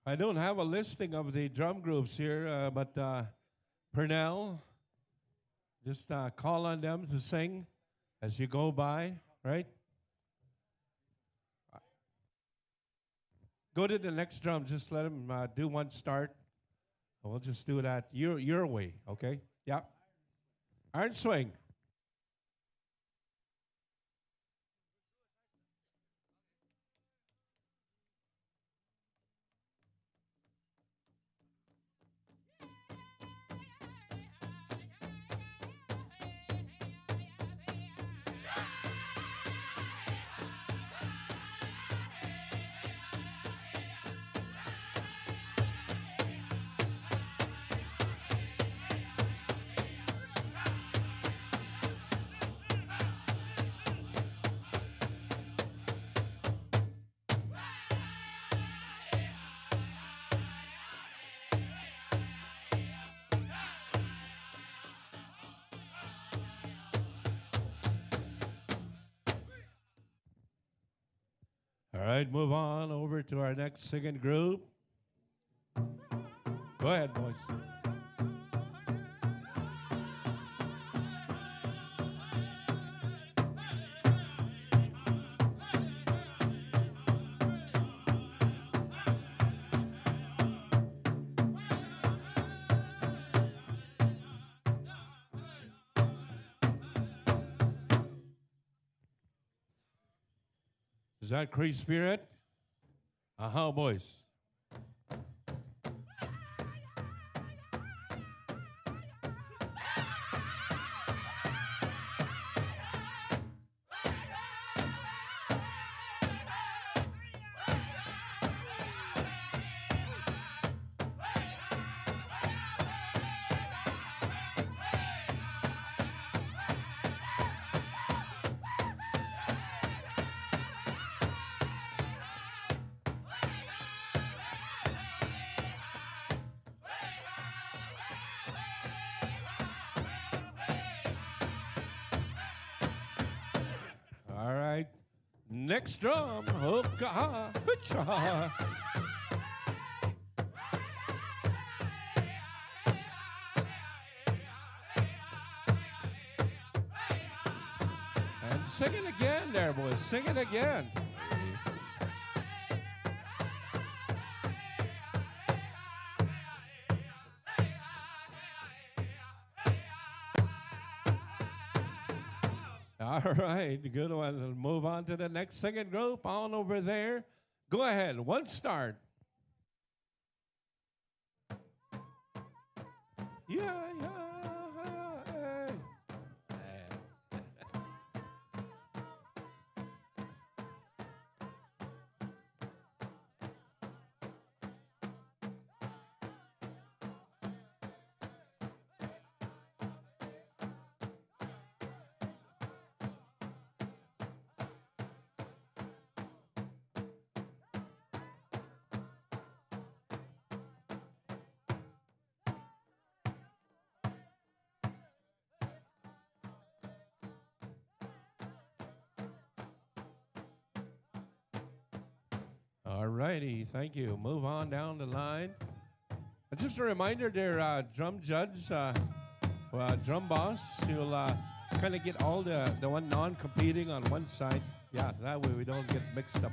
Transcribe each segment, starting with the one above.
I don't have a listing of the drum groups here, but Pernell, just call on them to sing as you go by, right? Go to the next drum. Just let them do one start. We'll just do that your way, okay? Yeah. Iron swing. All right, move on over to our next singing group. Go ahead, boys. Is that Cree Spirit? Uh-huh, boys. All right. Next drum. Hook-a-ha, hoocha-ha. And sing it again there, boys. Sing it again. All right, good one. We'll move on to the next singing group on over there. Go ahead, one start. Yeah, hey. All righty, thank you. Move on down the line. Just a reminder there, drum judge, drum boss, you'll kind of get all the one non-competing on one side. Yeah, that way we don't get mixed up.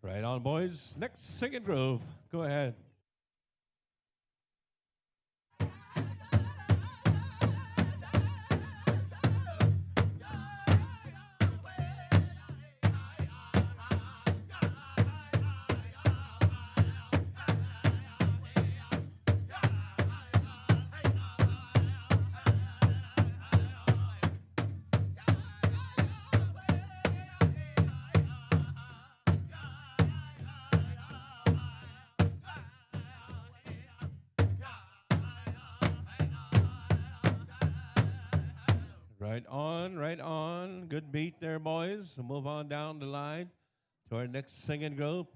Right on, boys. Next singing groove. Go ahead. Right on, right on. Good beat there, boys. We'll move on down the line to our next singing group.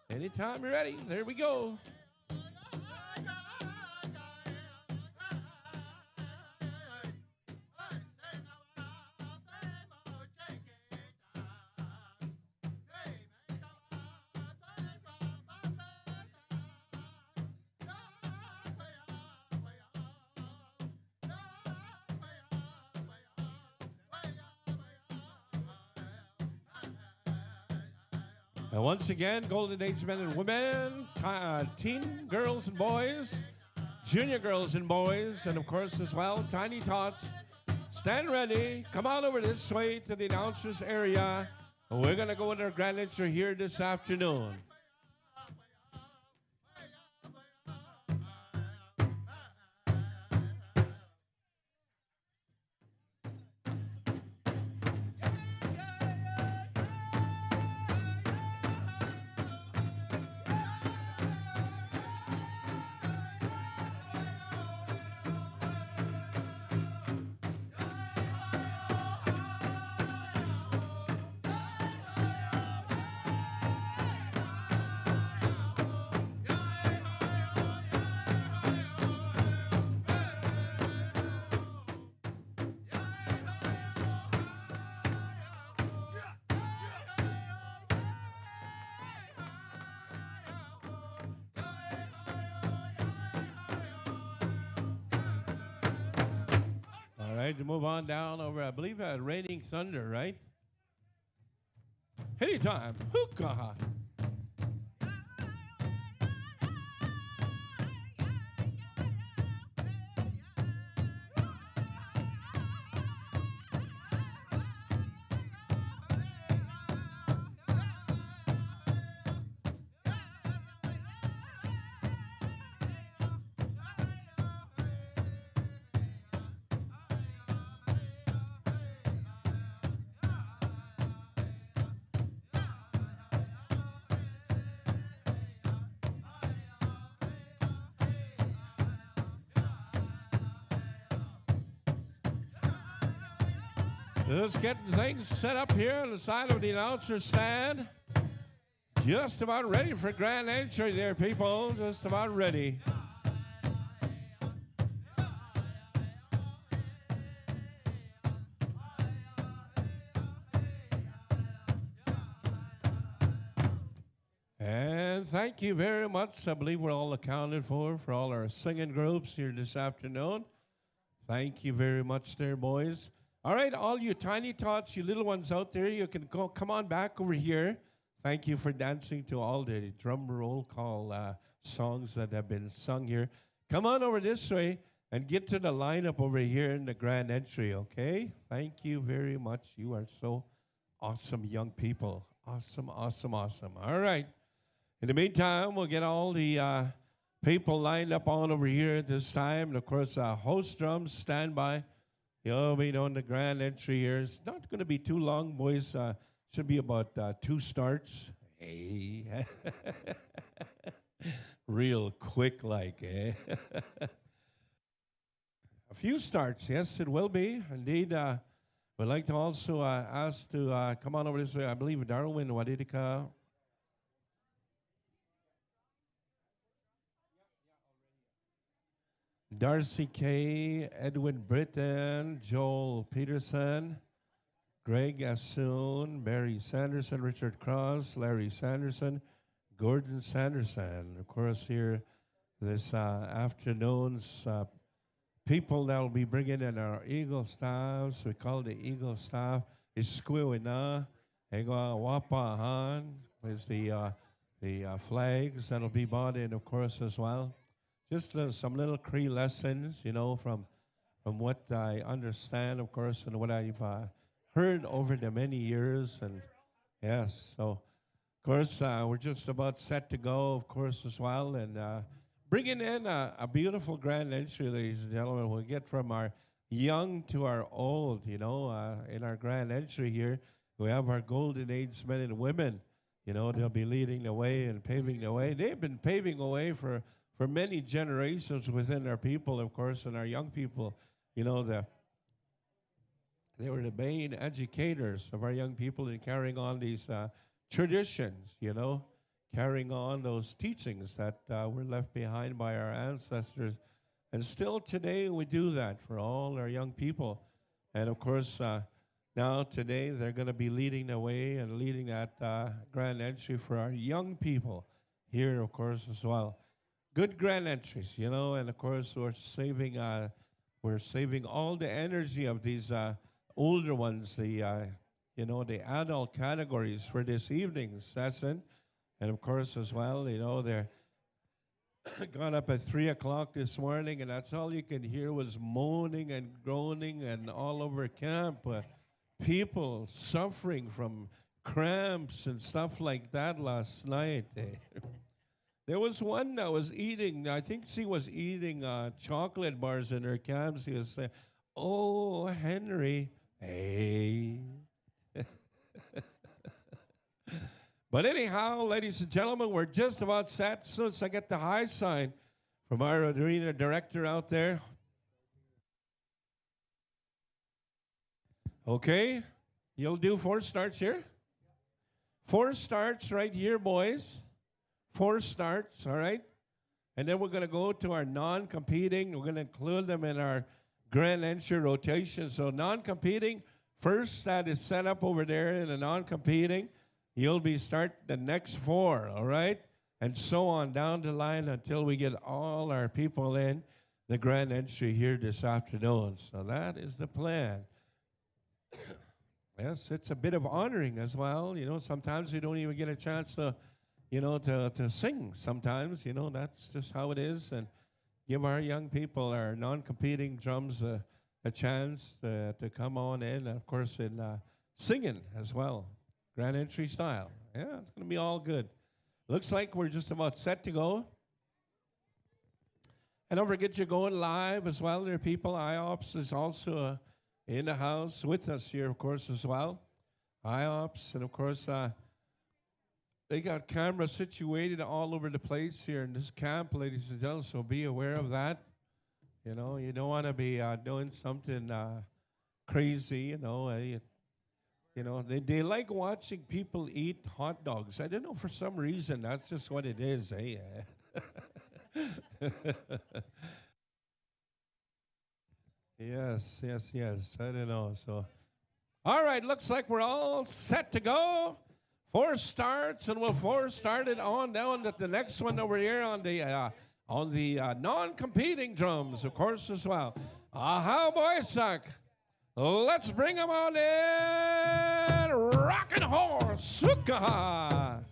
Anytime you're ready, there we go. And once again, Golden Age men and women, teen girls and boys, junior girls and boys, and of course as well, tiny tots. Stand ready. Come on over this way to the announcers area. We're going to go with our grand entry here this afternoon. All right, to move on down over, I believe, Raining Thunder, right? Anytime. Hookah. Just getting things set up here on the side of the announcer stand. Just about ready for grand entry there, people. Just about ready. And thank you very much. I believe we're all accounted for all our singing groups here this afternoon. Thank you very much there, boys. All right, all you tiny tots, you little ones out there, you can come on back over here. Thank you for dancing to all the drum roll call songs that have been sung here. Come on over this way and get to the lineup over here in the grand entry, okay? Thank you very much. You are so awesome young people. Awesome, awesome, awesome. All right. In the meantime, we'll get all the people lined up on over here at this time. And, of course, host drums, stand by. You'll be on the grand entry here. It's not going to be too long, boys. Should be about 2 starts. Hey. Real quick like, eh? A few starts, yes, it will be. Indeed, we'd like to also ask to come on over this way. I believe Darwin Wadidika. Darcy Kay, Edwin Britton, Joel Peterson, Greg Assoon, Barry Sanderson, Richard Cross, Larry Sanderson, Gordon Sanderson. Of course, here this afternoon's people that will be bringing in our Eagle staffs. We call the Eagle staff Isquiwina, Ega Wapahan is the flags that'll be bought in, of course, as well. Just some little Cree lessons, you know, from what I understand, of course, and what I've heard over the many years. And yes, so, of course, we're just about set to go, of course, as well. And bringing in a beautiful grand entry, ladies and gentlemen. We'll get from our young to our old, you know, in our grand entry here. We have our golden age men and women. You know, they'll be leading the way and paving the way. They've been paving the way for many generations within our people, of course, and our young people, you know, They were the main educators of our young people in carrying on these traditions, carrying on those teachings that were left behind by our ancestors. And still today we do that for all our young people. And of course, now today they're going to be leading the way and leading that grand entry for our young people here, of course, as well. Good grand entries, and of course we're saving all the energy of these older ones, the adult categories for this evening's session. And of course as well, they're got up at 3 o'clock this morning, and that's all you could hear was moaning and groaning and all over camp. People suffering from cramps and stuff like that last night. There was one that was eating, I think she was eating chocolate bars in her camp. She was saying, "Oh, Henry, hey." But anyhow, ladies and gentlemen, we're just about set. As soon as I get the high sign from our arena director out there. Okay, you'll do 4 starts here? 4 starts right here, boys. 4 starts, all right? And then we're going to go to our non-competing. We're going to include them in our grand entry rotation. So non-competing, first that is set up over there in the non-competing. You'll be start the next 4, all right? And so on down the line until we get all our people in the grand entry here this afternoon. So that is the plan. Yes, it's a bit of honoring as well. Sometimes we don't even get a chance to, to sing sometimes. That's just how it is. And give our young people, our non-competing drums, a chance to come on in, of course, in singing as well. Grand entry style. Yeah, it's going to be all good. Looks like we're just about set to go. And don't forget you're going live as well. There are people. IOPS is also in the house with us here, of course, as well. IOPS, and of course, they got cameras situated all over the place here in this camp, ladies and gentlemen, so be aware of that. You don't want to be doing something crazy, They like watching people eat hot dogs. I don't know, for some reason, that's just what it is, eh? Yes. I don't know. So, all right, looks like we're all set to go. 4 starts, and we'll 4 start it on down to the next one over here on the non-competing drums, of course, as well. How boys suck. Let's bring them on in. Rockin' horse. Suka.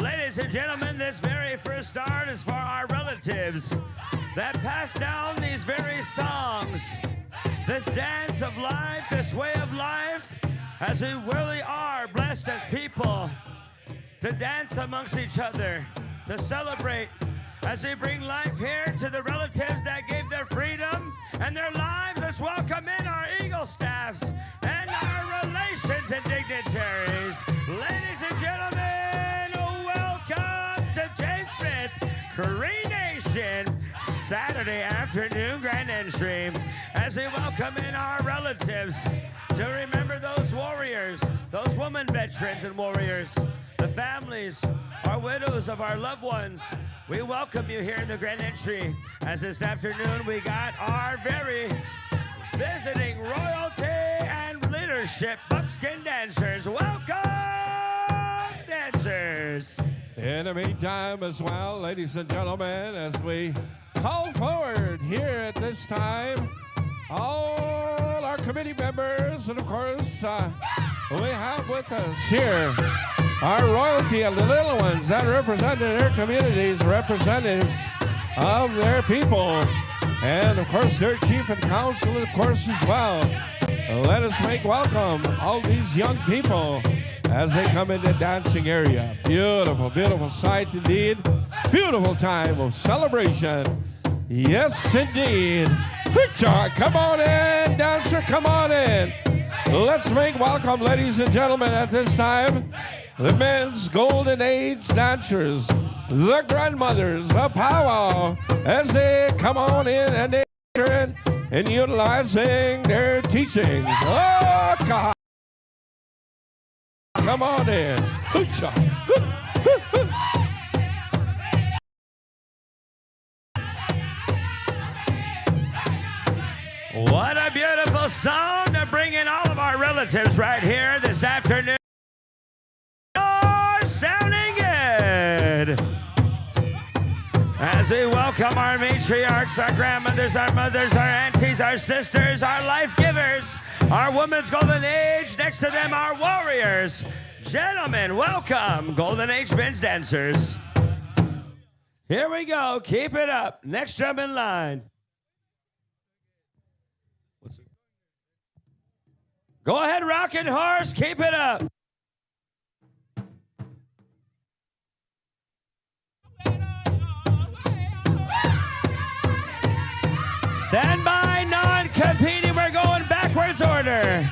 Ladies and gentlemen, this very first start is for our relatives that pass down these very songs, this dance of life, this way of life, as we really are blessed as people to dance amongst each other, to celebrate as we bring life here to the relatives that gave their freedom and their lives. Let's welcome in our Eagle staffs and our relations and dignitaries. Ladies and gentlemen, welcome to James Smith, Cree Nation, Saturday afternoon grand entry, as we welcome in our relatives to remember those warriors, those women veterans and warriors, the families, our widows of our loved ones. We welcome you here in the grand entry, as this afternoon we got our very visiting royalty and leadership buckskin dancers. Welcome, dancers. In the meantime as well, ladies and gentlemen, as we call forward here at this time, all our committee members, and of course, we have with us here our royalty of the little ones that represent their communities, representatives of their people, and of course their chief and council, of course, as well. Let us make welcome all these young people as they come into the dancing area. Beautiful, beautiful sight indeed. Beautiful time of celebration. Yes, indeed. Come on in, dancer, come on in. Let's make welcome, ladies and gentlemen, at this time, the men's golden age dancers, the grandmothers of Powwow, as they come on in and they enter in utilizing their teachings. Oh, God. Come on in. What a beautiful song to bring in all of our relatives right here this afternoon. You're sounding good. As we welcome our matriarchs, our grandmothers, our mothers, our aunties, our sisters, our life givers, our women's golden age, next to them our warriors. Gentlemen, welcome, golden age men's dancers. Here we go, keep it up. Next drum in line. Go ahead, rockin' horse, keep it up. Stand by, non-competing, we're going backwards order.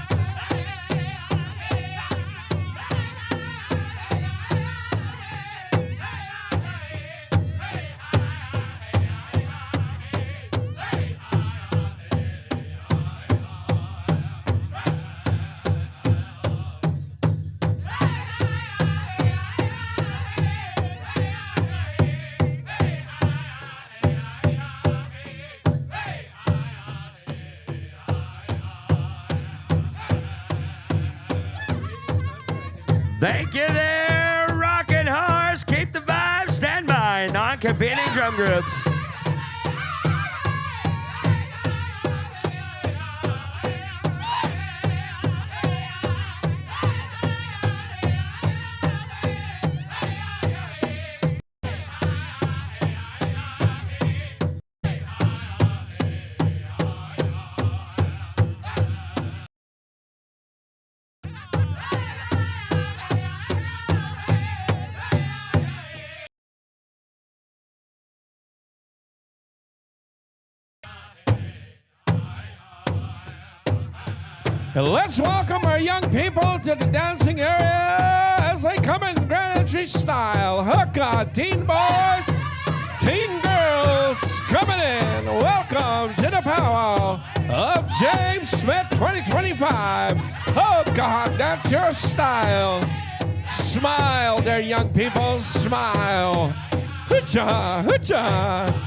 Thank you there, rockin' horse. Keep the vibe, stand by, non-competing drum groups. Let's welcome our young people to the dancing area as they come in grand entry style. Hookah, teen boys, teen girls coming in. Welcome to the Powwow of James Smith 2025. Oh God, that's your style. Smile there, young people, smile. Hoocha, hoocha.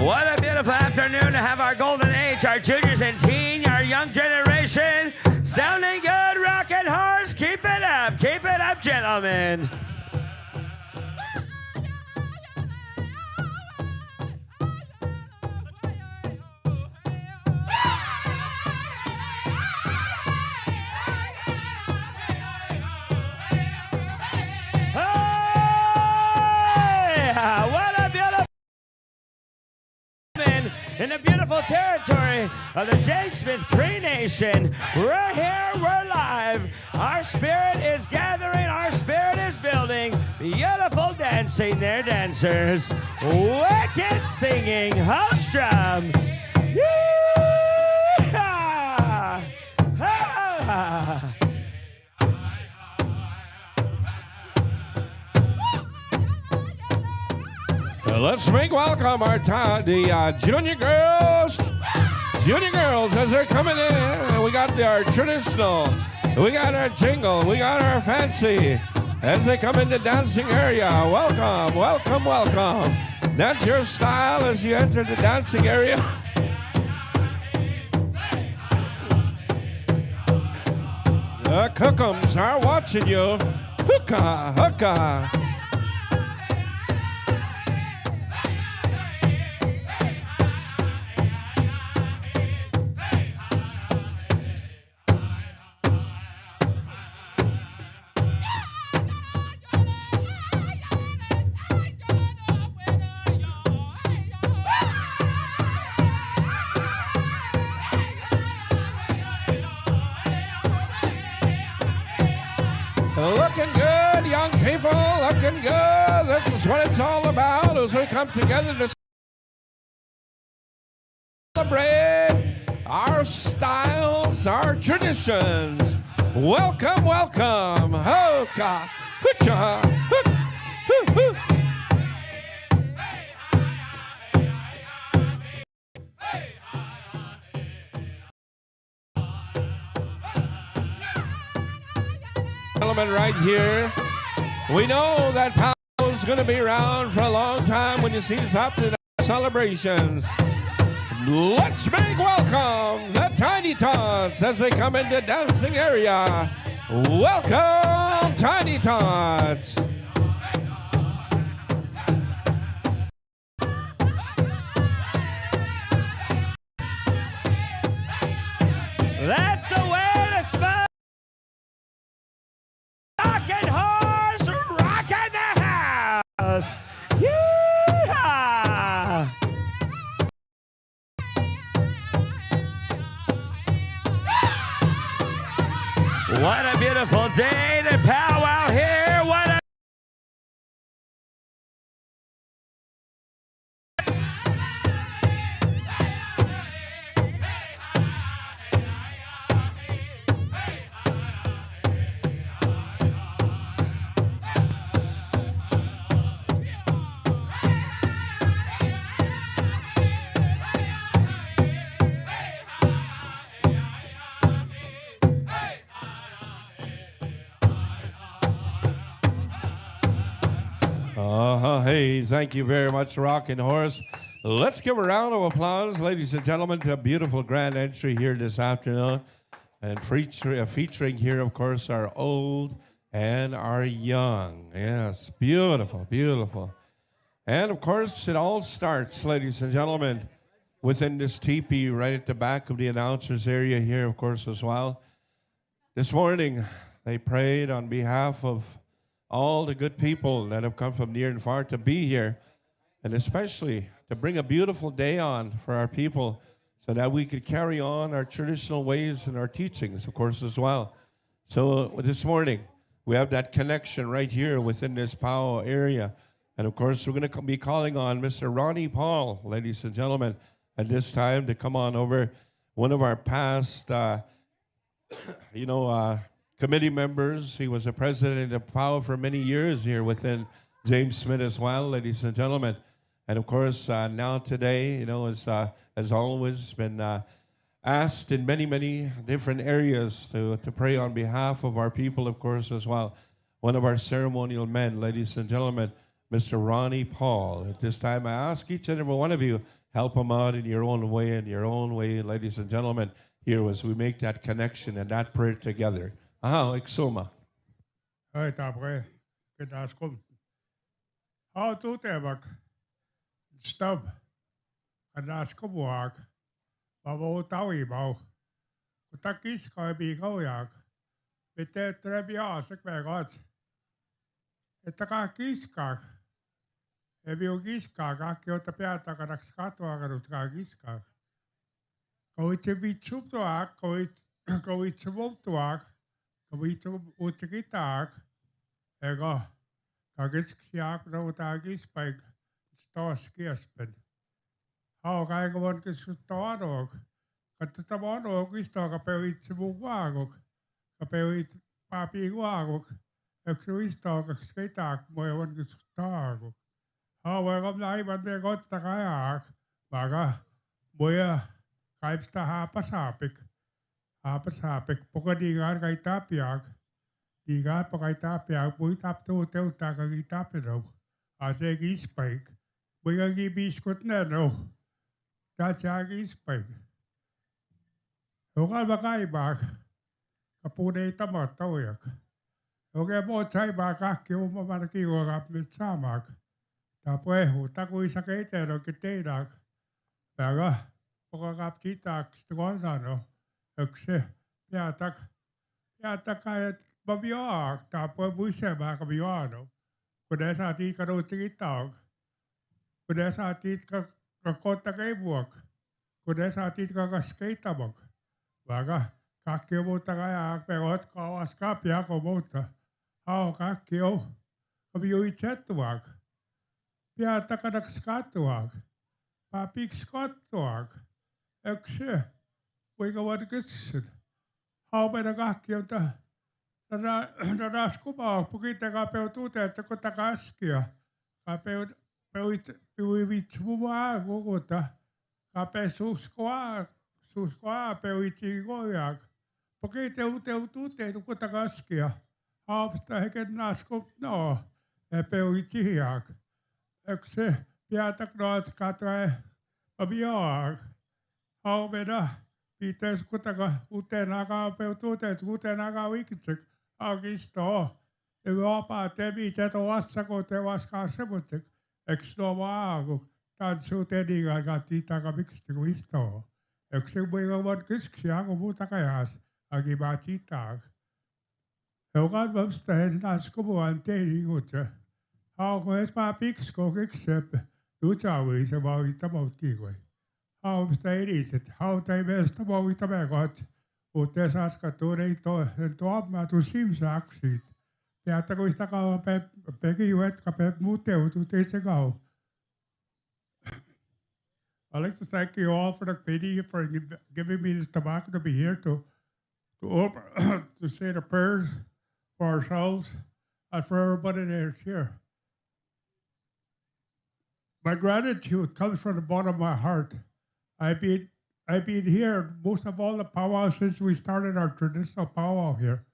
What a beautiful afternoon to have our golden age, our juniors and teen, our young generation. Sounding good, rockin' horse. Keep it up, gentlemen. In the beautiful territory of the James Smith Cree Nation. We're here, we're live. Our spirit is gathering, our spirit is building. Beautiful dancing there, dancers. Wicked singing, house drum. Yee-haw! Ha! Let's make welcome our junior girls. Junior girls as they're coming in. We got our traditional, we got our jingle, we got our fancy as they come into dancing area. Welcome, welcome, welcome. That's your style as you enter the dancing area. The cookums are watching you. Hookah, hookah. Looking good, young people, looking good. This is what it's all about as we come together to celebrate our styles, our traditions. Welcome, welcome. Hoka, hoocha, hook, hoo, hoo. Gentlemen, right here, we know that Powwow's going to be around for a long time when you see us up to the celebrations. Let's make welcome the Tiny Tots as they come into the dancing area. Welcome, Tiny Tots. That's the way to smell. Rockin' horse, rockin' the house. Yeehaw! What a beautiful day to powwow here. What a Hey, thank you very much, Rockin' Horse. Let's give a round of applause, ladies and gentlemen, to a beautiful grand entry here this afternoon. And featuring here, of course, our old and our young. Yes, beautiful, beautiful. And, of course, it all starts, ladies and gentlemen, within this teepee right at the back of the announcers area here, of course, as well. This morning, they prayed on behalf of all the good people that have come from near and far to be here, and especially to bring a beautiful day on for our people so that we could carry on our traditional ways and our teachings, of course, as well. So this morning, we have that connection right here within this Powwow area. And of course, we're going to be calling on Mr. Ronnie Paul, ladies and gentlemen, at this time to come on over. One of our past, committee members. He was a president of Powwow for many years here within James Smith as well, ladies and gentlemen. And of course, now today, has always been asked in many, many different areas to pray on behalf of our people, of course, as well. One of our ceremonial men, ladies and gentlemen, Mr. Ronnie Paul. At this time, I ask each and every one of you, help him out in your own way, ladies and gentlemen, here as we make that connection and that prayer together. Exuma. Hey, Tabre, good ascolto. How to tebak? Stub. Kadascobuak. Babo tawi bau. Kutakis kabi goyak. Bete trebia sekvegot. Etakakis kak. Ebiogis kak. Kyotapiata kadakskato agarutkagis kak. Koitebitsup toak. Koitsup toak. Kawito utikitak, ego, kagis kiak no tagis peg, stos kiaspen. How kaigawan kistoanog, katatamonog is to kapewit sibuagog, kapewit papiguagog, exuisto kaskitak, moyawan kistagog. How I got live they got the kayak, baga, moya, kaipsta hapasapik. Hapik pokodigar kay tapiak, digar pa kay tapiak, buhay tap to teo takagi tapino, ase gispike, buhay gibiskot na no, tatsyagi spike. Hukal ba kay bak, kapunay tamat tawiyak. Huwag mo chay baka kiyo mamaraki wagap mit samak, tapwe hutak uy sakit no kitidak, baga, pokakap titak, stukol na no. Ekse, piatak kaya babiak, tapos buise ba kabiano. Kuda sa atin karutikitag, kuda sa atin kakota kay buwak, kuda sa atin kakaskaitabag. Baga, kakyo mo kaya, pero kawas kapya ko mo ta. How kakio, of you chetwag, Piatakadak scatwag, Papik scotwag, Exe, we go what gets it. How by the kakio the Raskuba, Pukita Peltuta, Takotakaskia, Capel Pewitwa, Gogota, Cape Susqua, Pewichigoyak, Pukita Utute, Takotakaskia, After Hagen Naskup, no, Pewichiak, Exe, Piatak Not Catra, Abiak, how better. Pitäis kutakaan utenakaan peutuutet, utenakaan wikitek, aukisto. Te vapaa tevi, te to vassako, te vaskaa semmoitek. Eks no maagu, tansuu tenigaan kattiitaka miksti kuin istoo. Eks se voi olla kyski, ako muuta kajas, aki maa tiitaak. Joka vasta hennas kumuan teini kutse. Hauko ees maa piksko kiksep, tutsaui se maa vittamout kiikoi. Hausta eriset, hauta ei meistä voita megot, mutta saska tuuri tuomaa tu simsaaksit. Ja että kun sitä kauan peki juetka pek muuteutu teistä kau. I'd like to thank you all for the pity for giving me this tobacco to be here to to say the prayers for ourselves and for everybody that's here. My gratitude comes from the bottom of my heart. I've been here most of all the powwow since we started our traditional powwow here.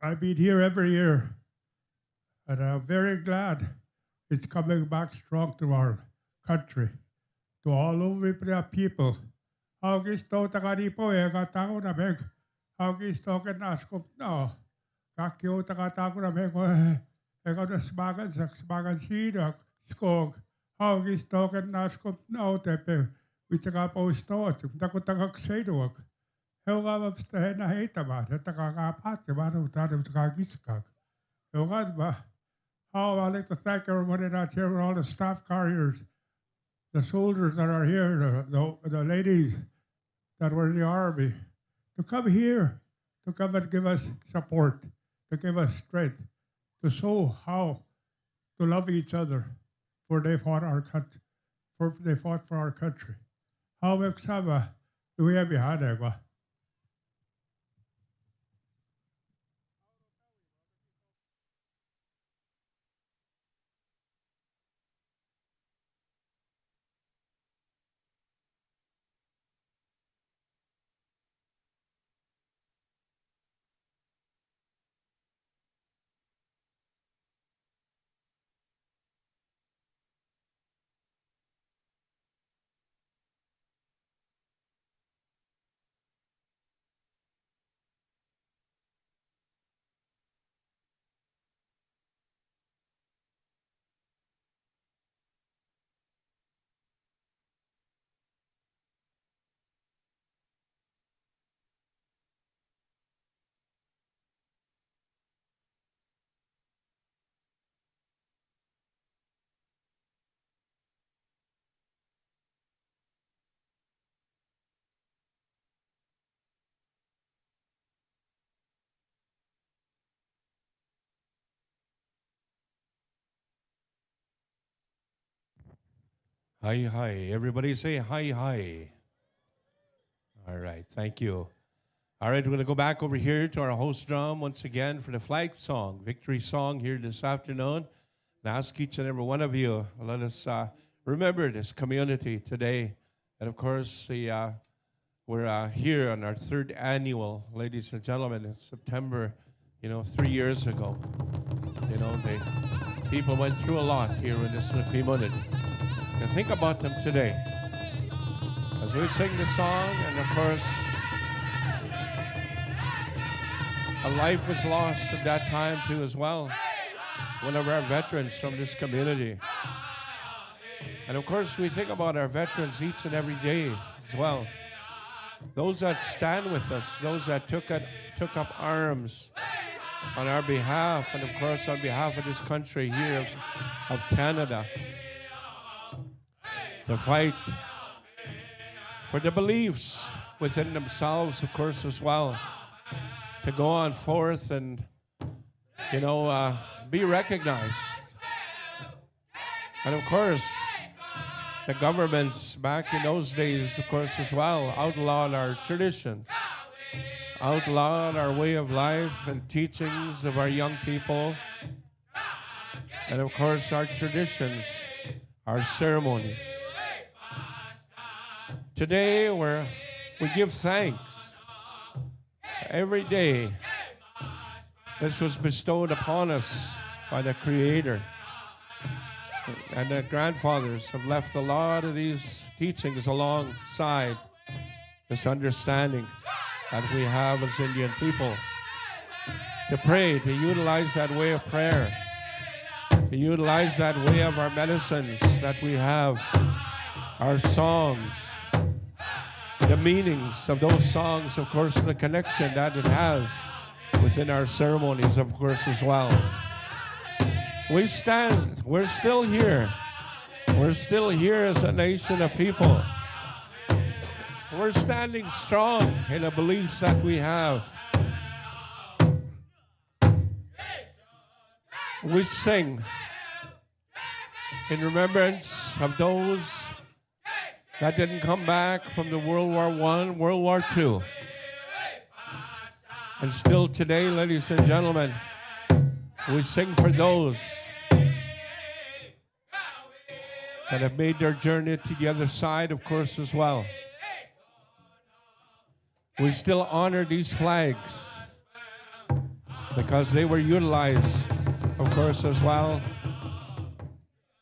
I've been here every year, and I'm very glad it's coming back strong to our country, to all over the people. Aukisto takaripo ega tango na meg, aukisto ke naskup no, kakio takatago na meg ega na smagan sidak skog. Aukisto ke naskup no tepe, vitaka poistot, takotaka kseduak. Helga vapsta hena heitamaan, että kakapaatte varuutaan, mutta kakiskak. Helga how I'd like to thank everybody that's here, all the staff carriers, the soldiers that are here, the ladies that were in the army, to come here, to come and give us support, to give us strength, to show how to love each other, for they fought our country, for they fought for our country. How much do we have behind it? Hi, hi. Everybody say hi, hi. All right, thank you. All right, we're going to go back over here to our host drum once again for the flag song, victory song here this afternoon. And ask each and every one of you, let us remember this community today. And of course, we're here on our third annual, ladies and gentlemen, in September, 3 years ago. People went through a lot here in this community. And think about them today. As we sing the song, and of course, a life was lost at that time too as well. One of our veterans from this community. And of course, we think about our veterans each and every day as well. Those that stand with us, those that took up arms on our behalf, and of course on behalf of this country here of Canada. To fight for the beliefs within themselves, of course, as well. To go on forth and be recognized. And of course, the governments back in those days, of course, as well, outlawed our traditions, outlawed our way of life and teachings of our young people, and of course, our traditions, our ceremonies. Today, we give thanks. Every day, this was bestowed upon us by the Creator. And the grandfathers have left a lot of these teachings alongside this understanding that we have as Indian people. To pray, to utilize that way of prayer, to utilize that way of our medicines that we have, our songs, the meanings of those songs, of course, the connection that it has within our ceremonies, of course, as well. We stand, we're still here. We're still here as a nation of people. We're standing strong in the beliefs that we have. We sing in remembrance of those that didn't come back from the World War I, World War II. And still today, ladies and gentlemen, we sing for those that have made their journey to the other side, of course, as well. We still honor these flags because they were utilized, of course, as well,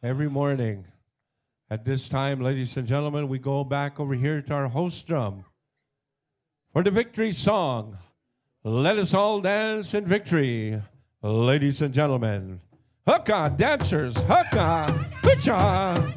every morning. At this time, ladies and gentlemen, we go back over here to our host drum for the victory song. Let us all dance in victory. Ladies and gentlemen, hukka dancers, hukka, hutcha.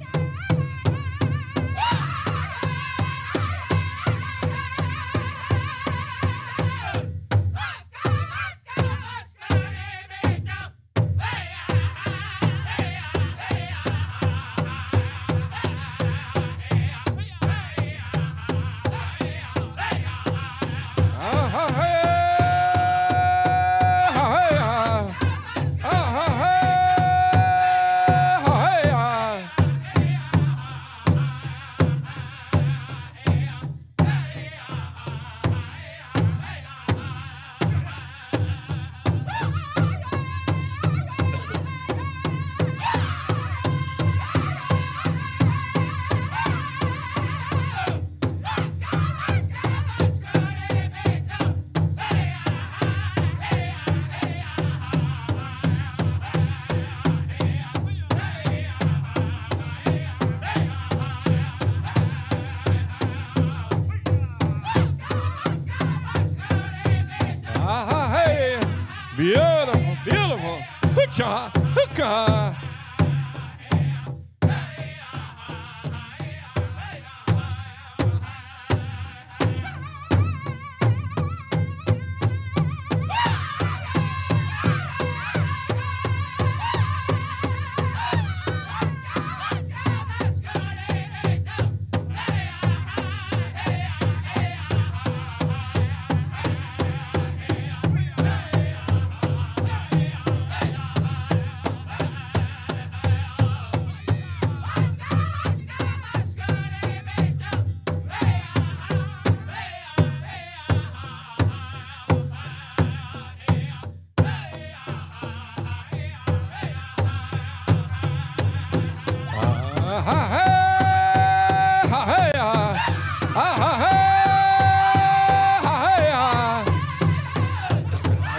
Beautiful, beautiful. Hoocha, hookah.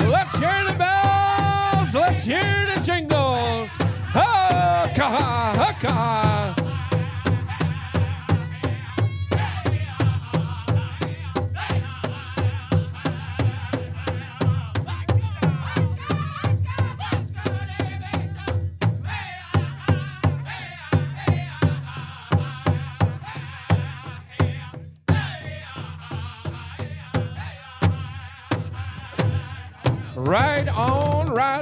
Let's hear the bells. Let's hear the jingles. Hukka, hukka. Right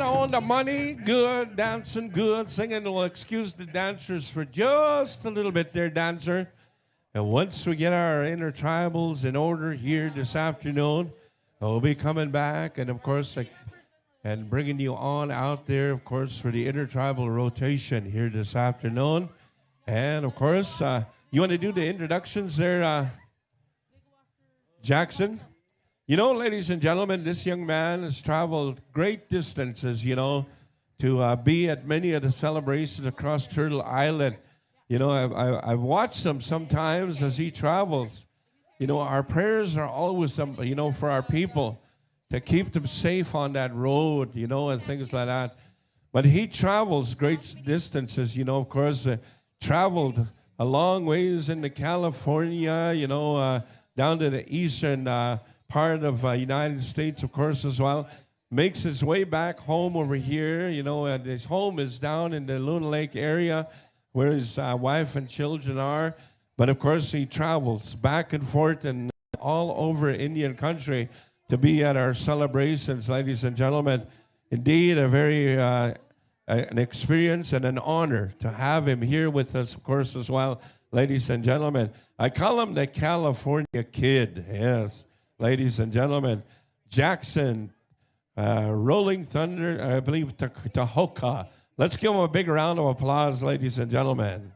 on, the money, good, dancing good, singing. We'll excuse the dancers for just a little bit there, dancer. And once we get our intertribals in order here this afternoon, we'll be coming back. And of course, and bringing you on out there, of course, for the Intertribal rotation here this afternoon. And, of course, you want to do the introductions there, Jackson? You know, ladies and gentlemen, this young man has traveled great distances, you know, to be at many of the celebrations across Turtle Island. You know, I've watched him sometimes as he travels. You know, our prayers are always, you know, for our people to keep them safe on that road, you know, and things like that. But he travels great distances, you know, of course, traveled a long ways into California, you know, down to the eastern part of United States, of course, as well. Makes his way back home over here, you know, and his home is down in the Luna Lake area where his wife and children are. But, of course, he travels back and forth and all over Indian country to be at our celebrations, ladies and gentlemen. Indeed, a very an experience and an honor to have him here with us, of course, as well, ladies and gentlemen. I call him the California Kid, yes, ladies and gentlemen. Jackson, Rolling Thunder, I believe, Tahoka. Let's give him a big round of applause, ladies and gentlemen.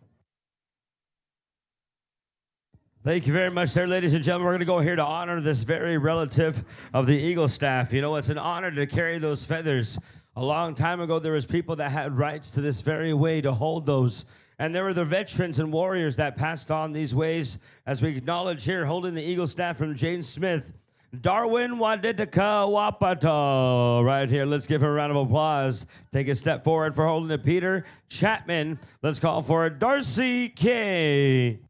Thank you very much there, ladies and gentlemen. We're going to go here to honor this very relative of the Eagle staff. You know, it's an honor to carry those feathers. A long time ago, there was people that had rights to this very way to hold those. And there were the veterans and warriors that passed on these ways. As we acknowledge here, holding the Eagle staff from James Smith, Darwin Waditaka Wapato, right here. Let's give her a round of applause. Take a step forward for holding it, Peter Chapman. Let's call for Darcy K.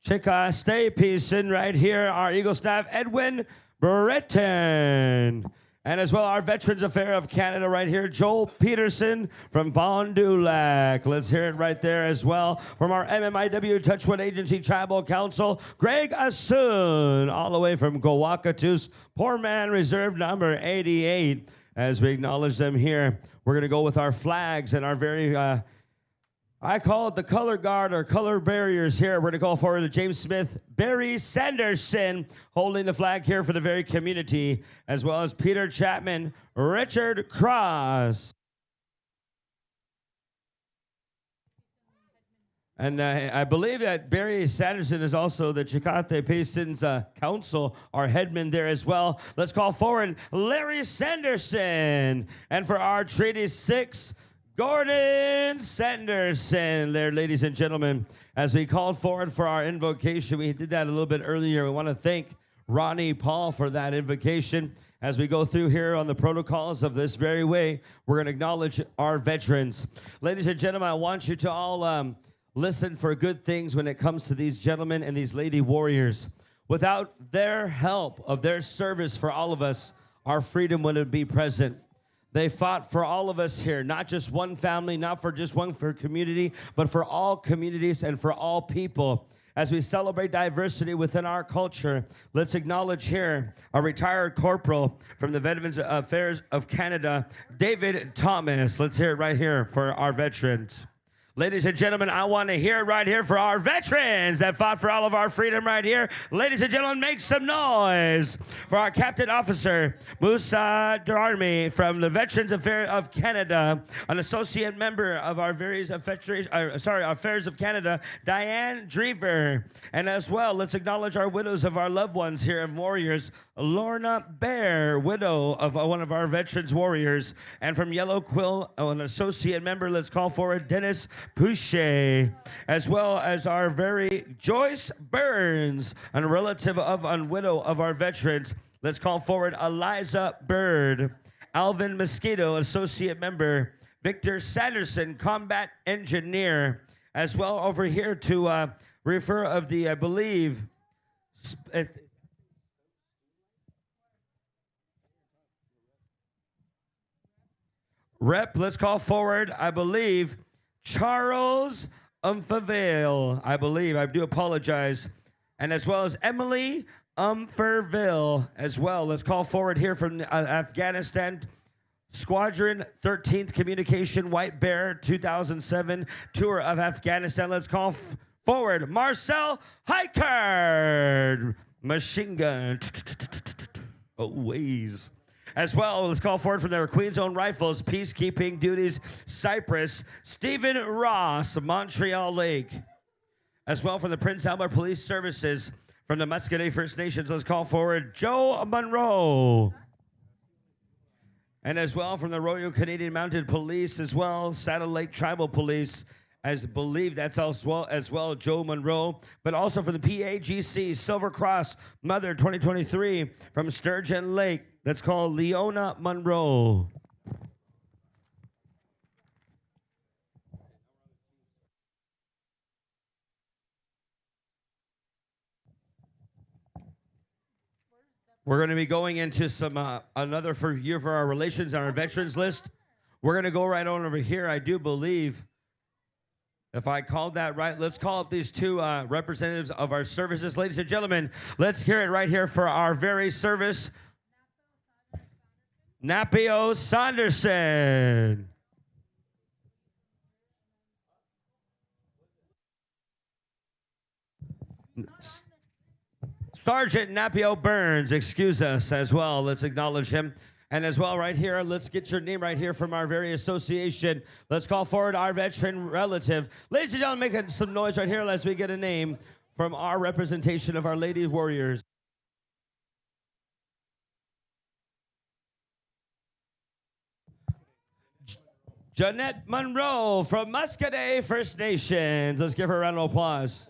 Chika Stay Peacein right here. Our Eagle staff, Edwin Breton. And as well, our Veterans Affairs of Canada right here, Joel Peterson from Fond du Lac. Let's hear it right there as well. From our MMIW Touchwood Agency Tribal Council, Greg Asun, all the way from Gowakatus, Poor Man Reserve number 88. As we acknowledge them here, we're going to go with our flags and our very, I call it the color guard or color barriers here. We're going to call forward to James Smith, Barry Sanderson, holding the flag here for the very community, as well as Peter Chapman, Richard Cross. And I believe that Barry Sanderson is also the Chikate Payson's council, our headman there as well. Let's call forward Larry Sanderson. And for our Treaty 6, Gordon Sanderson there, ladies and gentlemen. As we called forward for our invocation, we did that a little bit earlier. We want to thank Ronnie Paul for that invocation. As we go through here on the protocols of this very way, we're going to acknowledge our veterans. Ladies and gentlemen, I want you to all listen for good things when it comes to these gentlemen and these lady warriors. Without their help of their service for all of us, our freedom wouldn't be present. They fought for all of us here, not just one family, not for just one community, but for all communities and for all people. As we celebrate diversity within our culture, let's acknowledge here a retired corporal from the Veterans Affairs of Canada, David Thomas. Let's hear it right here for our veterans. Ladies and gentlemen, I want to hear it right here for our veterans that fought for all of our freedom right here. Ladies and gentlemen, make some noise for our Captain Officer, Musa Darmi from the Veterans Affairs of Canada, an associate member of our various Affairs of Canada, Diane Drever. And as well, let's acknowledge our widows of our loved ones here of warriors, Lorna Bear, widow of one of our veterans warriors. And from Yellow Quill, an associate member, let's call forward Dennis Pouchet, as well as our very Joyce Burns, a relative of and widow of our veterans. Let's call forward Eliza Bird, Alvin Mosquito, associate member, Victor Sanderson, combat engineer, as well over here to refer of the, I believe, Rep, let's call forward, I believe, Charles Umferville, I believe. I do apologize. And as well as Emily Umferville as well. Let's call forward here from Afghanistan, Squadron 13th Communication White Bear 2007 Tour of Afghanistan. Let's call forward Marcel Heikard, machine gun. Always. As well, let's call forward from their Queen's Own Rifles, Peacekeeping Duties, Cyprus, Stephen Ross, Montreal Lake. As well, from the Prince Albert Police Services, from the Muscogee First Nations, let's call forward Joe Monroe. And as well, from the Royal Canadian Mounted Police, as well, Saddle Lake Tribal Police, as believe that's as well Joe Monroe, but also from the PAGC Silver Cross Mother 2023 from Sturgeon Lake. That's called Leona Monroe. We're going to be going into some another year for our relations on our veterans list. We're going to go right on over here. I do believe, if I called that right, let's call up these two representatives of our services. Ladies and gentlemen, let's hear it right here for our very service, Napio Sanderson. Sergeant Napio Burns, excuse us as well. Let's acknowledge him. And as well right here, let's get your name right here from our very association. Let's call forward our veteran relative. Ladies and gentlemen, making some noise right here as we get a name from our representation of our Lady Warriors. Jeanette Monroe from Muscogee First Nations. Let's give her a round of applause.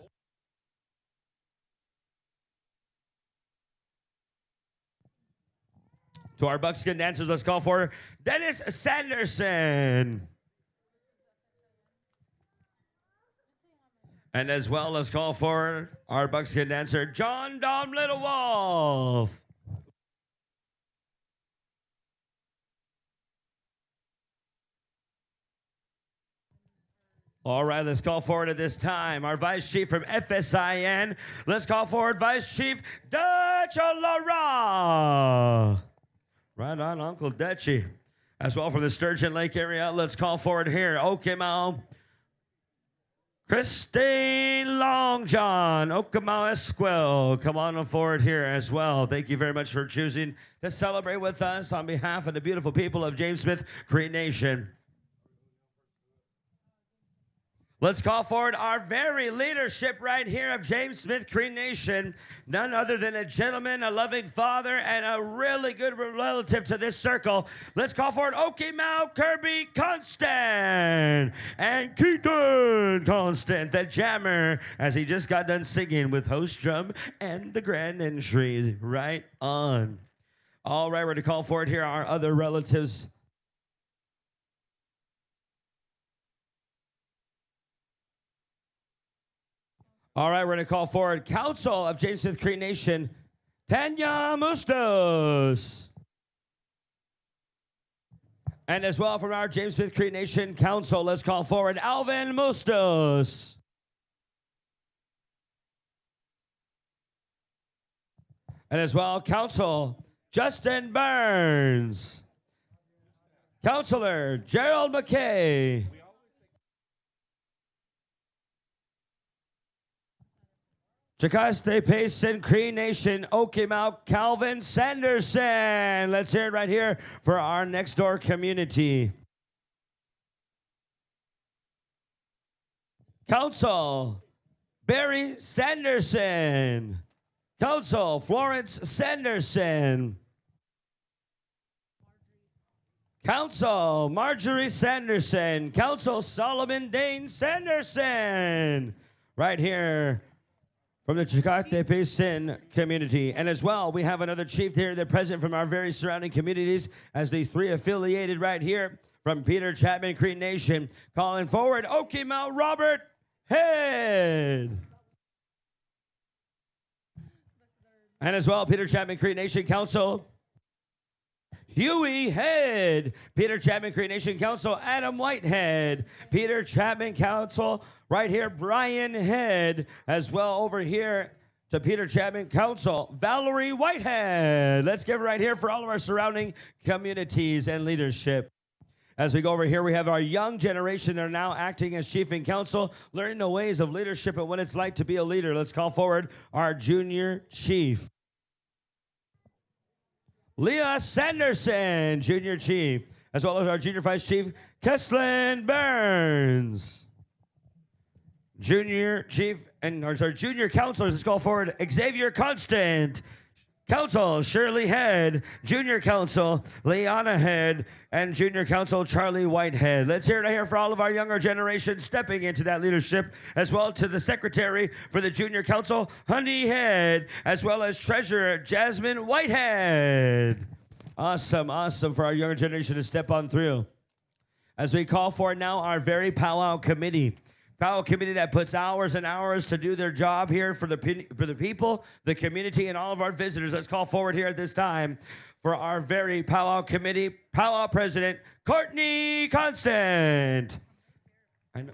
To our buckskin dancers, let's call for Dennis Sanderson. And as well, let's call for our buckskin dancer, John Dom Little Wolf. All right, let's call forward at this time our Vice Chief from FSIN. Let's call forward Vice Chief Dutch Lara. Right on, Uncle Dutchy. As well from the Sturgeon Lake area, let's call forward here, Okemau. Christine Longjohn, Okemau Esquill. Come on forward here as well. Thank you very much for choosing to celebrate with us on behalf of the beautiful people of James Smith Cree Nation. Let's call forward our very leadership right here of James Smith Cree Nation. None other than a gentleman, a loving father, and a really good relative to this circle. Let's call forward Okemau Kirby Constant and Keaton Constant, the jammer, as he just got done singing with host drum and the grand entry. Right on. All right, we're going to call forward here our other relatives. All right, we're going to call forward Council of James Smith Cree Nation, Tanya Mustos. And as well from our James Smith Cree Nation Council, let's call forward Alvin Mustos. And as well, Council Justin Burns. Councilor Gerald McKay. Chakaste Payson Cree Nation, Okemau Calvin Sanderson. Let's hear it right here for our next door community. Council Barry Sanderson. Council Florence Sanderson. Council Marjorie Sanderson. Council Solomon Dane Sanderson. Right here from the Chakate Payson community. And as well, we have another chief here, the president from our very surrounding communities, as these three affiliated right here from Peter Chapman Cree Nation, calling forward Okemau Robert Head. And as well, Peter Chapman Cree Nation Council, Huey Head. Peter Chapman Cree Nation Council, Adam Whitehead. Peter Chapman Council, right here, Brian Head. As well over here to Peter Chapman Council, Valerie Whitehead. Let's give it right here for all of our surrounding communities and leadership. As we go over here, we have our young generation that are now acting as chief and council, learning the ways of leadership and what it's like to be a leader. Let's call forward our junior chief. Leah Sanderson, Junior Chief, as well as our Junior Vice Chief, Kestlin Burns. Junior Chief and our Junior Counselors, let's call forward Xavier Constant. Council, Shirley Head. Junior Council, Liana Head. And Junior Council, Charlie Whitehead. Let's hear it here for all of our younger generation stepping into that leadership, as well to the Secretary for the Junior Council, Honey Head, as well as Treasurer, Jasmine Whitehead. Awesome, awesome for our younger generation to step on through. As we call for now our very Powwow Committee. Powwow Committee that puts hours and hours to do their job here for the people, the community, and all of our visitors. Let's call forward here at this time for our very Powwow Committee, Powwow President, Courtney Constant. I know.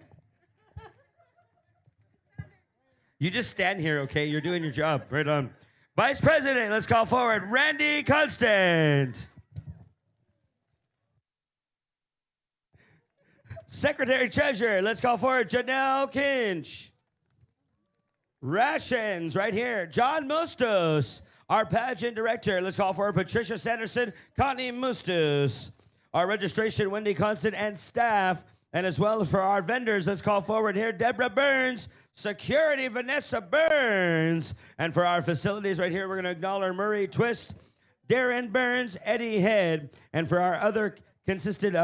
You just stand here, okay? You're doing your job. Right on. Vice President, let's call forward Randy Constant. Secretary Treasurer, let's call forward Janelle Kinch. Rations, right here, John Mustos. Our pageant director, let's call forward Patricia Sanderson, Connie Mustos. Our registration, Wendy Constant, and staff. And as well for our vendors, let's call forward here Deborah Burns, security, Vanessa Burns. And for our facilities right here, we're going to acknowledge Murray Twist, Darren Burns, Eddie Head. And for our other consistent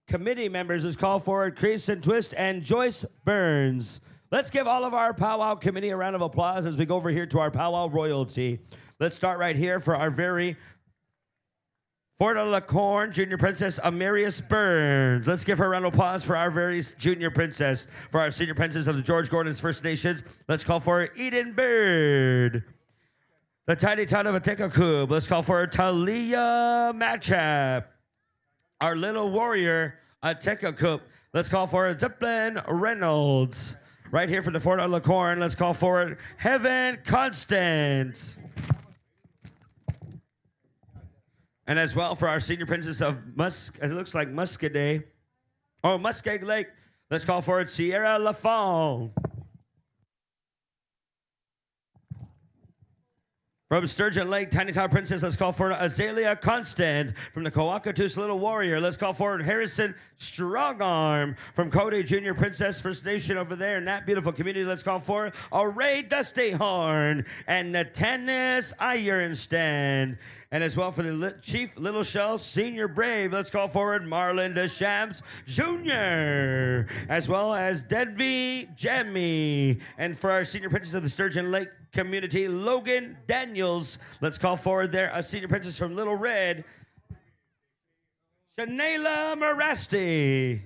committee members, let's call forward Creason Twist and Joyce Burns. Let's give all of our Powwow Committee a round of applause as we go over here to our Powwow royalty. Let's start right here for our very Fort de la Corne Junior Princess, Amarius Burns. Let's give her a round of applause for our very Junior Princess. For our Senior Princess of the George Gordon's First Nations, let's call for Eden Bird. The Tiny Town of Atekakub, let's call for Talia Matchap. Our Little Warrior, Atekakub, let's call for Zeppelin Reynolds. Right here for the Fort de la Corne, let's call for Heaven Constant. And as well for our Senior Princess of it looks like Muscadet. Oh, Muskeg Lake. Let's call for it Sierra Lafon. From Sturgeon Lake, Tiny Town Princess, let's call for Azalea Constant. From the Coacatoose Little Warrior, let's call for Harrison Strongarm. From Cody Junior Princess First Nation over there in that beautiful community, let's call for Array Dusty Horn and Natanis Ironstand. And as well for the Chief Little Shell Senior Brave, let's call forward Marlon Deschamps Jr. As well as Denby Jemmy. And for our Senior Princess of the Sturgeon Lake community, Logan Daniels. Let's call forward there a Senior Princess from Little Red, Shanayla Marasti.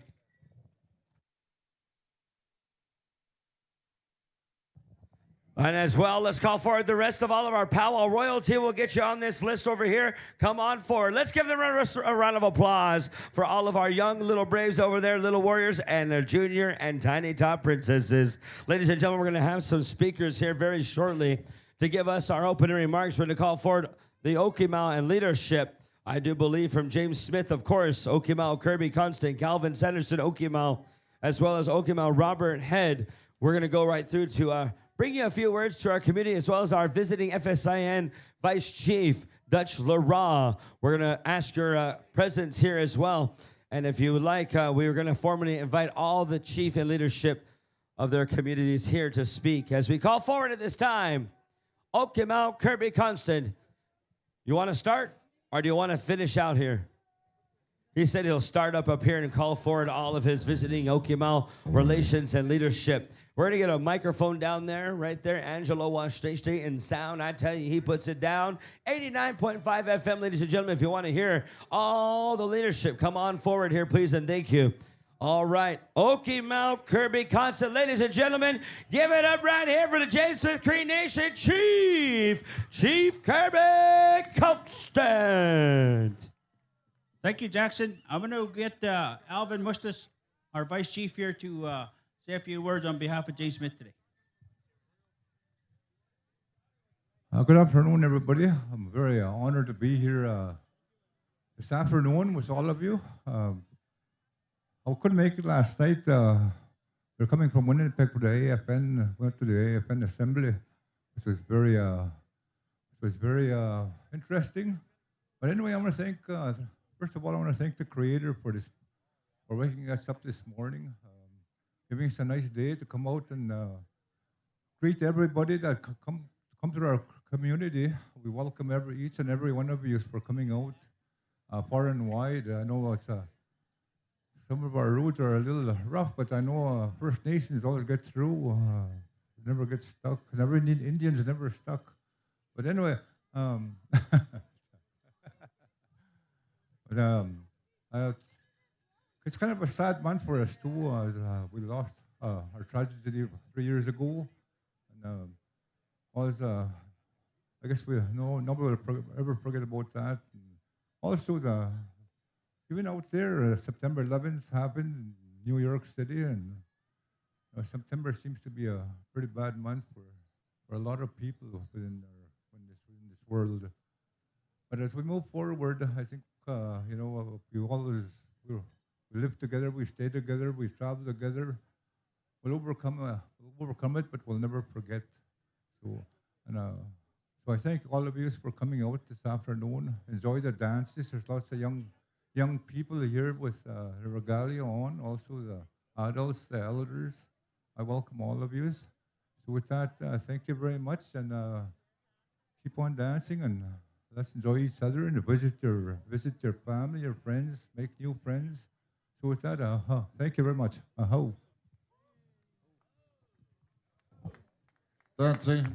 And as well, let's call forward the rest of all of our Powwow royalty. We'll get you on this list over here. Come on forward. Let's give them a round of applause for all of our young little braves over there, little warriors, and their junior and tiny top princesses. Ladies and gentlemen, we're going to have some speakers here very shortly to give us our opening remarks. We're going to call forward the Okimau and leadership. I do believe from James Smith, of course, Okimau Kirby Constant, Calvin Sanderson Okimau, as well as Okimau Robert Head. We're going to go right through to bring you a few words to our community, as well as our visiting FSIN Vice Chief, Dutch Lara. We're going to ask your presence here as well. And if you would like, we are going to formally invite all the chief and leadership of their communities here to speak. As we call forward at this time, Okimau Kirby Constant. You want to start, or do you want to finish out here? He said he'll start up here and call forward all of his visiting Okimau relations and leadership. We're going to get a microphone down there, right there. Angelo Washtashti in sound. I tell you, he puts it down. 89.5 FM, ladies and gentlemen. If you want to hear all the leadership, come on forward here, please, and thank you. All right. Okimau Kirby Constant. Ladies and gentlemen, give it up right here for the James Smith Cree Nation Chief, Chief Kirby Constant. Thank you, Jackson. I'm going to get Alvin Mustas, our Vice Chief, here to say a few words on behalf of James Smith today. Good afternoon, everybody. I'm very honored to be here this afternoon with all of you. I couldn't make it last night. We're coming from Winnipeg to the AFN, went to the AFN assembly, which was very interesting. But anyway, I want to thank, first of all, I want to thank the Creator for this, for waking us up this morning, giving us a nice day to come out and greet everybody that come to our community. We welcome each and every one of you for coming out far and wide. I know it's some of our routes are a little rough, but I know First Nations always get through, never get stuck. Never Indians never stuck. But anyway, but uh, it's kind of a sad month for us too. We lost our tragedy 3 years ago, and was I guess nobody will ever forget about that. And also, even out there, September 11th happened in New York City, and September seems to be a pretty bad month for a lot of people in this world. But as we move forward, I think we live together, we stay together, we travel together. We'll overcome it, but we'll never forget. So, and so I thank all of you for coming out this afternoon. Enjoy the dances. There's lots of young people here with the regalia on. Also the adults, the elders. I welcome all of you. So with that, thank you very much, and keep on dancing, and let's enjoy each other and visit your family, your friends, make new friends. So with that, thank you very much. Dancing.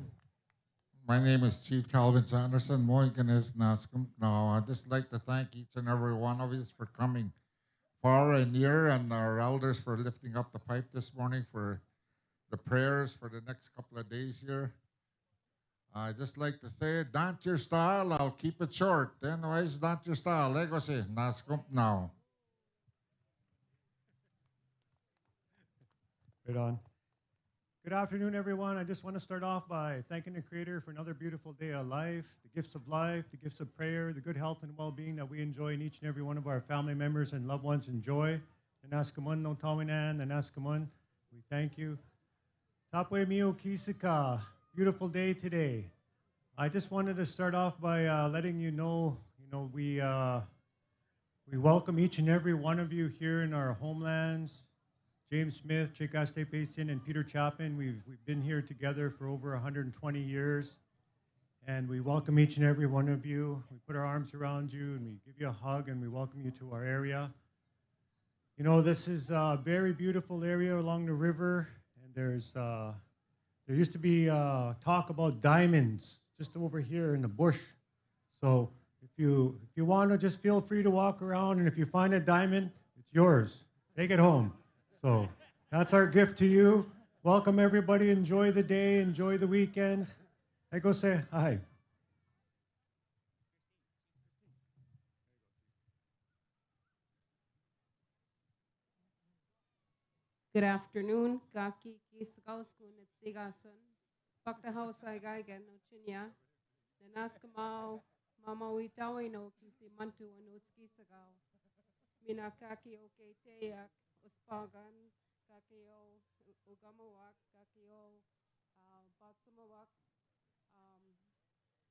My name is Chief Calvin Sanderson. Moigan is Naskum. Now, I'd just like to thank each and every one of you for coming far and near, and our elders for lifting up the pipe this morning for the prayers for the next couple of days here. I'd just like to say, dance your style. I'll keep it short. Anyways, dance your style. Legacy. Naskum now. Right on. Good afternoon, everyone. I just want to start off by thanking the Creator for another beautiful day of life, the gifts of life, the gifts of prayer, the good health and well-being that we enjoy in each and every one of our family members and loved ones enjoy. Nanaskamun no Tawinan, Nanaskamun, we thank you. Tapwe Mio Kisika, beautiful day today. I just wanted to start off by letting you know, we welcome each and every one of you here in our homelands. James Smith, Chikaste Payson, and Peter Chapman, we've been here together for over 120 years, and we welcome each and every one of you. We put our arms around you, and we give you a hug, and we welcome you to our area. You know, this is a very beautiful area along the river, and there used to be talk about diamonds just over here in the bush. So if you want to, just feel free to walk around, and if you find a diamond, it's yours. Take it home. So that's our gift to you. Welcome, everybody. Enjoy the day. Enjoy the weekend. I go say hi. Good afternoon. Gaki Gisgausku Nitsigasun. Pakta House I Gaigan no Chinya. Nanaskamau Mama Witawi no Kisi Mantu and Utskisagao. Minakaki Oke Teyak. Uspagan, Kakeo, Ugamawak, Kakeo, Batsamawak.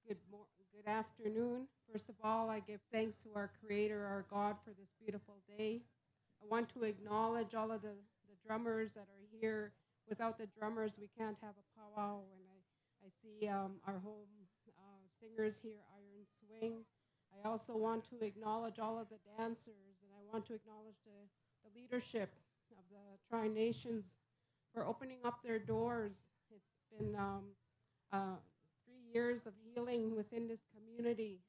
Good afternoon. First of all, I give thanks to our Creator, our God, for this beautiful day. I want to acknowledge all of the drummers that are here. Without the drummers, we can't have a powwow. And I see our home singers here, Iron Swing. I also want to acknowledge all of the dancers, and I want to acknowledge the leadership of the Tri-Nations for opening up their doors. It's been 3 years of healing within this community,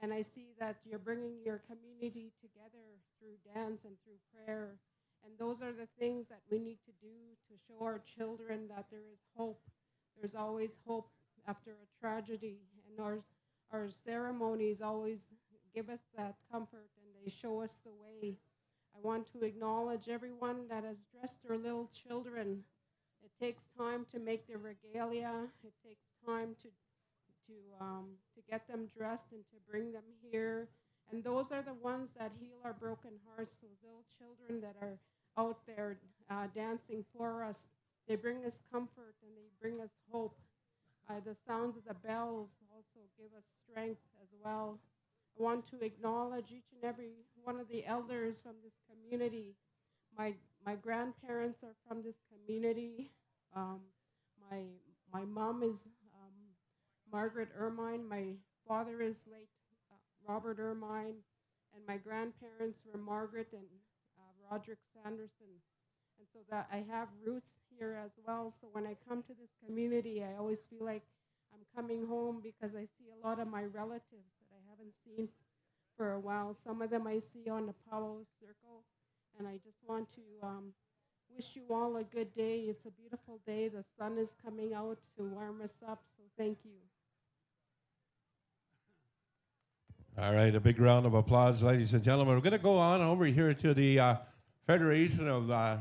and I see that you're bringing your community together through dance and through prayer, and those are the things that we need to do to show our children that there is hope. There's always hope after a tragedy, and our ceremonies always give us that comfort, and they show us the way. I want to acknowledge everyone that has dressed their little children. It takes time to make their regalia. It takes time to get them dressed and to bring them here. And those are the ones that heal our broken hearts, those little children that are out there dancing for us. They bring us comfort and they bring us hope. The sounds of the bells also give us strength as well. I want to acknowledge each and every one of the elders from this community. My grandparents are from this community. Um, my mom is Margaret Ermine. My father is late Robert Ermine, and my grandparents were Margaret and Roderick Sanderson. And so that I have roots here as well. So when I come to this community, I always feel like I'm coming home because I see a lot of my relatives that I haven't seen for a while. Some of them I see on the Powwow circle. And I just want to wish you all a good day. It's a beautiful day. The sun is coming out to warm us up. So thank you. All right, a big round of applause, ladies and gentlemen. We're going to go on over here to the Federation of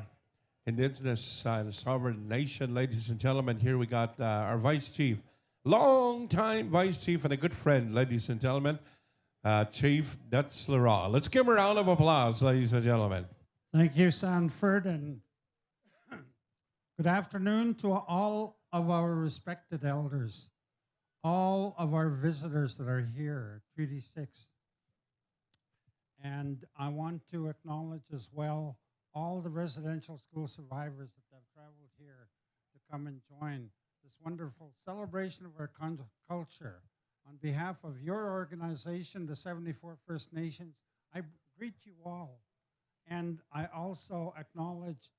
Indigenous and Sovereign Nation, ladies and gentlemen. Here we got our Vice Chief, long-time Vice Chief and a good friend, ladies and gentlemen, Chief Dutz Leroy. Let's give him a round of applause, ladies and gentlemen. Thank you, Sanford, and good afternoon to all of our respected elders, all of our visitors that are here at Treaty 6. And I want to acknowledge as well all the residential school survivors that have traveled here to come and join this wonderful celebration of our culture. On behalf of your organization, the 74 First Nations, I greet you all. And I also acknowledge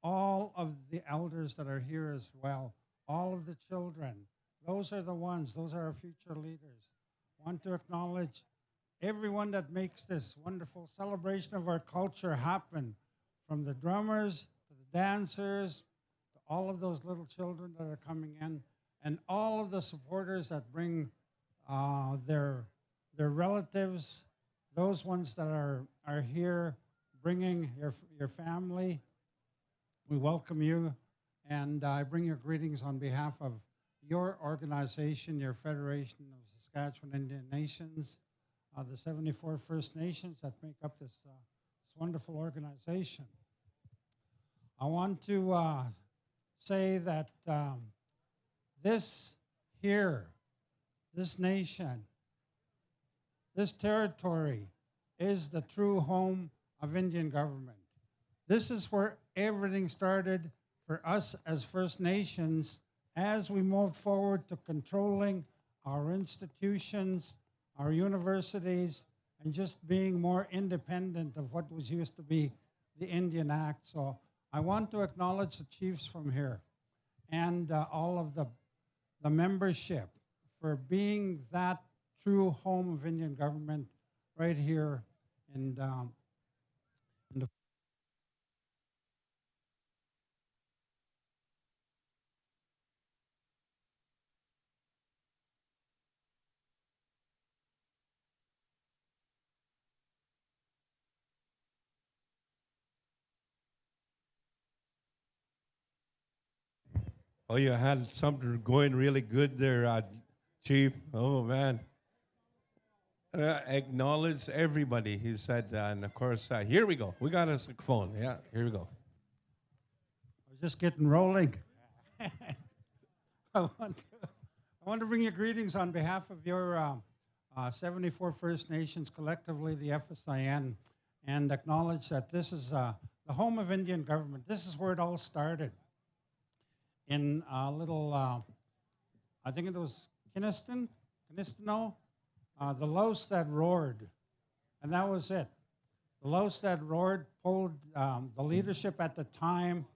all of the elders that are here as well, all of the children. Those are the ones, those are our future leaders. I want to acknowledge everyone that makes this wonderful celebration of our culture happen, from the drummers to the dancers, to all of those little children that are coming in, and all of the supporters that bring their relatives, those ones that are here bringing your family. We welcome you, and I bring your greetings on behalf of your organization, your Federation of Saskatchewan Indian Nations, the 74 First Nations that make up this wonderful organization. I want to say that this nation, this territory is the true home of Indian government. This is where everything started for us as First Nations as we moved forward to controlling our institutions, our universities, and just being more independent of what was used to be the Indian Act. So I want to acknowledge the chiefs from here and all of the membership for being that true home of Indian government right here in the Oh, you had something going really good there, Chief. Oh, man. Acknowledge everybody, he said. And, of course, here we go. We got a phone. Yeah, here we go. I was just getting rolling. I want to bring you greetings on behalf of your 74 First Nations, collectively the FSIN, and acknowledge that this is the home of Indian government. This is where it all started. In a little, I think it was Kinistino, the Louse that roared, and that was it. The Louse that roared pulled the leadership at the time,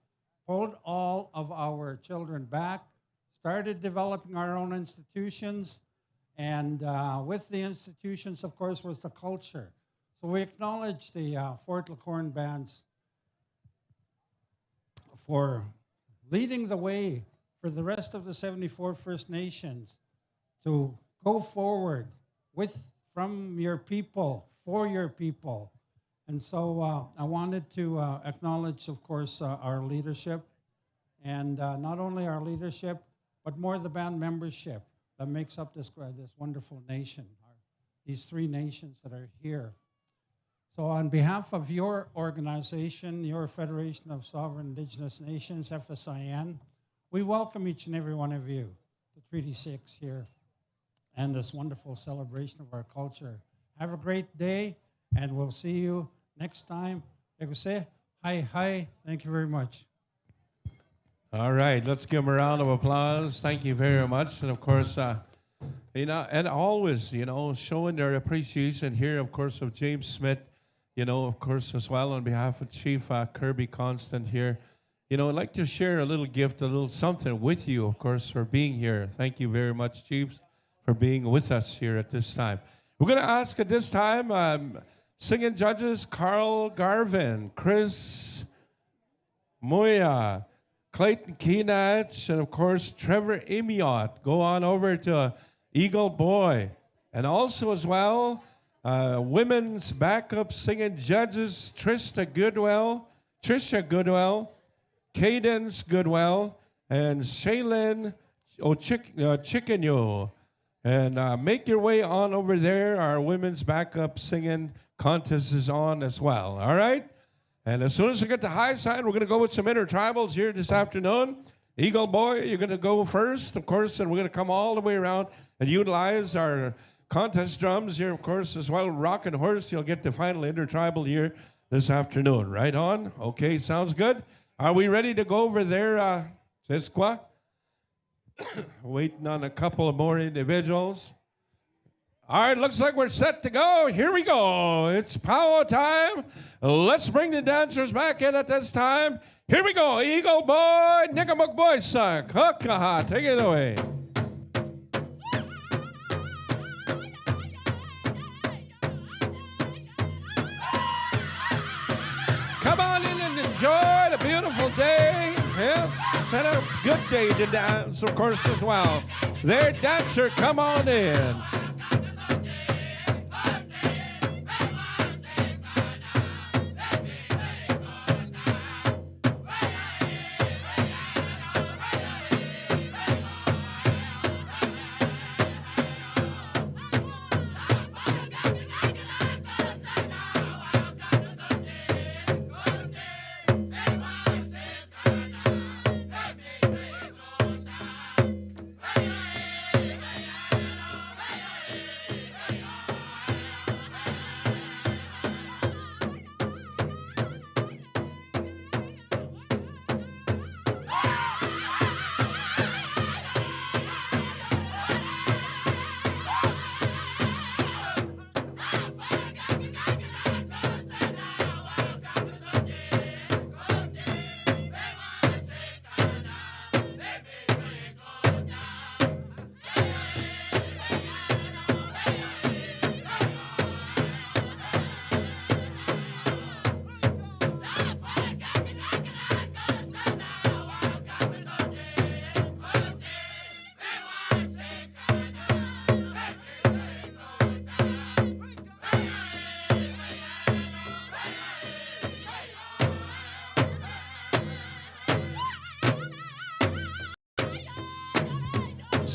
pulled all of our children back, started developing our own institutions, and with the institutions, of course, was the culture. So we acknowledge the Fort LaCorne bands for leading the way for the rest of the 74 First Nations to go forward from your people, for your people. And so I wanted to acknowledge, of course, our leadership, and not only our leadership, but more the band membership that makes up this wonderful nation, these three nations that are here. So on behalf of your organization, your Federation of Sovereign Indigenous Nations, FSIN, we welcome each and every one of you to Treaty 6 here and this wonderful celebration of our culture Have a great day, and we'll see you next time. Say hi, hi. Thank you very much. All right, let's give them a round of applause. Thank you very much. And of course, and always, showing their appreciation here, of course, of James Smith, of course, as well, on behalf of Chief Kirby Constant here. I'd like to share a little gift, a little something with you, of course, for being here. Thank you very much, Chiefs, for being with us here at this time. We're going to ask at this time, singing judges Carl Garvin, Chris Moya, Clayton Keenach, and of course, Trevor Amiot. Go on over to Eagle Boy. And also as well, women's backup singing judges Trisha Goodwell, Cadence Goodwell, and Shaylin Chickenyo. And make your way on over there. Our women's backup singing contest is on as well. All right? And as soon as we get to high side, we're going to go with some intertribals here this afternoon. Eagle Boy, you're going to go first, of course, and we're going to come all the way around and utilize our contest drums here, of course, as well. Rockin' Horse, you'll get the final intertribal here this afternoon. Right on? Okay, sounds good. Are we ready to go over there, Sisqua? Waiting on a couple of more individuals. All right, looks like we're set to go. Here we go. It's powwow time. Let's bring the dancers back in at this time. Here we go. Eagle Boy, Nickamook Boy, suck. Hook-a-ha. Take it away. Come on in and enjoy the beautiful day. Yes, and a good day to dance, of course, as well. There, dancer, come on in.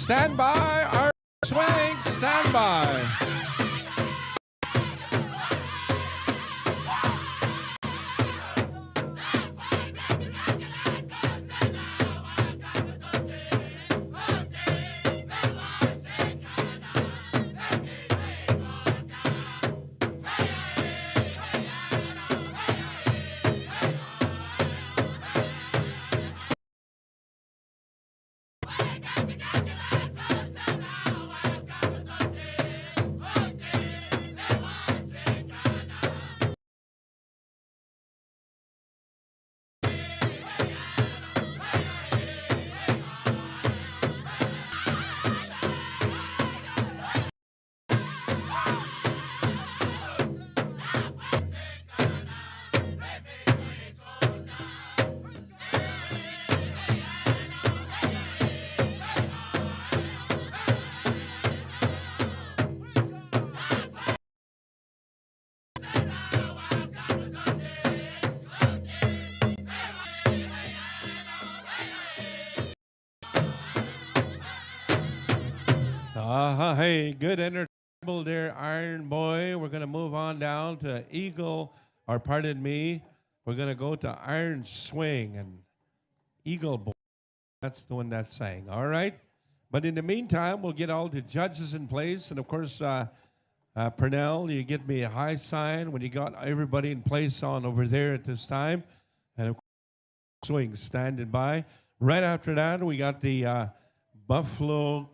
Stand by, our swing, stand by. Hey, good intertribal there, Iron Boy. We're going to move on down to Eagle, or pardon me, we're going to go to Iron Swing and Eagle Boy. That's the one that's sang, all right? But in the meantime, we'll get all the judges in place. And, of course, Purnell, you get me a high sign when you got everybody in place on over there at this time. And of course, swing standing by. Right after that, we got the Buffalo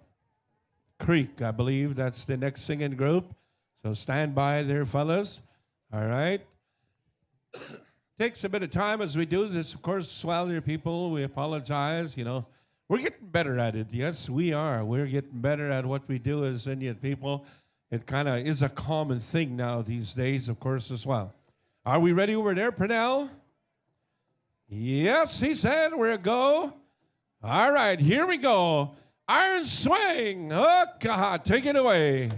Creek, I believe. That's the next singing group. So stand by there, fellas. All right. Takes a bit of time as we do this. Of course, swell your people. We apologize. You know, we're getting better at it. Yes, we are. We're getting better at what we do as Indian people. It kind of is a common thing now these days, of course, as well. Are we ready over there, Purnell? Yes, he said. We're a go. All right, here we go. Iron swing. Oh, God, take it away.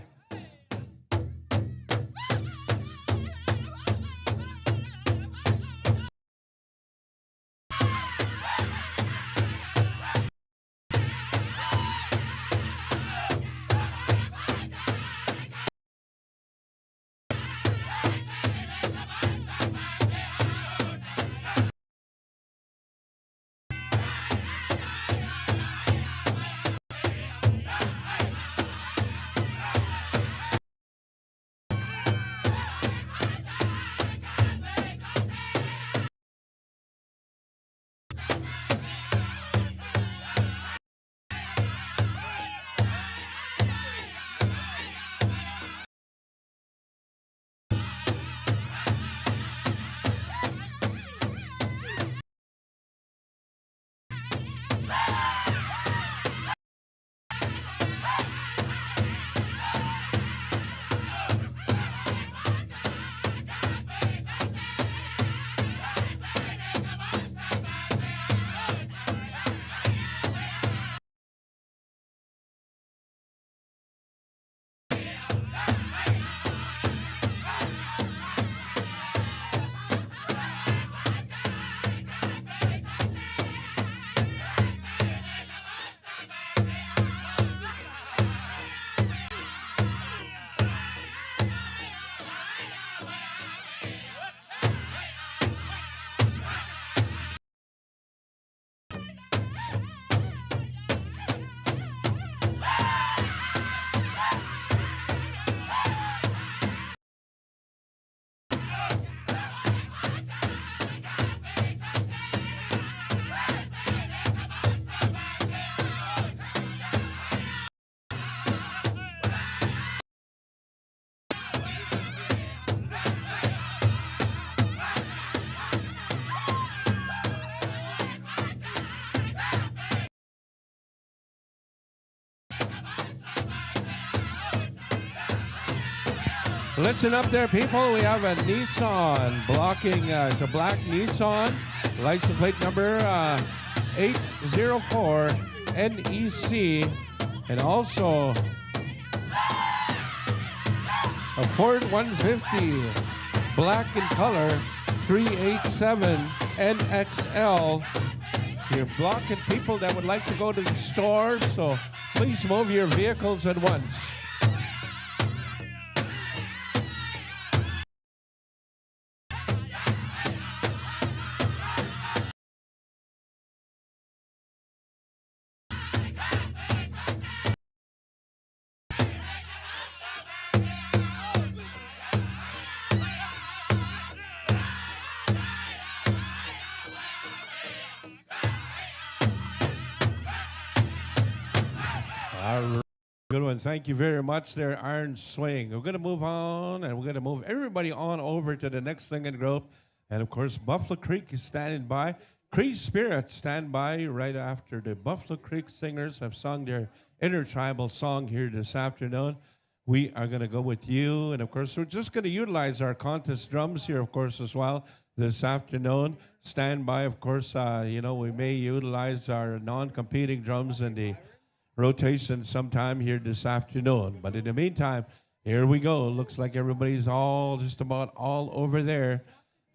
Listen up there, people. We have a Nissan blocking. It's a black Nissan. License plate number 804 NEC. And also a Ford 150, black in color, 387 NXL. You're blocking people that would like to go to the store, so please move your vehicles at once. Good one. Thank you very much there, Iron Swing. We're going to move on, and we're going to move everybody on over to the next singing group. And, of course, Buffalo Creek is standing by. Cree Spirit stand by right after the Buffalo Creek singers have sung their Intertribal song here this afternoon. We are going to go with you. And, of course, we're just going to utilize our contest drums here, of course, as well this afternoon. Stand by, of course, you know, we may utilize our non-competing drums in the rotation sometime here this afternoon. But in the meantime, here we go. Looks like everybody's all just about all over there.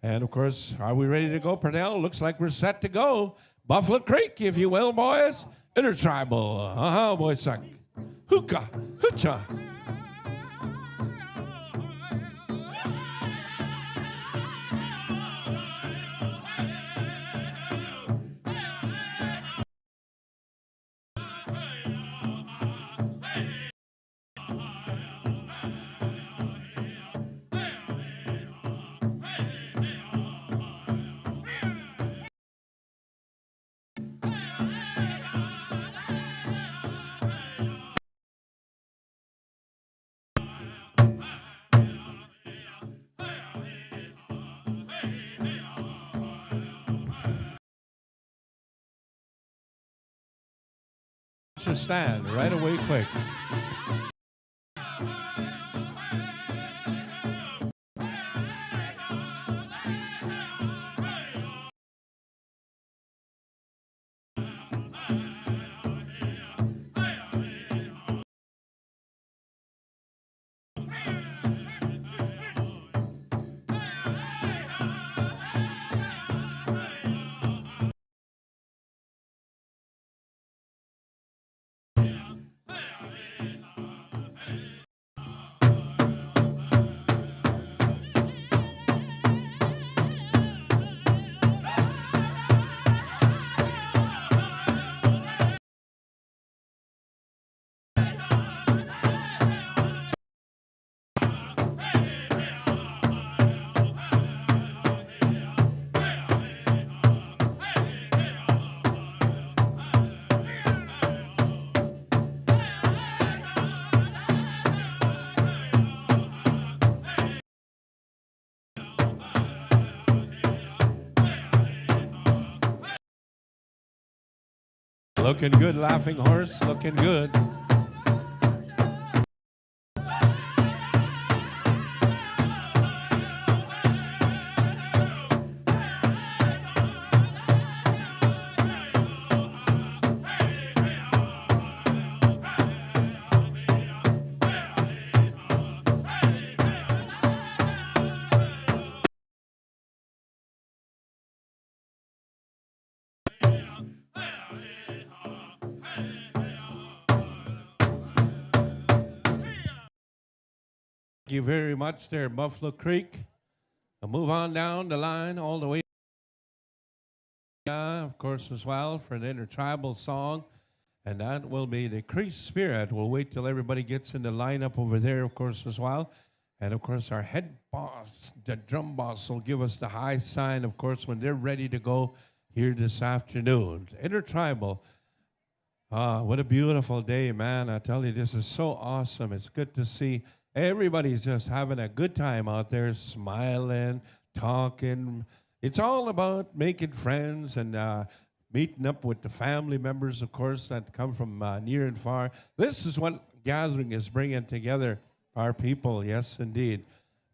And of course, are we ready to go, Purnell? Looks like we're set to go. Buffalo Creek, if you will, boys. Intertribal. Boys. Hookah. Hoocha. So stand right away quick. Looking good, laughing horse, looking good. Thank you very much there, Buffalo Creek. We'll move on down the line all the way. Of course, as well, for an intertribal song. And that will be the Cree Spirit. We'll wait till everybody gets in the lineup over there, of course, as well. And, of course, our head boss, the drum boss, will give us the high sign, of course, when they're ready to go here this afternoon. Intertribal. What a beautiful day, man. I tell you, this is so awesome. It's good to see everybody's just having a good time out there, smiling, talking. It's all about making friends and meeting up with the family members, of course, that come from near and far. This is what gathering is bringing together our people, yes, indeed.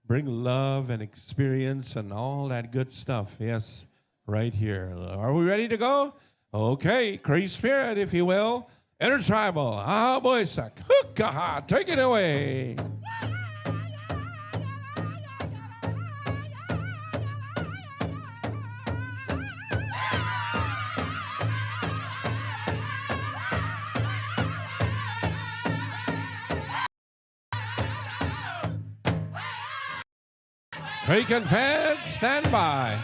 Bring love and experience and all that good stuff, yes, right here. Are we ready to go? Okay, Cree Spirit, if you will. Intertribal, aha, boysak, hook-aha, take it away. Creek and fans, stand by.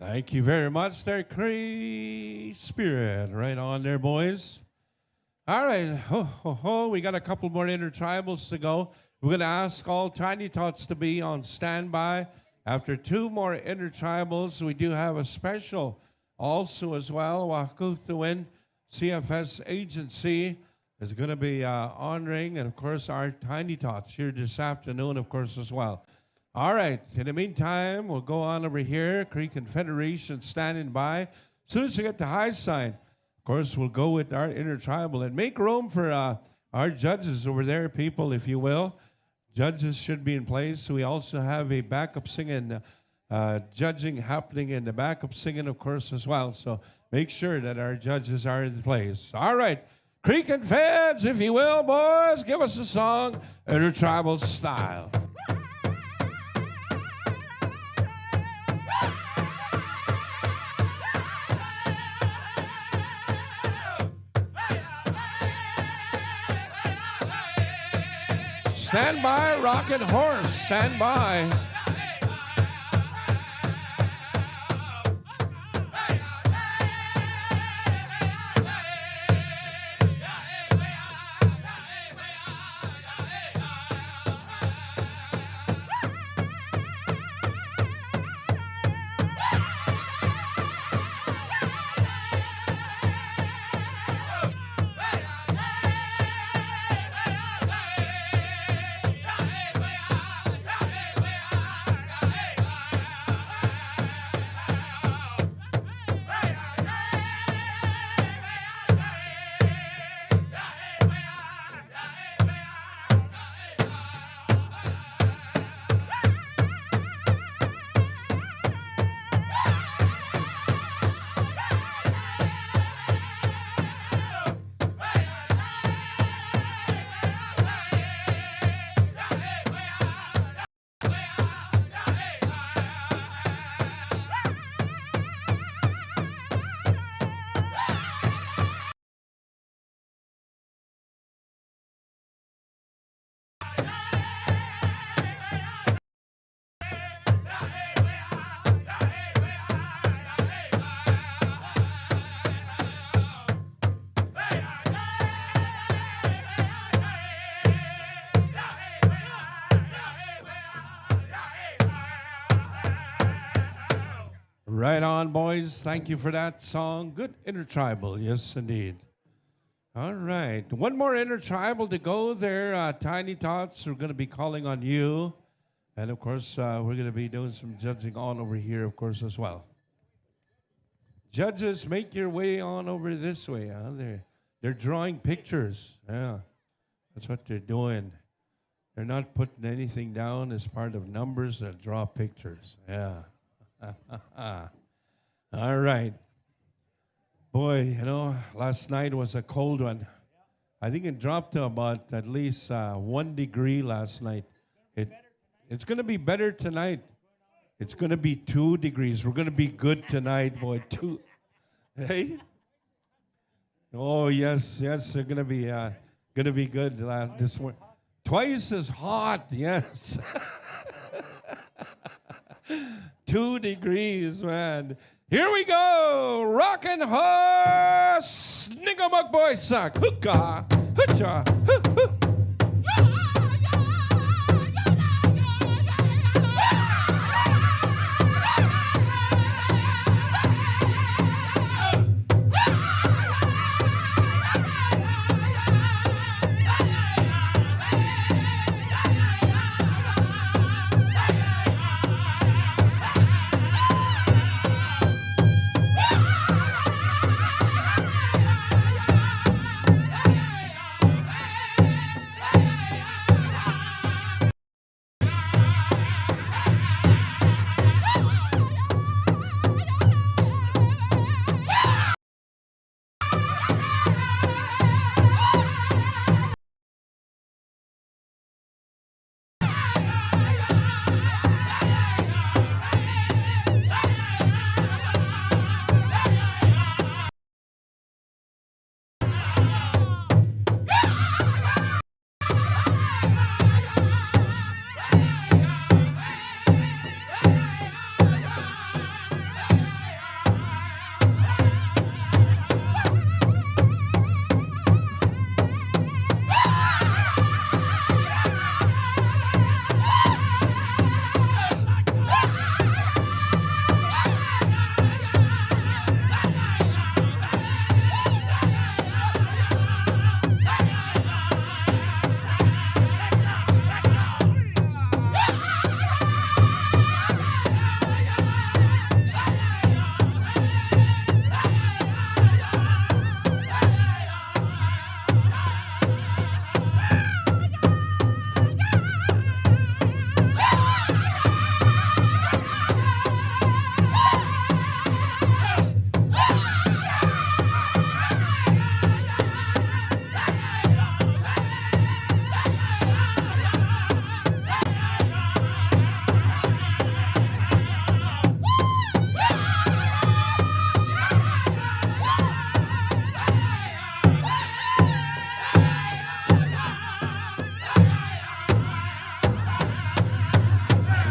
Thank you very much there, Cree Spirit. Right on there, boys. All right. We got a couple more intertribals to go. We're going to ask all Tiny Tots to be on standby. After 2 more intertribals, we do have a special also as well. Wahkuthawin CFS Agency is going to be honoring, and of course, our Tiny Tots here this afternoon, of course, as well. All right. In the meantime, we'll go on over here. Cree Confederation standing by. As soon as we get the high sign, of course, we'll go with our intertribal and make room for our judges over there, people, if you will. Judges should be in place. We also have a backup singing, judging happening in the backup singing, of course, as well. So make sure that our judges are in place. All right. Creek and Feds, if you will, boys, give us a song, intertribal style. Stand by, rockin' horse, stand by. Right on, boys. Thank you for that song. Good intertribal, yes, indeed. All right. 1 more intertribal to go there. Tiny Tots, we're going to be calling on you. And, of course, we're going to be doing some judging on over here, of course, as well. Judges, make your way on over this way. Huh? They're drawing pictures. Yeah, that's what they're doing. They're not putting anything down as part of numbers. They draw pictures. Yeah. All right. Boy, you know, last night was a cold one. I think it dropped to about at least 1 degree last night. It's going to be better tonight. It's going to be 2 degrees. We're going to be good tonight, boy. 2. Hey? Oh, yes, they're going to be good this morning. Twice as hot, yes. 2 degrees, man. Here we go. Rockin' horse. Niggamuk boy suck. Hookah. Hoocha. Hoo hoo.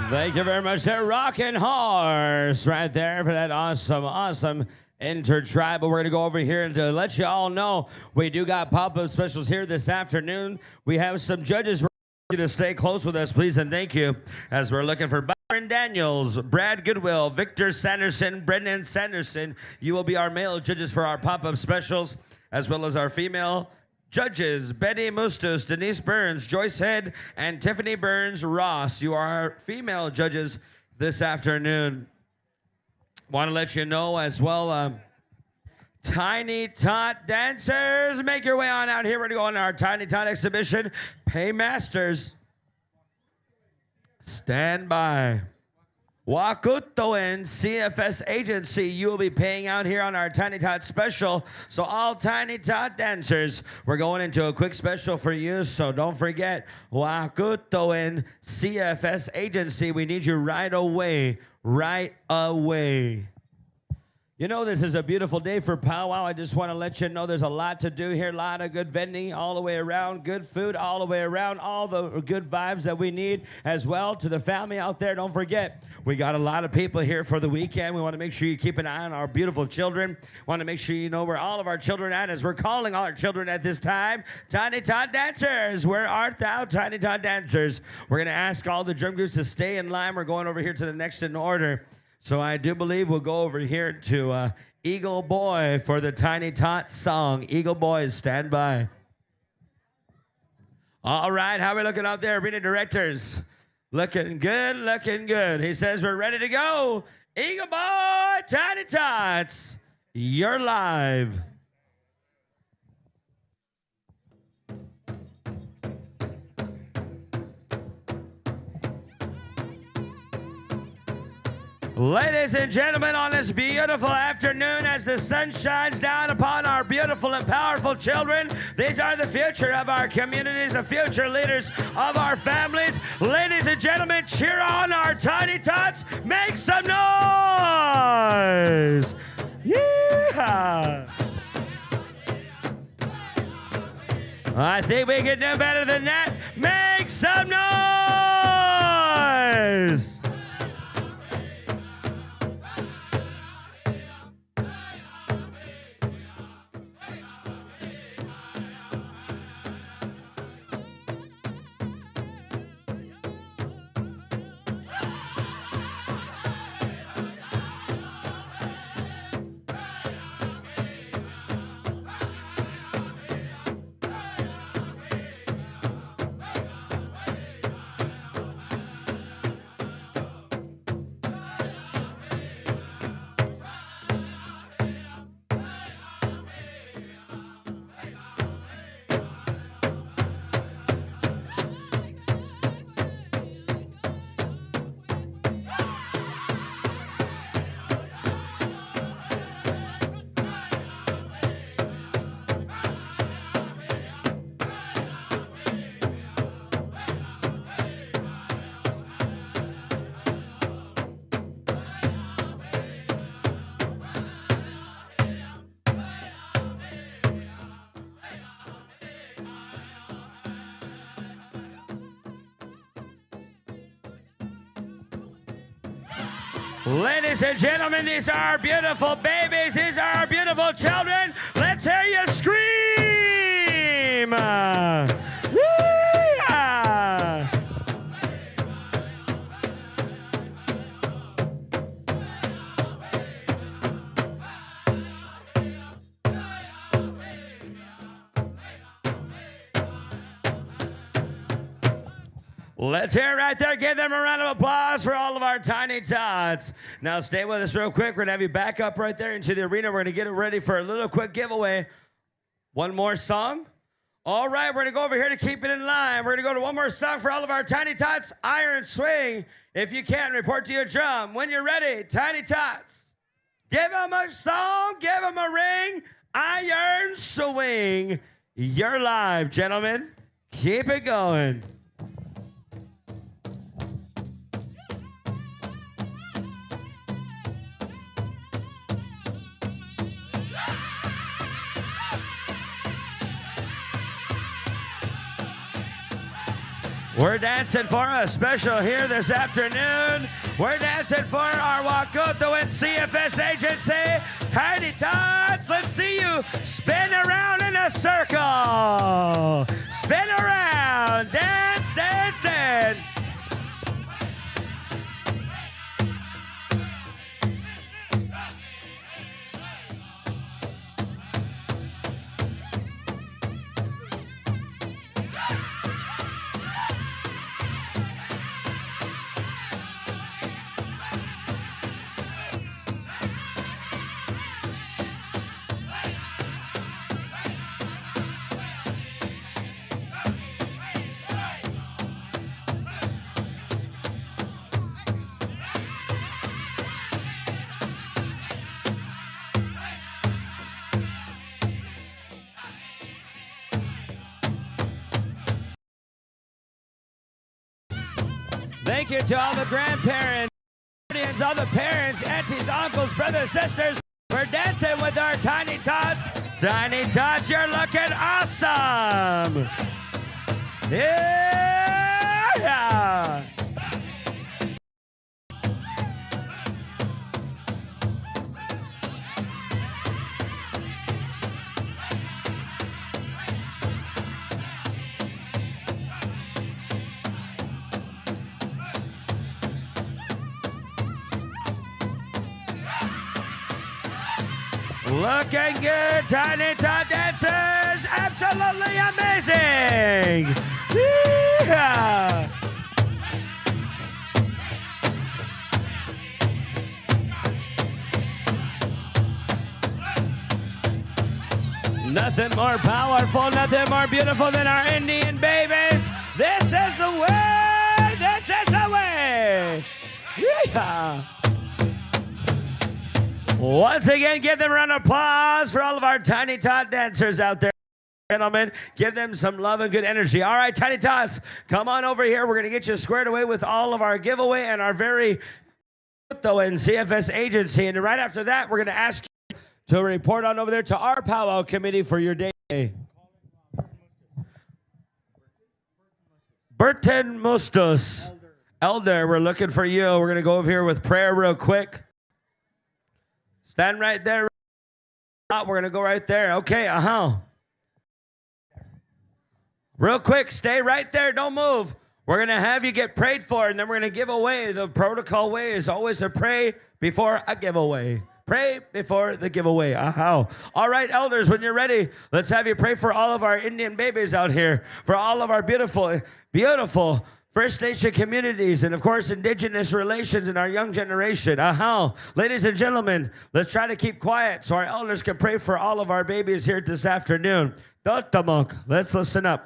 Thank you very much there, Rockin' Horse, right there for that awesome Intertribal. We're going to go over here to let you all know we do got pop-up specials here this afternoon. We have some judges. We're going to stay close with us, please, and thank you, as we're looking for Byron Daniels, Brad Goodwill, Victor Sanderson, Brendan Sanderson. You will be our male judges for our pop-up specials, as well as our female judges, Betty Mustos, Denise Burns, Joyce Head, and Tiffany Burns Ross. You are our female judges this afternoon. Want to let you know as well, Tiny Tot dancers, make your way on out here. We're going to go on our Tiny Tot exhibition. Paymasters, stand by. Wakutoin CFS Agency, you will be paying out here on our Tiny Tot special. So all Tiny Tot dancers, we're going into a quick special for you. So don't forget, Wakutoin CFS Agency, we need you right away, right away. You know, this is a beautiful day for Powwow. I just want to let you know there's a lot to do here, a lot of good vending all the way around, good food all the way around, all the good vibes that we need as well. To the family out there, don't forget, we got a lot of people here for the weekend. We want to make sure you keep an eye on our beautiful children. Want to make sure you know where all of our children are at, as we're calling all our children at this time. Tiny Tot dancers, where art thou, Tiny Tot dancers? We're going to ask all the drum groups to stay in line. We're going over here to the next in order. So I do believe we'll go over here to Eagle Boy for the Tiny Tot song. Eagle Boys, stand by. All right, how are we looking out there, arena directors? Looking good, looking good. He says we're ready to go. Eagle Boy, Tiny Tots, you're live. Ladies and gentlemen, on this beautiful afternoon, as the sun shines down upon our beautiful and powerful children, these are the future of our communities, the future leaders of our families. Ladies and gentlemen, cheer on our Tiny Tots. Make some noise. Yeah. I think we can do better than that. Make some noise. Ladies and gentlemen, these are our beautiful babies. These are our beautiful children. Let's hear you scream. Yeah. Let's hear it right there. Give them a round of applause for all of our Tiny Tots. Now stay with us real quick. We're going to have you back up right there into the arena. We're going to get it ready for a little quick giveaway. One more song. All right, we're going to go over here to keep it in line. We're going to go to one more song for all of our Tiny Tots. Iron Swing. If you can, report to your drum. When you're ready, Tiny Tots. Give them a song. Give them a ring. Iron Swing. You're live, gentlemen. Keep it going. We're dancing for a special here this afternoon. We're dancing for our Wakoto and CFS agency, Tiny Tots. Let's see you spin around in a circle. Spin around, dance, dance, dance. Thank you to all the grandparents, guardians, all the parents, aunties, uncles, brothers, sisters. We're dancing with our Tiny Tots. Tiny Tots, you're looking awesome. Yeah. Looking good, Tiny Tot dancers. Absolutely amazing. Yeah. Nothing more powerful, nothing more beautiful than our Indian babies. This is the way. This is the way. Yeah. Once again, give them a round of applause for all of our Tiny Tot dancers out there. Gentlemen, give them some love and good energy. All right, Tiny Tots, come on over here. We're going to get you squared away with all of our giveaway and our very and CFS agency. And right after that, we're going to ask you to report on over there to our powwow committee for your day. Burton Mustos. Elder, we're looking for you. We're going to go over here with prayer real quick. Stand right there. We're going to go right there. Okay, Real quick, stay right there. Don't move. We're going to have you get prayed for, and then we're going to give away. The protocol way is always to pray before a giveaway. Pray before the giveaway. All right, elders, when you're ready, let's have you pray for all of our Indian babies out here, for all of our beautiful, beautiful First Nation communities, and of course, Indigenous relations in our young generation. Ladies and gentlemen, let's try to keep quiet so our elders can pray for all of our babies here this afternoon. Dotamok, let's listen up.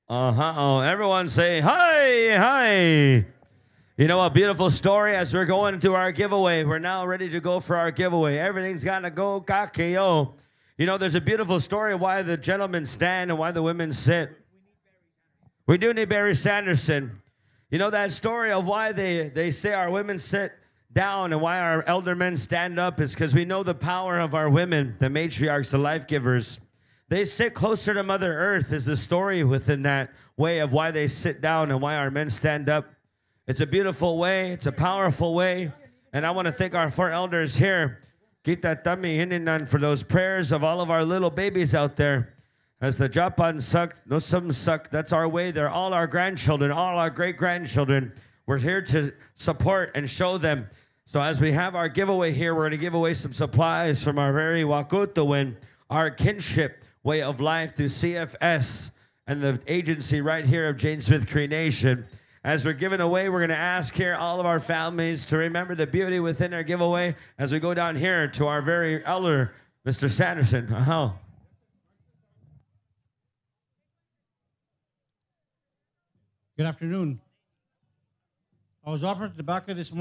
Everyone say, hi, hi. You know, a beautiful story as we're going to our giveaway. We're now ready to go for our giveaway. Everything's got to go kakeo. You know, there's a beautiful story why the gentlemen stand and why the women sit. We do need Barry Sanderson. You know that story of why they say our women sit down and why our elder men stand up is because we know the power of our women, the matriarchs, the life givers. They sit closer to Mother Earth is the story within that way of why they sit down and why our men stand up. It's a beautiful way. It's a powerful way. And I want to thank our 4 elders here, Kita Tami Hininan, for those prayers of all of our little babies out there. As the Japan suck, no some suck. That's our way. They're all our grandchildren, all our great-grandchildren. We're here to support and show them. So as we have our giveaway here, we're going to give away some supplies from our very Wakutuwin, our kinship way of life through CFS and the agency right here of Jane Smith Cree Nation. As we're giving away, we're going to ask here all of our families to remember the beauty within our giveaway as we go down here to our very elder, Mr. Sanderson. Good afternoon. I was offered tobacco this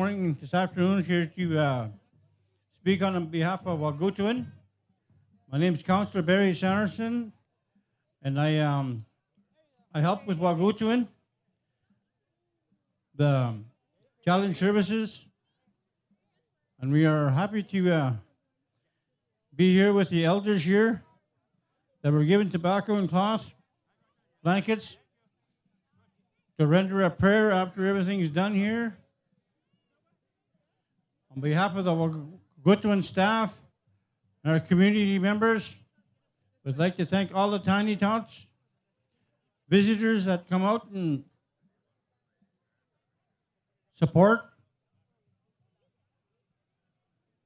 afternoon here to speak on behalf of Wagutuan. My name is Councillor Barry Sanderson, and I help with Wagutuan, the challenge services, and we are happy to be here with the elders here that were given tobacco and cloth, blankets, to render a prayer after everything is done here. On behalf of the Wagutuan staff and our community members, we'd like to thank all the tiny tots, visitors that come out and support.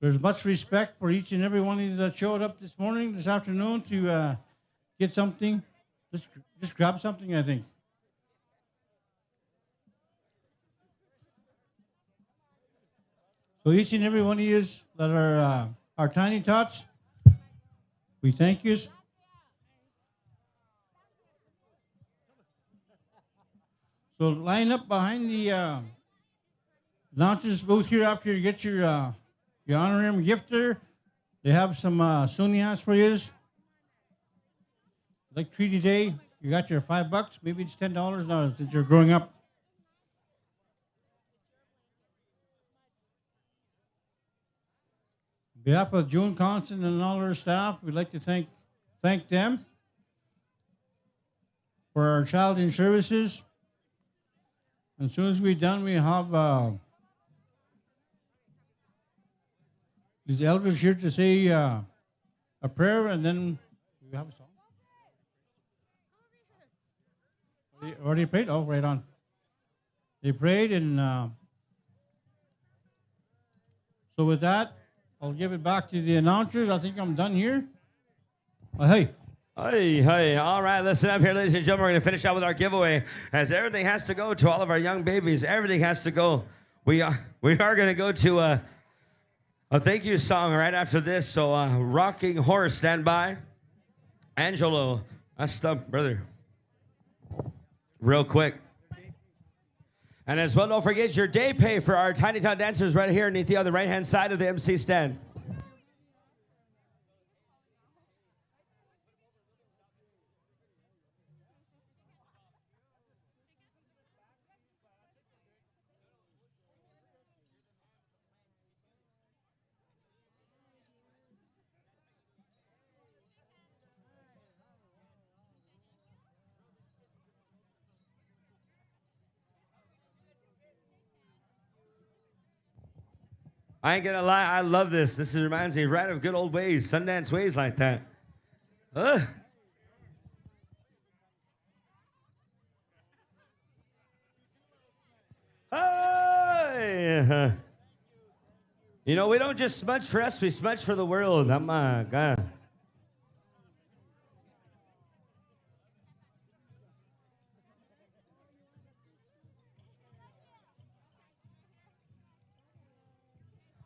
There's much respect for each and every one of you that showed up this afternoon to get something. Just grab something, I think. So each and every one of you that are our tiny tots, we thank you. So line up behind the announcers booth here after you get your honorarium gift there. They have some sunias for you. Like Treaty Day, you got your $5, maybe it's $10 now since you're growing up. On behalf of June Constant and all our staff, we'd like to thank them for our child in services. As soon as we're done, we have these elders here to say a prayer, and then we have a song. Already prayed? Oh, right on. They prayed, and so with that, I'll give it back to the announcers. I think I'm done here. Hey. Hey, all right, listen up here, ladies and gentlemen. We're going to finish out with our giveaway, as everything has to go to all of our young babies. Everything has to go. We are going to go to a thank you song right after this. So, Rocking Horse, stand by. Angelo, that's the brother. Real quick. And as well, don't forget your day pay for our Tiny Tot dancers right here underneath on the right-hand side of the MC stand. I ain't gonna lie, I love this. This reminds me right of good old ways, Sundance ways like that. Hey! You know, we don't just smudge for us, we smudge for the world. Oh my God.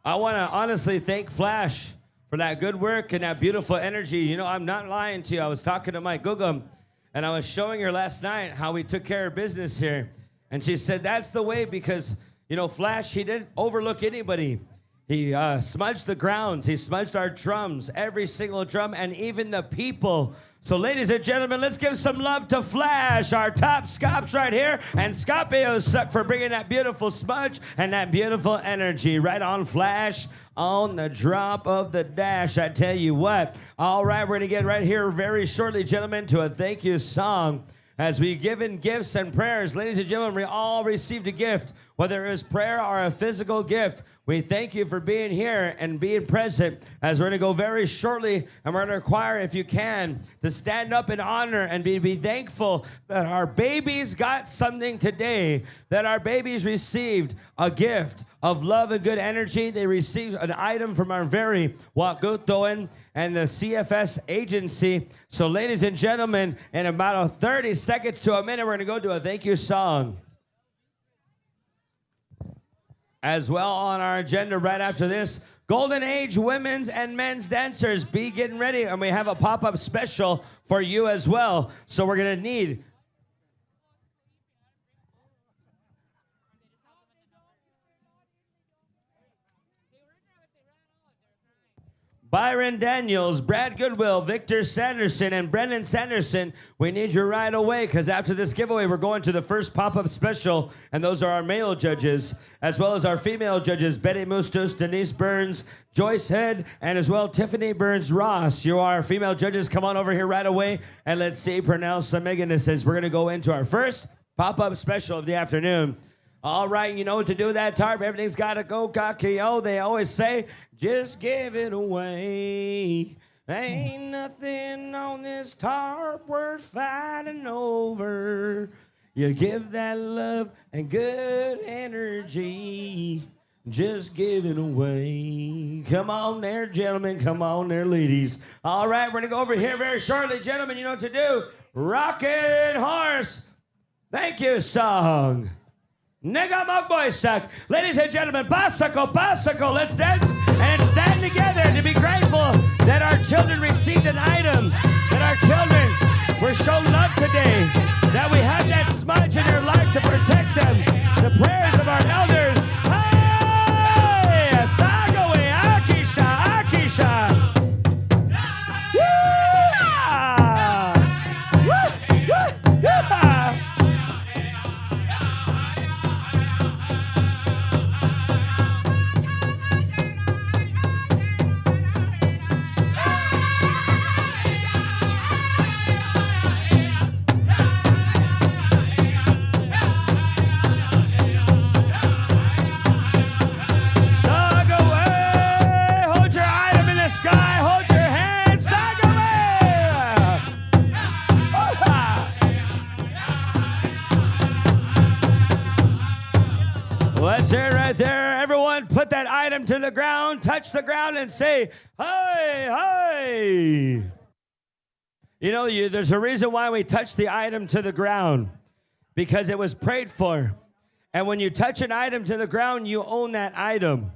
I want to honestly thank Flash for that good work and that beautiful energy. You know, I'm not lying to you. I was talking to my Gugum, and I was showing her last night how we took care of business here. And she said, that's the way, because, you know, Flash, he didn't overlook anybody. He smudged the grounds. He smudged our drums, every single drum, and even the people. So, ladies and gentlemen, let's give some love to Flash, our top scops right here, and Scopios for bringing that beautiful smudge and that beautiful energy. Right on, Flash, on the drop of the dash, I tell you what. All right, we're going to get right here very shortly, gentlemen, to a thank you song. As we give in gifts and prayers, ladies and gentlemen, we all received a gift. whether it was prayer or a physical gift. We thank you for being here and being present, as we're going to go very shortly, and we're going to require, if you can, to stand up in honor and be thankful that our babies got something today, that our babies received a gift of love and good energy. They received an item from our very Wakutoan and the CFS agency. So, ladies and gentlemen, in about 30 seconds to a minute, we're going to go to a thank you song. As well, on our agenda right after this, Golden Age women's and men's dancers, be getting ready. And we have a pop-up special for you as well. So we're going to need Byron Daniels, Brad Goodwill, Victor Sanderson, and Brendan Sanderson. We need you right away, because after this giveaway, we're going to the first pop-up special, and those are our male judges, as well as our female judges, Betty Mustos, Denise Burns, Joyce Head, and as well Tiffany Burns Ross. You are our female judges. Come on over here right away, and let's see, pronounce some Meganesses. We're going to go into our first pop-up special of the afternoon. All right, you know what to do with that tarp. Everything's got to go cocky-o. They always say, just give it away. Ain't nothing on this tarp worth fighting over. You give that love and good energy. Just give it away. Come on there, gentlemen. Come on there, ladies. All right, we're going to go over here very shortly. Gentlemen, you know what to do. Rockin' Horse. Thank you, song. Nigga Magboysak. Ladies and gentlemen, Basako, Basako, let's dance and stand together to be grateful that our children received an item, that our children were shown love today, that we have that smudge in their life to protect them, the prayers of our elders. Hey, Sagawe, Akisha, Akisha. Let's hear it right there. Everyone put that item to the ground, touch the ground, and say, hey, hey. You know, there's a reason why we touch the item to the ground, because it was prayed for. And when you touch an item to the ground, you own that item.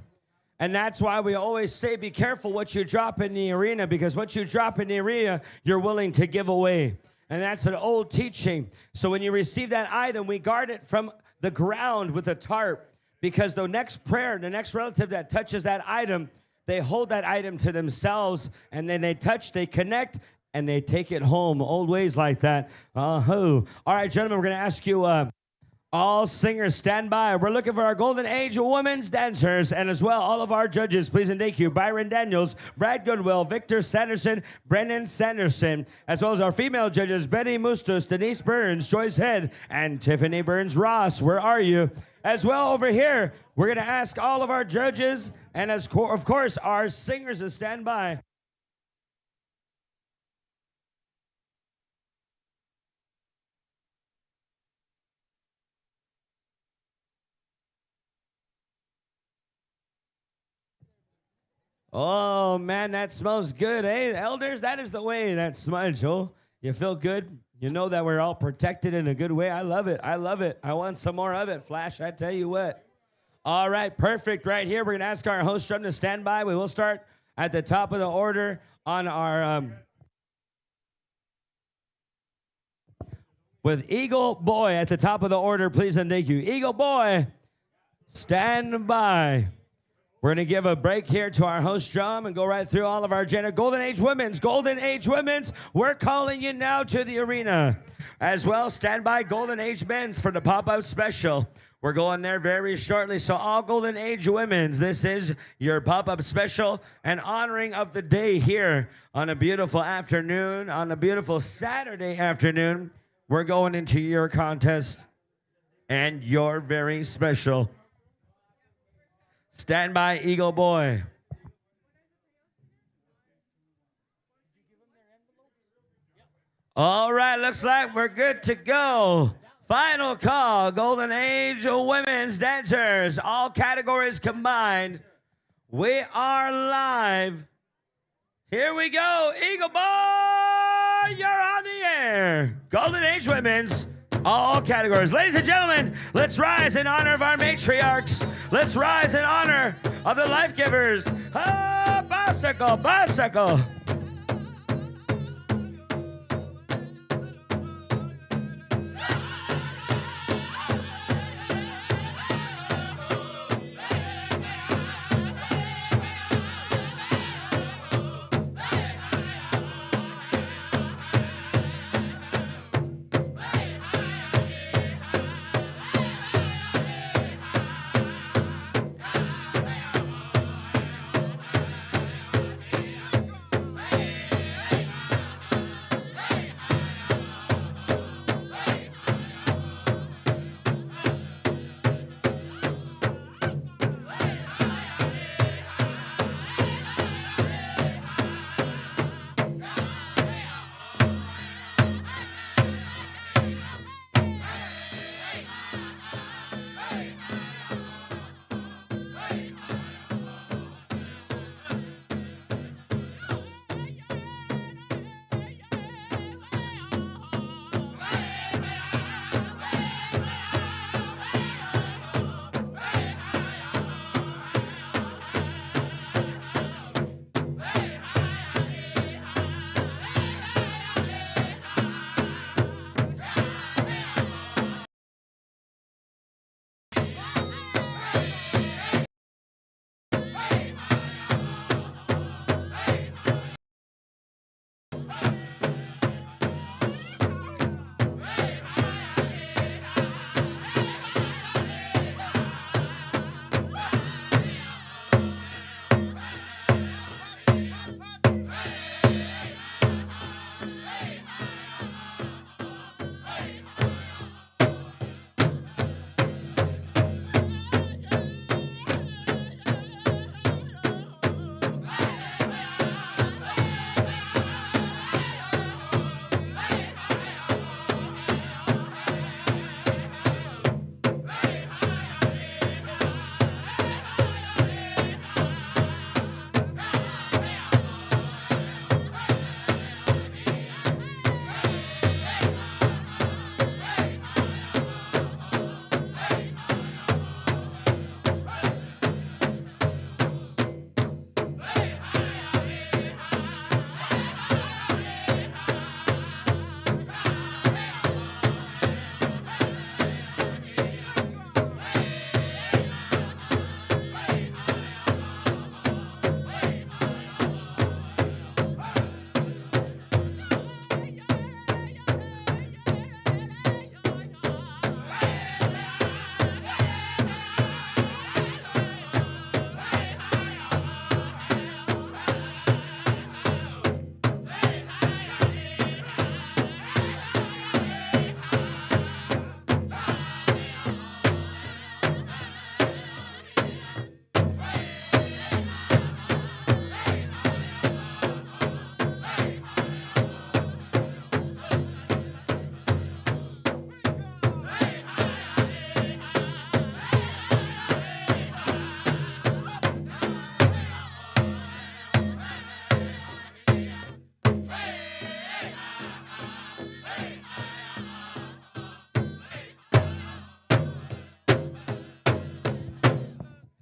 And that's why we always say, be careful what you drop in the arena, because what you drop in the arena, you're willing to give away. And that's an old teaching. So when you receive that item, we guard it from the ground with a tarp, because the next prayer, the next relative that touches that item, they hold that item to themselves, and then they touch, they connect, and they take it home. Old ways like that. All right, gentlemen, we're going to ask you, all singers stand by. We're looking for our Golden Age women's dancers, and as well all of our judges, please and thank you. Byron Daniels, Brad Goodwill, Victor Sanderson, Brendan Sanderson, as well as our female judges, Betty Mustos, Denise Burns, Joyce Head, and Tiffany Burns Ross. Where are you? As well over here, we're going to ask all of our judges and of course our singers to stand by. Oh, man, that smells good, eh? Elders, that is the way, that smudge, oh. You feel good? You know that we're all protected in a good way. I love it. I love it. I want some more of it, Flash, I tell you what. All right, perfect. Right here, we're going to ask our host drum to stand by. We will start at the top of the order on our... with Eagle Boy at the top of the order, please and thank you. Eagle Boy, stand by. We're going to give a break here to our host drum and go right through all of our agenda. Golden Age Women's, we're calling you now to the arena. As well, stand by Golden Age Men's for the pop-up special. We're going there very shortly. So all Golden Age Women's, this is your pop-up special and honoring of the day here on a beautiful afternoon, on a beautiful Saturday afternoon. We're going into your contest. And you're very special. Stand by, Eagle Boy. All right, looks like we're good to go. Final call, Golden Age women's dancers, all categories combined. We are live. Here we go, Eagle Boy, you're on the air. Golden Age women's, all categories. Ladies and gentlemen, let's rise in honor of our matriarchs. Let's rise in honor of the life givers. Ah, bicycle, bicycle.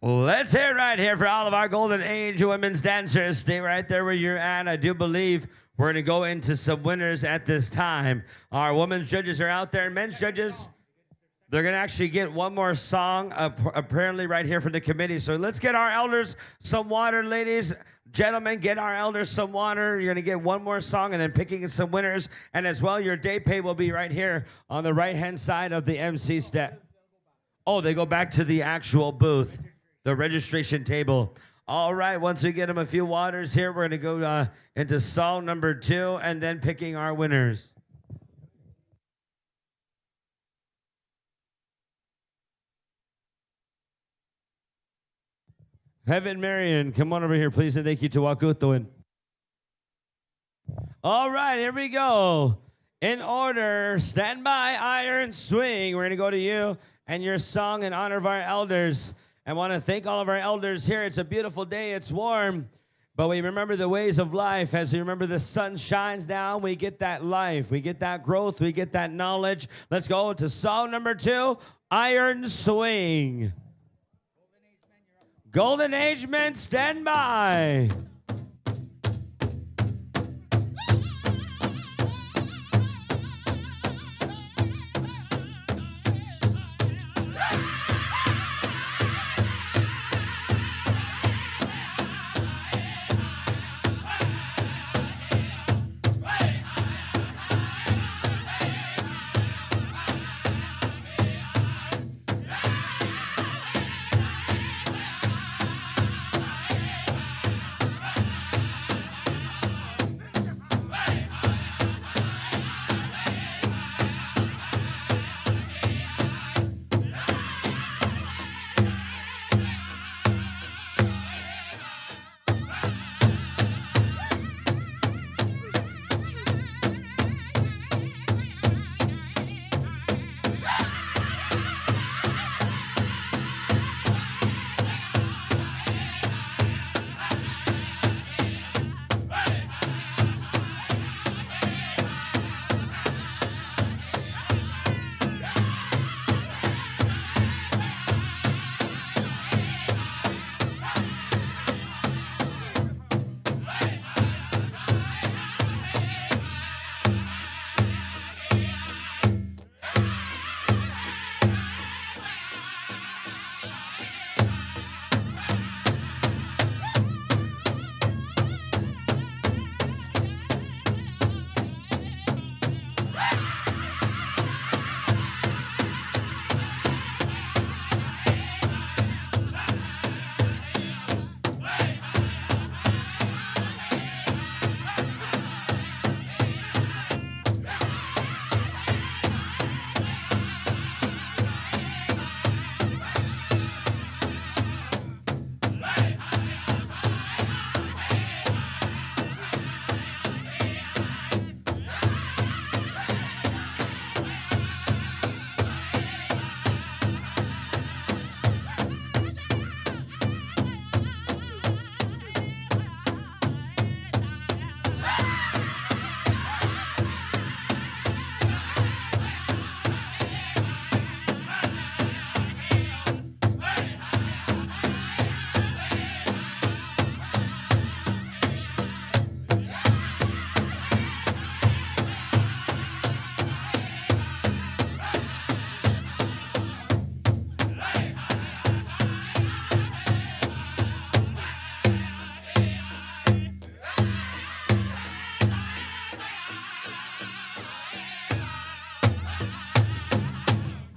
Let's hear it right here for all of our Golden Age women's dancers. Stay right there where you're at. I do believe we're going to go into some winners at this time. Our women's judges are out there. Men's judges, they're going to actually get one more song apparently right here for the committee. So let's get our elders some water, ladies. Gentlemen, get our elders some water. You're going to get one more song and then picking some winners. And as well, your day pay will be right here on the right-hand side of the MC step. Oh, they go back to the actual booth, the registration table. All right, once we get them a few waters here, we're going to go into song number 2 and then picking our winners. Heaven Marion, come on over here, please, and thank you to Wakutuin. All right, here we go. In order, stand by, iron swing. We're going to go to you and your song in honor of our elders. I want to thank all of our elders here. It's a beautiful day. It's warm. But we remember the ways of life. As we remember the sun shines down, we get that life. We get that growth. We get that knowledge. Let's go to song number 2, Iron Swing. Golden Age Men, stand by.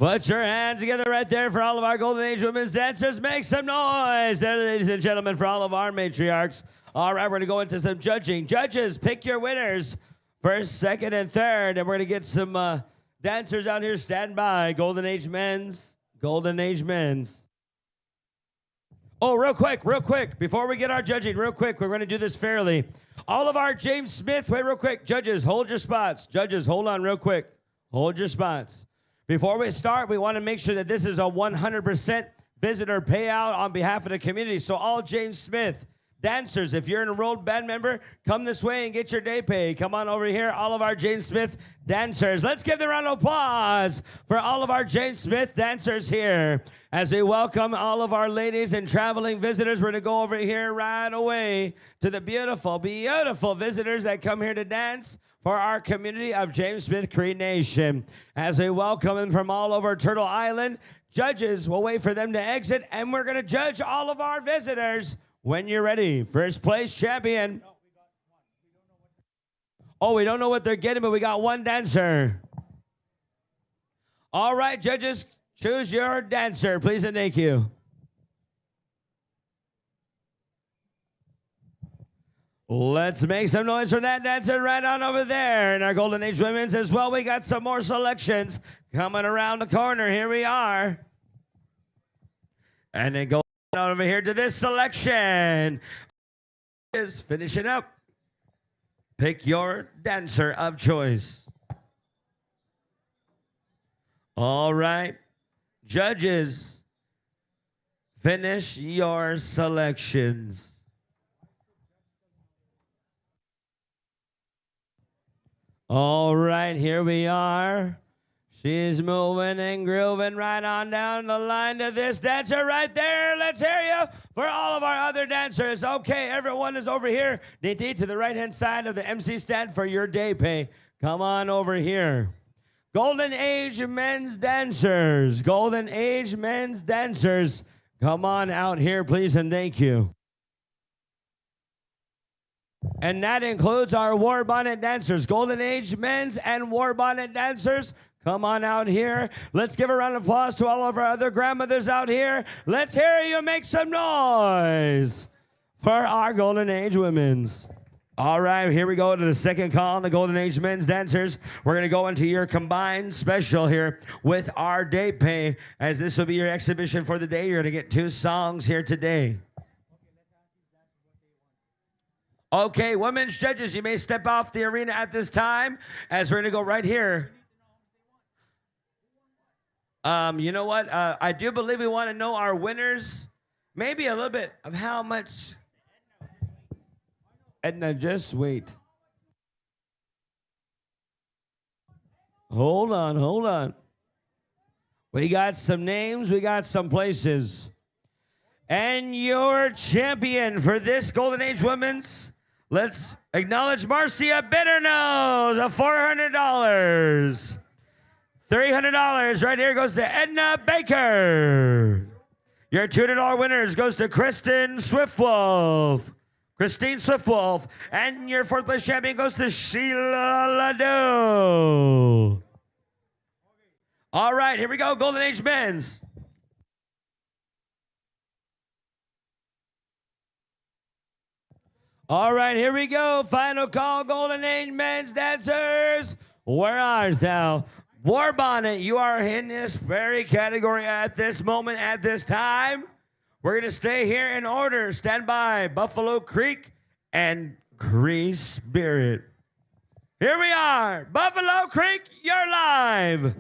Put your hands together right there for all of our Golden Age women's dancers. Make some noise there, ladies and gentlemen, for all of our matriarchs. All right, we're going to go into some judging. Judges, pick your winners, first, second, and third. And we're going to get some dancers out here. Stand by. Golden Age men's. Golden Age men's. Oh, real quick, before we get our judging, real quick, we're going to do this fairly. All of our James Smith, wait real quick. Judges, hold your spots. Judges, hold on real quick. Hold your spots. Before we start, we want to make sure that this is a 100% visitor payout on behalf of the community. So all James Smith dancers, if you're an enrolled band member, come this way and get your day pay. Come on over here, all of our James Smith dancers. Let's give the round of applause for all of our James Smith dancers here. As we welcome all of our ladies and traveling visitors, we're going to go over here right away to the beautiful, beautiful visitors that come here to dance for our community of James Smith Cree Nation. As we welcome them from all over Turtle Island, judges will wait for them to exit, and we're going to judge all of our visitors when you're ready. First place champion. Oh, we don't know what they're getting, but we got one dancer. All right, judges, choose your dancer, please and thank you. Let's make some noise for that dancer right on over there. And our Golden Age Women's as well. We got some more selections coming around the corner. Here we are. And then go. On over here to this selection is finishing up. Pick your dancer of choice. All right. Judges, finish your selections. All right, here we are. She's moving and grooving right on down the line to this dancer right there. Let's hear you for all of our other dancers. Okay, everyone is over here. DT to the right-hand side of the MC stand for your day pay. Come on over here. Golden Age men's dancers. Golden Age men's dancers. Come on out here, please, and thank you. And that includes our war bonnet dancers. Golden Age men's and war bonnet dancers. Come on out here. Let's give a round of applause to all of our other grandmothers out here. Let's hear you make some noise for our Golden Age women's. All right, here we go to the second call on the Golden Age men's dancers. We're going to go into your combined special here with our day pay, as this will be your exhibition for the day. You're going to get 2 songs here today. Okay, women's judges, you may step off the arena at this time, as we're going to go right here. You know what? I do believe we want to know our winners. Maybe a little bit of how much. Edna, just wait. Hold on, hold on. We got some names, we got some places. And your champion for this Golden Age Women's, let's acknowledge Marcia Bitternose of $400. $300 right here goes to Edna Baker. Your $200 winners goes to Christine Swiftwolf. And your 4th place champion goes to Sheila Lado. All right, here we go, Golden Age men's. All right, here we go. Final call, Golden Age men's dancers. Where art thou? War bonnet, you are in this very category at this moment, at this time. We're going to stay here in order. Stand by, Buffalo Creek and Cree Spirit. Here we are, Buffalo Creek, you're live.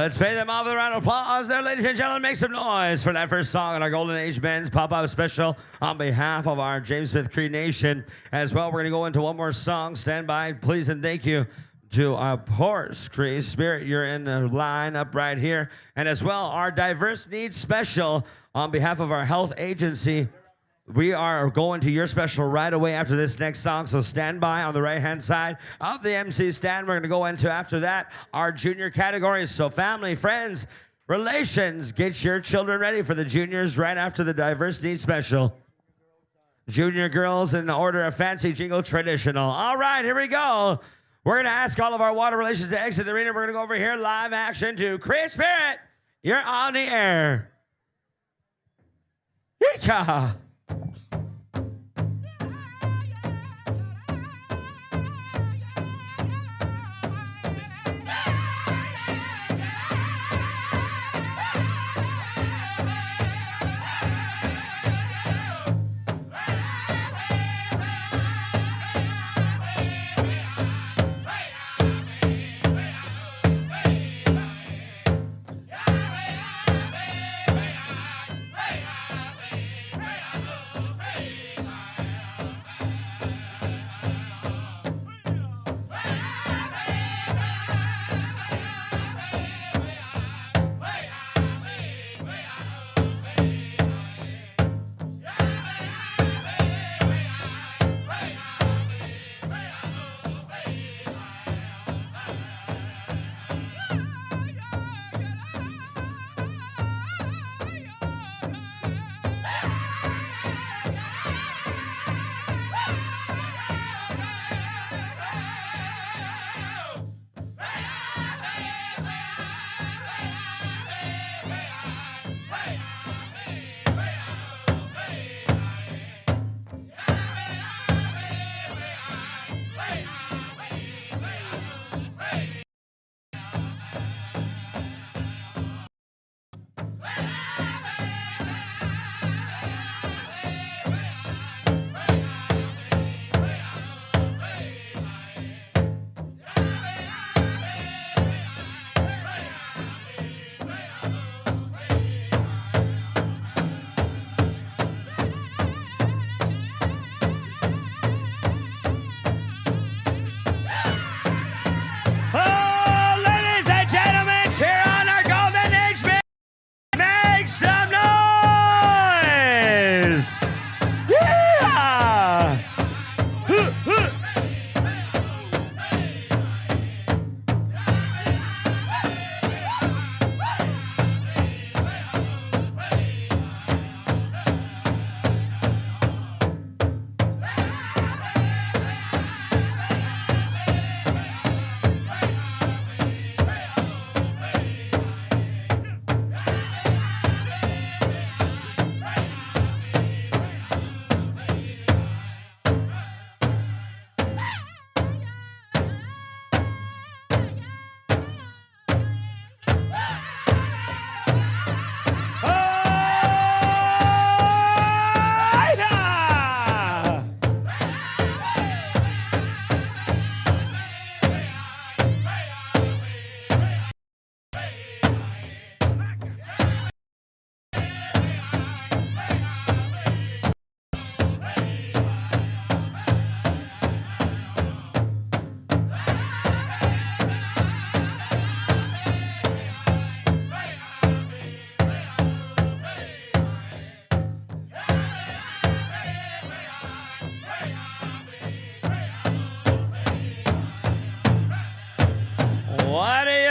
Let's pay them all with a round of applause there, ladies and gentlemen. Make some noise for that first song in our Golden Age Men's Pop-Up Special on behalf of our James Smith Cree Nation. As well, we're going to go into one more song. Stand by, please, and thank you to our horse, Cree Spirit. You're in the line up right here. And as well, our Diverse Needs Special on behalf of our health agency. We are going to your special right away after this next song, so stand by on the right-hand side of the MC stand. We're going to go into, after that, our junior categories. So family, friends, relations, get your children ready for the juniors right after the Diverse Needs Special. Junior girls in the order of fancy jingle traditional. All right, here we go. We're going to ask all of our water relations to exit the arena. We're going to go over here, live action to Cree Spirit. You're on the air. Yeehaw.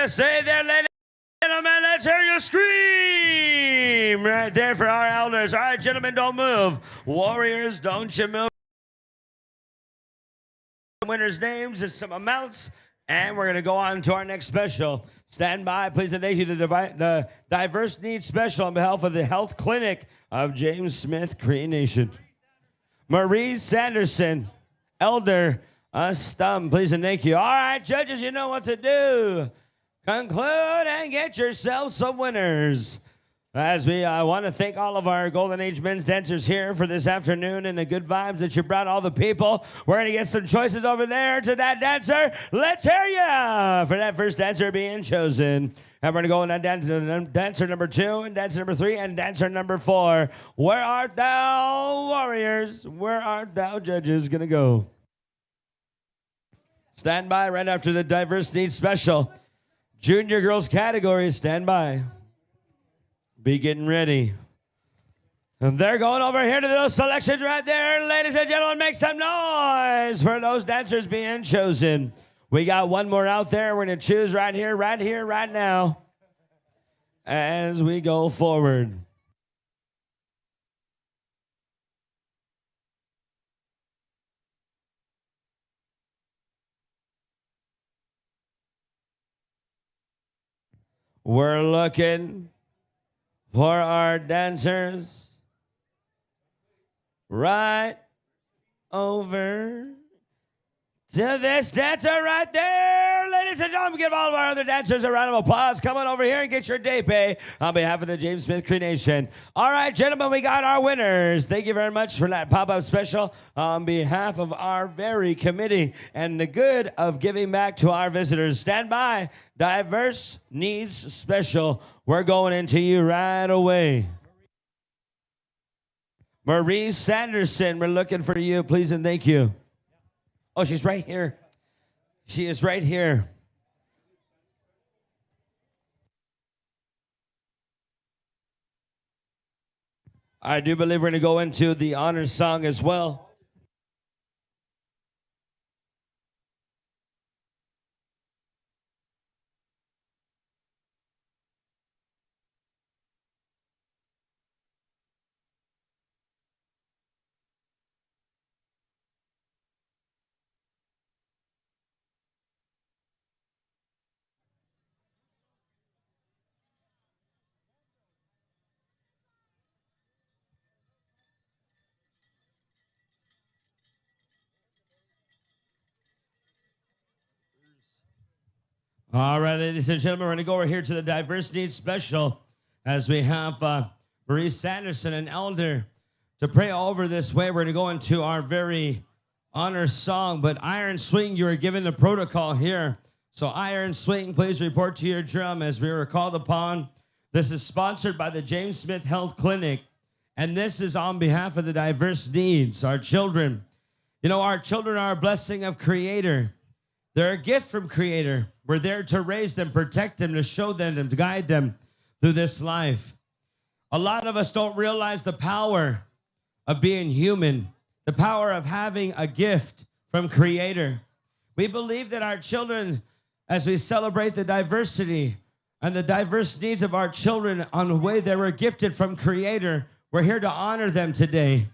Say there, ladies and gentlemen, let's hear you scream right there for our elders. All right, gentlemen, don't move. Warriors, don't you move. Winners' names and some amounts, and we're going to go on to our next special. Stand by, please, and thank you to the Diverse Needs Special on behalf of the Health Clinic of James Smith Cree Nation. Marie Sanderson, Elder Stum, please, and thank you. All right, judges, you know what to do. Conclude and get yourself some winners. As we want to thank all of our Golden Age men's dancers here for this afternoon and the good vibes that you brought all the people. We're going to get some choices over there to that dancer. Let's hear ya for that first dancer being chosen. And we're going to go on dancer number 2 and dancer number 3 and dancer number 4. Where art thou, warriors? Where art thou, judges? Going to go. Stand by right after the diverse needs special. Junior girls category, stand by. Be getting ready. And they're going over here to those selections right there. Ladies and gentlemen, make some noise for those dancers being chosen. We got one more out there. We're going to choose right here, right now, as we go forward. We're looking for our dancers right over to this dancer right there. Ladies and gentlemen, give all of our other dancers a round of applause. Come on over here and get your day pay on behalf of the James Smith Cree Nation. All right, gentlemen, we got our winners. Thank you very much for that pop-up special on behalf of our very committee and the good of giving back to our visitors. Stand by. Diverse Needs Special. We're going into you right away. Marie Sanderson, we're looking for you, please and thank you. Oh, she's right here. She is right here. I do believe we're going to go into the honor song as well. All right, ladies and gentlemen, we're going to go over here to the Diverse Needs Special as we have Marie Sanderson, an elder, to pray over this way. We're going to go into our very honor song, but Iron Swing, you are given the protocol here. So Iron Swing, please report to your drum as we were called upon. This is sponsored by the James Smith Health Clinic, and this is on behalf of the diverse needs, our children. You know, our children are a blessing of Creator. They're a gift from Creator. We're there to raise them, protect them, to show them, and to guide them through this life. A lot of us don't realize the power of being human, the power of having a gift from Creator. We believe that our children, as we celebrate the diversity and the diverse needs of our children on the way they were gifted from Creator, we're here to honor them today.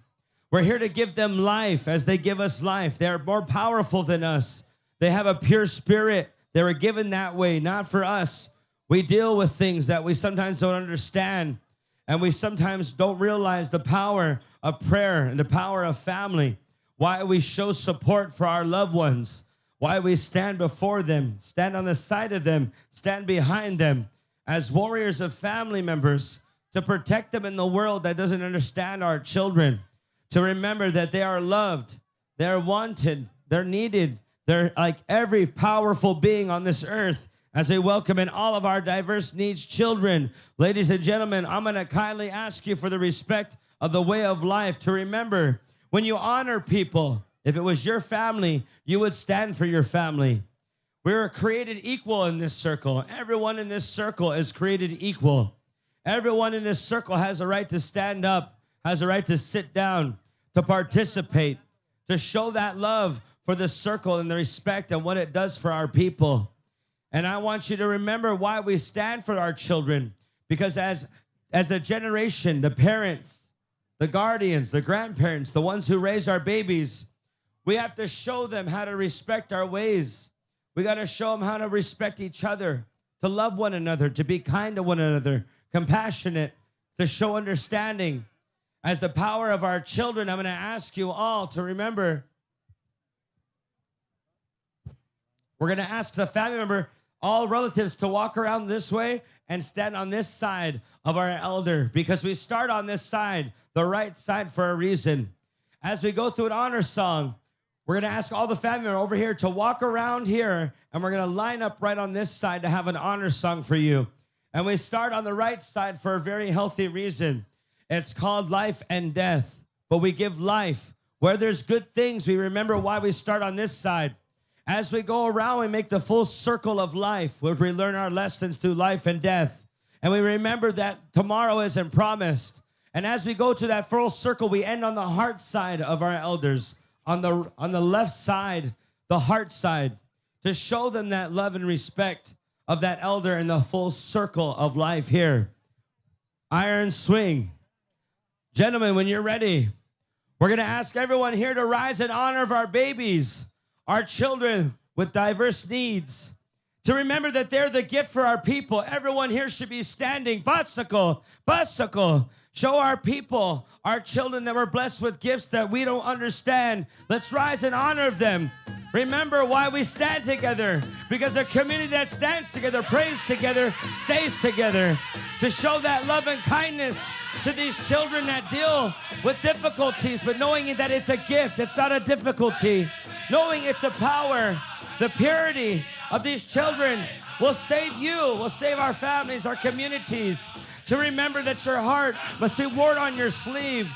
We're here to give them life as they give us life. They're more powerful than us. They have a pure spirit. They were given that way, not for us. We deal with things that we sometimes don't understand, and we sometimes don't realize the power of prayer and the power of family, why we show support for our loved ones, why we stand before them, stand on the side of them, stand behind them as warriors of family members to protect them in the world that doesn't understand our children, to remember that they are loved, they're wanted, they're needed. They're like every powerful being on this earth as they welcome in all of our diverse needs children. Ladies and gentlemen, I'm going to kindly ask you for the respect of the way of life to remember when you honor people, if it was your family, you would stand for your family. We were created equal in this circle. Everyone in this circle is created equal. Everyone in this circle has a right to stand up, has a right to sit down, to participate, to show that love for the circle and the respect and what it does for our people. And I want you to remember why we stand for our children, because as a generation, the parents, the guardians, the grandparents, the ones who raise our babies, we have to show them how to respect our ways. We got to show them how to respect each other, to love one another, to be kind to one another, compassionate, to show understanding. As the power of our children, I'm going to ask you all to remember. We're going to ask the family member, all relatives, to walk around this way and stand on this side of our elder, because we start on this side, the right side, for a reason. As we go through an honor song, We're going to ask all the family over here to walk around here, and we're going to line up right on this side to have an honor song for you. And we start on the right side for a very healthy reason. It's called Life and Death, but we give life. Where there's good things, we remember why we start on this side. As we go around, we make the full circle of life, where we learn our lessons through life and death. And we remember that tomorrow isn't promised. And as we go to that full circle, we end on the heart side of our elders. On the left side, the heart side, to show them that love and respect of that elder in the full circle of life here. Iron swing. Gentlemen, when you're ready, we're going to ask everyone here to rise in honor of our babies, our children with diverse needs, to remember that they're the gift for our people. Everyone here should be standing. Bicycle, bicycle. Show our people, our children, that we're blessed with gifts that we don't understand. Let's rise in honor of them. Remember why we stand together. Because a community that stands together, prays together, stays together. To show that love and kindness to these children that deal with difficulties, but knowing that it's a gift, it's not a difficulty. Knowing it's a power, the purity of these children will save you, will save our families, our communities. To remember that your heart must be worn on your sleeve,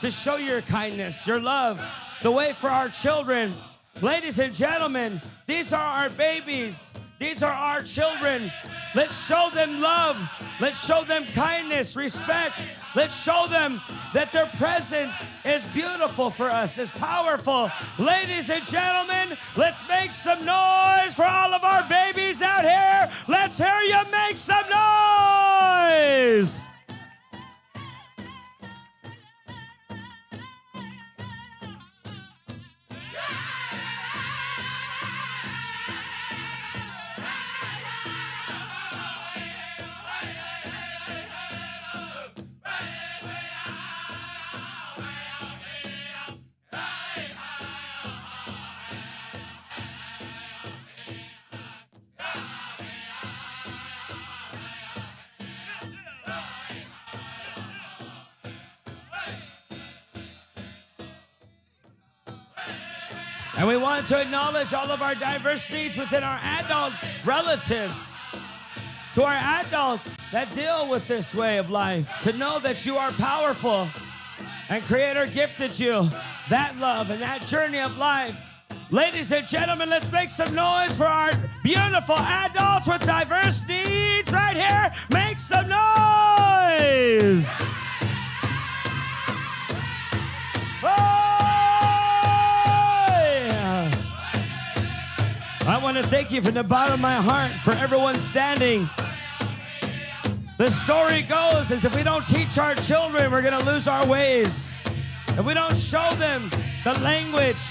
to show your kindness, your love, the way for our children. Ladies and gentlemen, these are our babies. These are our children. Let's show them love. Let's show them kindness, respect. Let's show them that their presence is beautiful for us, is powerful. Ladies and gentlemen, let's make some noise for all of our babies out here. Let's hear you make some noise. And we want to acknowledge all of our diverse needs within our adult relatives. To our adults that deal with this way of life, to know that you are powerful and Creator gifted you that love and that journey of life. Ladies and gentlemen, let's make some noise for our beautiful adults with diverse needs right here. Make some noise. Oh! I want to thank you from the bottom of my heart for everyone standing. The story goes is if we don't teach our children, we're going to lose our ways. If we don't show them the language,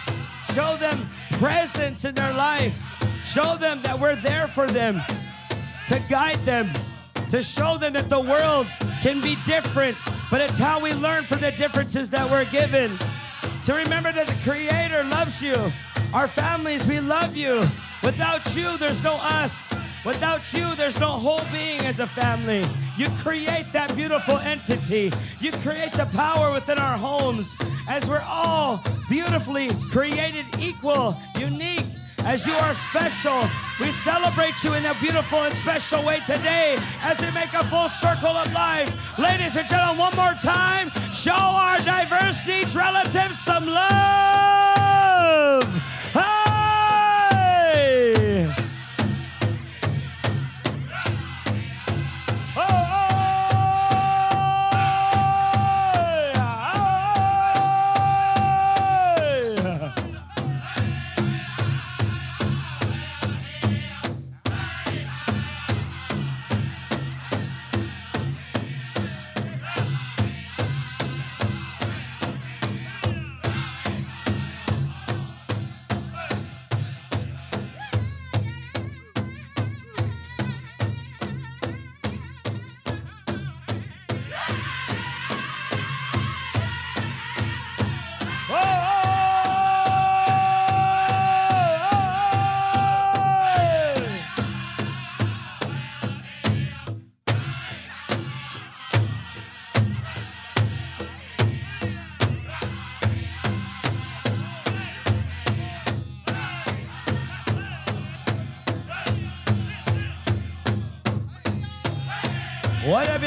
show them presence in their life, show them that we're there for them, to guide them, to show them that the world can be different, but it's how we learn from the differences that we're given. To remember that the Creator loves you. Our families, we love you. Without you, there's no us. Without you, there's no whole being as a family. You create that beautiful entity. You create the power within our homes as we're all beautifully created, equal, unique, as you are special. We celebrate you in a beautiful and special way today as we make a full circle of life. Ladies and gentlemen, one more time, show our diverse needs relatives some love. Hey!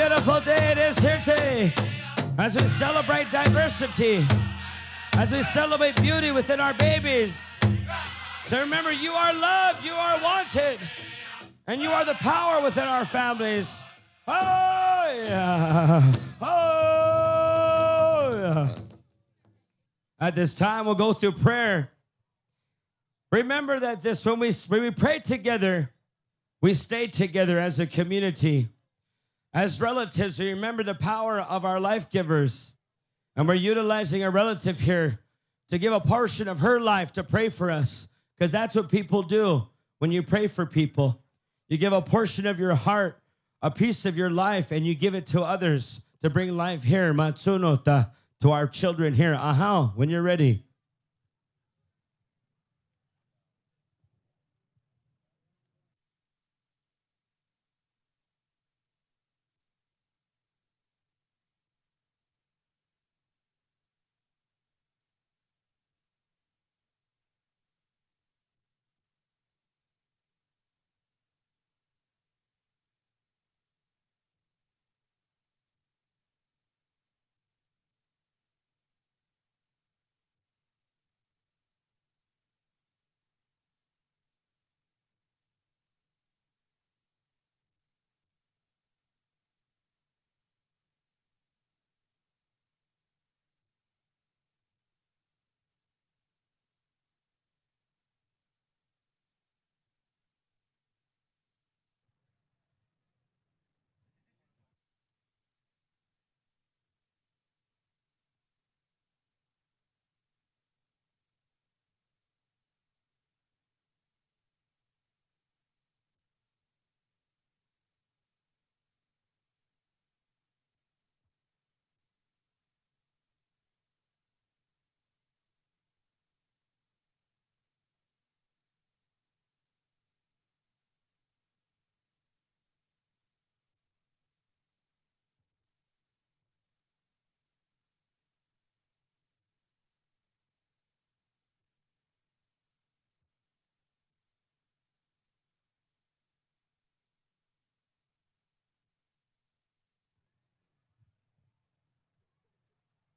beautiful day it is here today as we celebrate diversity, as we celebrate beauty within our babies. So remember, you are loved, you are wanted, and you are the power within our families. Oh, yeah. Oh, yeah. At this time, we'll go through prayer. Remember that when we pray together, we stay together as a community. As relatives, we remember the power of our life givers. And we're utilizing a relative here to give a portion of her life to pray for us. Because that's what people do when you pray for people. You give a portion of your heart, a piece of your life, and you give it to others to bring life here, Matsunota, to our children here. Aha, when you're ready.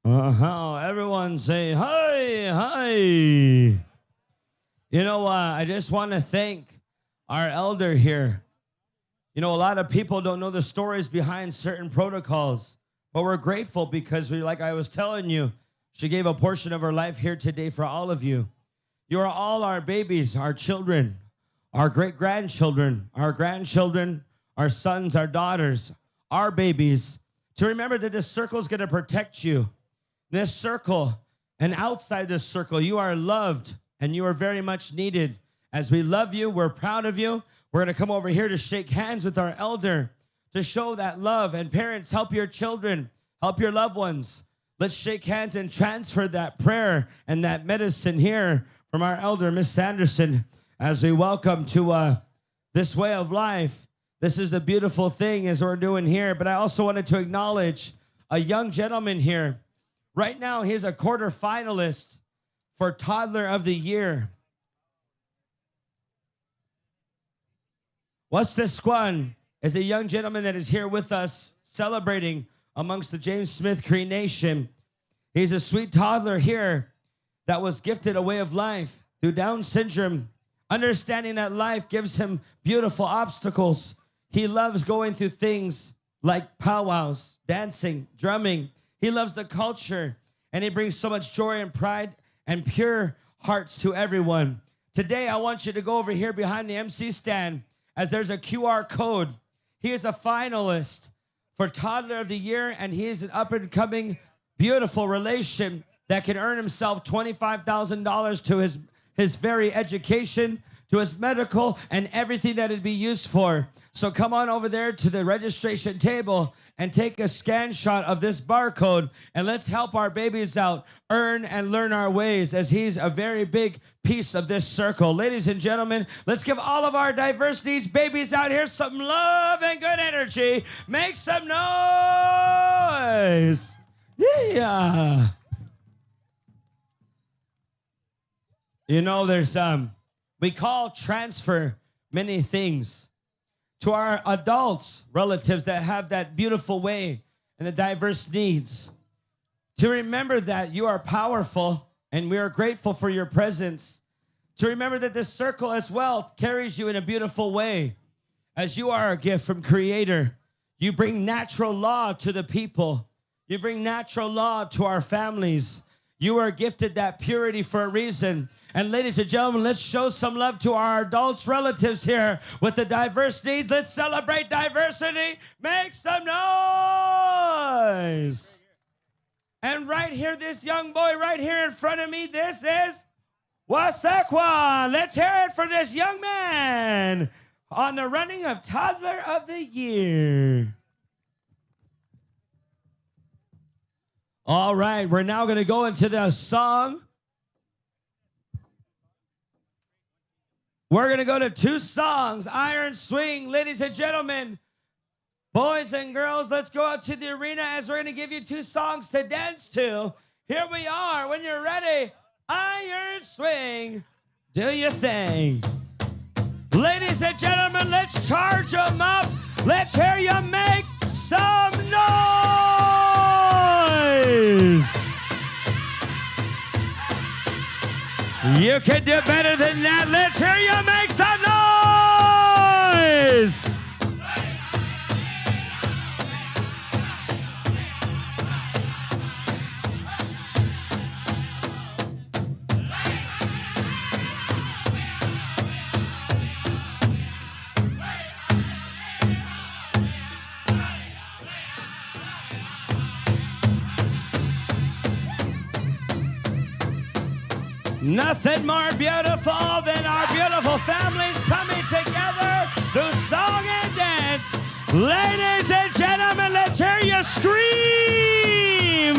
Everyone say, hi, hi. You know, I just want to thank our elder here. You know, a lot of people don't know the stories behind certain protocols, but we're grateful because like I was telling you, she gave a portion of her life here today for all of you. You are all our babies, our children, our great-grandchildren, our grandchildren, our sons, our daughters, our babies. To remember that this circle is going to protect you. This circle and outside this circle, you are loved and you are very much needed. As we love you, we're proud of you. We're going to come over here to shake hands with our elder to show that love. And parents, help your children, help your loved ones. Let's shake hands and transfer that prayer and that medicine here from our elder, Miss Sanderson, as we welcome to this way of life. This is the beautiful thing as we're doing here. But I also wanted to acknowledge a young gentleman here. Right now, he's a quarterfinalist for Toddler of the Year. What's this one? Is a young gentleman that is here with us celebrating amongst the James Smith Cree Nation. He's a sweet toddler here that was gifted a way of life through Down syndrome, understanding that life gives him beautiful obstacles. He loves going through things like powwows, dancing, drumming. He loves the culture, and he brings so much joy and pride and pure hearts to everyone. Today, I want you to go over here behind the MC stand as there's a QR code. He is a finalist for Toddler of the Year, and he is an up-and-coming, beautiful relation that can earn himself $25,000 to his very education, to his medical, and everything that it'd be used for. So come on over there to the registration table and take a scan shot of this barcode, and let's help our babies out, earn and learn our ways, as he's a very big piece of this circle. Ladies and gentlemen, let's give all of our diverse needs babies out here some love and good energy. Make some noise. Yeah. You know, there's we call transfer many things. to our adults, relatives that have that beautiful way and the diverse needs, to remember that you are powerful and we are grateful for your presence. To remember that this circle as well carries you in a beautiful way. As you are a gift from Creator, you bring natural law to the people. You bring natural law to our families. You are gifted that purity for a reason. And ladies and gentlemen, let's show some love to our adults, relatives here with the diverse needs. Let's celebrate diversity. Make some noise. And right here, this young boy right here in front of me, this is Wasakwa. Let's hear it for this young man on the running of Toddler of the Year. All right, we're now going to go into the song. We're going to go to 2 songs, Iron Swing. Ladies and gentlemen, boys and girls, let's go out to the arena as we're going to give you 2 songs to dance to. Here we are. When you're ready, Iron Swing, do your thing. Ladies and gentlemen, let's charge them up. Let's hear you make some noise. You can do better than that. Let's hear you make some noise. Nothing more beautiful than our beautiful families coming together through song and dance. Ladies and gentlemen, let's hear you scream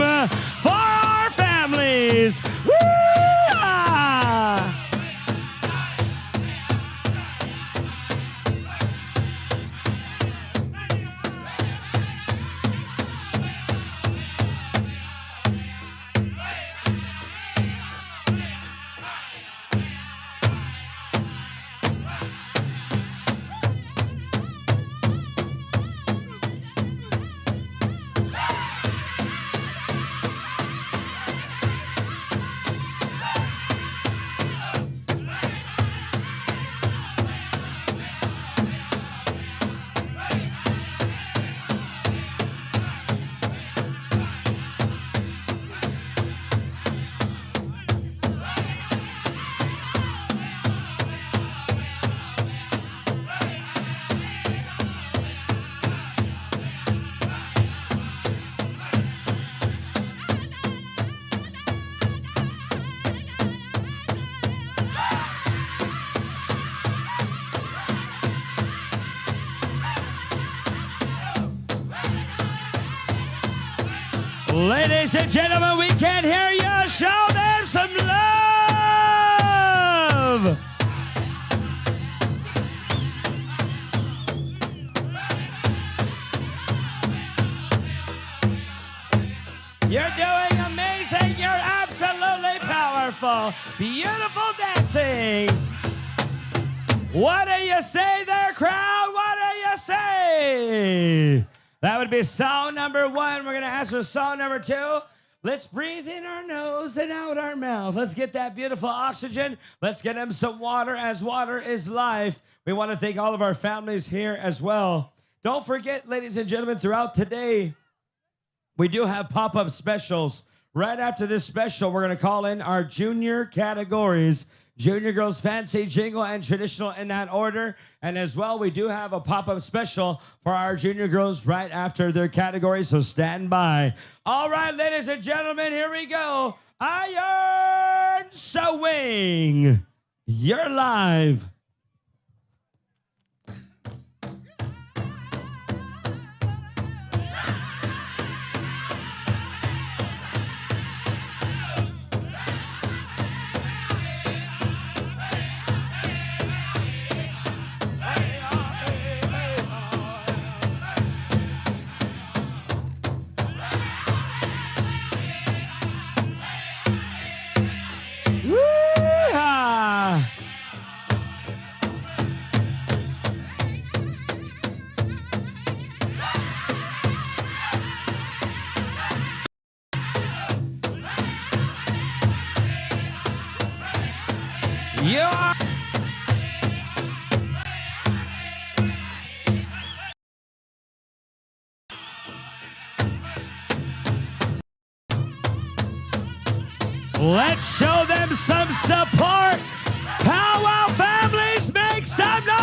for our families. Woo-ah! Ladies and gentlemen, we can't hear you. Show them some love. You're doing amazing. You're absolutely powerful. Beautiful dancing. What do you say there, crowd? What do you say? That would be song number 1. We're going to ask for song number 2. Let's breathe in our nose and out our mouth. Let's get that beautiful oxygen. Let's get them some water, as water is life. We want to thank all of our families here as well. Don't forget, ladies and gentlemen, throughout today, we do have pop-up specials. Right after this special, we're going to call in our junior categories. Junior Girls Fancy, Jingle, and Traditional in that order. And as well, we do have a pop-up special for our junior girls right after their category, so stand by. All right, ladies and gentlemen, here we go. Iron Swing. You're live. You are. Let's show them some support. Powwow families, make some noise!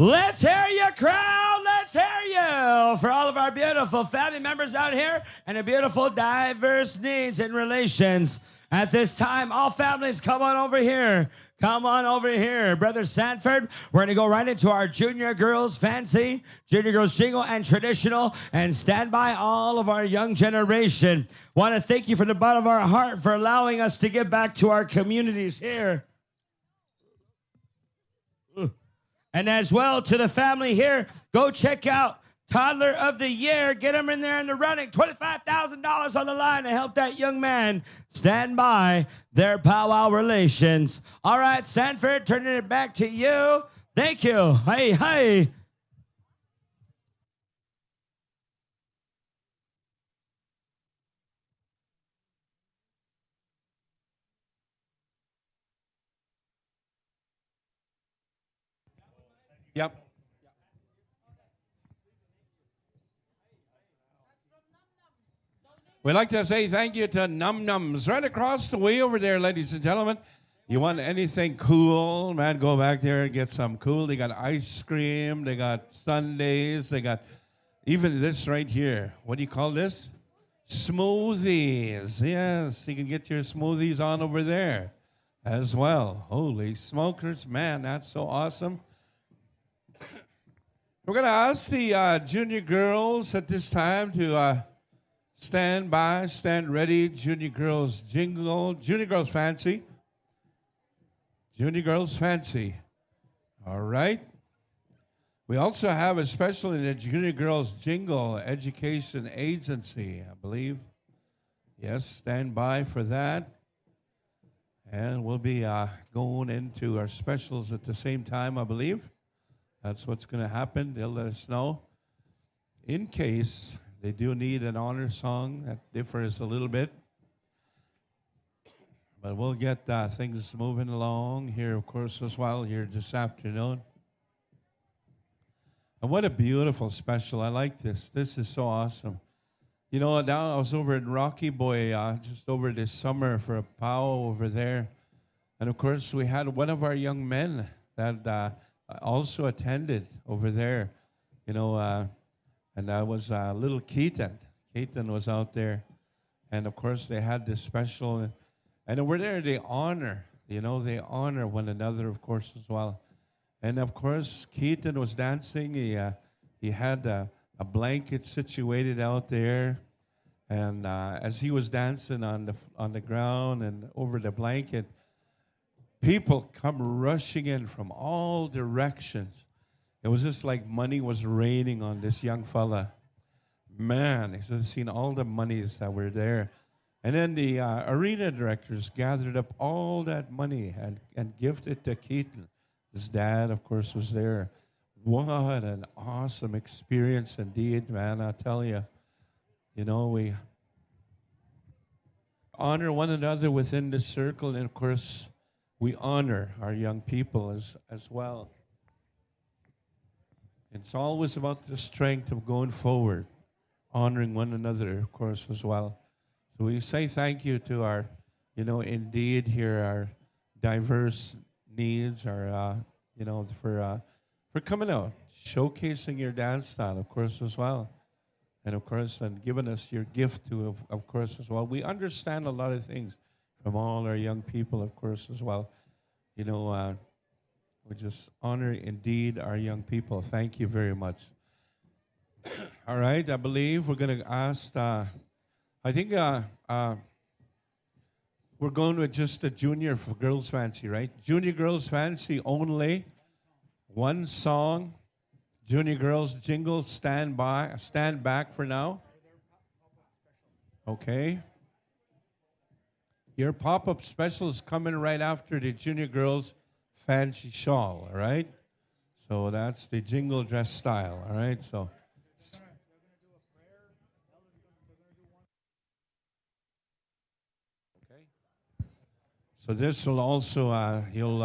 Let's hear you, crowd. Let's hear you for all of our beautiful family members out here and the beautiful diverse needs and relations. At this time, all families, come on over here. Come on over here. Brother Sanford, we're going to go right into our Junior Girls Fancy, Junior Girls Jingle, and Traditional, and stand by all of our young generation. Want to thank you from the bottom of our heart for allowing us to give back to our communities here. And as well to the family here, go check out Toddler of the Year. Get them in there in the running. $25,000 on the line to help that young man stand by their powwow relations. All right, Sanford, turning it back to you. Thank you. Hey, hey. Yep. We'd like to say thank you to Num Nums right across the way over there, ladies and gentlemen. You want anything cool, man, go back there and get some cool. They got ice cream, they got sundaes, they got even this right here. What do you call this? Smoothies. Yes, you can get your smoothies on over there as well. Holy smokers, man, that's so awesome. We're going to ask the junior girls at this time to stand by, stand ready. Junior girls jingle, junior girls fancy. Junior girls fancy. All right. We also have a special in the Junior Girls Jingle Education Agency, I believe. Yes, stand by for that. And we'll be going into our specials at the same time, I believe. That's what's going to happen. They'll let us know. In case they do need an honor song, that differs a little bit. But we'll get things moving along here, of course, as well, here this afternoon. And what a beautiful special. I like this. This is so awesome. You know, now I was over in Rocky Boy just over this summer for a powwow over there. And, of course, we had one of our young men that also attended over there, you know, and that was little Keaton. Keaton was out there. And, of course, they had this special. And over there, they honor, you know, they honor one another, of course, as well. And, of course, Keaton was dancing. He had a blanket situated out there. And as he was dancing on the ground and over the blanket, people come rushing in from all directions. It was just like money was raining on this young fella. Man, he's just seen all the monies that were there. And then the arena directors gathered up all that money and gifted to Keaton. His dad, of course, was there. What an awesome experience indeed, man, I tell you. You know, we honor one another within the circle, and, of course, we honor our young people as well. It's always about the strength of going forward, honoring one another, of course, as well. So we say thank you to our, you know, indeed here, our diverse needs, our, you know, for coming out, showcasing your dance style, of course, as well. And, of course, and giving us your gift, to, of course, as well. We understand a lot of things from all our young people, of course, as well. You know, we just honor indeed our young people. Thank you very much. All right, I believe we're going to ask, I think we're going with just the junior for girls fancy, right? Junior girls fancy only. One song. Junior girls jingle, stand back for now. Okay. Your pop-up special is coming right after the junior girls fancy shawl, all right? So that's the jingle dress style, all right? So okay. So this will also you'll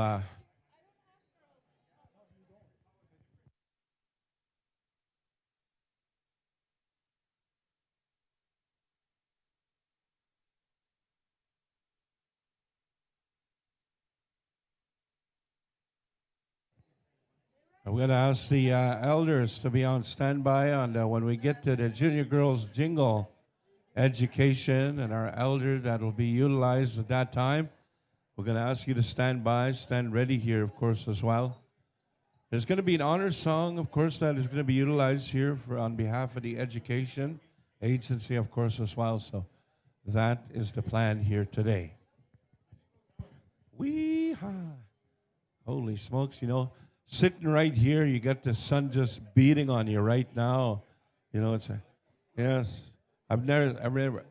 I'm going to ask the elders to be on standby on when we get to the junior girls jingle education and our elder that will be utilized at that time. We're going to ask you to stand by, stand ready here, of course, as well. There's going to be an honor song, of course, that is going to be utilized here for on behalf of the education agency, of course, as well. So that is the plan here today. Wee-ha. Holy smokes, you know. Sitting right here, you got the sun just beating on you right now. You know, yes. I've never,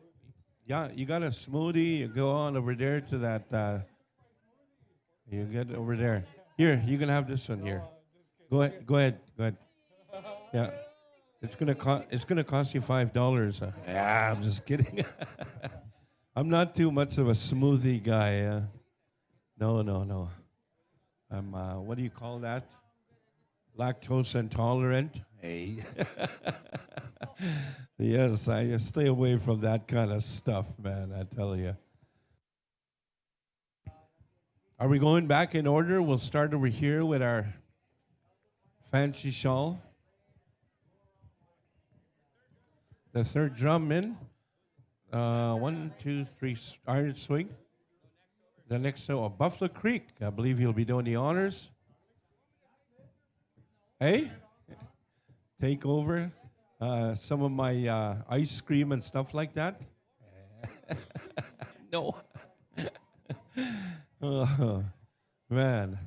yeah, you got a smoothie, you go on over there to that, you get over there. Here, you can have this one here. Go ahead. Yeah. It's gonna cost you $5. Yeah, I'm just kidding. I'm not too much of a smoothie guy. No. I'm, what do you call that? Lactose intolerant. Hey. Yes, I stay away from that kind of stuff, man, I tell you. Are we going back in order? We'll start over here with our fancy shawl. The third drum in. 1, 2, 3, iron swing. The next, Buffalo Creek. I believe he'll be doing the honors. Hey? Take over some of my ice cream and stuff like that. No. Oh, man.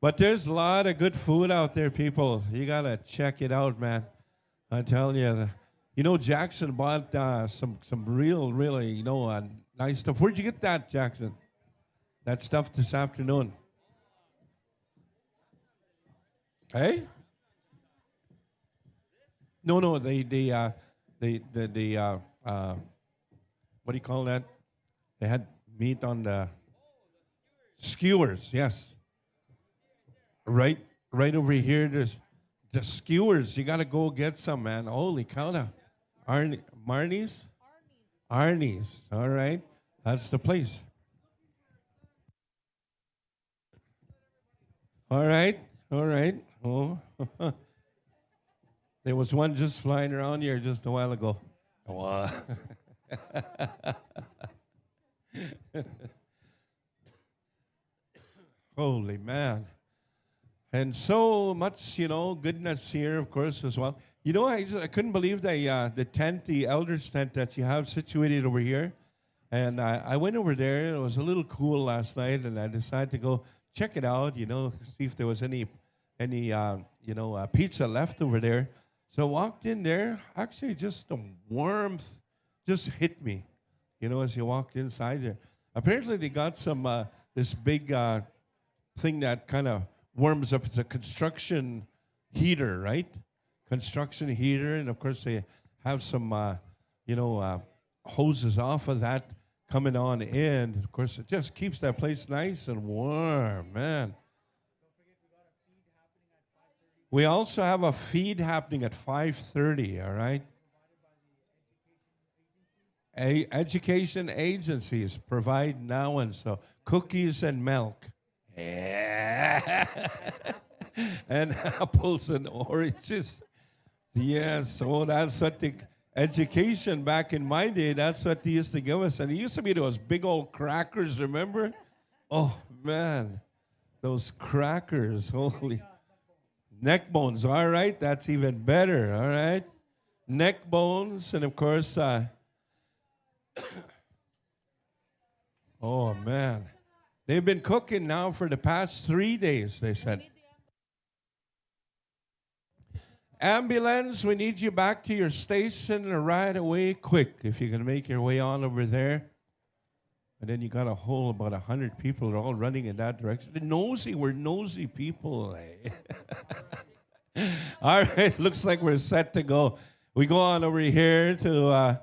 But there's a lot of good food out there, people. You got to check it out, man. I tell you. You know, Jackson bought some really, nice stuff. Where'd you get that, Jackson? That stuff this afternoon. Hey? No, what do you call that? They had meat on the skewers, yes. Right over here, there's the skewers. You got to go get some, man. Holy cow. Marnie's? Arnie's. All right. That's the place. All right. Oh. There was one just flying around here just a while ago. Wow. Holy man. And so much, goodness here, of course, as well. I couldn't believe the tent, the elders tent that you have situated over here. And I went over there. It was a little cool last night, and I decided to go check it out, see if there was any pizza left over there. So I walked in there. Actually, just the warmth just hit me, as you walked inside there. Apparently, they got some, this big thing that kind of warms up. It's a construction heater, right? Construction heater. And, of course, they have some, hoses off of that coming on in. Of course, it just keeps that place nice and warm, man. We also have a feed happening at 5:30, all right? Education agencies provide now and so cookies and milk. Yeah. And apples and oranges. Yes, so that's what education back in my day. That's what they used to give us. And it used to be those big old crackers, remember? Oh, man. Those crackers. Holy. Neck bones. All right. That's even better. All right. Neck bones. And, of course, oh, man. They've been cooking now for the past 3 days, they said. Ambulance, we need you back to your station right away, quick, if you can make your way on over there. And then you got a whole about 100 people that are all running in that direction. We're nosy people. Eh? All right, looks like we're set to go. We go on over here to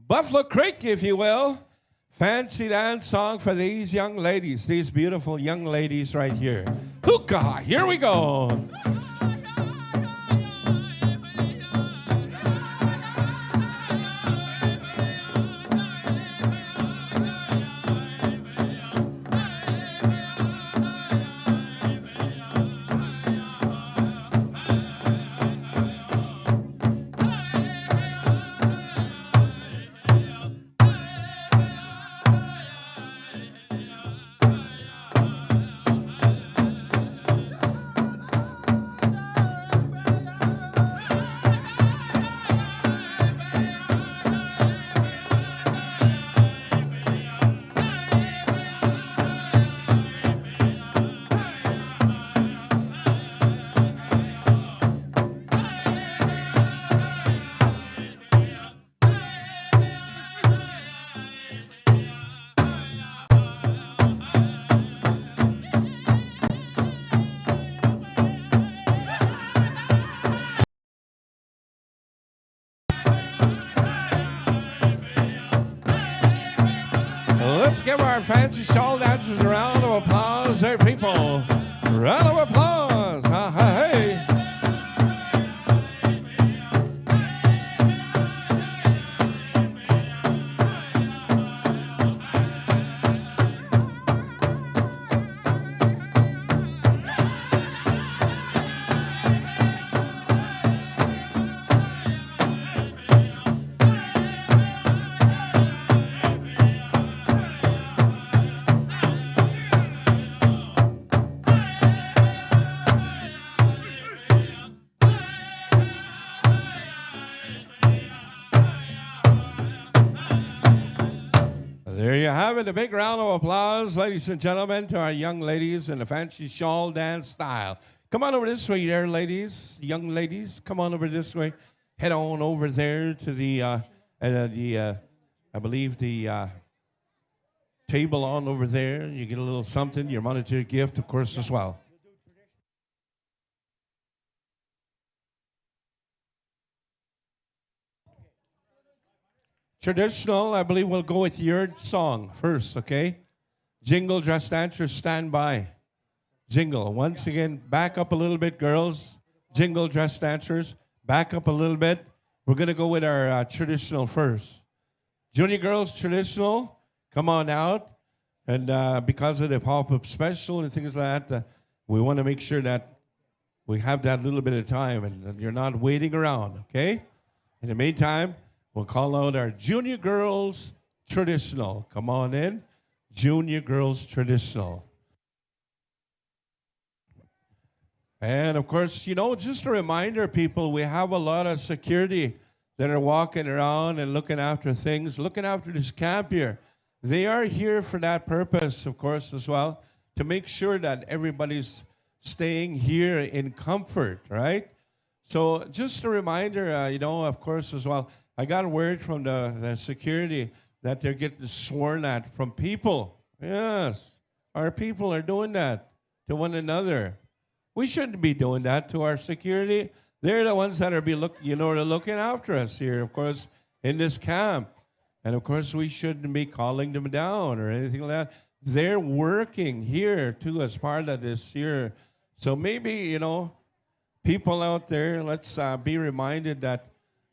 Buffalo Creek, if you will. Fancy dance song for these young ladies, these beautiful young ladies right here. Hookah, here we go. Let's give our fancy shawl dancers a round of applause there, people. Round of applause. Ha, ha, hey. There you have it, a big round of applause, ladies and gentlemen, to our young ladies in the fancy shawl dance style. Come on over this way there, ladies, young ladies. Come on over this way. Head on over there to the I believe the table on over there. You get a little something, your monetary gift, of course, as well. Traditional, I believe we'll go with your song first, okay? Jingle, dress dancers, stand by. Jingle. Once again, back up a little bit, girls. Jingle, dress dancers, back up a little bit. We're going to go with our traditional first. Junior girls, traditional, come on out. And because of the pop-up special and things like that, we want to make sure that we have that little bit of time and you're not waiting around, okay? In the meantime, we'll call out our junior girls traditional. Come on in. Junior girls traditional. And of course, you know, just a reminder, people, we have a lot of security that are walking around and looking after things, looking after this camp here. They are here for that purpose, of course, as well, to make sure that everybody's staying here in comfort, right? So just a reminder, you know, of course, as well, I got a word from the security that they're getting sworn at from people. Yes, our people are doing that to one another. We shouldn't be doing that to our security. They're the ones that are looking after us here, of course, in this camp. And of course, we shouldn't be calling them down or anything like that. They're working here too as part of this here. So maybe, you know, people out there, let's be reminded that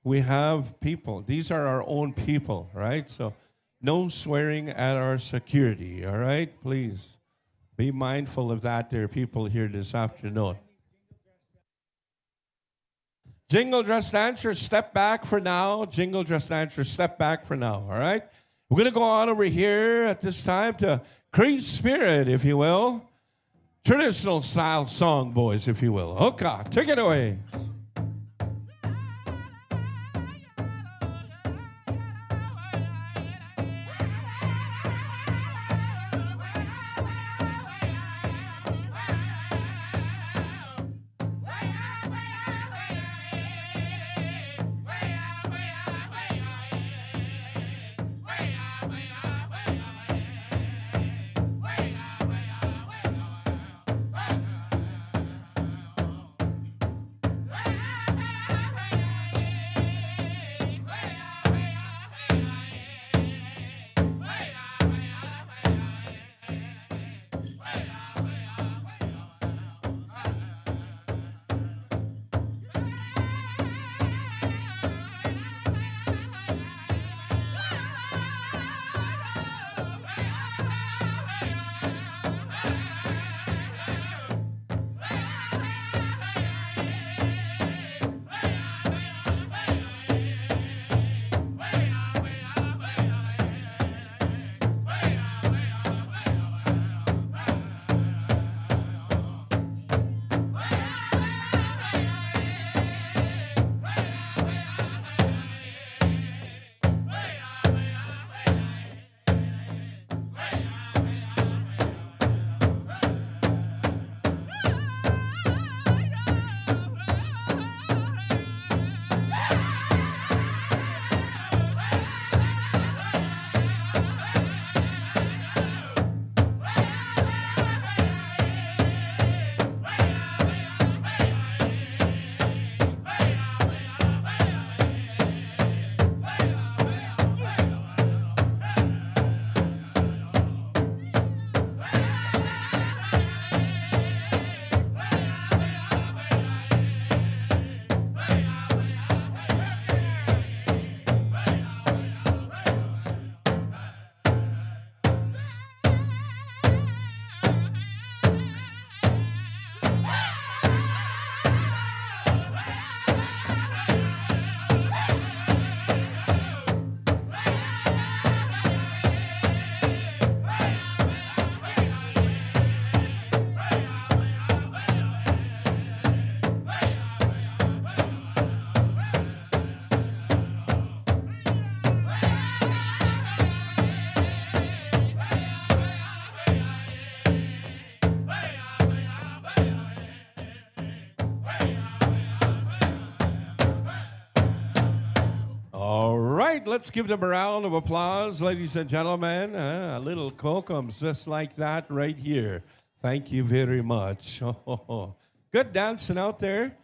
we have people. These are our own people, right? So no swearing at our security, all right? Please be mindful of that. There are people here this afternoon. Jingle Dress Dancer, step back for now. Jingle Dress Dancer, step back for now, all right? We're going to go on over here at this time to Cree Spirit, if you will. Traditional style song, boys, if you will. Okay, take it away. Let's give them a round of applause, ladies and gentlemen. A little Kokums just like that right here. Thank you very much. Good dancing out there.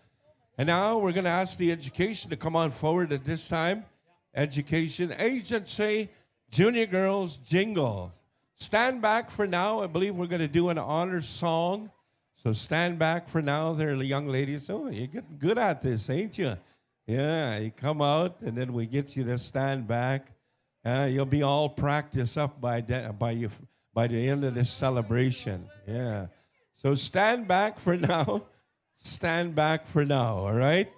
And now we're going to ask the education to come on forward at this time. Education Agency, Junior Girls Jingle. Stand back for now. I believe we're going to do an honor song. So stand back for now there, young ladies. Oh, you're getting good at this, ain't you? Yeah, you come out, and then we get you to stand back. You'll be all practiced up by the end of this celebration. Yeah. So stand back for now. Stand back for now, all right?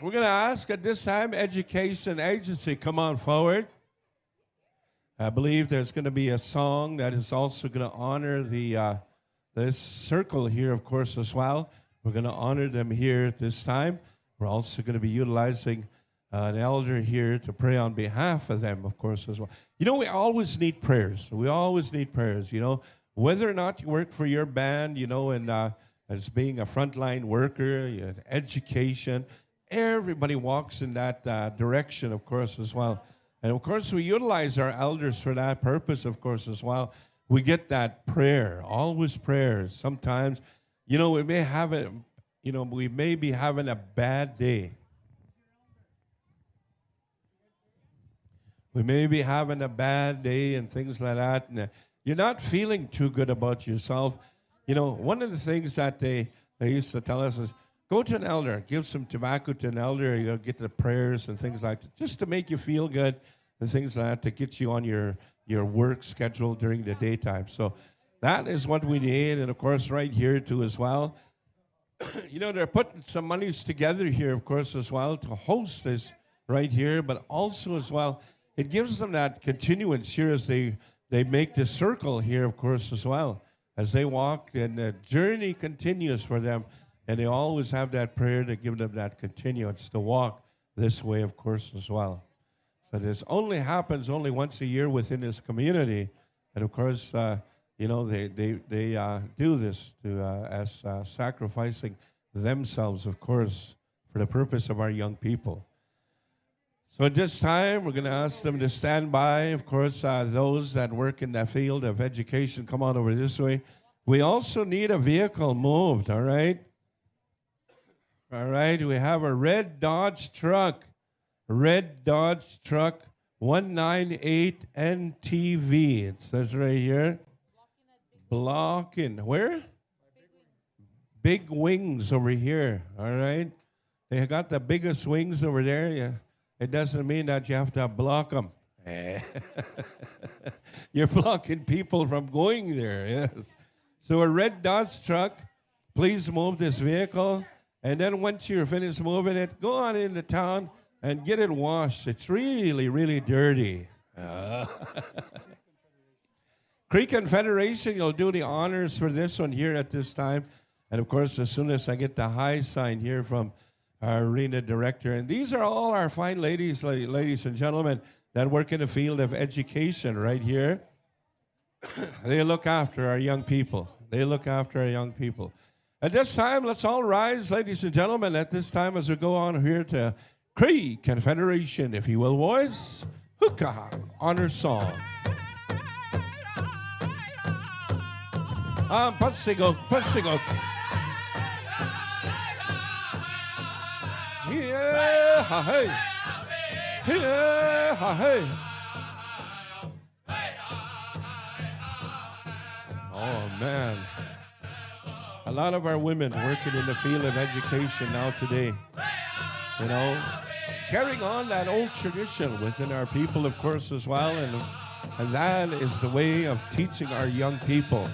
We're going to ask at this time, Education Agency, come on forward. I believe there's going to be a song that is also going to honor this circle here, of course, as well. We're going to honor them here at this time. We're also going to be utilizing an elder here to pray on behalf of them, of course, as well. You know, we always need prayers. We always need prayers, you know. Whether or not you work for your band, you know, and as being a frontline worker, you know, education, everybody walks in that direction, of course, as well. And, of course, we utilize our elders for that purpose, of course, as well. We get that prayer, always prayers. Sometimes, you know, we may have it. You know, we may be having a bad day. We may be having a bad day and things like that. And you're not feeling too good about yourself. You know, one of the things that they used to tell us is, go to an elder, give some tobacco to an elder, you know, get the prayers and things like that, just to make you feel good and things like that, to get you on your work schedule during the daytime. So that is what we need. And, of course, right here, too, as well. you know, they're putting some monies together here, of course, as well to host this right here, but also as well, it gives them that continuance here as they make the circle here, of course, as well. As they walk, and the journey continues for them, and they always have that prayer to give them that continuance to walk this way, of course, as well. So this only happens only once a year within this community, and of course, you know, they do this to as sacrificing themselves, of course, for the purpose of our young people. So at this time, we're going to ask them to stand by. Of course, those that work in the field of education, come on over this way. We also need a vehicle moved, all right? All right, we have a red Dodge truck 198 NTV. It says right here. Blocking, where? Big wings over here, all right? They got the biggest wings over there. Yeah. It doesn't mean that you have to block them. You're blocking people from going there, yes. So a red Dodge truck, please move this vehicle. And then once you're finished moving it, go on into town and get it washed. It's really, really dirty. Cree Confederation, you'll do the honors for this one here at this time. And of course, as soon as I get the high sign here from our arena director. And these are all our fine ladies, ladies and gentlemen, that work in the field of education right here. They look after our young people. They look after our young people. At this time, let's all rise, ladies and gentlemen, at this time as we go on here to Cree Confederation, if you will, boys. Hookah, honor song. Pasigo. Yeah, hey. Yeah, hey. Oh, man. A lot of our women working in the field of education now today, you know, carrying on that old tradition within our people, of course, as well. And that is the way of teaching our young people.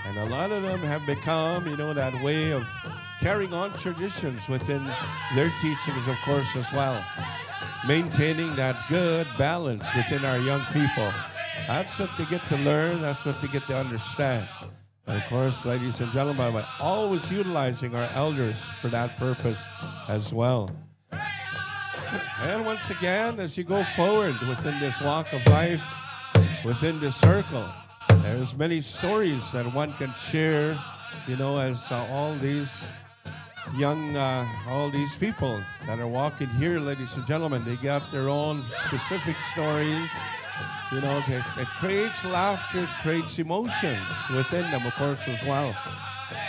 And a lot of them have become, you know, that way of carrying on traditions within their teachings, of course, as well. Maintaining that good balance within our young people. That's what they get to learn. That's what they get to understand. And of course, ladies and gentlemen, we're always utilizing our elders for that purpose as well. And once again, as you go forward within this walk of life, within this circle, there's many stories that one can share, you know, as all these young, all these people that are walking here, ladies and gentlemen, they got their own specific stories. You know, it creates laughter, it creates emotions within them, of course, as well.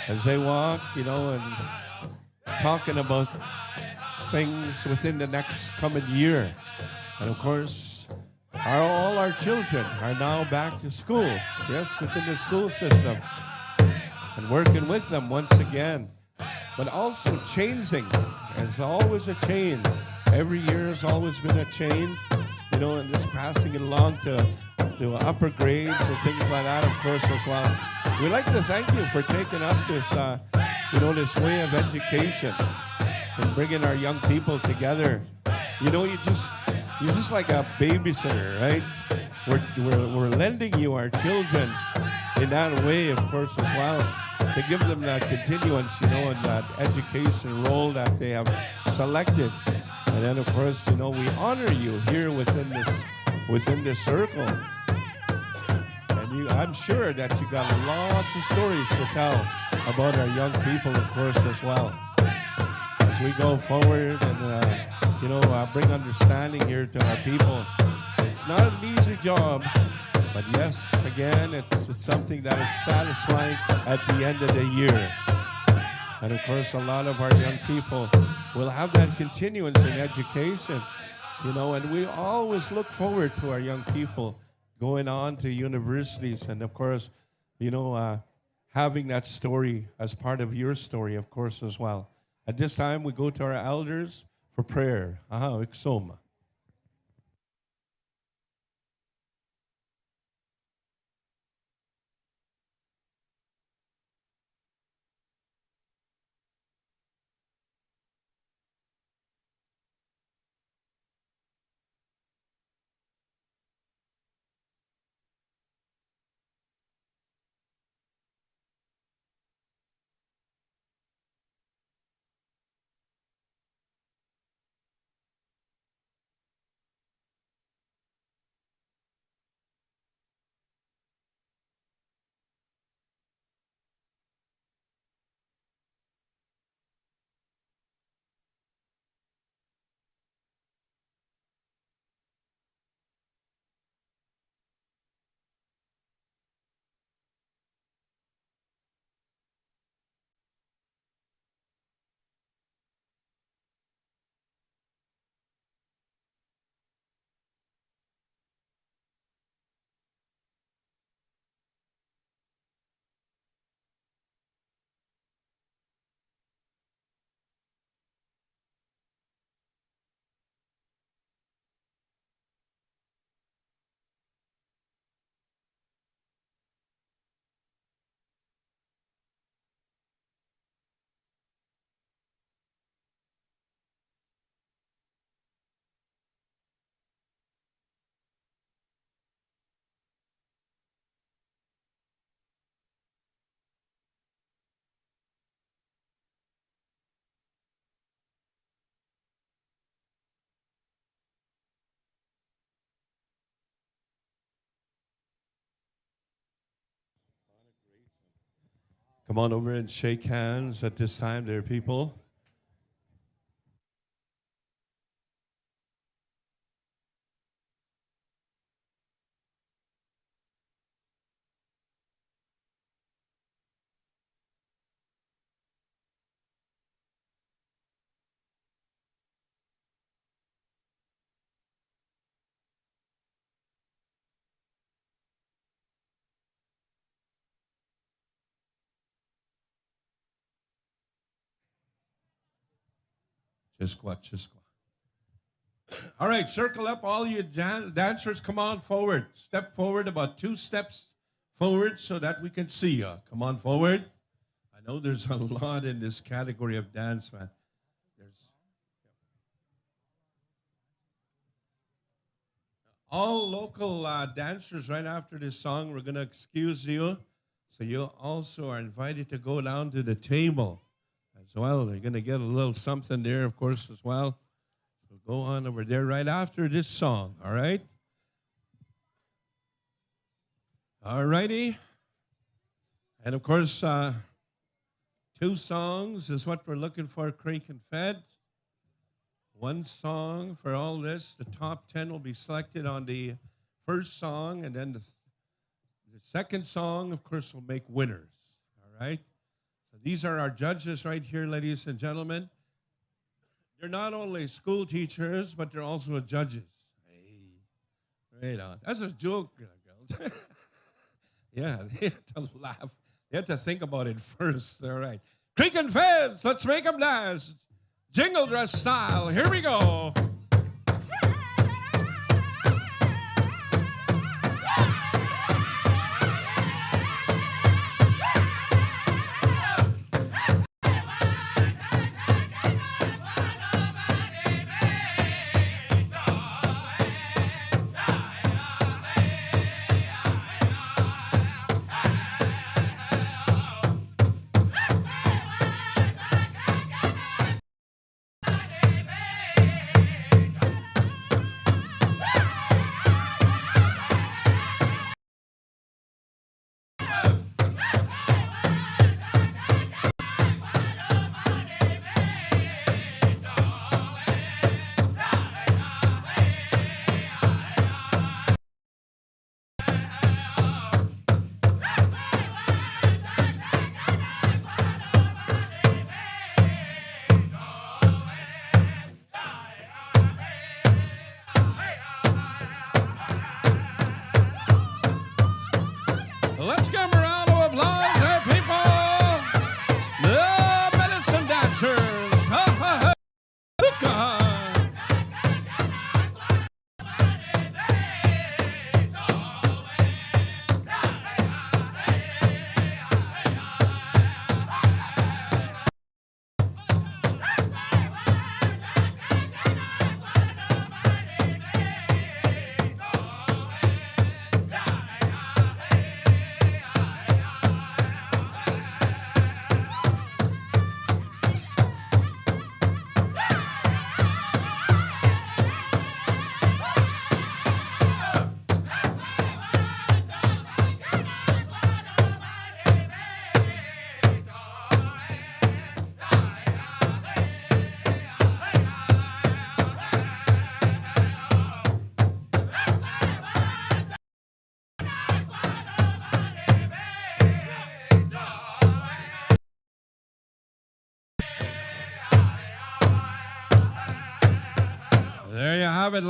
As they walk, you know, and talking about things within the next coming year. And of course, all our children are now back to school, yes, within the school system. And working with them once again. But also changing. There's always a change. Every year has always been a change. You know, and just passing it along to upper grades and things like that, of course, as well. We'd like to thank you for taking up this, you know, this way of education and bringing our young people together. You know, you're just like a babysitter, right? We're lending you our children in that way, of course, as well, to give them that continuance, you know, and that education role that they have selected. And then, of course, you know, we honor you here within this circle. And I'm sure that you got lots of stories to tell about our young people, of course, as well. As we go forward and, you know, bring understanding here to our people. It's not an easy job, but yes, again, it's something that is satisfying at the end of the year. And of course, a lot of our young people will have that continuance in education, you know, and we always look forward to our young people going on to universities and, of course, you know, having that story as part of your story, of course, as well. At this time, we go to our elders for prayer. Iksoma. Come on over and shake hands at this time, dear people. Just what, just what. All right, circle up, all you dancers. Come on forward. Step forward about 2 steps forward so that we can see you. Come on forward. I know there's a lot in this category of dance, man. All local dancers, right after this song, we're going to excuse you. So you also are invited to go down to the table as well. You're going to get a little something there, of course, as well. So go on over there right after this song, all right? All righty. And, of course, 2 songs is what we're looking for, Creek and Fed. 1 song for all this. The top 10 will be selected on the first song, and then the second song, of course, will make winners. All right? So these are our judges right here, ladies and gentlemen. They're not only school teachers, but they're also judges. Hey, right on. That's a joke, girls. Yeah, they have to laugh. They have to think about it first. All right. Creek and Feds, let's make them dance. Jingle dress style. Here we go. Let's give them a round of applause, there, people. The medicine dancers. Ha, ha, ha. Hookah. There you have it.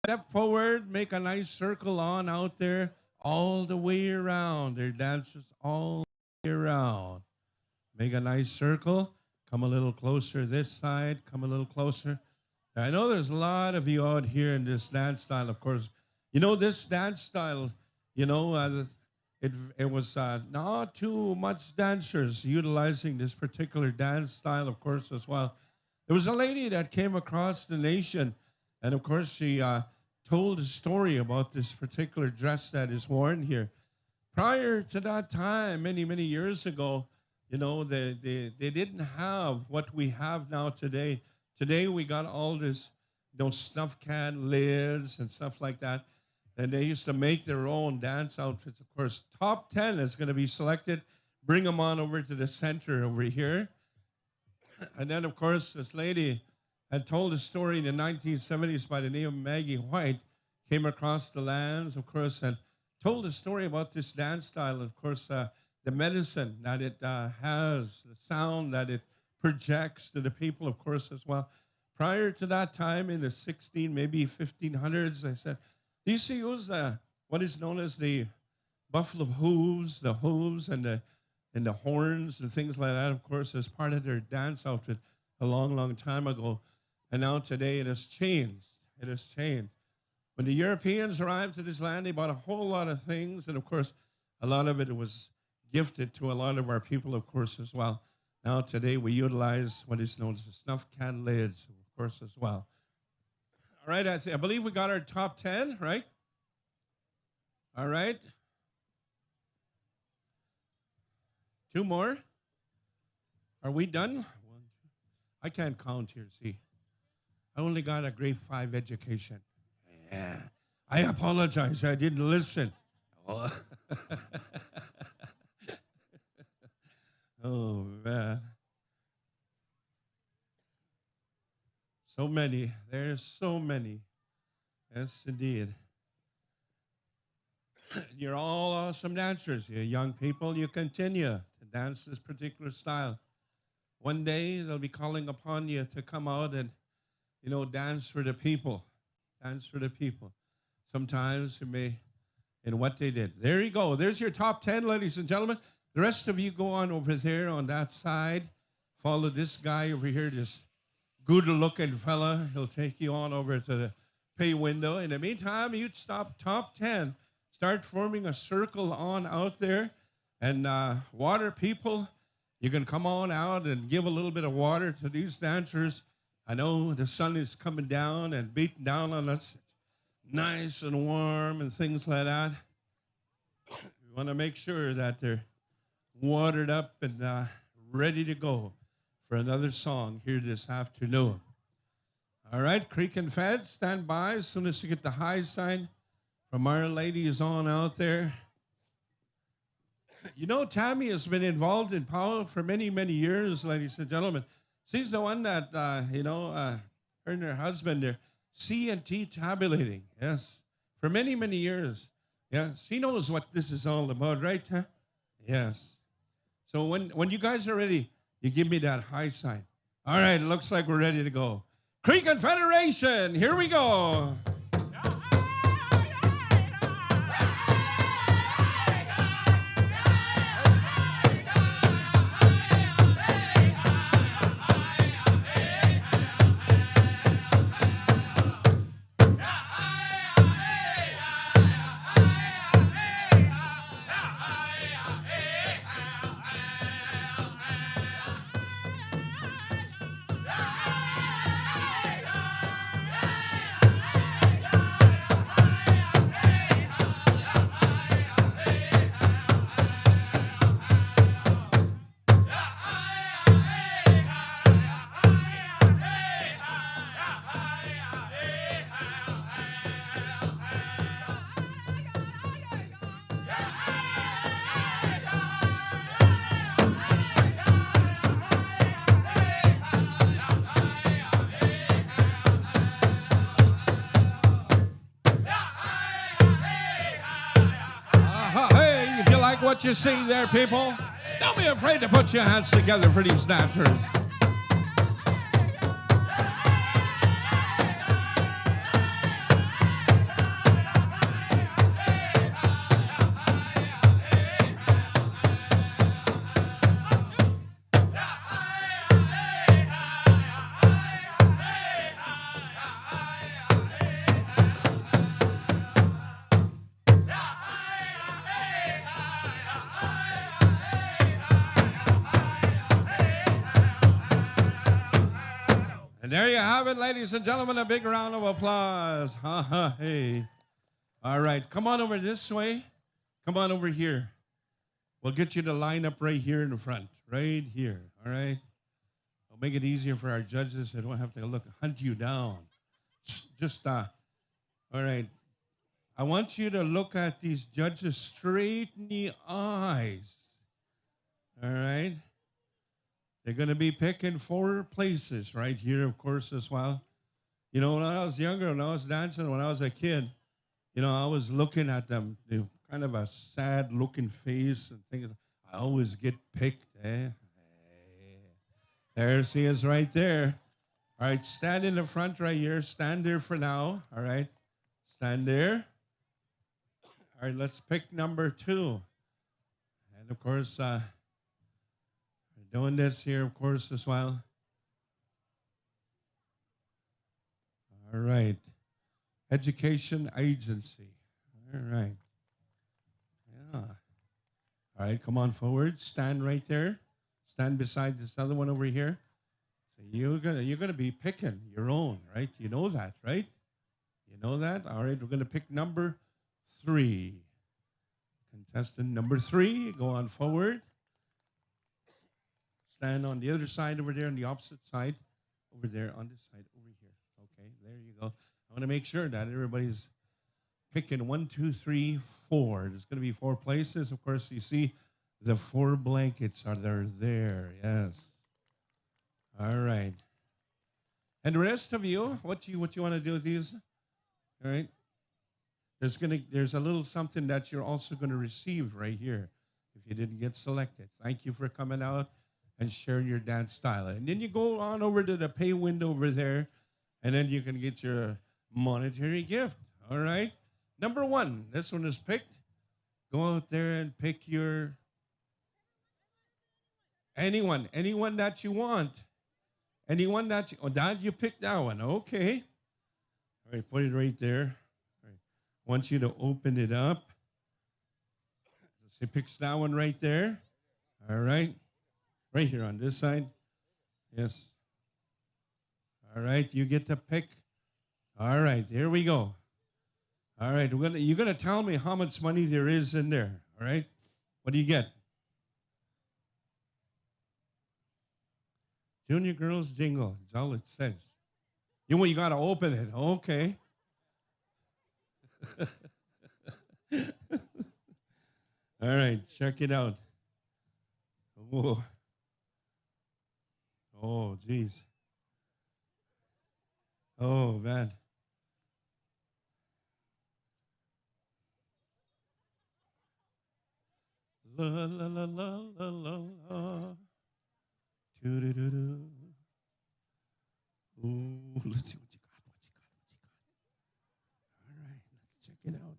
Step forward, make a nice circle on out there all the way around. Their dancers all the way around. Make a nice circle. Come a little closer this side. Come a little closer. I know there's a lot of you out here in this dance style, of course. You know, this dance style, you know, it was not too much dancers utilizing this particular dance style, of course, as well. There was a lady that came across the nation, and of course, she told a story about this particular dress that is worn here. Prior to that time, many, many years ago, you know, they didn't have what we have now today. Today, we got all this, you know, snuff can lids and stuff like that. And they used to make their own dance outfits, of course. Top 10 is going to be selected. Bring them on over to the center over here. And then, of course, this lady had told a story in the 1970s by the name of Maggie White, came across the lands, of course, and told a story about this dance style. Of course, the medicine that it has, the sound that it projects to the people, of course, as well. Prior to that time, in the maybe 1500s, I said, they used to use what is known as the buffalo hooves, and the horns and things like that, of course, as part of their dance outfit a long, long time ago. And now today it has changed. It has changed. When the Europeans arrived to this land, they bought a whole lot of things. And of course, a lot of it was gifted to a lot of our people, of course, as well. Now today we utilize what is known as the snuff can lids, of course, as well. All right, I believe we got our top 10, right? All right. 2 more. Are we done? I can't count here, see. I only got a grade 5 education. Yeah. I apologize, I didn't listen. Oh, oh man. So many. There's so many. Yes, indeed. You're all awesome dancers. You young people, you continue to dance this particular style. One day, they'll be calling upon you to come out and, dance for the people. Dance for the people. Sometimes you may, in what they did. There you go. There's your top 10, ladies and gentlemen. The rest of you go on over there on that side. Follow this guy over here, this good-looking fella. He'll take you on over to the pay window. In the meantime, you stop top 10. Start forming a circle on out there. And water people, you can come on out and give a little bit of water to these dancers. I know the sun is coming down and beating down on us. It's nice and warm and things like that. We want to make sure that they're watered up and ready to go for another song here this afternoon. All right, Creek and Fed, stand by as soon as you get the high sign from Our Lady is on out there. Tammy has been involved in Powwow for many, many years, ladies and gentlemen. She's the one that, her and her husband, they're C&T tabulating, yes, for many, many years. Yeah, she knows what this is all about, right? Huh? Yes. So when you guys are ready, you give me that high sign. All right, it looks like we're ready to go. Cree Confederation, here we go. What you see there, people? Don't be afraid to put your hands together for these dancers. And there you have it, ladies and gentlemen, a big round of applause. Ha ha, hey. All right, come on over this way. Come on over here. We'll get you to line up right here in the front, right here, all right? We'll make it easier for our judges. They don't have to hunt you down. Just, all right. I want you to look at these judges straight in the eyes. All right? They're going to be picking 4 places right here, of course, as well. You know, when I was younger, when I was dancing, when I was a kid, you know, I was looking at them, kind of a sad-looking face and things. I always get picked, eh? There she is right there. All right, stand in the front right here. Stand there for now, all right? Stand there. All right, let's pick number 2. And, of course, we're doing this here, of course, as well. All right. Education agency. All right. Yeah. All right, come on forward. Stand right there. Stand beside this other one over here. So you're gonna be picking your own, right? You know that, right? You know that? All right, we're gonna pick number 3. Contestant number 3, go on forward. Stand on the other side over there, on the opposite side. Over there, on this side, over here. Okay, there you go. I want to make sure that everybody's picking 1, 2, 3, 4. There's going to be 4 places. Of course, you see the 4 blankets are there. Yes. All right. And the rest of you, what you want to do with these? All right. There's a little something that you're also going to receive right here if you didn't get selected. Thank you for coming out and sharing your dance style. And then you go on over to the pay window over there, and then you can get your monetary gift. All right. Number 1, this one is picked. Go out there and pick your anyone that you want. Anyone that you picked that one. Okay. All right, put it right there. All right. I want you to open it up. So he picks that one right there. All right. Right here on this side. Yes. All right, you get to pick. All right, here we go. All right, you're gonna tell me how much money there is in there. All right, what do you get? Junior Girls Jingle. That's all it says. You got to open it. Okay. All right, check it out. Whoa. Oh, geez. Oh, man. La, la, la, la, la, la, la. Doo-doo-doo-doo. Ooh, let's see what you got, All right, let's check it out.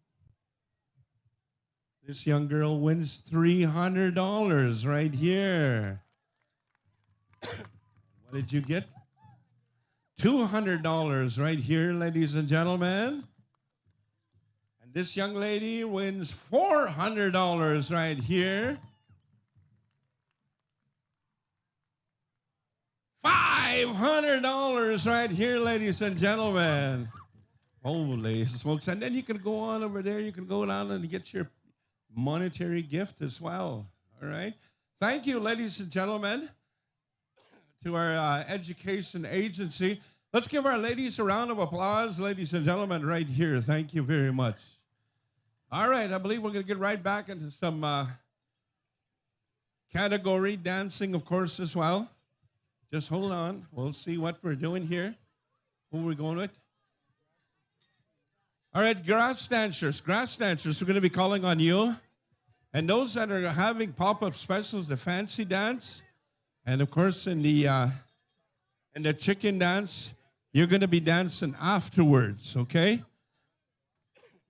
This young girl wins $300 right here. What did you get? $200 right here, ladies and gentlemen. And this young lady wins $400 right here. $500 right here, ladies and gentlemen. Holy smokes. And then you can go on over there. You can go down and get your monetary gift as well. All right. Thank you, ladies and gentlemen, to our education agency. Let's give our ladies a round of applause, ladies and gentlemen, right here. Thank you very much. All right, I believe we're going to get right back into some category dancing, of course, as well. Just hold on. We'll see what we're doing here. Who are we going with? All right, grass dancers. Grass dancers, we're going to be calling on you. And those that are having pop-up specials, the fancy dance, and of course in the chicken dance, you're going to be dancing afterwards, okay?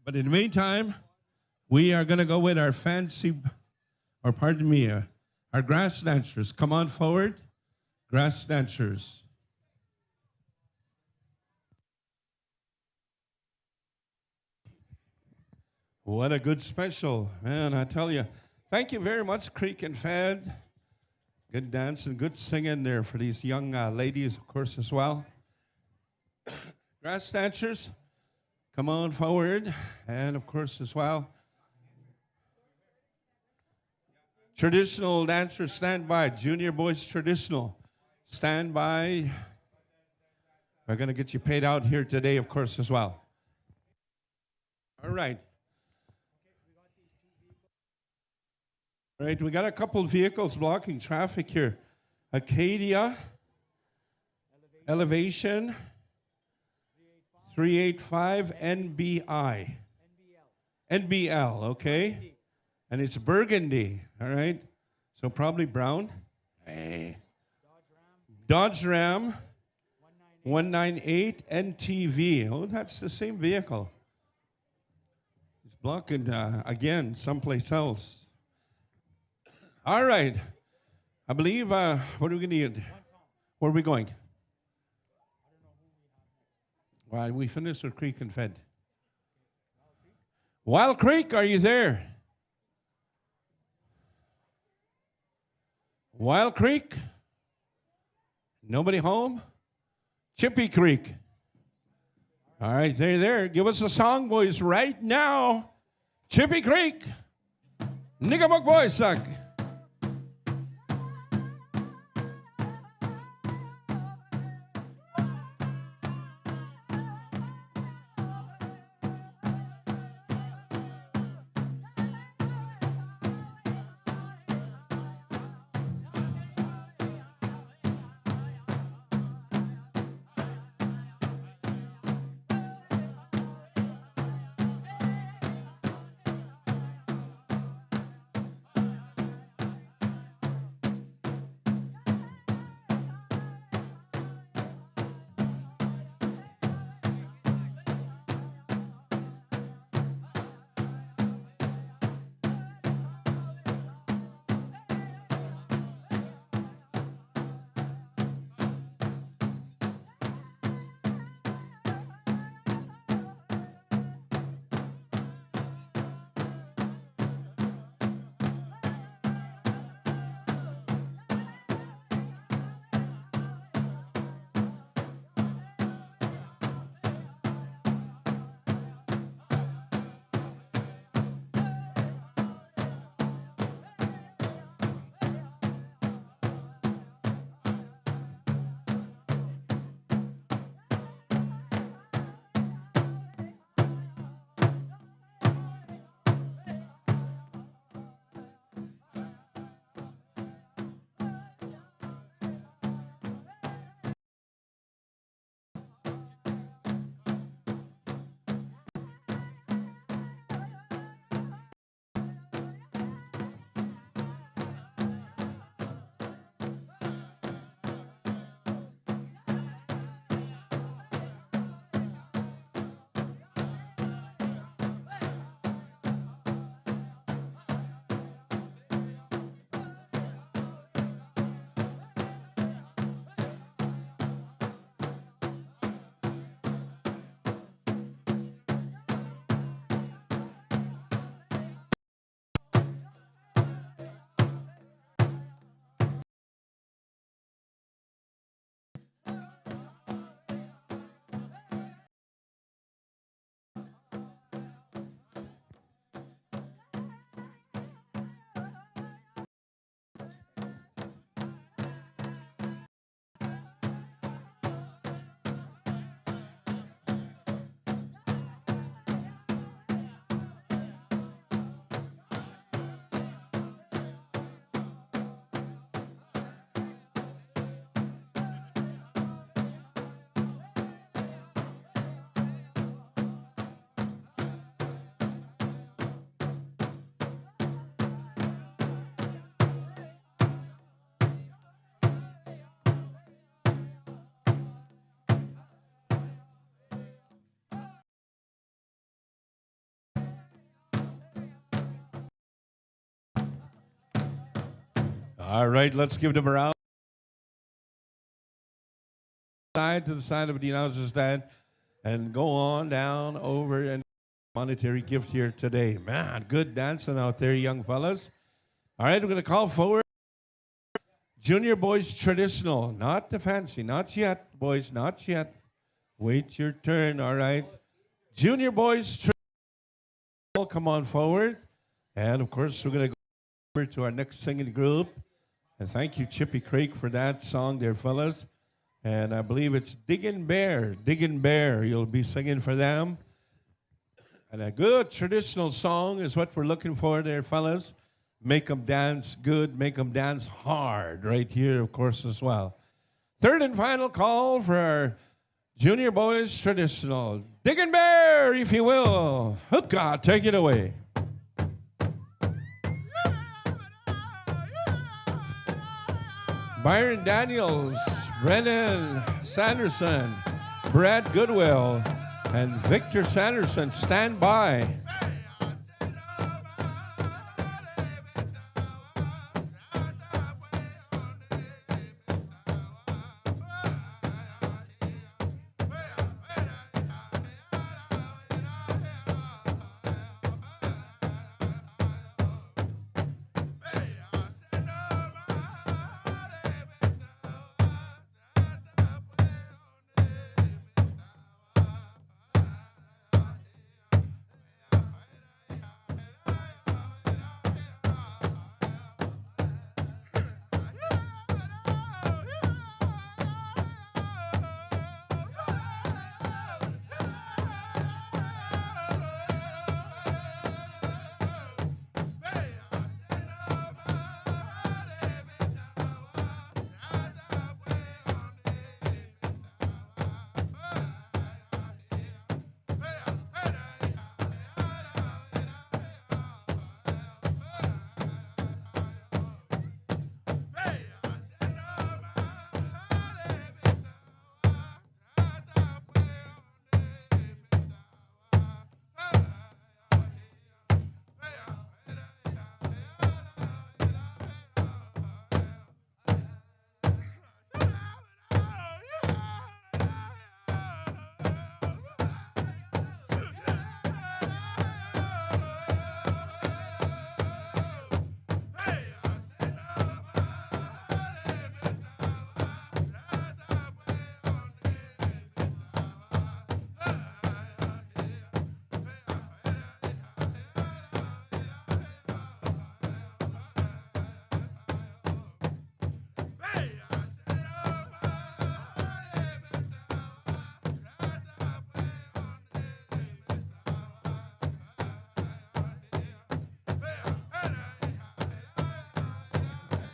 But in the meantime, we are going to go with our fancy, or pardon me, our grass dancers. Come on forward, grass dancers. What a good special, man, I tell you. Thank you very much, Creek and Fed. Good dancing, good singing there for these young ladies, of course, as well. Grass dancers, come on forward. And, of course, as well, traditional dancers, stand by. Junior boys traditional, stand by. We're going to get you paid out here today, of course, as well. All right. All right, we got a couple of vehicles blocking traffic here. Acadia, Elevation, 385 NBI. NBL, okay? And it's burgundy, all right? So probably brown. Hey. Dodge Ram, 198 NTV. Oh, that's the same vehicle. It's blocking, again, someplace else. All right. I believe, what are we going to need? Where are we going? Well, we finished with Creek and Fed. Wild Creek, are you there? Wild Creek? Nobody home? Chippy Creek. All right, they're there. Give us a song, boys, right now. Chippy Creek. Niggamuk boys suck. All right, let's give them a round. Side to the side of the announcer's stand and go on down over and monetary gift here today. Man, good dancing out there, young fellas. All right, we're going to call forward Junior Boys Traditional. Not the fancy, not yet, boys, not yet. Wait your turn, all right. Junior Boys Traditional, come on forward. And, of course, we're going to go over to our next singing group. And thank you, Chippy Creek, for that song there, fellas. And I believe it's Diggin' Bear. Diggin' Bear. You'll be singing for them. And a good traditional song is what we're looking for there, fellas. Make them dance good, make them dance hard right here, of course, as well. Third and final call for our Junior Boys traditional. Diggin' Bear, if you will. Hookah, take it away. Byron Daniels, Brennan Sanderson, Brad Goodwill, and Victor Sanderson, stand by.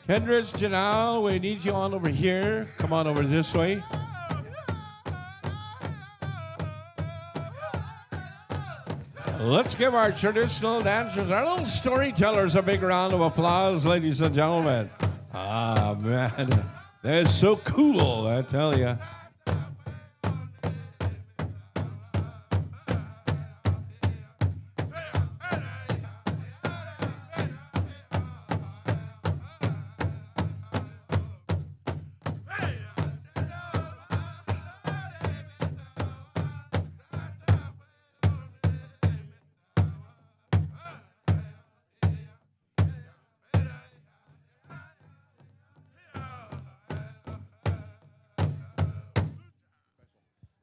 Kendris, Janelle, we need you on over here. Come on over this way. Let's give our traditional dancers, our little storytellers, a big round of applause, ladies and gentlemen. Ah, man, they're so cool, I tell you.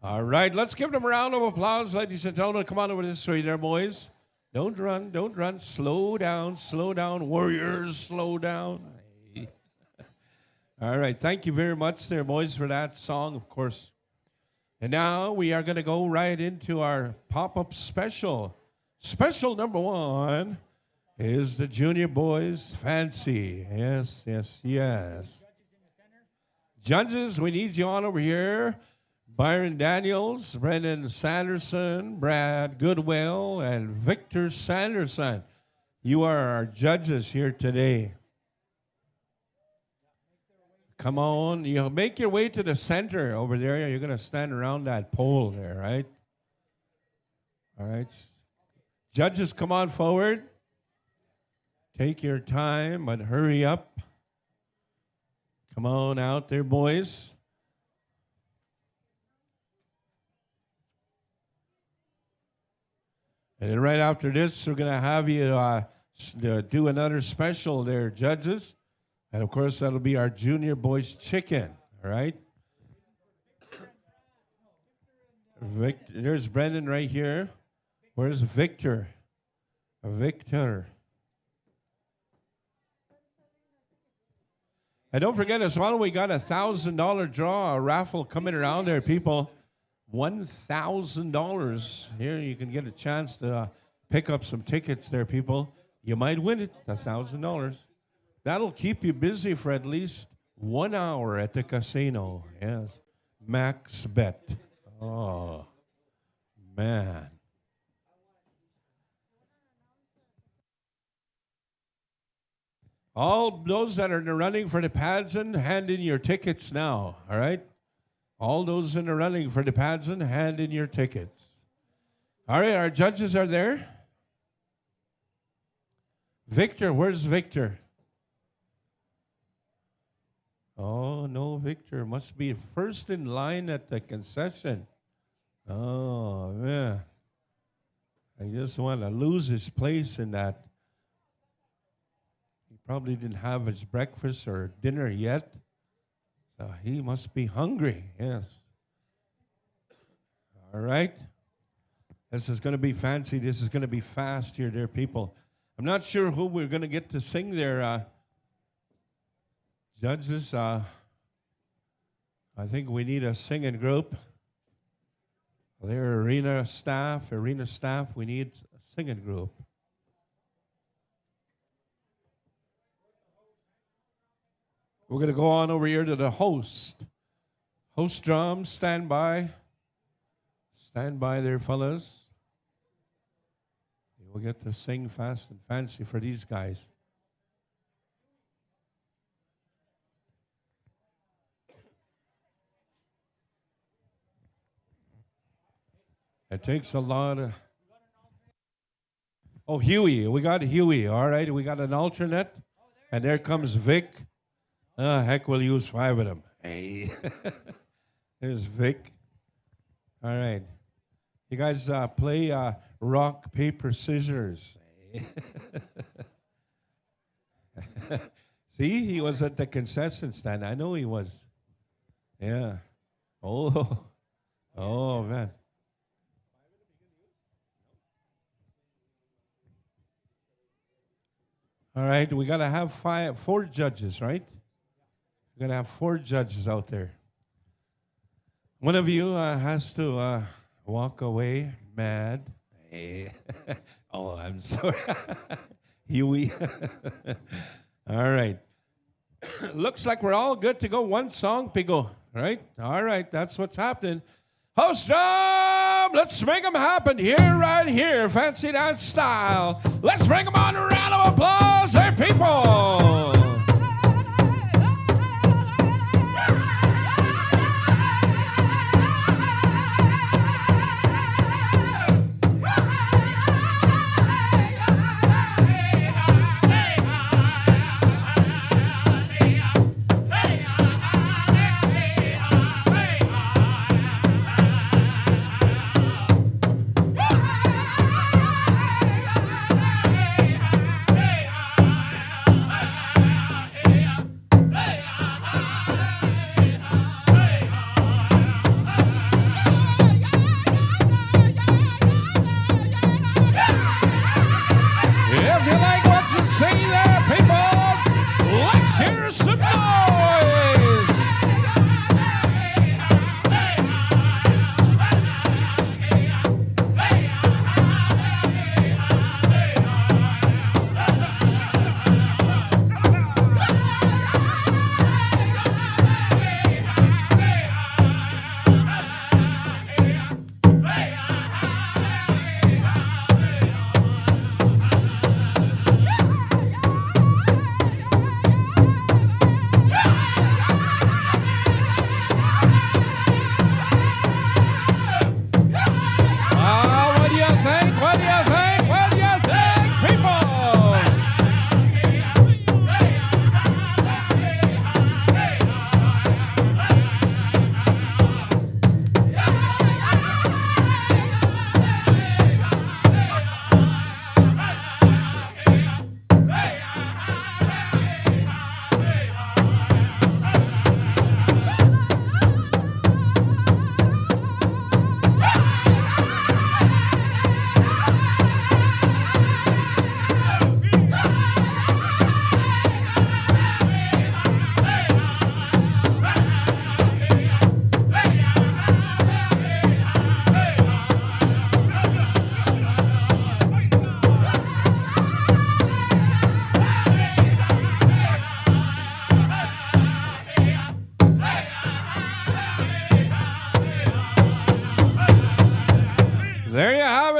All right, let's give them a round of applause, ladies and gentlemen. Come on over this way there, boys. Don't run, don't run. Slow down, warriors, slow down. All right, thank you very much there, boys, for that song, of course. And now we are going to go right into our pop-up special. Special number one is the Junior Boys Fancy. Yes, yes, yes. Judges, we need you on over here. Byron Daniels, Brendan Sanderson, Brad Goodwill, and Victor Sanderson. You are our judges here today. Come on, you make your way to the center over there. You're going to stand around that pole there, right? All right. Judges, come on forward. Take your time, but hurry up. Come on out there, boys. And then right after this, we're going to have you do another special there, judges. And, of course, that'll be our Junior Boys Chicken, all right? Victor, there's Brendan right here. Where's Victor? Victor. And don't forget as well, we got a $1,000 draw, a raffle coming around there, people. $1,000. Here you can get a chance to pick up some tickets there, people. You might win it, $1,000. That'll keep you busy for at least 1 hour at the casino. Yes, max bet. Oh, man. All those that are in the running for the pageant, hand in your tickets now, all right? All those in the running for the pageant, hand in your tickets. All right, our judges are there. Victor, where's Victor? Oh, no, Victor. Must be first in line at the concession. Oh, man. I just want to lose his place in that. He probably didn't have his breakfast or dinner yet. So he must be hungry, yes. All right. This is going to be fancy. This is going to be fast here, dear people. I'm not sure who we're going to get to sing there. Judges, I think we need a singing group. Their arena staff, we need a singing group. We're going to go on over here to the host. Host drums, stand by. Stand by there, fellas. We'll get to sing fast and fancy for these guys. It takes a lot of... Oh, Huey. We got Huey. All right, we got an alternate. And there comes Vic. Heck, we'll use 5 of them. Hey. There's Vic. All right. You guys play rock, paper, scissors. See, he was at the concession stand. I know he was. Yeah. Oh, man. All right, we got to have 4 judges, right? We're going to have 4 judges out there. One of you has to walk away mad. Hey. Oh, I'm sorry. Huey. All right. Looks like we're all good to go. 1 song, Pigo. Right? All right, that's what's happening. Host drum, let's make them happen here, right here. Fancy dance style. Let's bring them on a round of applause, there, people.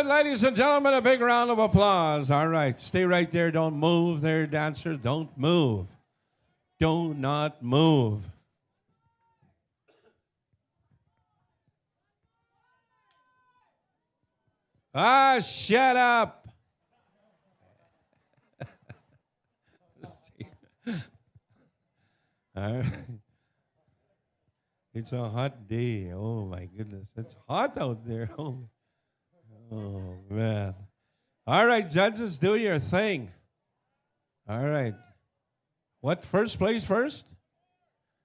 it, ladies and gentlemen. A big round of applause. All right. Stay right there. Don't move there, dancers. Don't move. Do not move. Ah, shut up. All right. It's a hot day. Oh, my goodness. It's hot out there. Oh, man. All right, judges, do your thing. All right. What, first place first?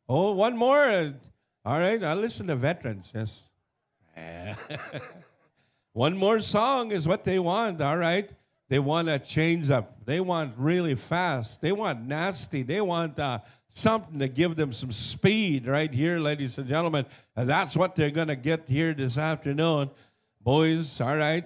Oh, one more. All right, I'll listen to veterans, yes. One more song is what they want, all right? They want a change up. They want really fast. They want nasty. They want something to give them some speed right here, ladies and gentlemen. And that's what they're going to get here this afternoon. Boys, all right,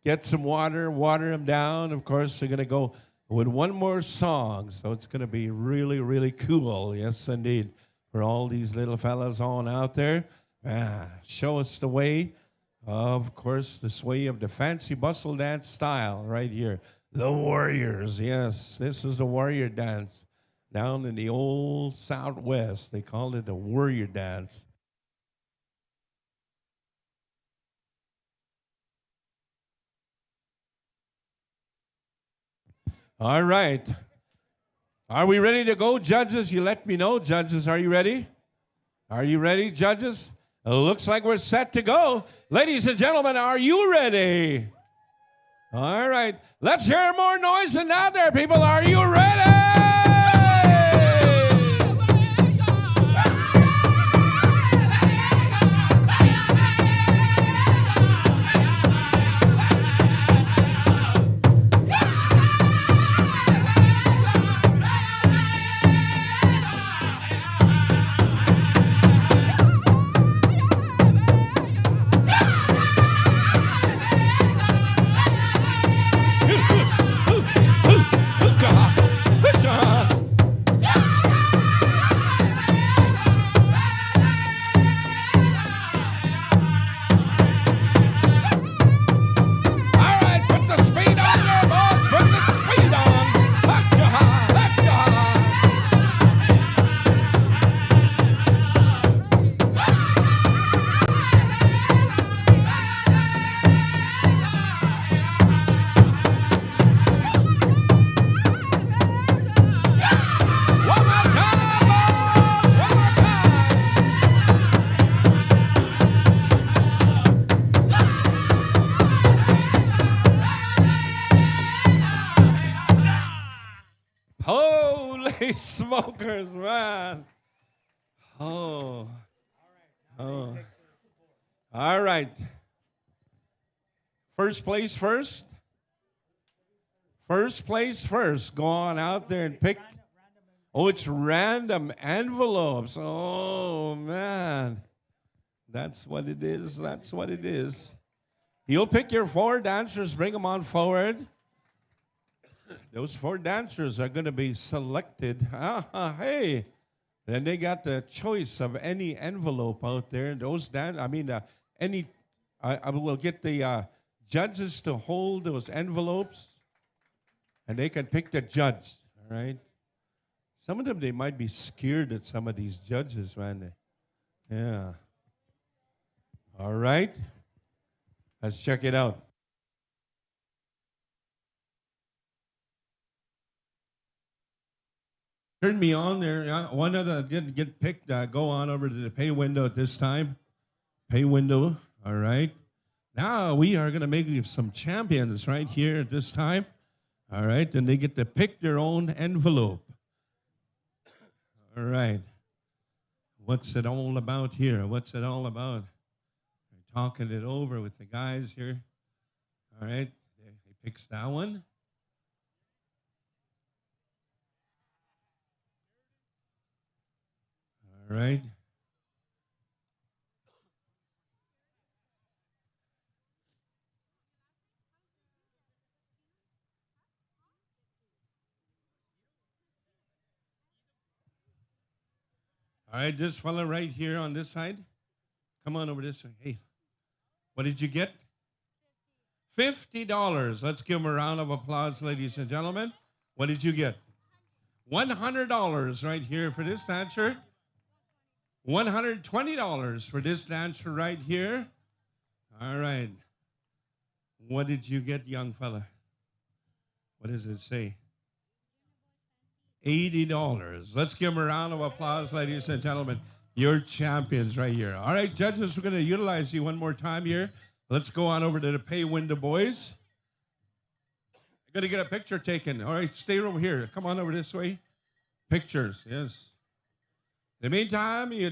get some water them down. Of course, they're going to go with one more song. So it's going to be really, really cool. Yes, indeed. For all these little fellas on out there. Show us the way. Of course, the sway of the fancy bustle dance style right here. The Warriors, yes. This is the Warrior dance. Down in the old Southwest, they called it the Warrior dance. All right. Are we ready to go, judges? You let me know. Judges, are you ready? Are you ready, judges? It looks like we're set to go. Ladies and gentlemen, are you ready? All right. Let's hear more noise than that there, people. Are you ready? Holy smokers, man. Oh. All right. First place first. First place first. Go on out there and pick. Oh, it's random envelopes. Oh, man. That's what it is. That's what it is. You'll pick your 4 dancers. Bring them on forward. Those 4 dancers are going to be selected. Hey. Then they got the choice of any envelope out there. Those I will get the judges to hold those envelopes, and they can pick the judge. All right. Some of them, they might be scared at some of these judges, man. Yeah. All right. Let's check it out. Turn me on there. One of the didn't get picked. Go on over to the pay window at this time. Pay window. All right. Now we are going to make some champions right here at this time. All right. And they get to pick their own envelope. All right. What's it all about here? What's it all about? I'm talking it over with the guys here. All right. He picks that one. All right. All right, this fella right here on this side. Come on over this way. Hey, what did you get? $50. Let's give them a round of applause, ladies and gentlemen. What did you get? $100 right here for this dancer. $120 for this dancer right here. All right. What did you get, young fella? What does it say? $80. Let's give them a round of applause, ladies and gentlemen. You're champions right here. All right, judges, we're going to utilize you one more time here. Let's go on over to the pay window, boys. I'm going to get a picture taken. All right, stay over here. Come on over this way. Pictures, yes. In the meantime, you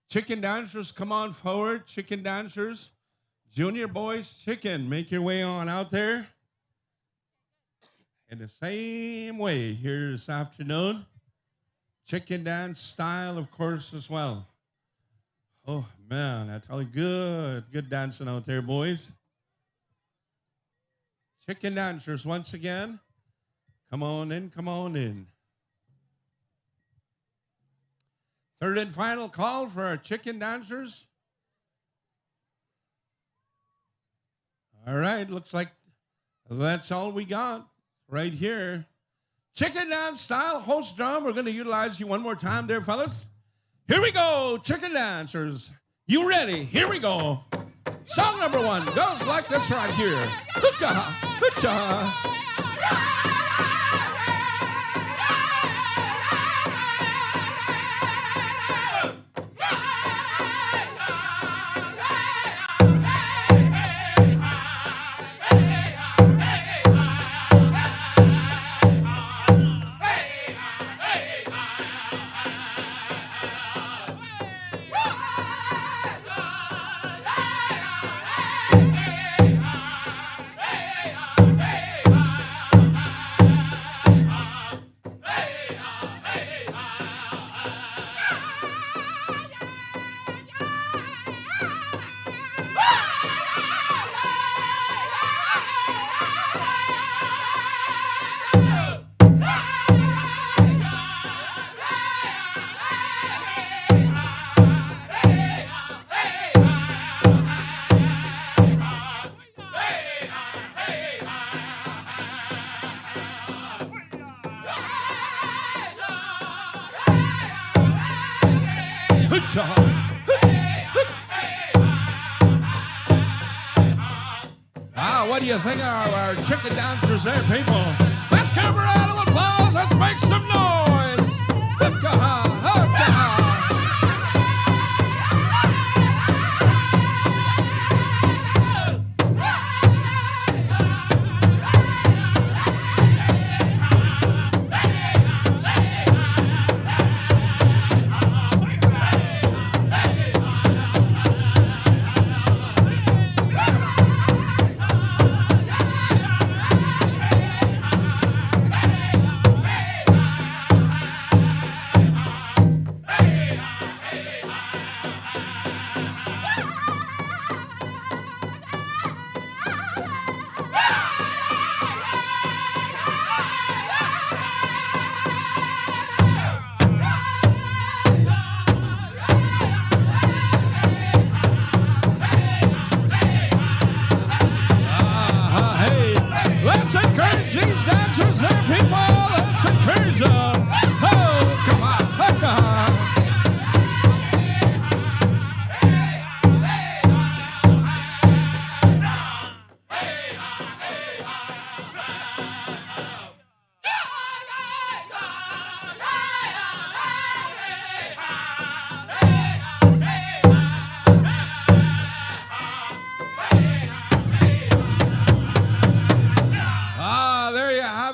chicken dancers, come on forward. Chicken dancers. Junior boys, chicken, make your way on out there. In the same way here this afternoon. Chicken dance style, of course, as well. Oh, man, I tell you, good dancing out there, boys. Chicken dancers, once again. Come on in, come on in. Third and final call for our chicken dancers. All right, looks like that's all we got right here. Chicken dance style, host drum. We're going to utilize you one more time there, fellas. Here we go, chicken dancers. You ready? Here we go. Song number 1 goes like this right here. Hookah, hookah. What do you think of our chicken dancers there, people? Let's give a round of applause. Let's make some noise. Hookah, hookah.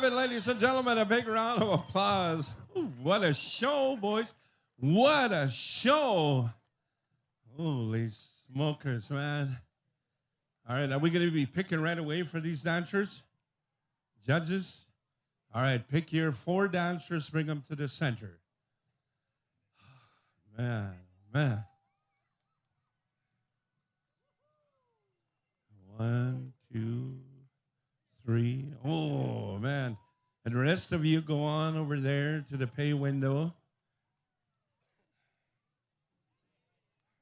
Ladies and gentlemen, a big round of applause. Ooh, what a show, boys. What a show. Holy smokers, man. All right, are we going to be picking right away for these dancers? Judges? All right, pick your 4 dancers, bring them to the center. Man, man. 1, 2, 3. Oh, man. And the rest of you go on over there to the pay window.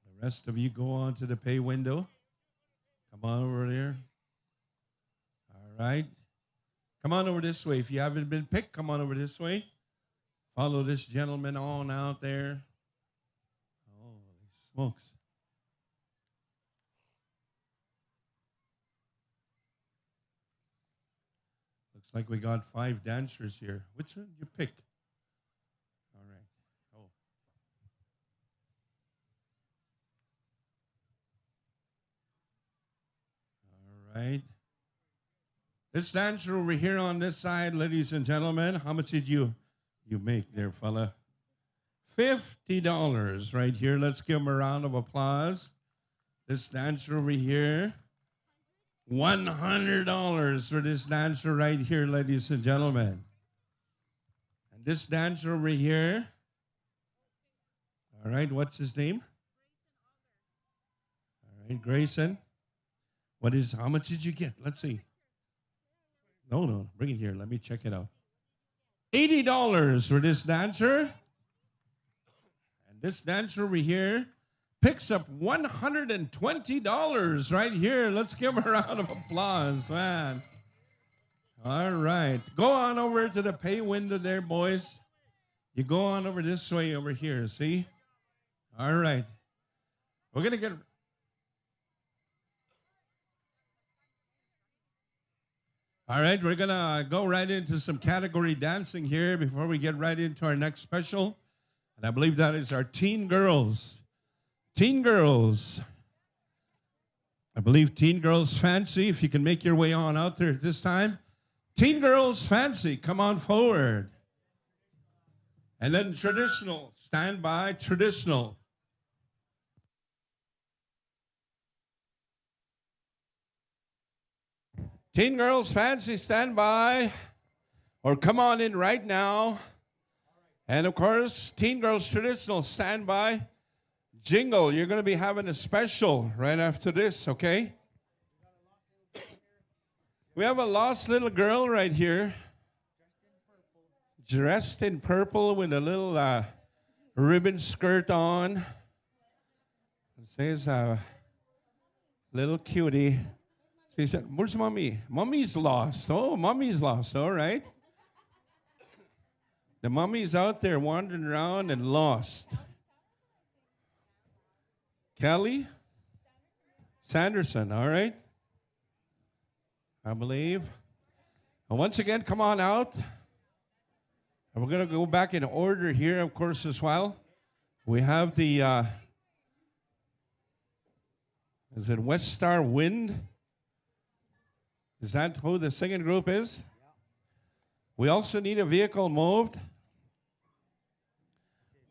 The rest of you go on to the pay window. Come on over there. All right. Come on over this way. If you haven't been picked, come on over this way. Follow this gentleman on out there. Holy smokes. Looks like we got 5 dancers here. Which one did you pick? All right. Oh. All right. This dancer over here on this side, ladies and gentlemen, how much did you make there, fella? $50 right here. Let's give him a round of applause. This dancer over here, $100 for this dancer right here, ladies and gentlemen. And this dancer over here, all right, what's his name? All right, Grayson. How much did you get? Let's see. No, bring it here. Let me check it out. $80 for this dancer. And this dancer over here picks up $120 right here. Let's give her a round of applause, man. All right. Go on over to the pay window there, boys. You go on over this way over here, see? All right. We're going to get... All right, we're going to go right into some category dancing here before we get right into our next special. And I believe that is our teen girls. Teen girls. I believe teen girls fancy, if you can make your way on out there at this time. Teen girls fancy, come on forward. And then traditional, stand by, traditional. Teen girls fancy, stand by, or come on in right now. And of course, teen girls traditional, stand by. Jingle, you're going to be having a special right after this, okay? We have a lost little girl right here, dressed in purple with a little ribbon skirt on. It says little cutie. She said, "Where's Mommy? Mommy's lost." Oh, Mommy's lost. All right. The mommy's out there wandering around and lost. Kelly Sanderson. All right. I believe. And once again, come on out. And we're going to go back in order here, of course, as well. We have the, is it West Star Wind? Is that who the singing group is? We also need a vehicle moved.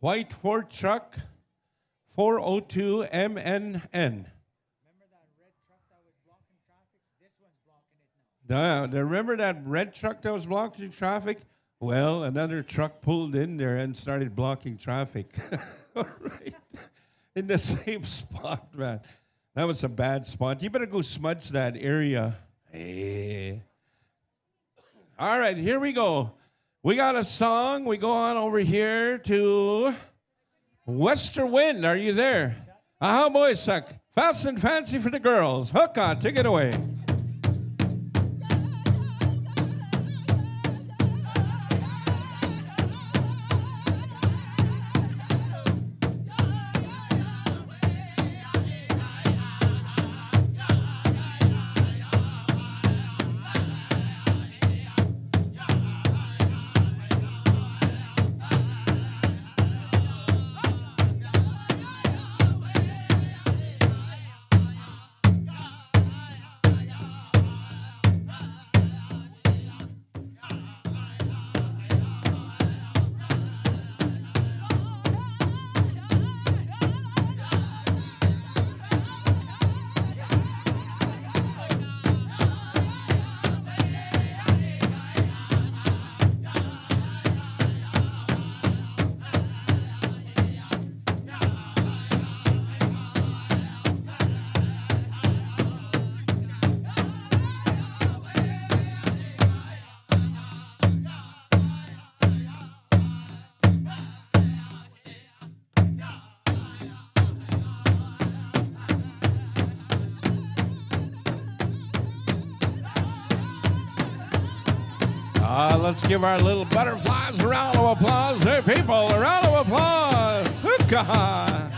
White Ford truck, 402 MNN. Remember that red truck that was blocking traffic? This one's blocking it now. Remember that red truck that was blocking traffic? Well, another truck pulled in there and started blocking traffic. All right. In the same spot, man. That was a bad spot. You better go smudge that area. Hey. All right, here we go. We got a song. We go on over here to Western Wind. Are you there? Aha, boys, suck. Fast and fancy for the girls. Hook on, take it away. Let's give our little butterflies a round of applause. Hey, people, a round of applause. Hookah.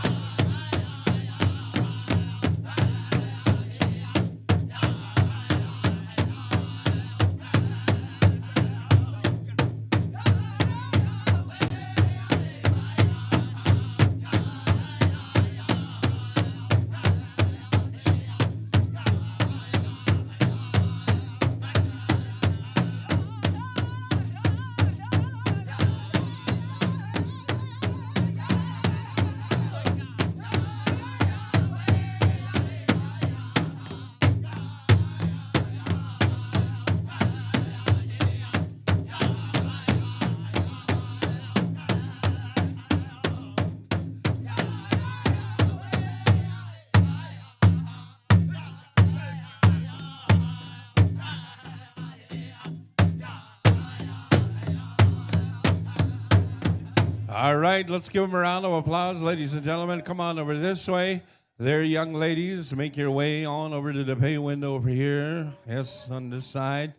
All right, let's give them a round of applause, ladies and gentlemen. Come on over this way. There, young ladies, make your way on over to the pay window over here. Yes, on this side.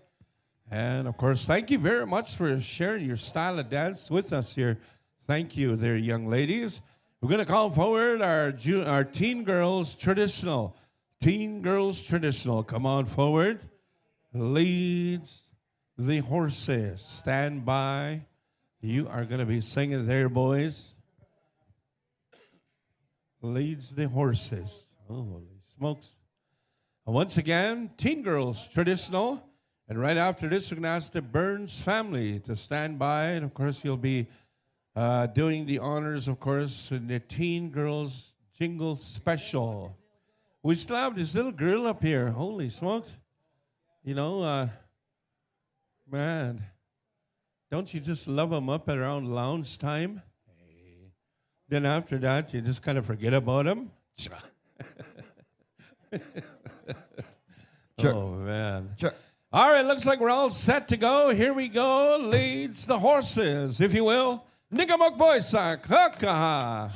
And, of course, thank you very much for sharing your style of dance with us here. Thank you there, young ladies. We're going to call forward our teen girls traditional. Teen girls traditional. Come on forward. Leads the horses. Stand by. You are going to be singing there, boys. Leads the horses. Oh, holy smokes. And once again, teen girls traditional. And right after this, we're going to ask the Burns family to stand by. And, of course, you'll be doing the honors, of course, in the Teen Girls Jingle Special. We still have this little girl up here. Holy smokes. You know, man, don't you just love them up at around lounge time? Hey. Then after that, you just kind of forget about them. Oh, man. All right, looks like we're all set to go. Here we go. Leads the horses, if you will. Nigamok Boysak. Hookah.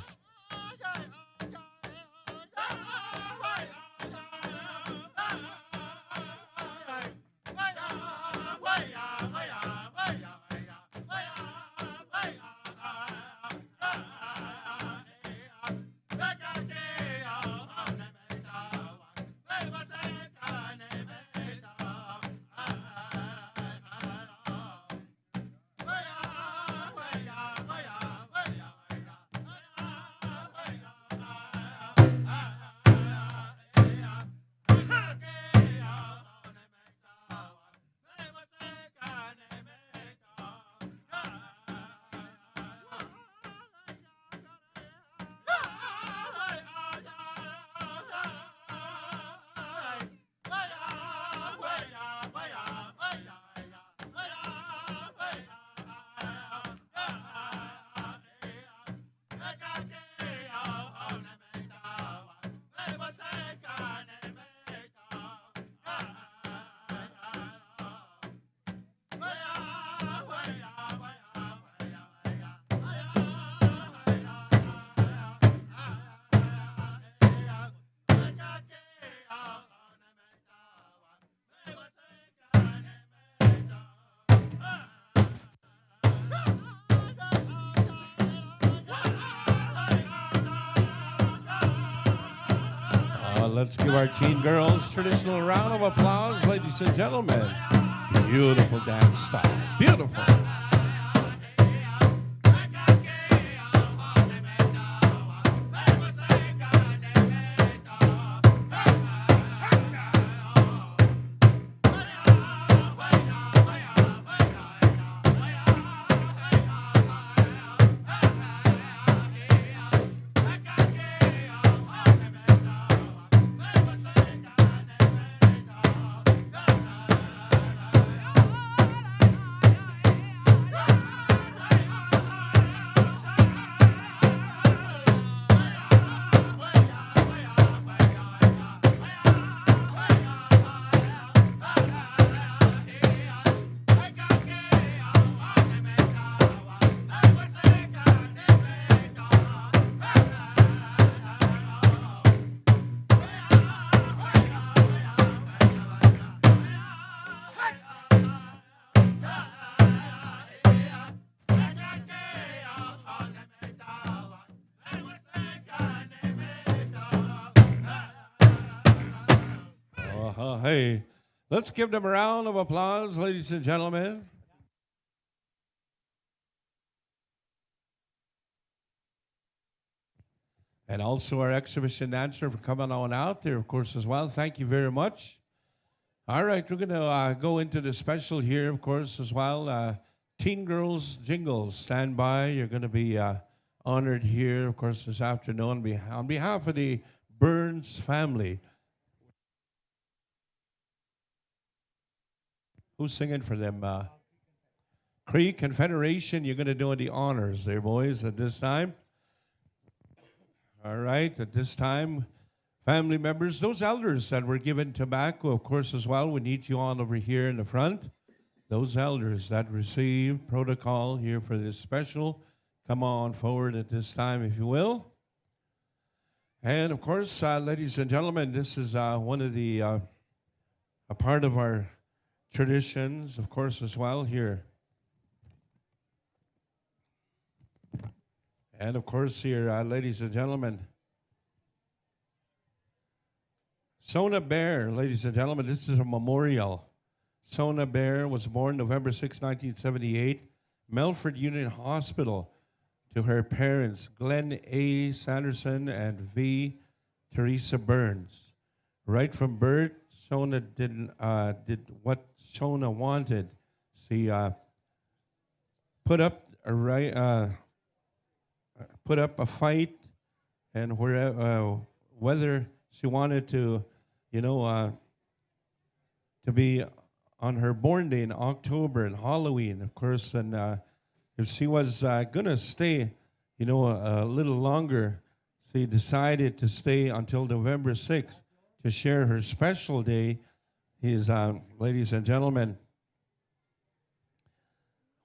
Let's give our teen girls traditional round of applause, ladies and gentlemen. Beautiful dance style. Beautiful. Hey, let's give them a round of applause, ladies and gentlemen. And also our exhibition dancer for coming on out there, of course, as well. Thank you very much. All right, we're going to go into the special here, of course, as well. Teen Girls Jingle, stand by. You're going to be honored here, of course, this afternoon on behalf of the Burns family. Who's singing for them? Cree Confederation, you're going to do the honors there, boys, at this time. All right, at this time, family members, those elders that were given tobacco, of course, as well, we need you on over here in the front. Those elders that received protocol here for this special, come on forward at this time, if you will. And, of course, ladies and gentlemen, this is one of the, a part of our traditions, of course, as well here. And, of course, here, ladies and gentlemen, Sona Bear, ladies and gentlemen, this is a memorial. Sona Bear was born November 6, 1978, Melford Union Hospital, to her parents, Glenn A. Sanderson and V. Teresa Burns. Right from birth, Sona did what Sona wanted. She put up a fight, and whether she wanted to, to be on her born day in October and Halloween, of course, and if she was going to stay, a little longer, she decided to stay until November 6th to share her special day, ladies and gentlemen,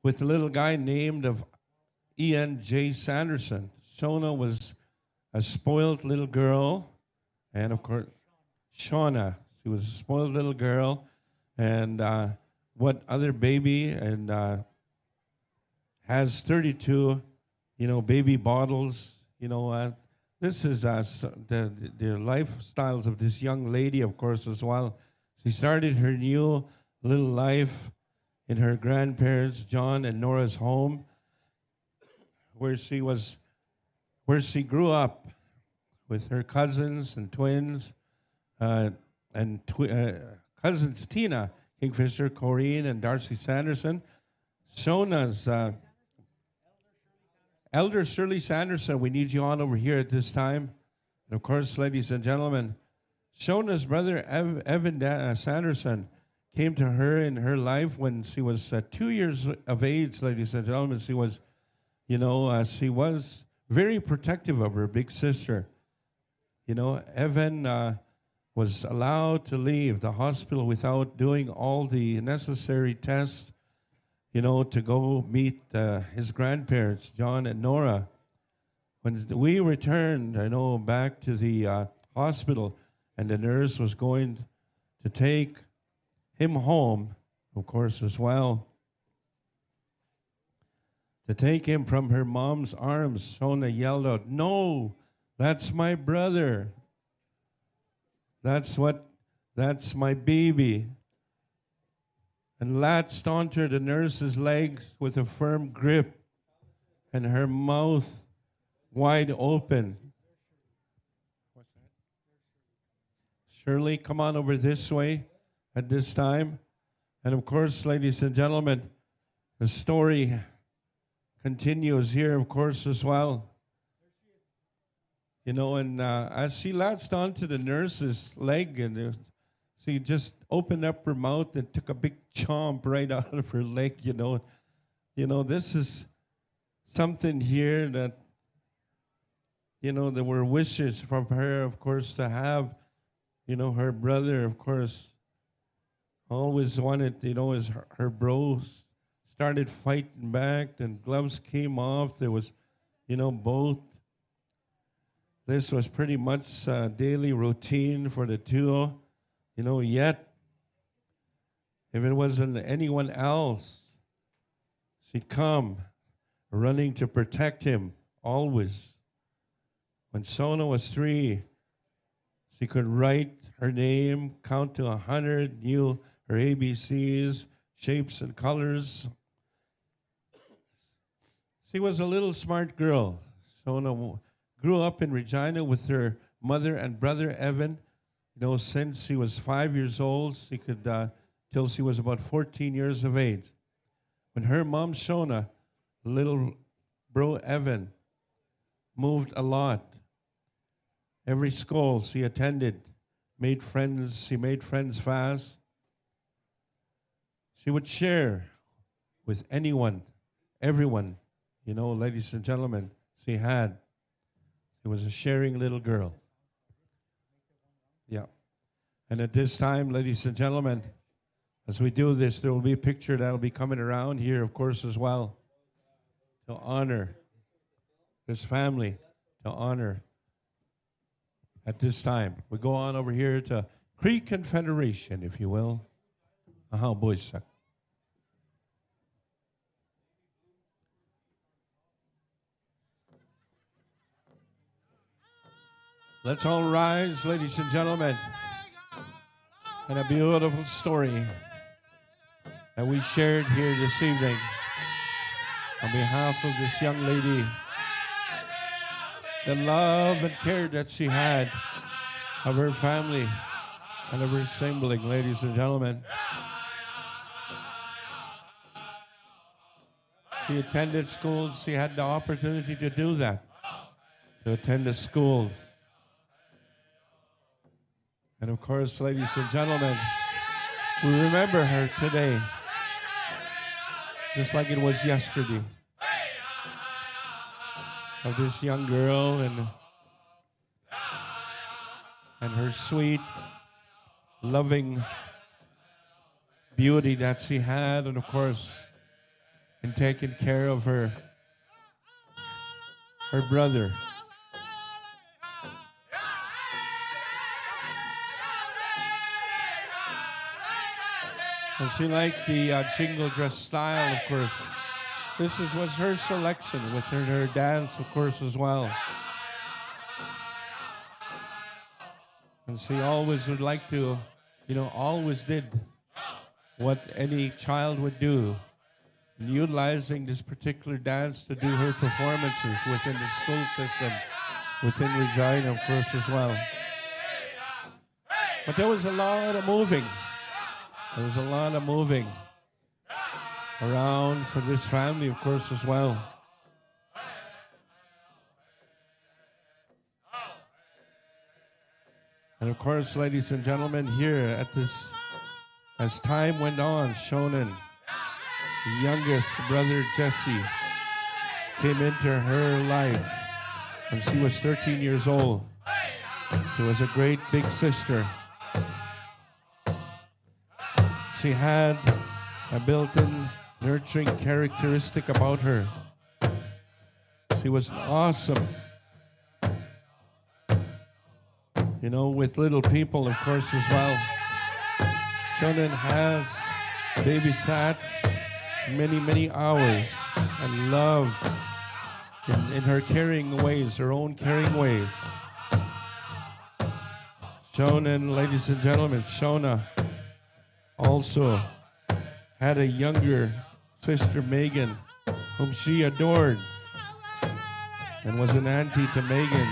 with a little guy named of Ian J. Sanderson. Shona was a spoiled little girl, and of course, Shauna, she was a spoiled little girl, and what other baby and has 32, baby bottles. This is the lifestyles of this young lady, of course, as well. She started her new little life in her grandparents, John and Nora's home, where she grew up with her cousins and twins, cousins Tina Kingfisher, Corrine, and Darcy Sanderson. Shona's Elder Shirley Sanderson, we need you on over here at this time. And of course, ladies and gentlemen, Shona's brother Evan Sanderson came to her in her life when she was 2 years of age, ladies and gentlemen. She was, she was very protective of her big sister. Evan was allowed to leave the hospital without doing all the necessary tests, to go meet his grandparents, John and Nora. When we returned, back to the hospital, and the nurse was going to take him home, of course, as well, to take him from her mom's arms, Shona yelled out, "No, that's my brother. That's my baby." And latched onto the nurse's legs with a firm grip and her mouth wide open. What's that? Shirley, come on over this way at this time. And of course, ladies and gentlemen, the story continues here, of course, as well. And as she latched onto the nurse's leg, and she just opened up her mouth and took a big chomp right out of her leg, This is something here that, there were wishes from her, of course, to have, her brother, of course, always wanted, as her bros started fighting back and gloves came off. There was, both. This was pretty much daily routine for the two, yet if it wasn't anyone else, she'd come running to protect him always. When Shona was 3, She could write her name, count to 100, knew her ABCs, shapes and colors. She was a little smart girl. Shona grew up in Regina with her mother and brother Evan. You know, since she was 5 years old, she could till she was about 14 years of age. When her mom Shona, little bro Evan, moved a lot. Every school she attended, made friends. She made friends fast. She would share with anyone, everyone. You know, ladies and gentlemen, she was a sharing little girl. Yeah. And at this time, ladies and gentlemen, as we do this, there will be a picture that will be coming around here, of course, as well, to honor this family, to honor at this time. We go on over here to Cree Confederation, if you will. Boys. Let's all rise, ladies and gentlemen. And a beautiful story that we shared here this evening on behalf of this young lady. The love and care that she had of her family and of her sibling, ladies and gentlemen. She attended schools. She had the opportunity to do that, to attend the schools. And of course, ladies and gentlemen, we remember her today, just like it was yesterday, of this young girl and her sweet, loving beauty that she had, and of course, in taking care of her brother. And she liked the jingle dress style, of course. This was her selection with her dance, of course, as well. And she always would like to, always did what any child would do, utilizing this particular dance to do her performances within the school system, within Regina, of course, as well. But there was a lot of moving. There was a lot of moving around for this family, of course, as well. And of course, ladies and gentlemen, here at this, as time went on, Shonen, the youngest brother Jesse, came into her life when she was 13 years old. She was a great big sister. She had a built-in nurturing characteristic about her. She was awesome. With little people, of course, as well. Shonen has babysat many, many hours and loved in her caring ways, her own caring ways. Shonen, ladies and gentlemen, Shona also had a younger sister, Megan, whom she adored and was an auntie to Megan's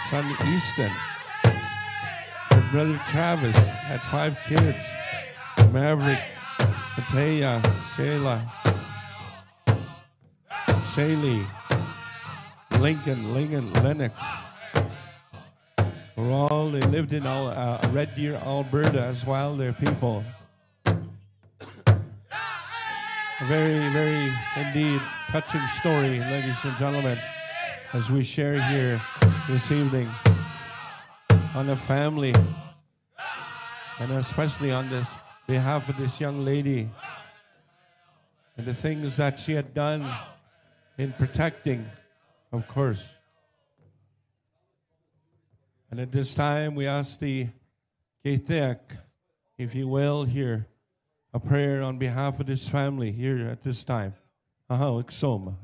son, Easton. Her brother, Travis, had 5 kids, Maverick, Matea, Shayla, Shaylee, Lincoln, Lennox. They lived in Red Deer, Alberta as well, their people. A very, very, indeed, touching story, ladies and gentlemen, as we share here this evening on a family, and especially on this behalf of this young lady and the things that she had done in protecting, of course. And at this time, we ask the Keithek, if you will, here, a prayer on behalf of this family here at this time. Iksoma.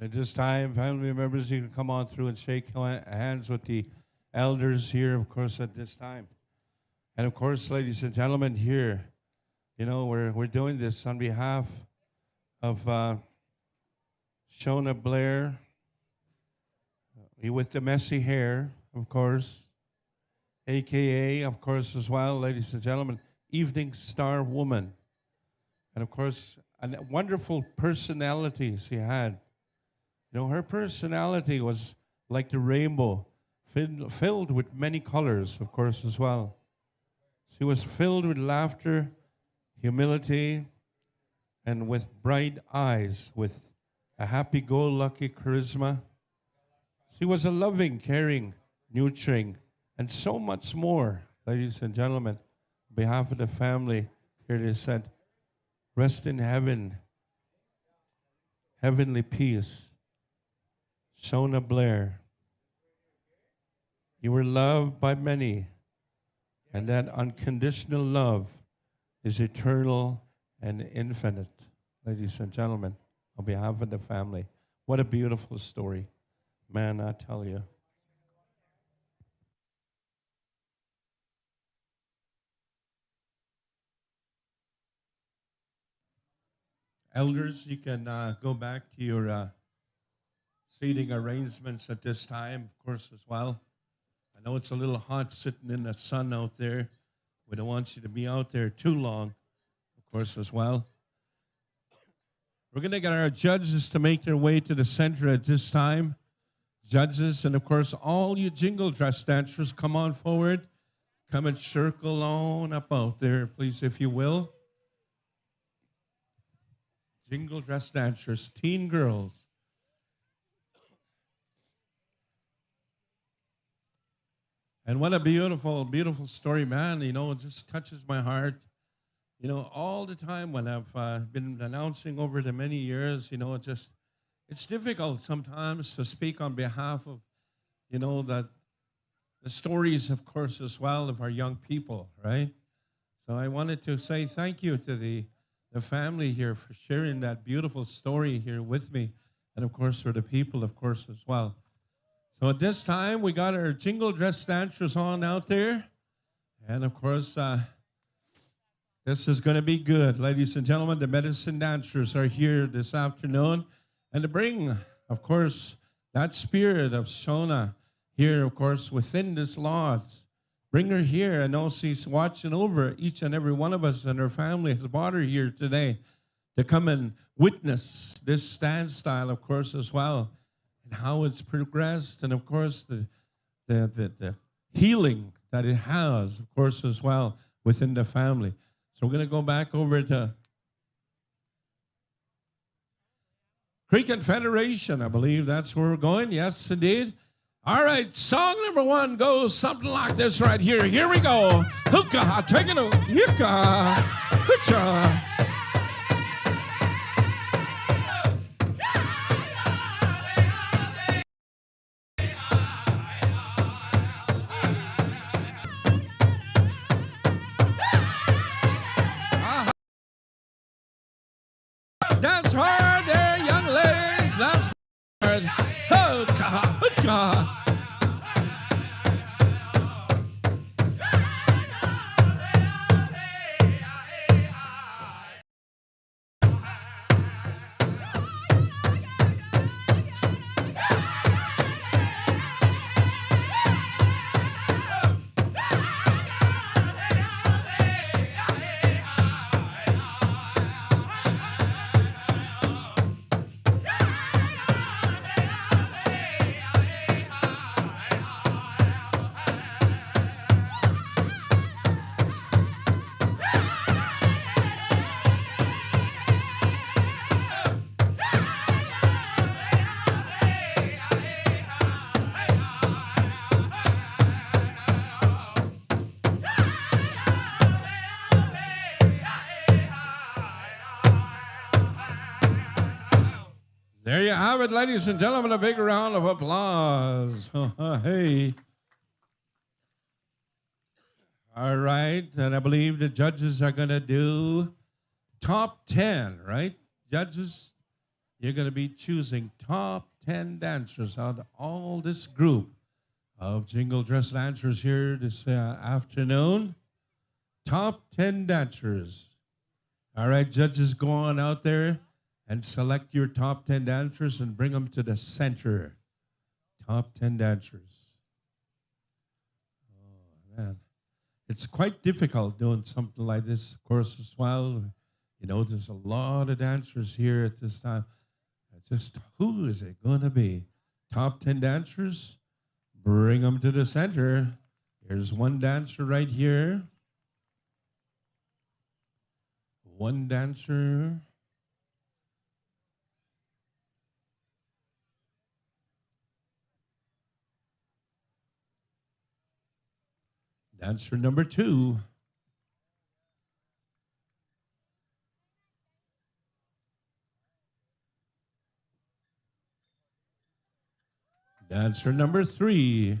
At this time, family members, you can come on through and shake hands with the elders here, of course, at this time. And of course, ladies and gentlemen, here, you know, we're doing this on behalf of Shona Blair, with the messy hair, of course, AKA, of course, as well, ladies and gentlemen, Evening Star Woman. And of course, a wonderful personality she had. You know, her personality was like the rainbow, filled with many colors, of course, as well. She was filled with laughter, humility, and with bright eyes, with a happy-go-lucky charisma. She was a loving, caring, nurturing, and so much more, ladies and gentlemen. On behalf of the family, here it is said, rest in heaven, heavenly peace. Shona Blair, you were loved by many, and that unconditional love is eternal and infinite, ladies and gentlemen, on behalf of the family. What a beautiful story. Man, I tell you. Elders, you can go back to your seating arrangements at this time, of course, as well. I know it's a little hot sitting in the sun out there. We don't want you to be out there too long, of course, as well. We're going to get our judges to make their way to the center at this time. Judges, and of course, all you jingle dress dancers, come on forward. Come and circle on up out there, please, if you will. Jingle dress dancers, teen girls. And what a beautiful, beautiful story, man. You know, it just touches my heart. You know, all the time when I've been announcing over the many years, you know, it's difficult sometimes to speak on behalf of, you know, the stories, of course, as well, of our young people, right? So I wanted to say thank you to the family here for sharing that beautiful story here with me, and of course for the people, of course, as well. So at this time, we got our jingle dress dancers on out there. And of course, this is going to be good. Ladies and gentlemen, the medicine dancers are here this afternoon. And to bring, of course, that spirit of Shona here, of course, within this lodge. Bring her here. I know she's watching over each and every one of us, and her family has brought her here today to come and witness this dance style, of course, as well. And how it's progressed, and of course the healing that it has, of course, as well within the family. So we're going to go back over to Cree Confederation. I believe that's where we're going. Yes, indeed. All right, song number one goes something like this right here. Here we go. Hookah, taking a hookah, hookah. Dance hard there, young ladies. Dance hard. Hookah, hookah. There you have it, ladies and gentlemen. A big round of applause. Hey. All right, and I believe the judges are going to do top 10, right? Judges, you're going to be choosing top 10 dancers out of all this group of Jingle Dress dancers here this afternoon. Top 10 dancers. All right, judges, go on out there and select your top 10 dancers and bring them to the center. Top 10 dancers. Oh, man. It's quite difficult doing something like this, of course, as well. You know, there's a lot of dancers here at this time. Just who is it going to be? Top 10 dancers? Bring them to the center. Here's one dancer right here. One dancer. Dancer number 2. Dancer number 3.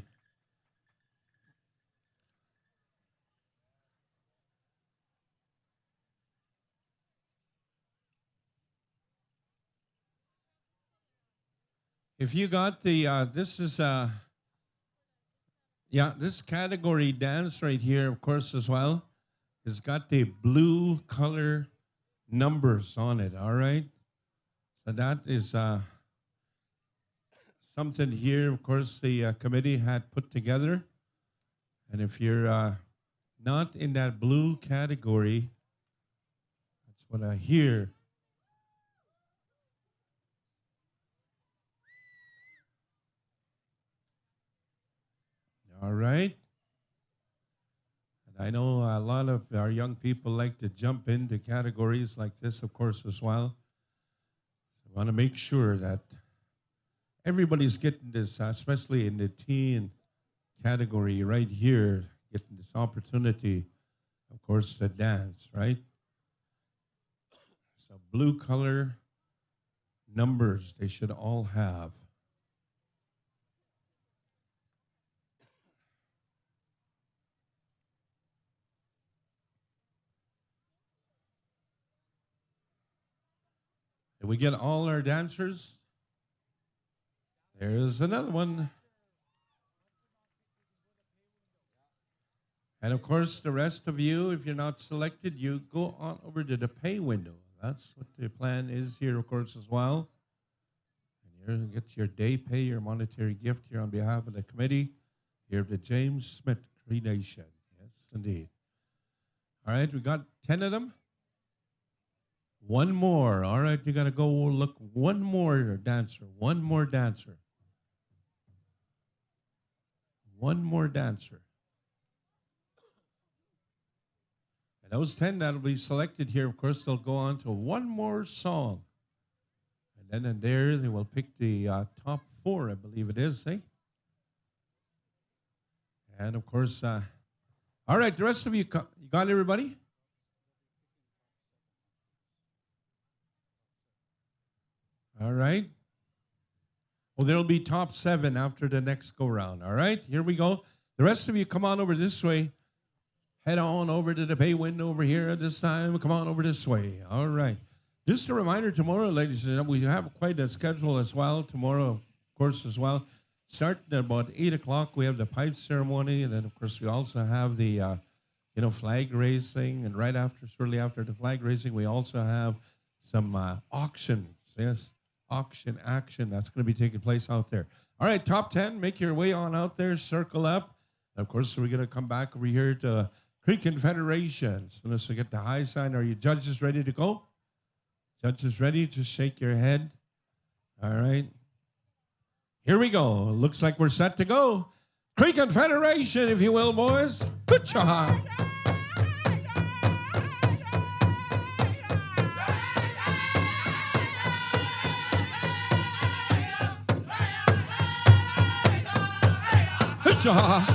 If you got the, this is, this category dance right here, of course, as well, has got the blue color numbers on it, all right? So that is something here, of course, the committee had put together. And if you're not in that blue category, that's what I hear. All right. And I know a lot of our young people like to jump into categories like this, of course, as well. I want to make sure that everybody's getting this, especially in the teen category right here, getting this opportunity, of course, to dance, right? So blue color numbers they should all have. Did we get all our dancers? There's another one. And of course, the rest of you, if you're not selected, you go on over to the pay window. That's what the plan is here, of course, as well. And you get your day pay, your monetary gift here on behalf of the committee here at the James Smith Cree Nation. Yes, indeed. All right, we got 10 of them. One more. All right, you got to go look. One more dancer. One more dancer. One more dancer. And those 10 that will be selected here, of course, they'll go on to one more song. And then in there, they will pick the top 4, I believe it is, eh? And of course, all right, the rest of you got everybody? All right. Well, there'll be top 7 after the next go round. All right, here we go. The rest of you come on over this way. Head on over to the pay window over here at this time. Come on over this way. All right. Just a reminder, tomorrow, ladies and gentlemen, we have quite a schedule as well. Tomorrow, of course, as well. Starting at about 8 o'clock, we have the pipe ceremony. And then, of course, we also have the, flag raising. And right after, shortly after the flag raising, we also have some auctions. Yes. Auction action that's going to be taking place out there. All right, top 10, make your way on out there, circle up. And of course, we're going to come back over here to Cree Confederation. So let's get the high sign. Are you judges ready to go? Judges ready? Just shake your head. All right. Here we go. Looks like we're set to go. Cree Confederation, if you will, boys. Good job. Good job.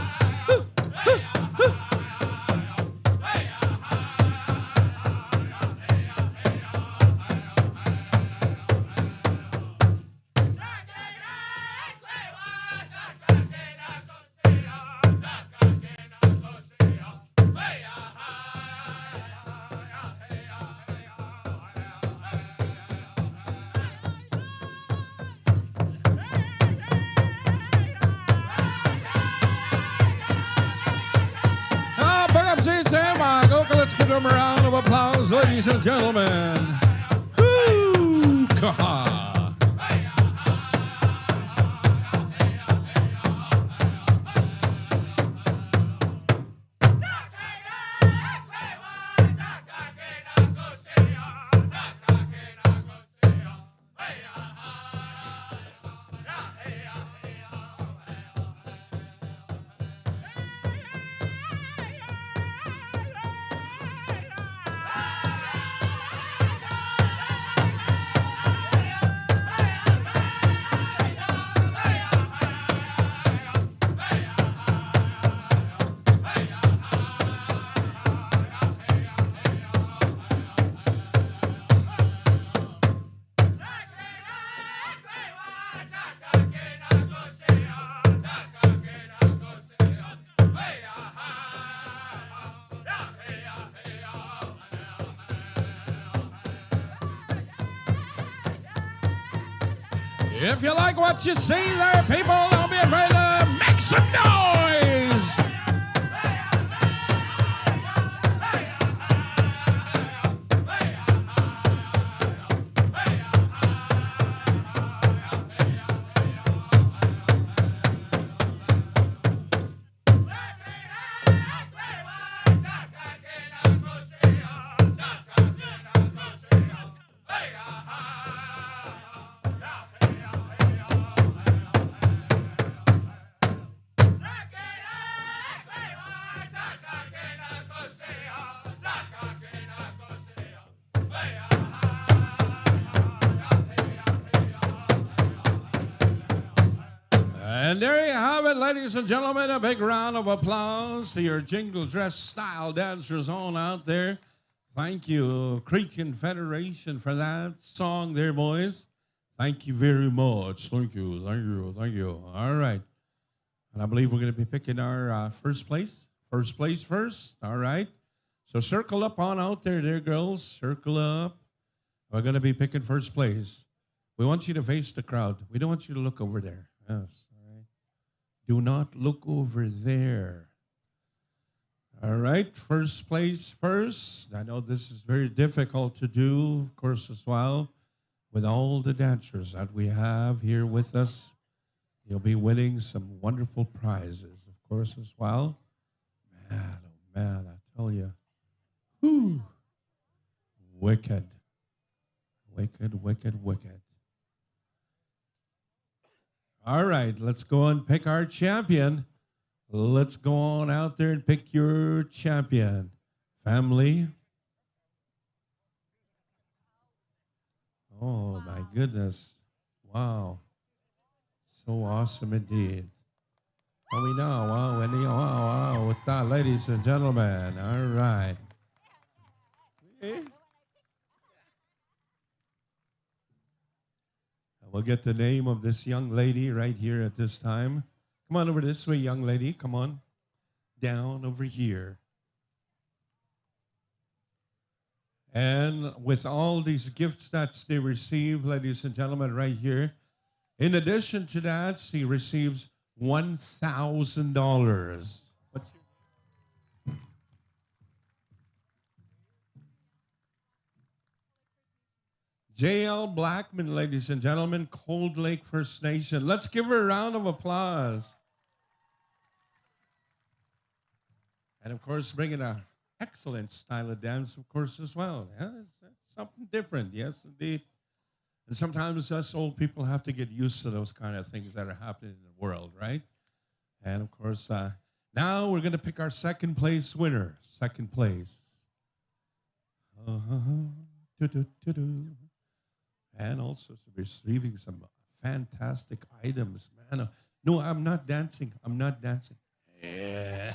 ladies and gentlemen. Woo! Kaha! If you like what you see there, people, don't be afraid to make some noise. And there you have it, ladies and gentlemen. A big round of applause to your jingle dress style dancers on out there. Thank you, Cree Confederation, for that song there, boys. Thank you very much. Thank you, thank you, thank you. All right. And I believe we're going to be picking our first place. First place first. All right. So circle up on out there, girls. Circle up. We're going to be picking first place. We want you to face the crowd. We don't want you to look over there. Yes. Do not look over there. All right, first place first. I know this is very difficult to do, of course, as well, with all the dancers that we have here with us. You'll be winning some wonderful prizes, of course, as well. Man, oh man, I tell you. Whew. Wicked. Wicked, wicked, wicked. All right, let's go and pick our champion. Let's go on out there and pick your champion. Family. Oh, my goodness. Wow. So awesome indeed. Oh, we know. Wow, Wendy. Wow, wow. With that, ladies and gentlemen. All right. We'll get the name of this young lady right here at this time. Come on over this way, young lady. Come on. Down over here. And with all these gifts that they receive, ladies and gentlemen, right here, in addition to that, she receives $1,000. J.L. Blackman, ladies and gentlemen, Cold Lake First Nation. Let's give her a round of applause. And, of course, bringing an excellent style of dance, of course, as well. Yeah, it's something different, yes, indeed. And sometimes us old people have to get used to those kind of things that are happening in the world, right? And, of course, now we're going to pick our second place winner. Second place. And also receiving some fantastic items, man. No, I'm not dancing. I'm not dancing. Yeah.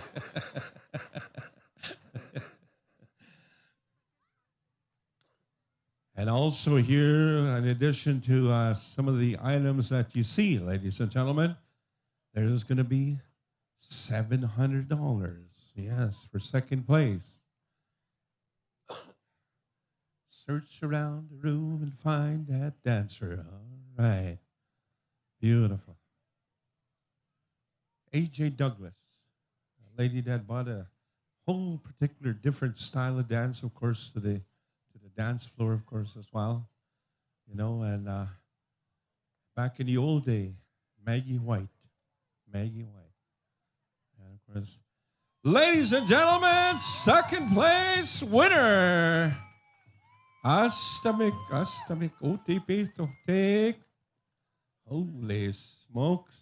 And also here, in addition to some of the items that you see, ladies and gentlemen, there's going to be $700. Yes, for second place. Search around the room and find that dancer. All right. Beautiful. A.J. Douglas, a lady that bought a whole particular different style of dance, of course, to the dance floor, of course, as well. You know, and back in the old day, Maggie White. Maggie White. And of course, ladies and gentlemen, second place winner. Astamik, OTP to take. Holy smokes.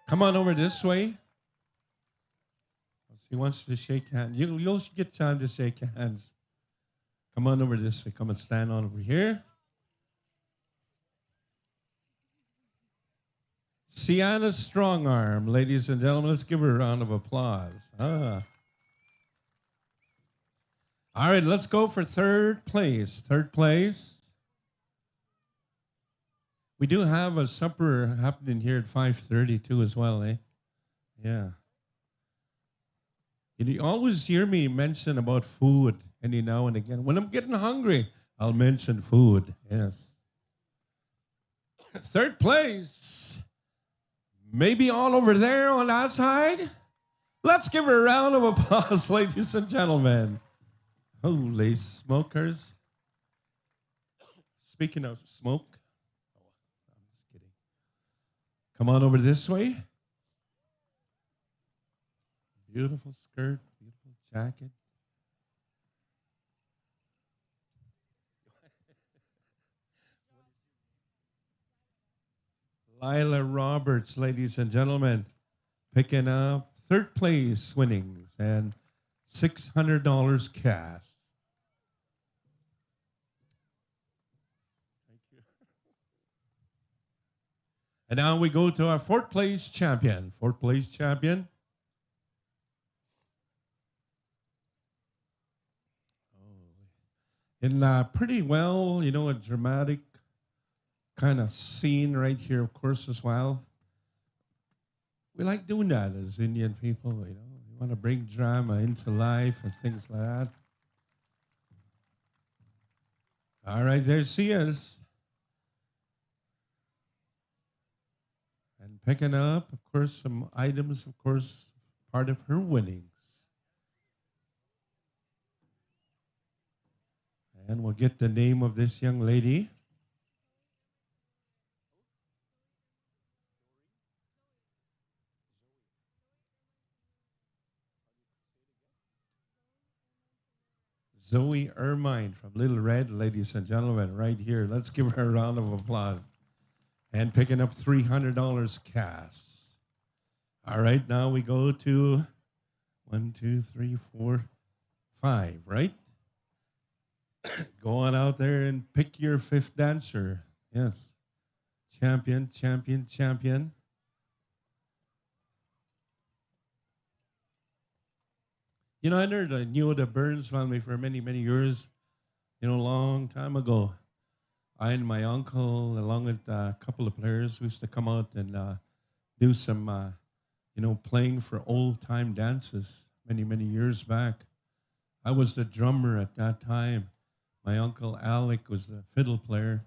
Come on over this way. He wants to shake hands. You'll get time to shake hands. Come on over this way. Come and stand on over here. Sienna Strongarm, ladies and gentlemen. Let's give her a round of applause. All right, let's go for third place. Third place. We do have a supper happening here at 5:30 too as well, eh? Yeah. You always hear me mention about food any now and again. When I'm getting hungry, I'll mention food. Yes. Third place. Maybe all over there on that side. Let's give her a round of applause, ladies and gentlemen. Holy smokers. Speaking of smoke, I'm just kidding. Come on over this way. Beautiful skirt, beautiful jacket. Lila Roberts, ladies and gentlemen, picking up third place winnings and $600 cash. Thank you. And now we go to our fourth place champion. Fourth place champion. In pretty well, you know, a dramatic kind of scene right here, of course, as well. We like doing that as Indian people, you know. We want to bring drama into life and things like that. All right, there she is. And picking up, of course, some items, of course, part of her winnings. And we'll get the name of this young lady. Zoe Ermine from Little Red, ladies and gentlemen, right here. Let's give her a round of applause. And picking up $300 cash. All right, now we go to 1, 2, 3, 4, 5, right? Go on out there and pick your fifth dancer. Yes. Champion, champion, champion. You know, I knew the Burns family for many, many years. You know, a long time ago. I and my uncle, along with a couple of players, we used to come out and do some, you know, playing for old-time dances many, many years back. I was the drummer at that time. My uncle Alec was the fiddle player.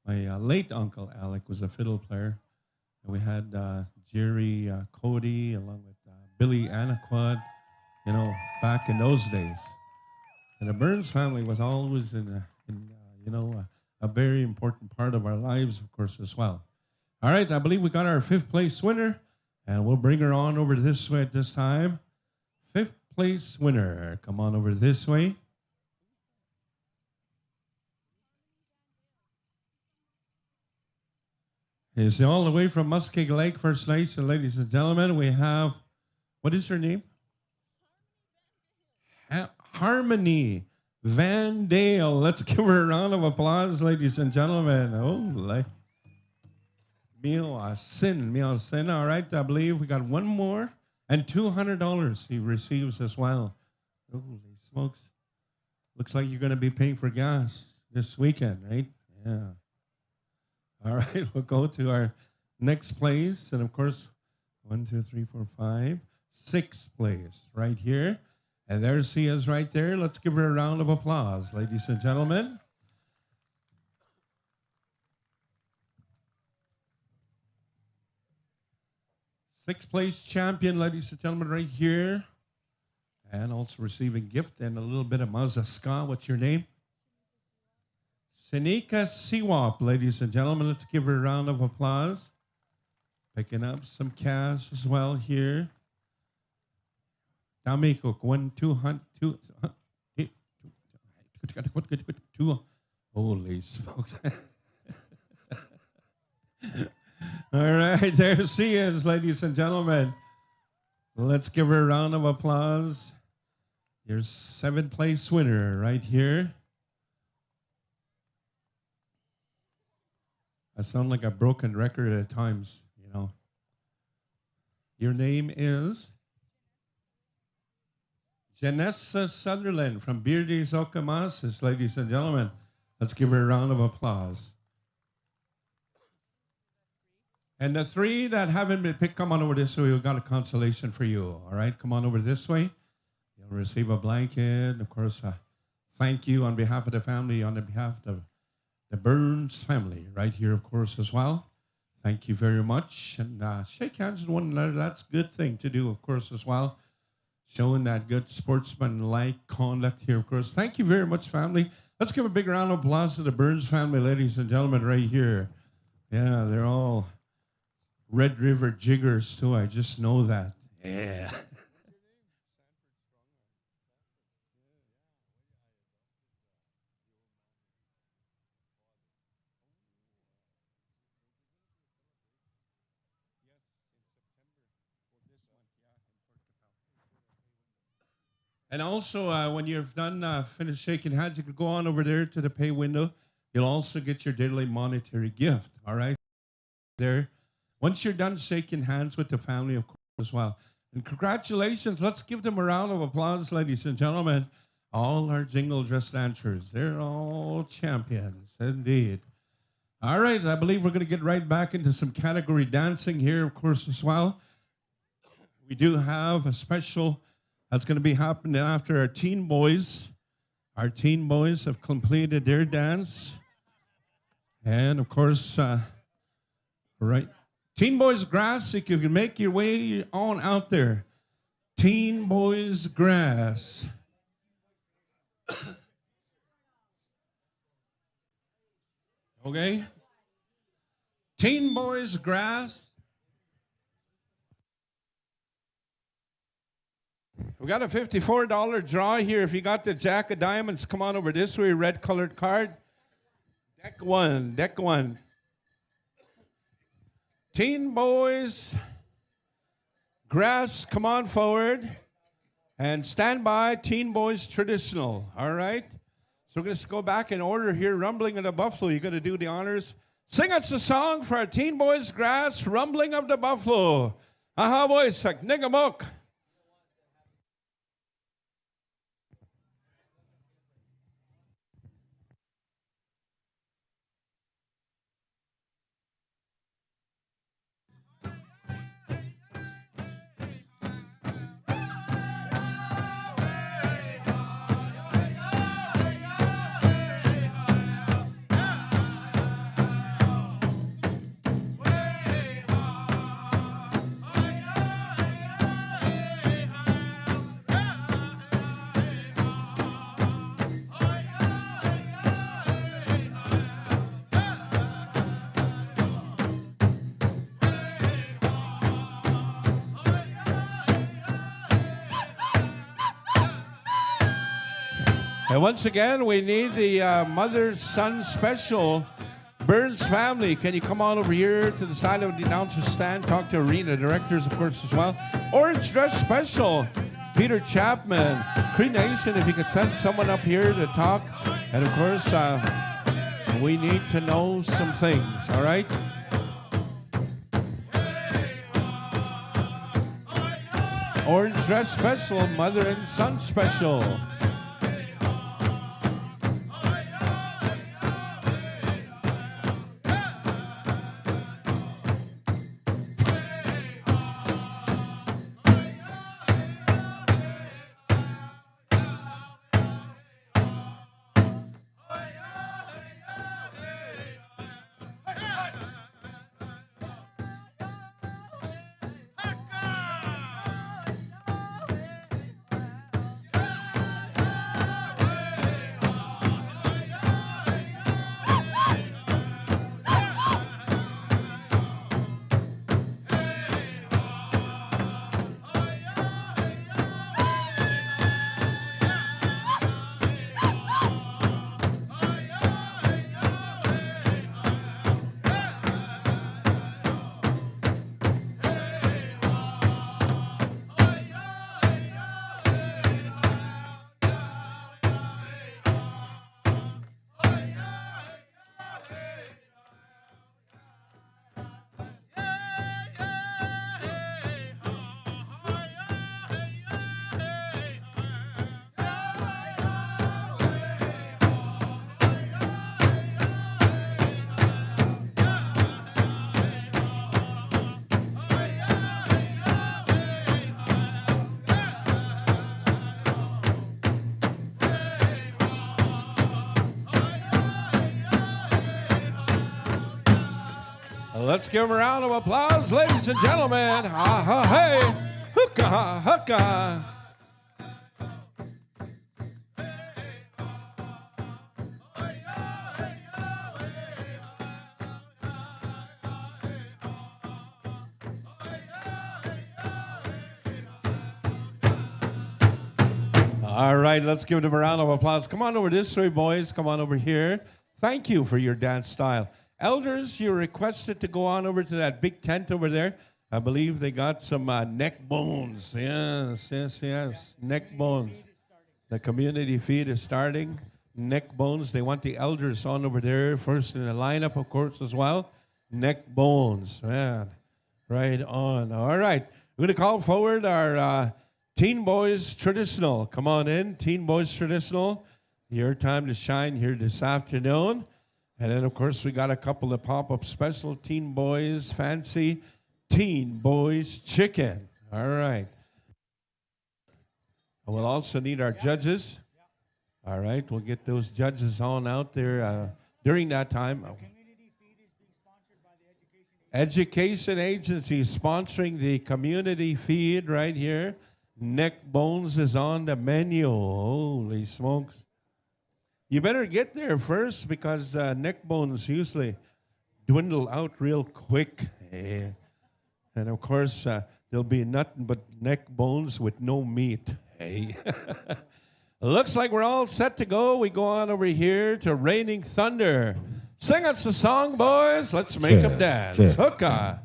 My late uncle Alec was a fiddle player. And we had Jerry Cody along with Billy Anaquad, you know, back in those days. And the Burns family was always you know, a very important part of our lives, of course, as well. All right, I believe we got our fifth place winner, and we'll bring her on over this way at this time. Fifth place winner, come on over this way. Is all the way from Muskeg Lake, First Nation, ladies and gentlemen. We have, what is her name? Harmony Van Dale. Let's give her a round of applause, ladies and gentlemen. Oh, Mio Sin. All right, I believe we got one more, and $200 he receives as well. Holy smokes. Looks like you're going to be paying for gas this weekend, right? Yeah. All right, we'll go to our next place. And of course, 1, 2, 3, 4, 5, sixth place right here. And there she is right there. Let's give her a round of applause, ladies and gentlemen. Sixth place champion, ladies and gentlemen, right here. And also receiving gift and a little bit of mazaska. What's your name? Sinika Siwap, ladies and gentlemen. Let's give her a round of applause. Picking up some cash as well here. Damiko, 2. Holy smokes. All right, there she is, ladies and gentlemen. Let's give her a round of applause. Your 7th place winner right here. I sound like a broken record at times, you know. Your name is Janessa Sutherland from Beardy's Okamasis, ladies and gentlemen. Let's give her a round of applause. And the 3 that haven't been picked, come on over this way. We've got a consolation for you, all right? Come on over this way. You'll receive a blanket. Of course, thank you on behalf of the family, on behalf of the Burns family right here, of course, as well. Thank you very much. And shake hands with one another. That's a good thing to do, of course, as well. Showing that good sportsman-like conduct here, of course. Thank you very much, family. Let's give a big round of applause to the Burns family, ladies and gentlemen, right here. Yeah, they're all Red River jiggers, too. I just know that. Yeah. And also, when you've done finished shaking hands, you can go on over there to the pay window. You'll also get your daily monetary gift, all right? There. Once you're done shaking hands with the family, of course, as well. And congratulations. Let's give them a round of applause, ladies and gentlemen. All our jingle dress dancers. They're all champions, indeed. All right, I believe we're going to get right back into some category dancing here, of course, as well. We do have a special that's going to be happening after our teen boys. Our teen boys have completed their dance. And, of course, right. Teen Boys Grass, if you can make your way on out there. Teen Boys Grass. Okay? Teen Boys Grass. We got a $54 draw here. If you got the Jack of Diamonds, come on over this way, red colored card. Deck one. Teen Boys Grass, come on forward. And stand by, Teen Boys Traditional, all right? So we're going to go back in order here. Rumbling of the Buffalo, you're going to do the honors. Sing us a song for our Teen Boys Grass, Rumbling of the Buffalo. Aha, boys, like Nigamok. And once again, we need the mother-son special. Burns family, can you come on over here to the side of the announcer stand, talk to arena directors, of course, as well. Orange dress special, Peter Chapman. Cree Nation, if you could send someone up here to talk. And of course, we need to know some things, all right? Orange dress special, mother and son special. Let's give them a round of applause, ladies and gentlemen. Ha ha hey, hookah hookah. All right, let's give them a round of applause. Come on over this way, boys. Come on over here. Thank you for your dance style. Elders, you're requested to go on over to that big tent over there. I believe they got some neck bones. Yes. Neck bones. The community feed is starting. Neck bones. They want the elders on over there first in the lineup, of course, as well. Neck bones. Man, right on. All right. We're going to call forward our Teen Boys Traditional. Come on in, Teen Boys Traditional. Your time to shine here this afternoon. And then, of course, we got a couple of pop-up special Teen Boys Fancy, Teen Boys Chicken. All right. And we'll also need our judges. All right, we'll get those judges on out there during that time. Education Agency sponsoring the community feed right here. Neck bones is on the menu. Holy smokes. You better get there first because neck bones usually dwindle out real quick. And of course, there'll be nothing but neck bones with no meat. Hey. Looks like we're all set to go. We go on over here to Raining Thunder. Sing us a song, boys. Let's make them dance. Hookah.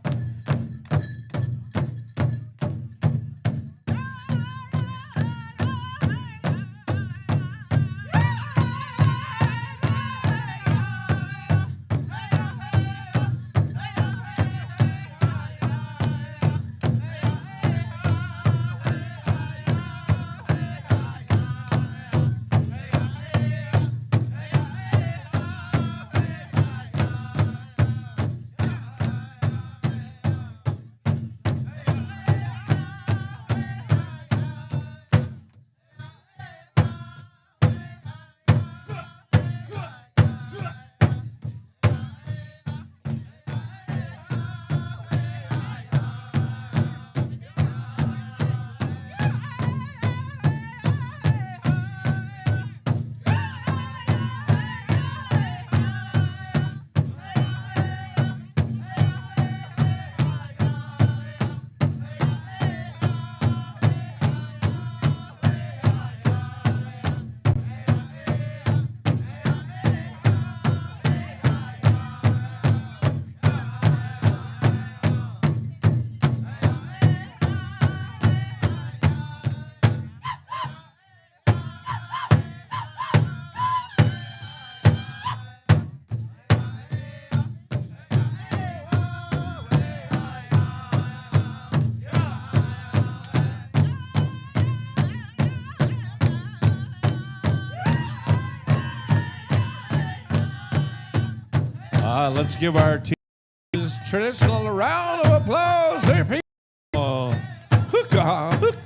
Let's give our team's traditional a round of applause. There, people. Hookah, hookah.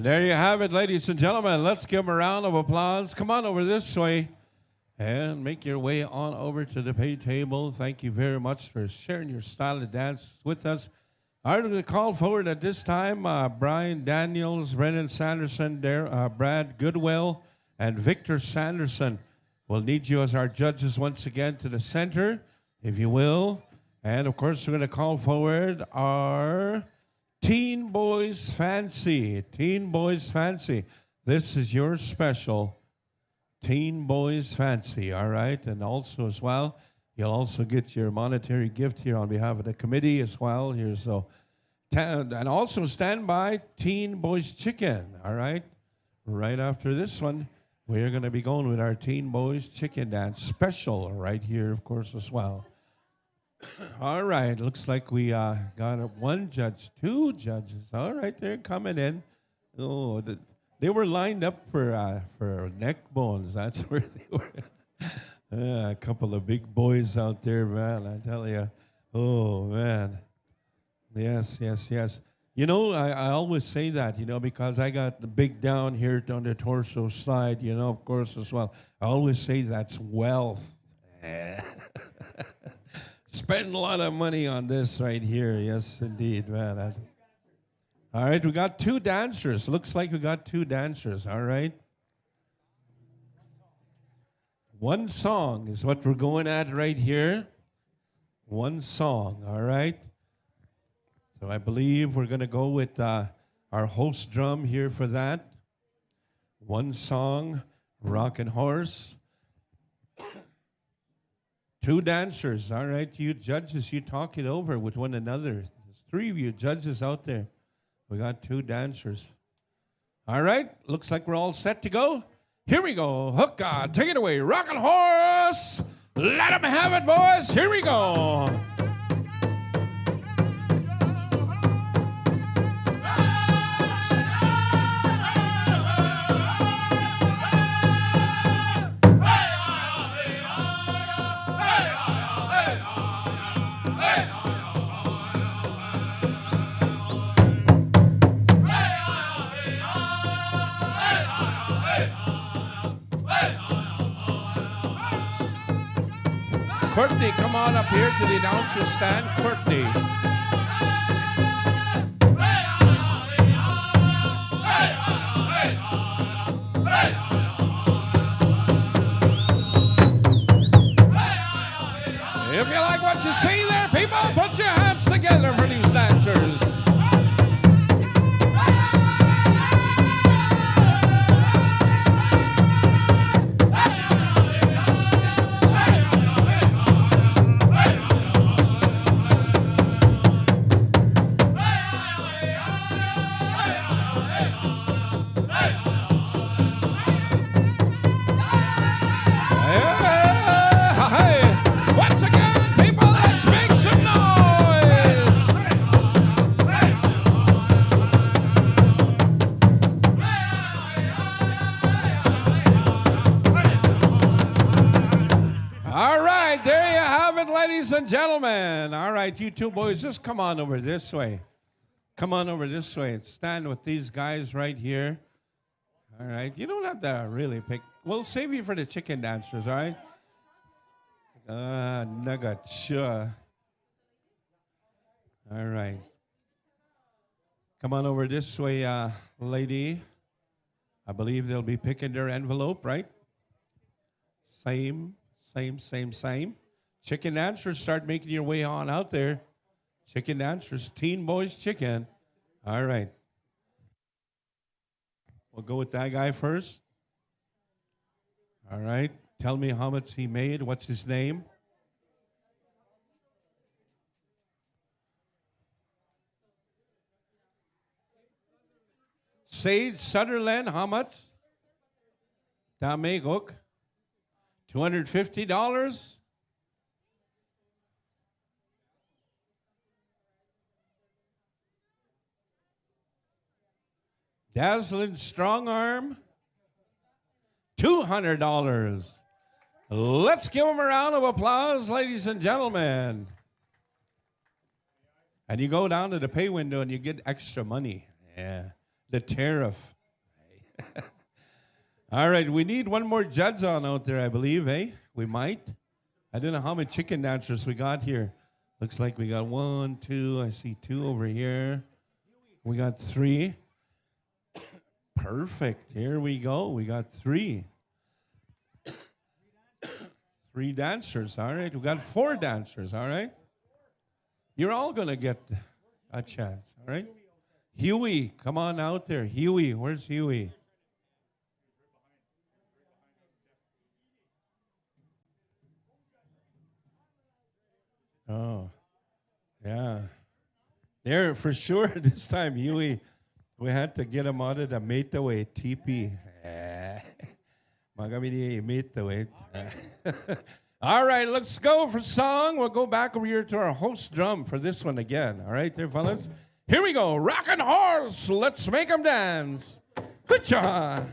There you have it, ladies and gentlemen. Let's give them a round of applause. Come on over this way and make your way on over to the pay table. Thank you very much for sharing your style of dance with us. I'm going to call forward at this time Brian Daniels, Brennan Sanderson, Brad Goodwill, and Victor Sanderson. We'll need you as our judges once again to the center, if you will. And, of course, we're going to call forward our Teen Boys Fancy. Teen Boys Fancy. This is your special Teen Boys Fancy, all right? And also as well, you'll also get your monetary gift here on behalf of the committee as well here. So, and also stand by Teen Boys Chicken, all right? Right after this one, we're going to be going with our Teen Boys Chicken Dance special right here, of course, as well. All right, looks like we got one judge, two judges. All right, they're coming in. Oh, they were lined up for neck bones. That's where they were. A couple of big boys out there, man, I tell you. Oh, man. Yes, yes, yes. You know, I always say that, you know, because I got the big down here on the torso side, you know, of course, as well. I always say that's wealth. Spend a lot of money on this right here. Yes, indeed, man. All right, we got two dancers. Looks like we got two dancers, all right? One song is what we're going at right here. One song, all right? So I believe we're going to go with our host drum here for that. One song, Rockin' Horse. Two dancers, all right? You judges, you talk it over with one another. There's three of you judges out there. We got two dancers. All right, looks like we're all set to go. Here we go. Hook on, take it away. Rockin' Horse. Let them have it, boys. Here we go. Courtney, come on up here to the announcer stand. Courtney. If you like what you see there, people, put your hands together for these dancers. And gentlemen, all right, you two boys, just come on over this way. Come on over this way and stand with these guys right here. All right, you don't have to really pick. We'll save you for the chicken dancers, all right? Nagacha. All right. Come on over this way, lady. I believe they'll be picking their envelope, right? Same. Chicken dancers, start making your way on out there. Chicken dancers, Teen Boys Chicken. All right. We'll go with that guy first. All right. Tell me how much he made. What's his name? Sage Sutherland, how much? Tamegok. $250. Dazzling Strong Arm, $200. Let's give them a round of applause, ladies and gentlemen. And you go down to the pay window and you get extra money. Yeah, the tariff. All right, we need one more judge on out there, I believe, eh? We might. I don't know how many chicken dancers we got here. Looks like we got 1, 2. I see 2 over here. We got 3. Perfect. Here we go. We got 3. 3 dancers. All right. We got 4 dancers. All right. You're all going to get a chance. All right. Huey, come on out there. Huey, where's Huey? Oh, yeah. There, for sure, this time, Huey, we had to get him out of the mate-away teepee. Magamidi mate-away. All right, let's go for song. We'll go back over here to our host drum for this one again. All right, there, fellas. Here we go. Rockin' horse. Let's make them dance. Good job.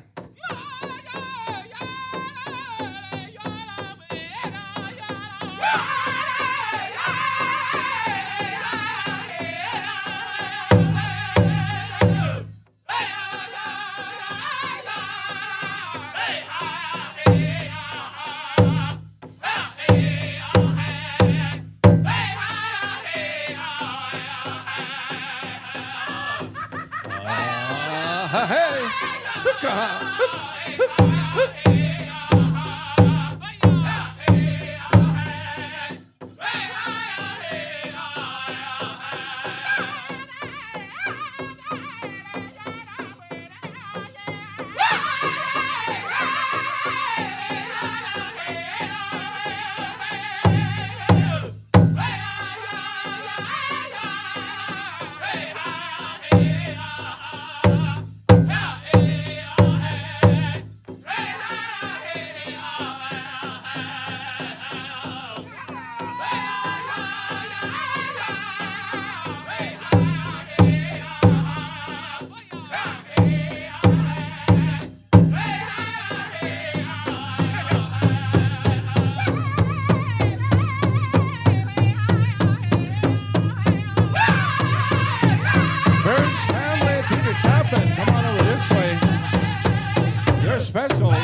Hey, specials.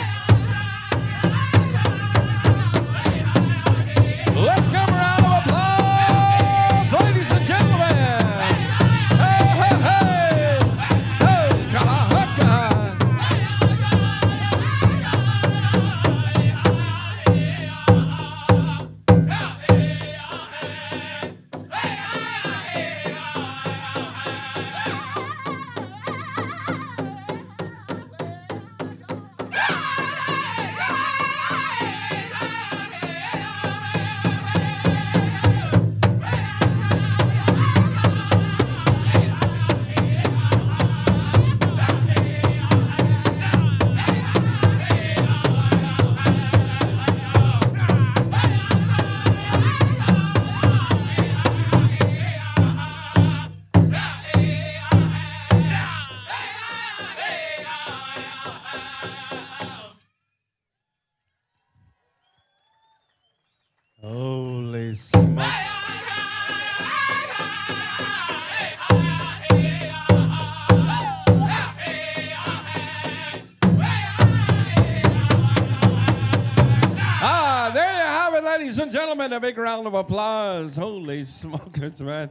Let's give a round of applause, ladies and gentlemen. Hey, hey, hey. Hey, kalahaka. Holy smoke. Ah, there you have it, ladies and gentlemen. A big round of applause. Holy smokers, man.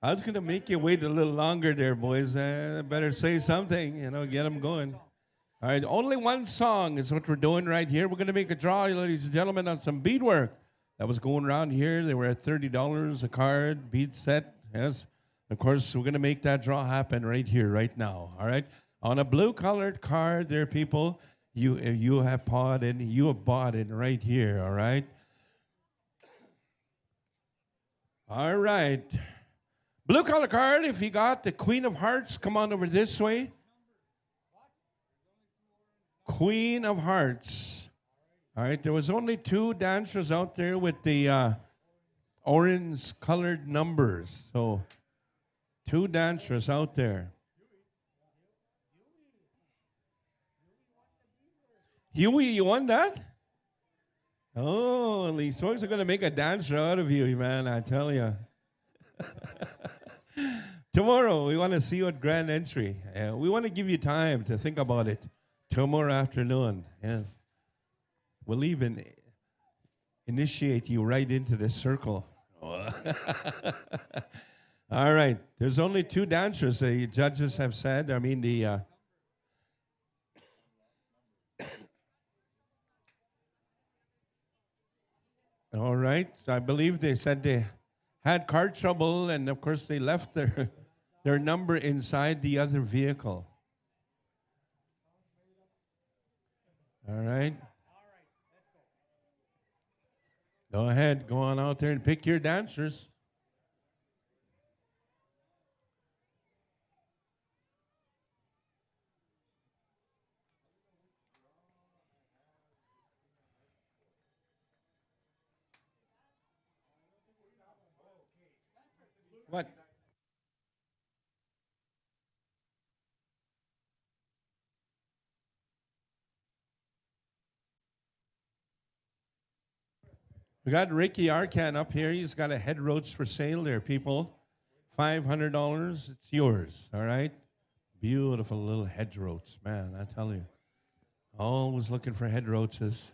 I was going to make you wait a little longer there, boys. Better say something, get them going. All right, only one song is what we're doing right here. We're going to make a draw, ladies and gentlemen, on some beadwork that was going around here. They were at $30 a card, bead set, yes. Of course, we're going to make that draw happen right here, right now, all right? On a blue-colored card there, people, you have bought it right here, all right? All right. Blue-collar card, if you got the Queen of Hearts, come on over this way. Queen of Hearts. All right, there was only 2 dancers out there with the orange-colored numbers. So, 2 dancers out there. Huey, you won that? Oh, these folks are going to make a dancer out of you, man, I tell you. Tomorrow, we want to see you at Grand Entry. We want to give you time to think about it. Tomorrow afternoon, yes. We'll even initiate you right into the circle. All right. There's only 2 dancers, the judges have said. I mean, the. All right. I believe they said they had car trouble, and of course, they left their number inside the other vehicle. All right. Go ahead. Go on out there and pick your dancers. What? We got Ricky Arcan up here. He's got a head roach for sale there, people. $500. It's yours, all right? Beautiful little head roach, man, I tell you. Always looking for head roaches.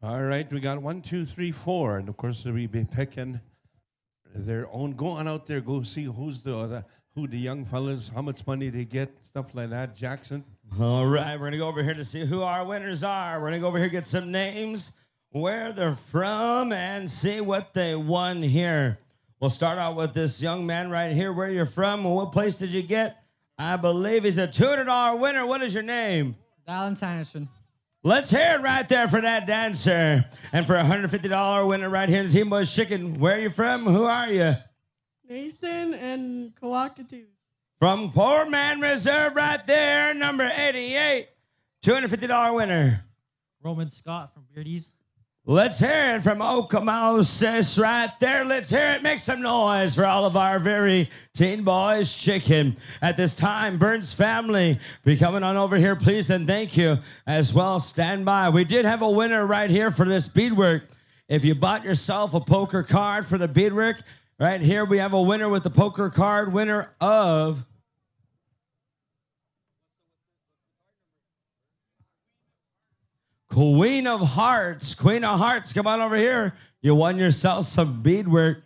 All right, we got 1, 2, 3, 4. And of course, we'll be picking their own. Go on out there, go see who the young fellas, how much money they get, stuff like that. Jackson. All right, we're going to go over here to see who our winners are. We're going to go over here, get some names, where they're from, and see what they won here. We'll start out with this young man right here. Where you're from and what place did you get? I believe he's a $200 winner. What is your name? Dallin Anderson. Let's hear it right there for that dancer. And for a $150 winner right here in the Team Boys Chicken. Where are you from? Who are you? Nathan and Kalakatu. From Poor Man Reserve right there, number 88. $250 winner. Roman Scott from Beardies. Let's hear it from Okamausis right there. Let's hear it. Make some noise for all of our very Teen Boys Chicken. At this time, Burns family, be coming on over here, please, and thank you as well. Stand by. We did have a winner right here for this beadwork. If you bought yourself a poker card for the beadwork, right here we have a winner with the poker card, winner of Queen of Hearts. Queen of Hearts, come on over here. You won yourself some beadwork.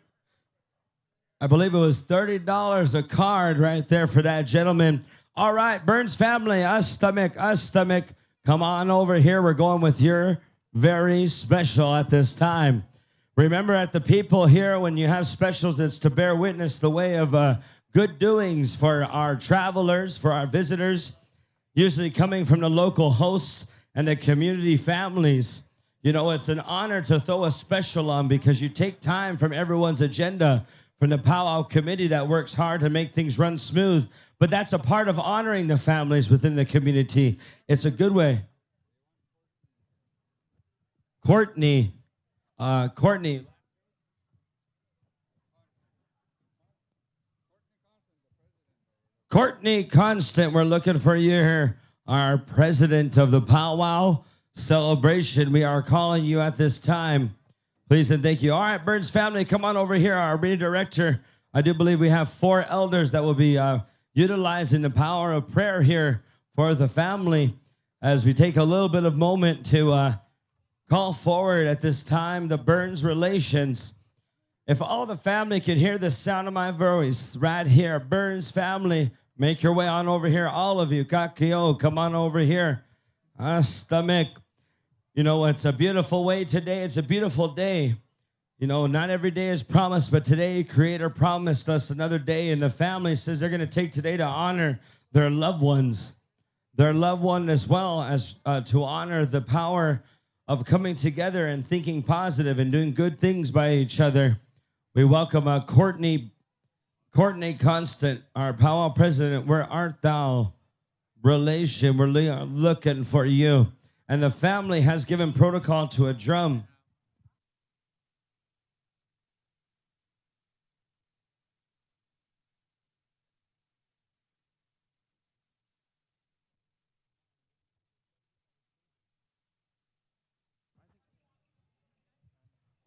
I believe it was $30 a card right there for that gentleman. All right, Burns family, us stomach. Come on over here. We're going with your very special at this time. Remember, at the people here, when you have specials, it's to bear witness the way of good doings for our travelers, for our visitors, usually coming from the local hosts and the community families. You know, it's an honor to throw a special on because you take time from everyone's agenda, from the Powwow committee that works hard to make things run smooth. But that's a part of honoring the families within the community. It's a good way. Courtney. Courtney Constant, we're looking for you here. Our president of the Powwow celebration. We are calling you at this time. Please and thank you. All right, Burns family, come on over here. Our media director, I do believe we have 4 elders that will be utilizing the power of prayer here for the family as we take a little bit of moment to call forward at this time the Burns relations. If all the family could hear the sound of my voice right here, Burns family, make your way on over here, all of you. Kakio, come on over here. Stomach. You know, it's a beautiful way today. It's a beautiful day. You know, not every day is promised, but today Creator promised us another day, and the family says they're going to take today to honor their loved ones. Their loved one as well as to honor the power of coming together and thinking positive and doing good things by each other. We welcome Courtney Constant, our Powwow president. Where art thou? Relation, we're looking for you. And the family has given protocol to a drum.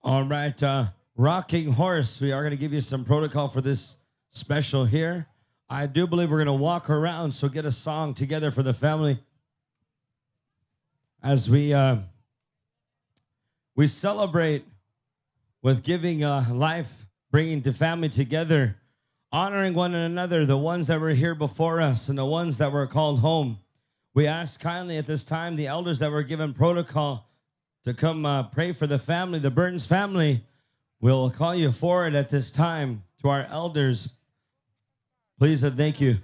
All right, Rocking Horse, we are going to give you some protocol for this special here. I do believe we're going to walk around, so get a song together for the family as we celebrate with giving life, bringing the family together, honoring one another, the ones that were here before us and the ones that were called home. We ask kindly at this time the elders that were given protocol to come pray for the family, the Burns family. We'll call you forward at this time to our elders. Please and thank you.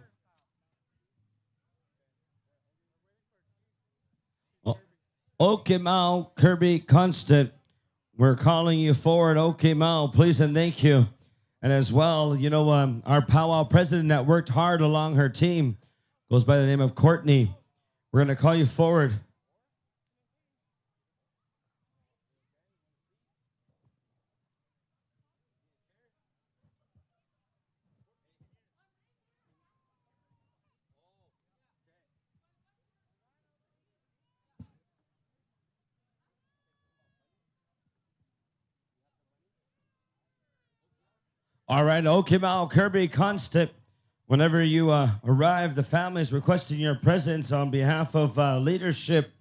Okay, Mal, Kirby, Constant, we're calling you forward. Okay, Mal, please and thank you. And as well, you know, our Powwow president that worked hard along her team goes by the name of Courtney. We're going to call you forward. All right, Okimau, Kirby, Constant. Whenever you arrive, the family is requesting your presence on behalf of leadership.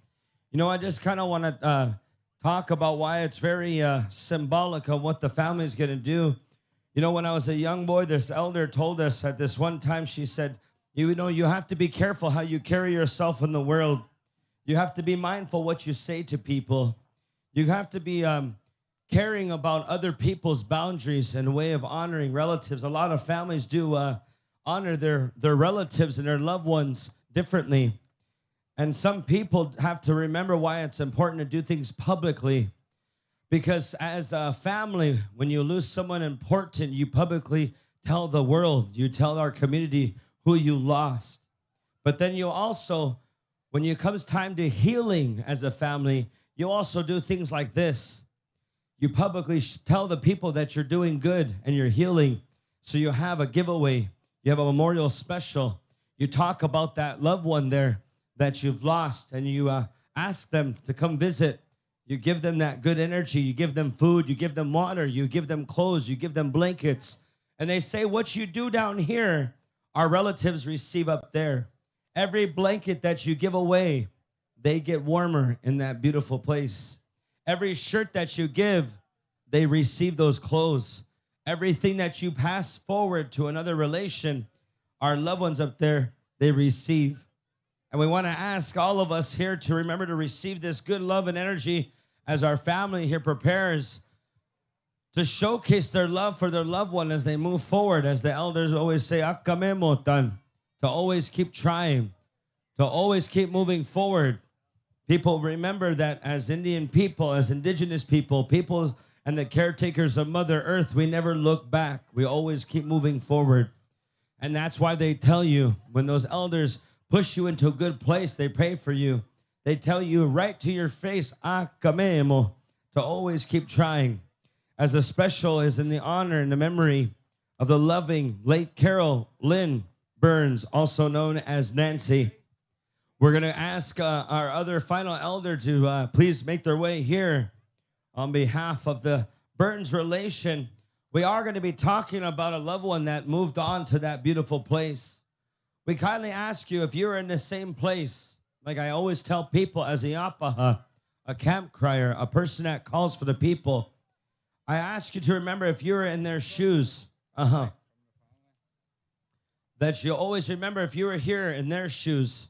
You know, I just kind of want to talk about why it's very symbolic of what the family is going to do. You know, when I was a young boy, this elder told us at this one time, she said, you know, you have to be careful how you carry yourself in the world. You have to be mindful what you say to people. You have to be caring about other people's boundaries and a way of honoring relatives. A lot of families do honor their relatives and their loved ones differently. And some people have to remember why it's important to do things publicly. Because as a family, when you lose someone important, you publicly tell the world, you tell our community who you lost. But then you also, when it comes time to healing as a family, you also do things like this. You publicly tell the people that you're doing good and you're healing. So you have a giveaway. You have a memorial special. You talk about that loved one there that you've lost, and you ask them to come visit. You give them that good energy. You give them food. You give them water. You give them clothes. You give them blankets. And they say, what you do down here, our relatives receive up there. Every blanket that you give away, they get warmer in that beautiful place. Every shirt that you give, they receive those clothes. Everything that you pass forward to another relation, our loved ones up there, they receive. And we want to ask all of us here to remember to receive this good love and energy as our family here prepares to showcase their love for their loved one as they move forward. As the elders always say, "Akamemotan," to always keep trying, to always keep moving forward. People remember that as Indian people, as indigenous people, people and the caretakers of Mother Earth, we never look back. We always keep moving forward. And that's why they tell you, when those elders push you into a good place, they pray for you. They tell you right to your face, "Akamemo," to always keep trying. As the special is in the honor and the memory of the loving late Carol Lynn Burns, also known as Nancy. We're going to ask our other final elder to please make their way here on behalf of the Burns relation. We are going to be talking about a loved one that moved on to that beautiful place. We kindly ask you, if you're in the same place, like I always tell people as a Yapaha, a camp crier, a person that calls for the people, I ask you to remember, if you're in their shoes, that you always remember, if you were here in their shoes,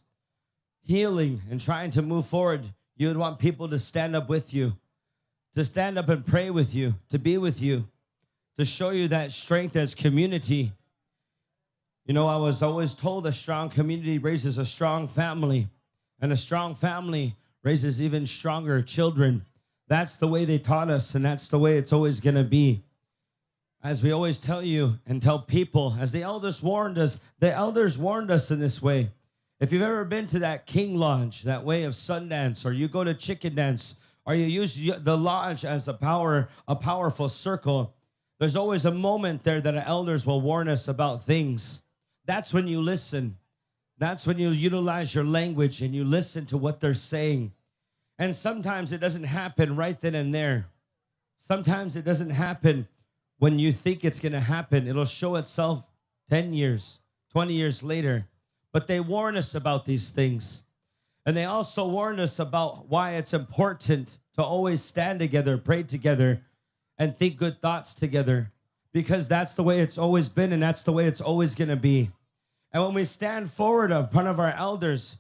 healing and trying to move forward, you would want people to stand up with you, to stand up and pray with you, to be with you, to show you that strength as community. You know, I was always told a strong community raises a strong family, and a strong family raises even stronger children. That's the way they taught us, and that's the way it's always going to be. As we always tell you and tell people, as the elders warned us in this way. If you've ever been to that King Lodge, that way of Sundance, or you go to Chicken Dance, or you use the lodge as a powerful circle, there's always a moment there that our elders will warn us about things. That's when you listen. That's when you utilize your language and you listen to what they're saying. And sometimes it doesn't happen right then and there. Sometimes it doesn't happen when you think it's going to happen. It'll show itself 10 years, 20 years later. But they warn us about these things. And they also warn us about why it's important to always stand together, pray together, and think good thoughts together, because that's the way it's always been and that's the way it's always going to be. And when we stand forward in front of our elders,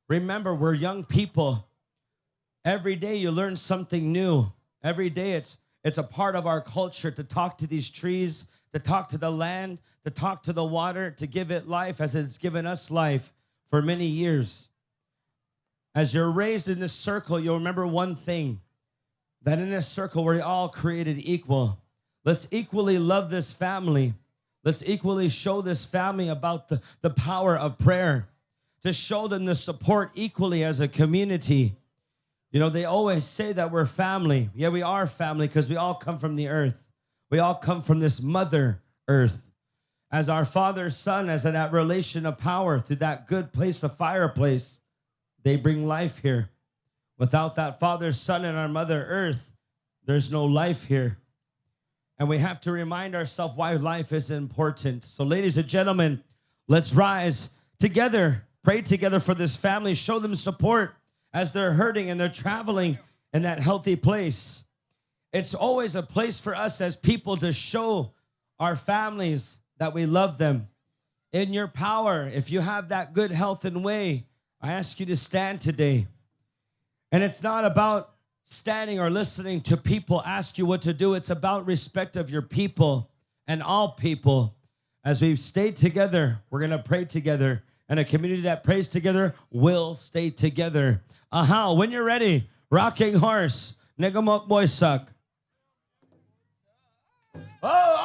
remember, we're young people. Every day you learn something new. Every day it's a part of our culture to talk to these trees, to talk to the land, to talk to the water, to give it life as it's given us life for many years. As you're raised in this circle, you'll remember one thing, that in this circle we're all created equal. Let's equally love this family. Let's equally show this family about the power of prayer, to show them the support equally as a community. You know, they always say that we're family. Yeah, we are family because we all come from the earth. We all come from this mother earth. As our father, son, as in that relation of power through that good place, a fireplace, they bring life here. Without that father, son, and our mother earth, there's no life here. And we have to remind ourselves why life is important. So ladies and gentlemen, let's rise together, pray together for this family, show them support as they're hurting and they're traveling in that healthy place. It's always a place for us as people to show our families that we love them. In your power, if you have that good health and way, I ask you to stand today. And it's not about standing or listening to people ask you what to do. It's about respect of your people and all people. As we stay together, we're going to pray together. And a community that prays together will stay together. Aha, when you're ready, rocking horse, Negamok Boysak. Oh!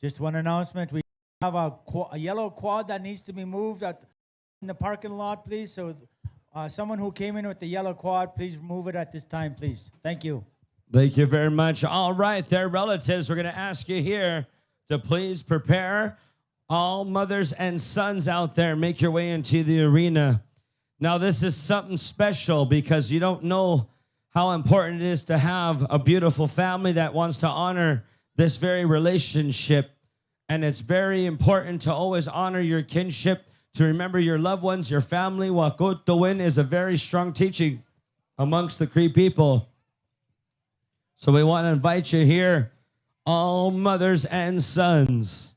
Just one announcement. We have a yellow quad that needs to be moved in the parking lot, please. So someone who came in with the yellow quad, please move it at this time, please. Thank you. Thank you very much. All right, their relatives, we're going to ask you here to please prepare. All mothers and sons out there, make your way into the arena. Now, this is something special because you don't know how important it is to have a beautiful family that wants to honor this very relationship. And it's very important to always honor your kinship, to remember your loved ones, your family. Wakot Tawin is a very strong teaching amongst the Cree people. So we want to invite you here, all mothers and sons.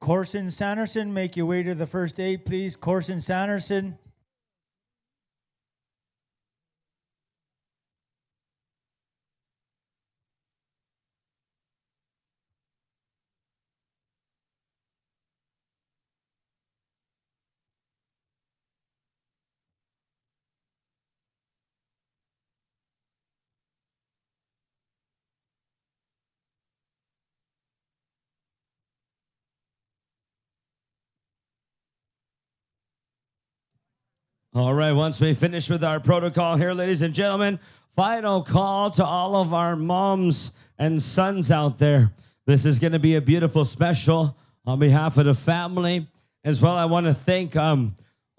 Corson Sanderson, make your way to the first aid, please. Corson Sanderson. All right, once we finish with our protocol here, ladies and gentlemen, final call to all of our moms and sons out there. This is going to be a beautiful special on behalf of the family. As well, I want to thank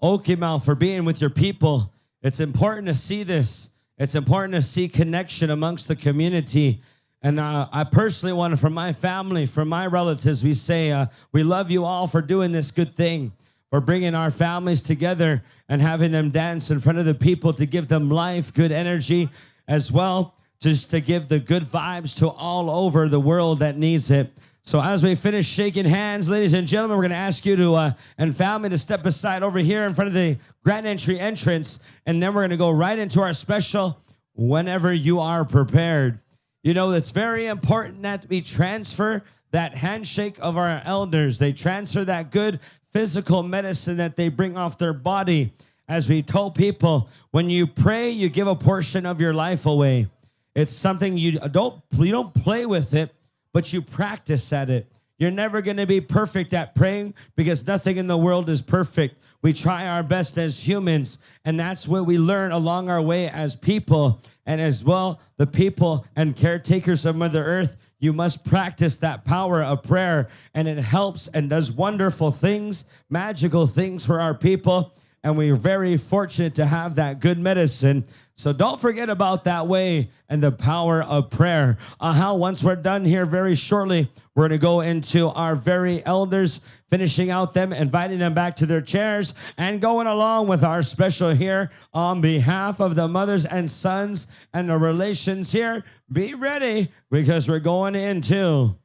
Okimau for being with your people. It's important to see this. It's important to see connection amongst the community. And I personally want to, from my family, from my relatives, we say, we love you all for doing this good thing, for bringing our families together and having them dance in front of the people to give them life, good energy, as well, just to give the good vibes to all over the world that needs it. So as we finish shaking hands, ladies and gentlemen, we're going to ask you to, and family, to step aside over here in front of the grand entry entrance, and then we're going to go right into our special whenever you are prepared. You know, it's very important that we transfer that handshake of our elders. They transfer that good physical medicine that they bring off their body. As we told people, when you pray, you give a portion of your life away. It's something you don't play with it, but you practice at it. You're never going to be perfect at praying because nothing in the world is perfect. We try our best as humans, and that's what we learn along our way as people, and as well the people and caretakers of Mother Earth. You must practice that power of prayer, and it helps and does wonderful things, magical things for our people, and we're very fortunate to have that good medicine. So don't forget about that way and the power of prayer. Once we're done here very shortly, we're going to go into our very elders, finishing out them, inviting them back to their chairs, and going along with our special here on behalf of the mothers and sons and the relations here. Be ready because we're going into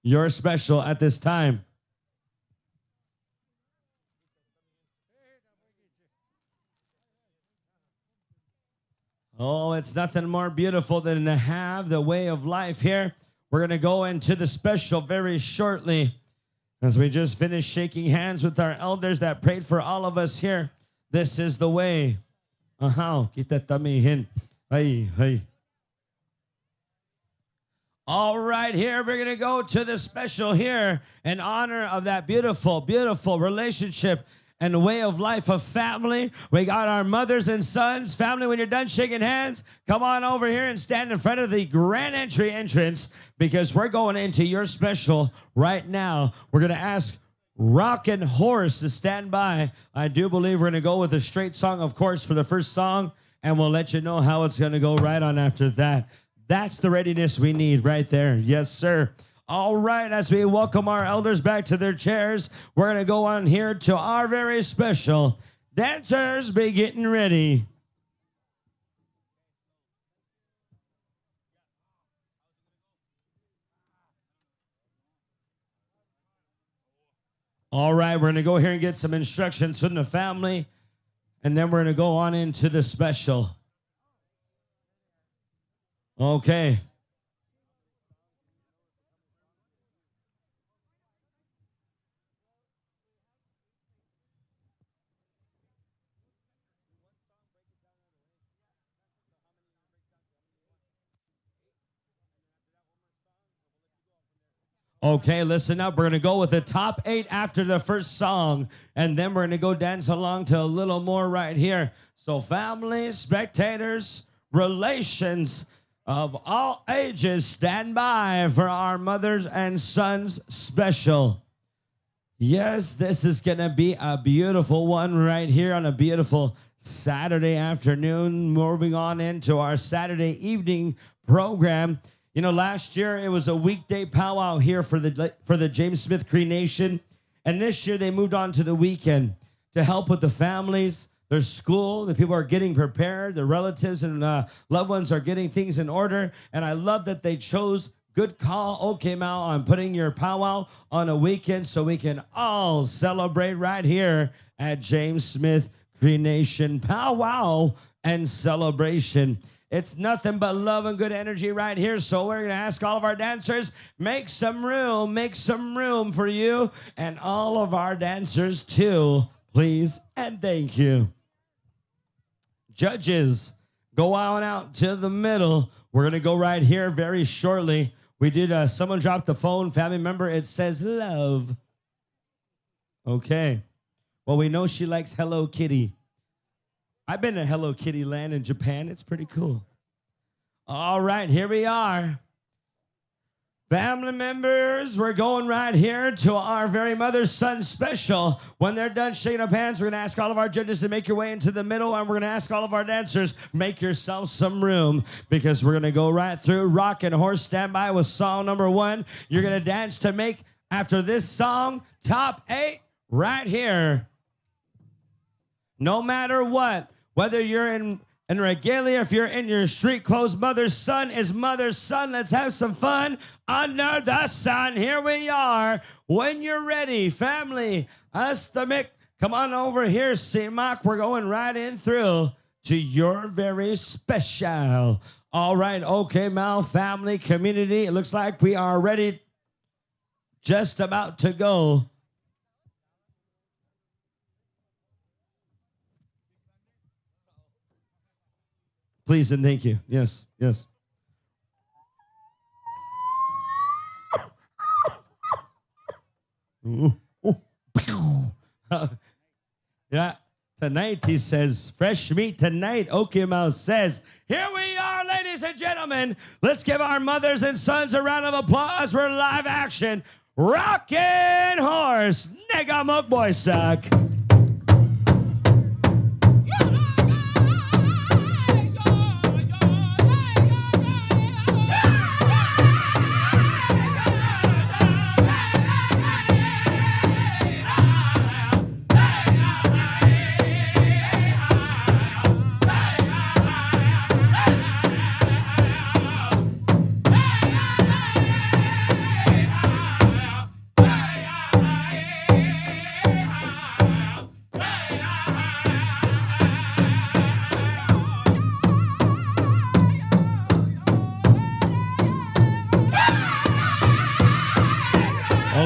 your special at this time. Oh, it's nothing more beautiful than to have the way of life here. We're going to go into the special very shortly as we just finished shaking hands with our elders that prayed for all of us here. This is the way. Kita tamihin. Hey, hey. All right, here we're going to go to the special here in honor of that beautiful, beautiful relationship and way of life of family. We got our mothers and sons. Family, when you're done shaking hands, come on over here and stand in front of the grand entry entrance because we're going into your special right now. We're going to ask Rockin' Horse to stand by. I do believe we're going to go with a straight song, of course, for the first song, and we'll let you know how it's going to go right on after that. That's the readiness we need right there. Yes, sir. All right, as we welcome our elders back to their chairs, we're going to go on here to our very special dancers. Be getting ready. All right, we're going to go here and get some instructions from the family, and then we're going to go on into the special. Okay. Okay, listen up. We're going to go with the top 8 after the first song, and then we're going to go dance along to a little more right here. So family, spectators, relations of all ages, stand by for our mothers and sons special. Yes, this is going to be a beautiful one right here on a beautiful Saturday afternoon. Moving on into our Saturday evening program. You know, last year it was a weekday powwow here for the James Smith Cree Nation. And this year they moved on to the weekend to help with the families, their school. The people are getting prepared. The relatives and loved ones are getting things in order. And I love that they chose good call, okay, Mal, on putting your powwow on a weekend so we can all celebrate right here at James Smith Cree Nation. Powwow and celebration. It's nothing but love and good energy right here. So we're going to ask all of our dancers, make some room for you and all of our dancers too, please and thank you. Judges, go on out to the middle. We're going to go right here very shortly. We did, someone dropped the phone, family member. It says love. Okay. Well, we know she likes Hello Kitty. I've been to Hello Kitty land in Japan. It's pretty cool. All right, here we are. Family members, we're going right here to our very mother's son special. When they're done shaking up hands, we're going to ask all of our judges to make your way into the middle, and we're going to ask all of our dancers, make yourself some room, because we're going to go right through Rock and Horse Standby with song number 1. You're going to dance to make, after this song, top 8 right here. No matter what, whether you're in regalia, if you're in your street clothes, mother's son is mother's son. Let's have some fun under the sun. Here we are. When you're ready, family, us the Mick, come on over here, C-Mock. We're going right in through to your very special. All right, okay, Mal, family, community. It looks like we are ready, just about to go. Please and thank you. Yes, yes. Yeah, tonight he says, fresh meat tonight. Okay Mouse says, here we are, ladies and gentlemen. Let's give our mothers and sons a round of applause for live action. Rockin' Horse, Nega Mukboysak.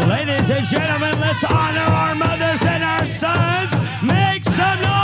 Ladies and gentlemen, let's honor our mothers and our sons. Make some noise!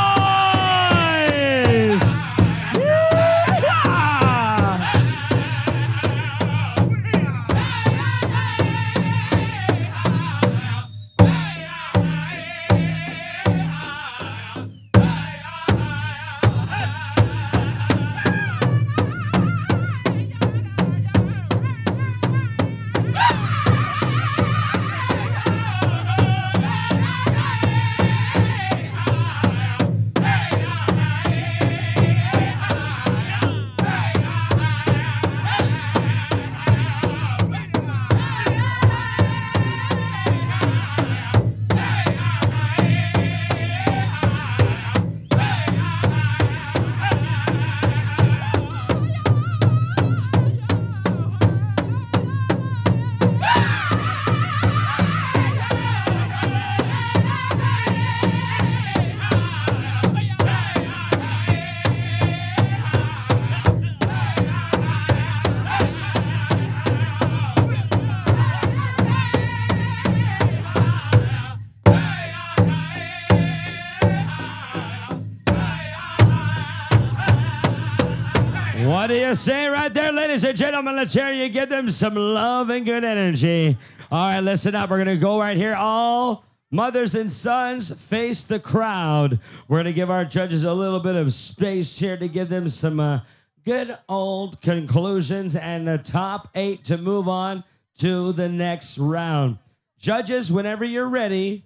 What do you say right there, ladies and gentlemen? Let's hear you give them some love and good energy. All right, listen up. We're going to go right here. All mothers and sons face the crowd. We're going to give our judges a little bit of space here to give them some good old conclusions and the top 8 to move on to the next round. Judges, whenever you're ready,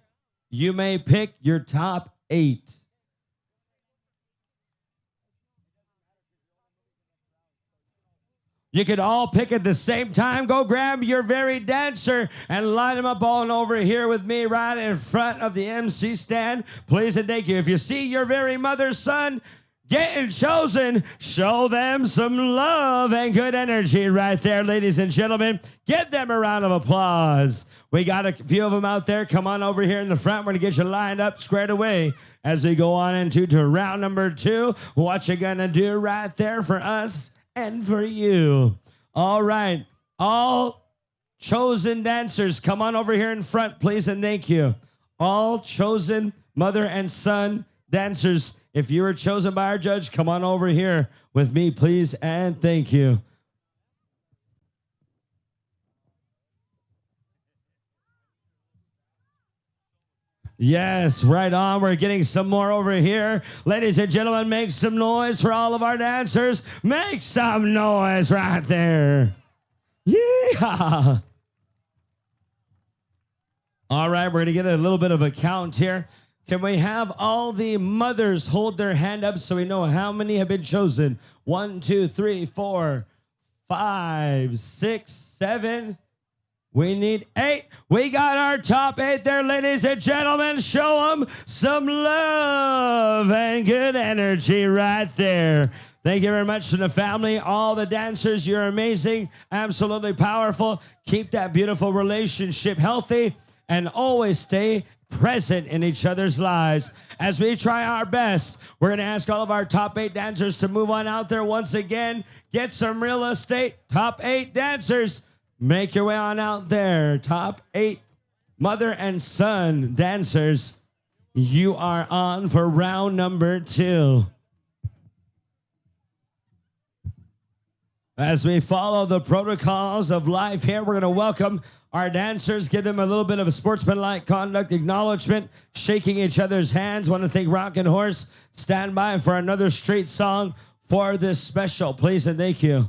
you may pick your top 8. You could all pick at the same time. Go grab your very dancer and line them up all over here with me right in front of the MC stand. Please and thank you. If you see your very mother's son getting chosen, show them some love and good energy right there, ladies and gentlemen. Give them a round of applause. We got a few of them out there. Come on over here in the front. We're going to get you lined up, squared away as we go on into round number 2. What you going to do right there for us and for you? All right. All chosen dancers, come on over here in front, please, and thank you. All chosen mother and son dancers, if you were chosen by our judge, come on over here with me, please, and thank you. Yes, right on. We're getting some more over here. Ladies and gentlemen, make some noise for all of our dancers. Make some noise right there. Yeah. All right, we're going to get a little bit of a count here. Can we have all the mothers hold their hand up so we know how many have been chosen? 1, 2, 3, 4, 5, 6, 7. We need 8. We got our top 8 there, ladies and gentlemen. Show them some love and good energy right there. Thank you very much to the family, all the dancers. You're amazing, absolutely powerful. Keep that beautiful relationship healthy and always stay present in each other's lives. As we try our best, we're going to ask all of our top 8 dancers to move on out there once again. Get some real estate. Top 8 dancers. Make your way on out there. Top 8 mother and son dancers. You are on for round number 2. As we follow the protocols of life here, we're going to welcome our dancers, give them a little bit of a sportsmanlike conduct acknowledgement, shaking each other's hands. Want to thank Rockin' Horse. Stand by for another street song for this special, please and thank you.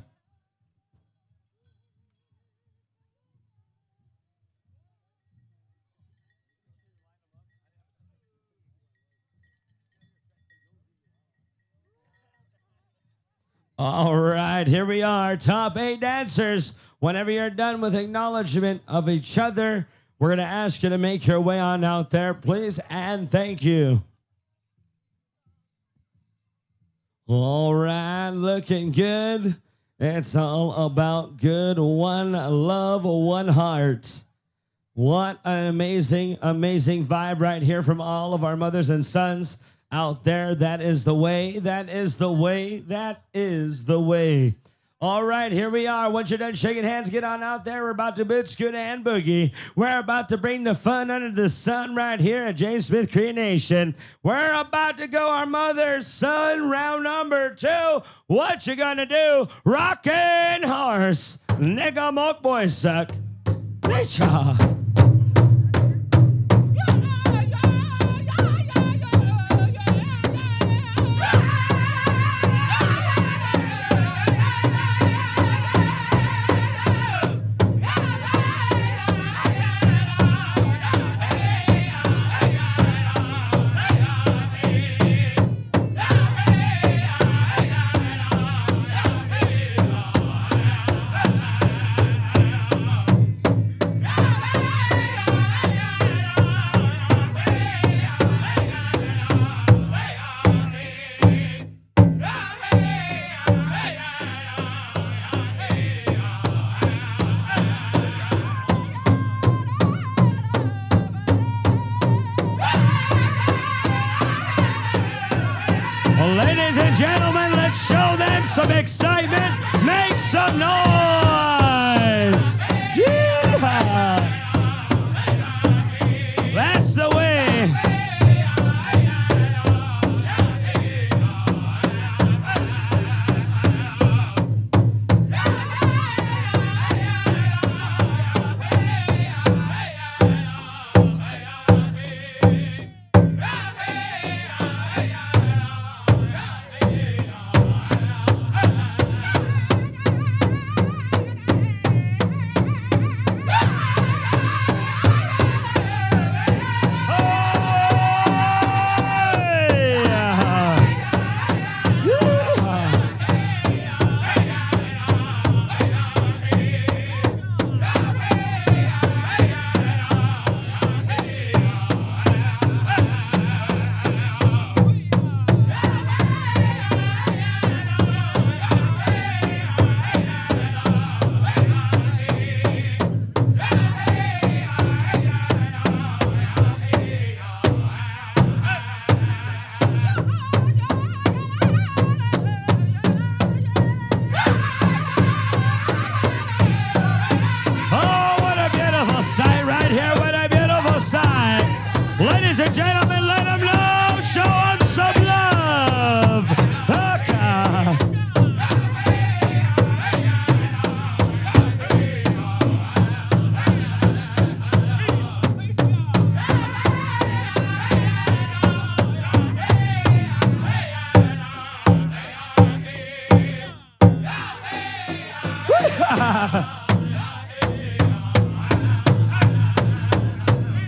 All right, here we are, top 8 dancers. Whenever you're done with acknowledgement of each other, we're going to ask you to make your way on out there, please, and thank you. All right, looking good. It's all about good. One love, one heart. What an amazing, amazing vibe right here from all of our mothers and sons out there. That is the way, that is the way, that is the way. All right, here we are. Once you're done shaking hands, get on out there. We're about to boot, scoot, and boogie. We're about to bring the fun under the sun right here at James Smith Cree Nation. We're about to go our mother, son, round number 2. What you gonna do? Rockin' Horse. Nigga mock boy suck. Bitcha.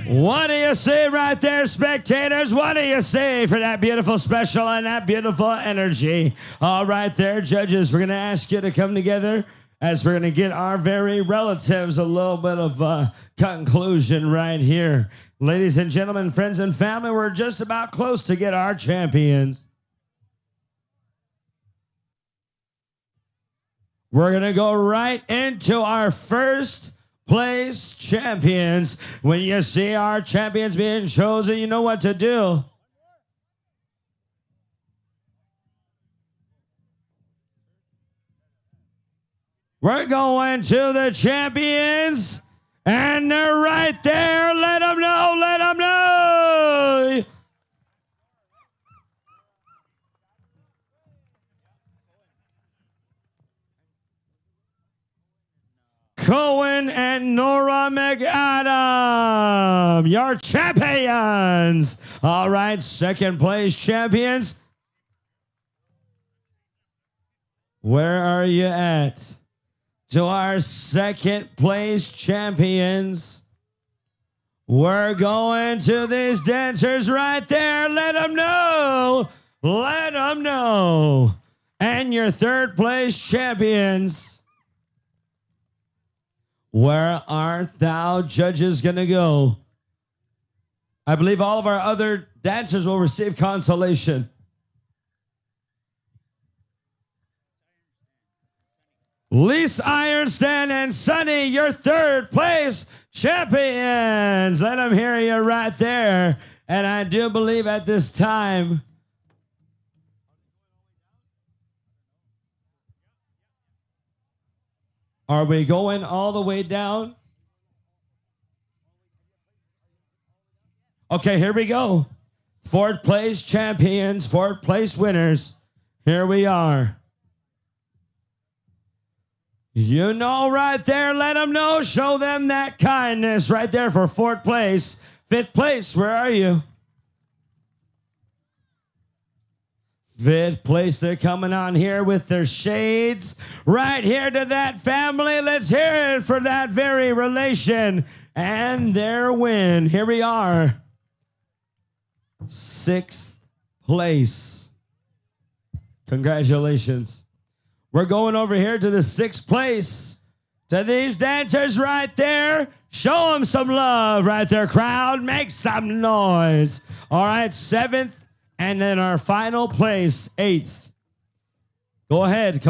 What do you say right there, spectators? What do you say for that beautiful special and that beautiful energy? All right there, judges, we're going to ask you to come together as we're going to get our very relatives a little bit of conclusion right here. Ladies and gentlemen, friends and family, we're just about close to get our champions. We're going to go right into our first place champions. When you see our champions being chosen, you know what to do. We're going to the champions, and they're right there. Let them know, let them know. Cohen and Nora McAdam, your champions. All right, second place champions. Where are you at? To our second place champions. We're going to these dancers right there. Let them know. Let them know. And your third place champions. Where art thou, judges, going to go? I believe all of our other dancers will receive consolation. Lise Ironston and Sonny, your third place champions. Let them hear you right there. And I do believe at this time, are we going all the way down? Okay, here we go. Fourth place champions, fourth place winners. Here we are. You know right there, let them know, show them that kindness right there for fourth place. Fifth place, where are you? Fifth place, they're coming on here with their shades. Right here to that family. Let's hear it for that very relation and their win. Here we are. Sixth place. Congratulations. We're going over here to the sixth place. To these dancers right there. Show them some love right there, crowd. Make some noise. All right, seventh. And then our final place, eighth. Go ahead.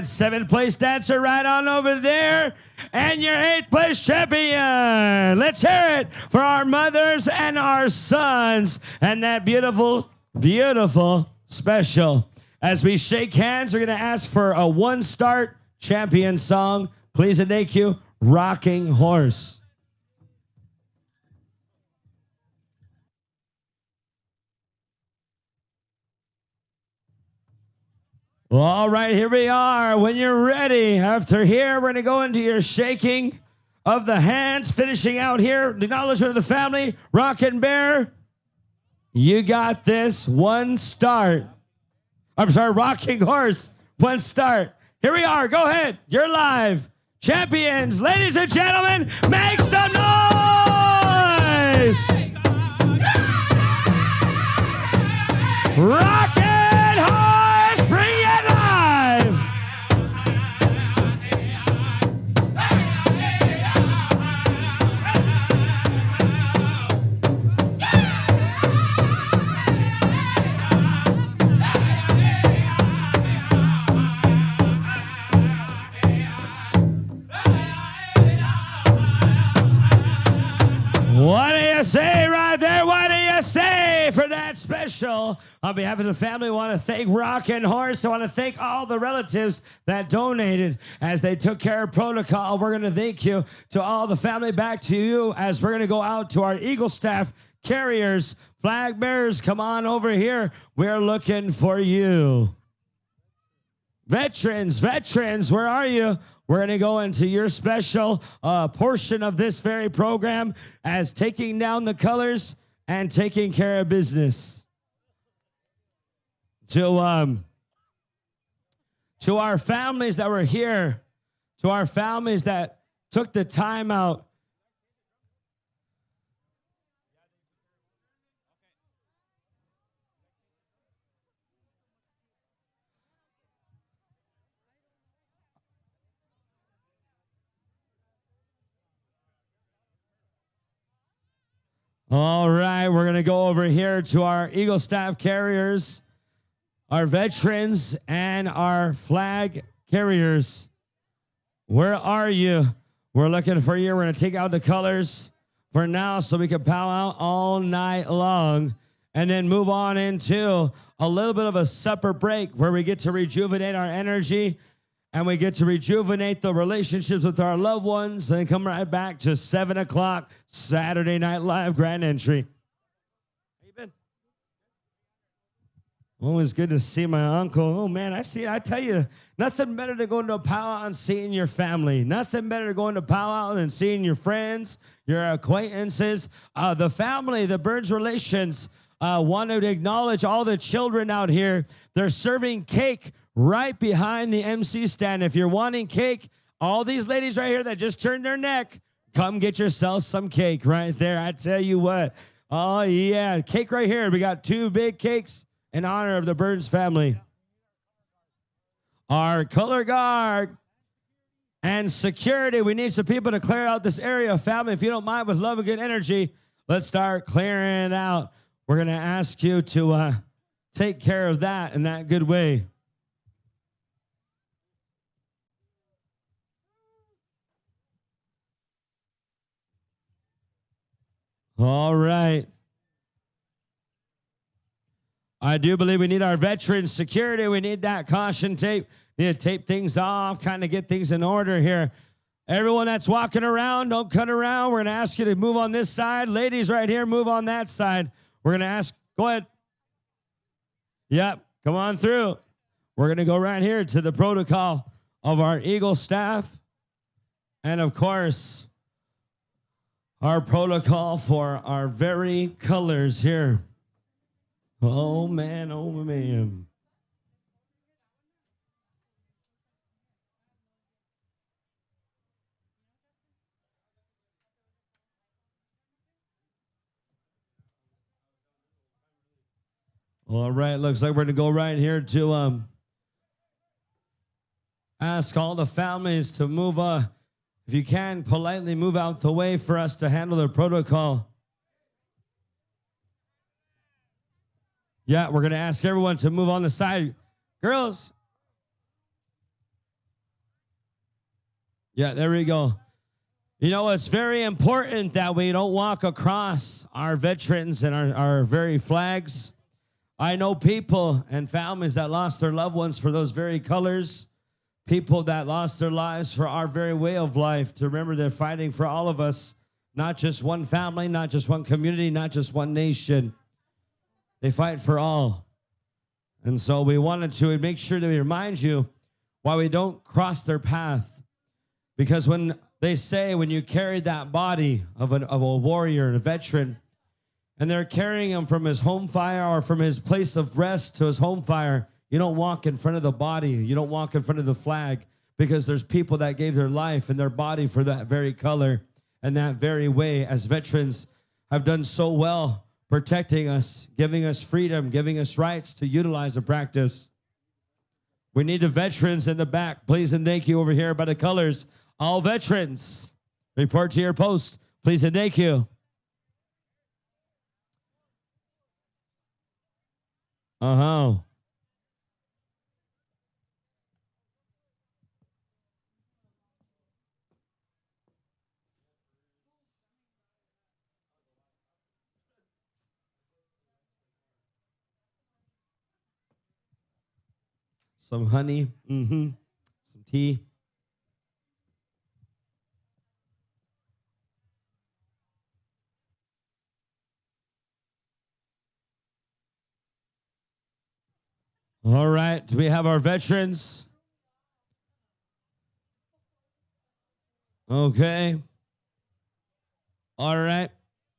Seventh place dancer right on over there. And your eighth place champion. Let's hear it for our mothers and our sons. And that beautiful, beautiful special. As we shake hands, we're going to ask for a one-start champion song. Please and thank you, Rocking Horse. Well, all right, here we are. When you're ready, after here, we're going to go into your shaking of the hands, finishing out here. The acknowledgement of the family. Rockin' Bear, you got this. One start. I'm sorry, Rocking Horse. One start. Here we are. Go ahead. You're live. Champions, ladies and gentlemen, make some noise. Rockin' Horse, bring it live. What do you say right there? What do you say for that special? On behalf of the family, I want to thank Rockin' Horse. I want to thank all the relatives that donated as they took care of protocol. We're going to thank you to all the family, back to you, as we're going to go out to our Eagle staff, carriers, flag bearers. Come on over here. We're looking for you. Veterans, where are you? We're going to go into your special portion of this very program as taking down the colors and taking care of business. To our families that were here, to our families that took the time out. All right, we're going to go over here to our Eagle Staff carriers, our veterans, and our flag carriers. Where are you? We're looking for you. We're going to take out the colors for now so we can powwow all night long and then move on into a little bit of a supper break where we get to rejuvenate our energy and we get to rejuvenate the relationships with our loved ones and come right back to 7 o'clock Saturday Night Live grand entry. How you been? Always good to see my uncle. Oh, man, I tell you, nothing better than going to a powwow and seeing your family. Nothing better than going to powwow than seeing your friends, your acquaintances, the family, the Birds Relations. Want to acknowledge all the children out here. They're serving cake right behind the MC stand. If you're wanting cake, all these ladies right here that just turned their neck, come get yourself some cake right there. I tell you what. Oh, yeah, cake right here. We got 2 big cakes in honor of the Burns family. Our color guard and security. We need some people to clear out this area, family. If you don't mind, with love and good energy, let's start clearing it out. We're going to ask you to take care of that in that good way. All right. I do believe we need our veteran security. We need that caution tape. Need to tape things off, kind of get things in order here. Everyone that's walking around, don't cut around. We're going to ask you to move on this side. Ladies right here, move on that side. We're going to ask, go ahead. Yep, come on through. We're going to go right here to the protocol of our Eagle staff. And of course, our protocol for our very colors here. Oh, man, oh, man. All right, looks like we're going to go right here to ask all the families to move, if you can, politely move out the way for us to handle the protocol. Yeah, we're going to ask everyone to move on the side. Girls. Yeah, there we go. You know, it's very important that we don't walk across our veterans and our very flags. I know people and families that lost their loved ones for those very colors, people that lost their lives for our very way of life, to remember they're fighting for all of us, not just one family, not just one community, not just one nation. They fight for all. And so we wanted to make sure that we remind you why we don't cross their path. Because when they say when you carry that body of a warrior, a veteran, and they're carrying him from his home fire or from his place of rest to his home fire, you don't walk in front of the body. You don't walk in front of the flag, because there's people that gave their life and their body for that very color and that very way, as veterans have done so well protecting us, giving us freedom, giving us rights to utilize and practice. We need the veterans in the back, please and thank you, over here by the colors. All veterans, report to your post, please and thank you. Uh-huh. Some honey, some tea. All right, do we have our veterans? Okay. All right.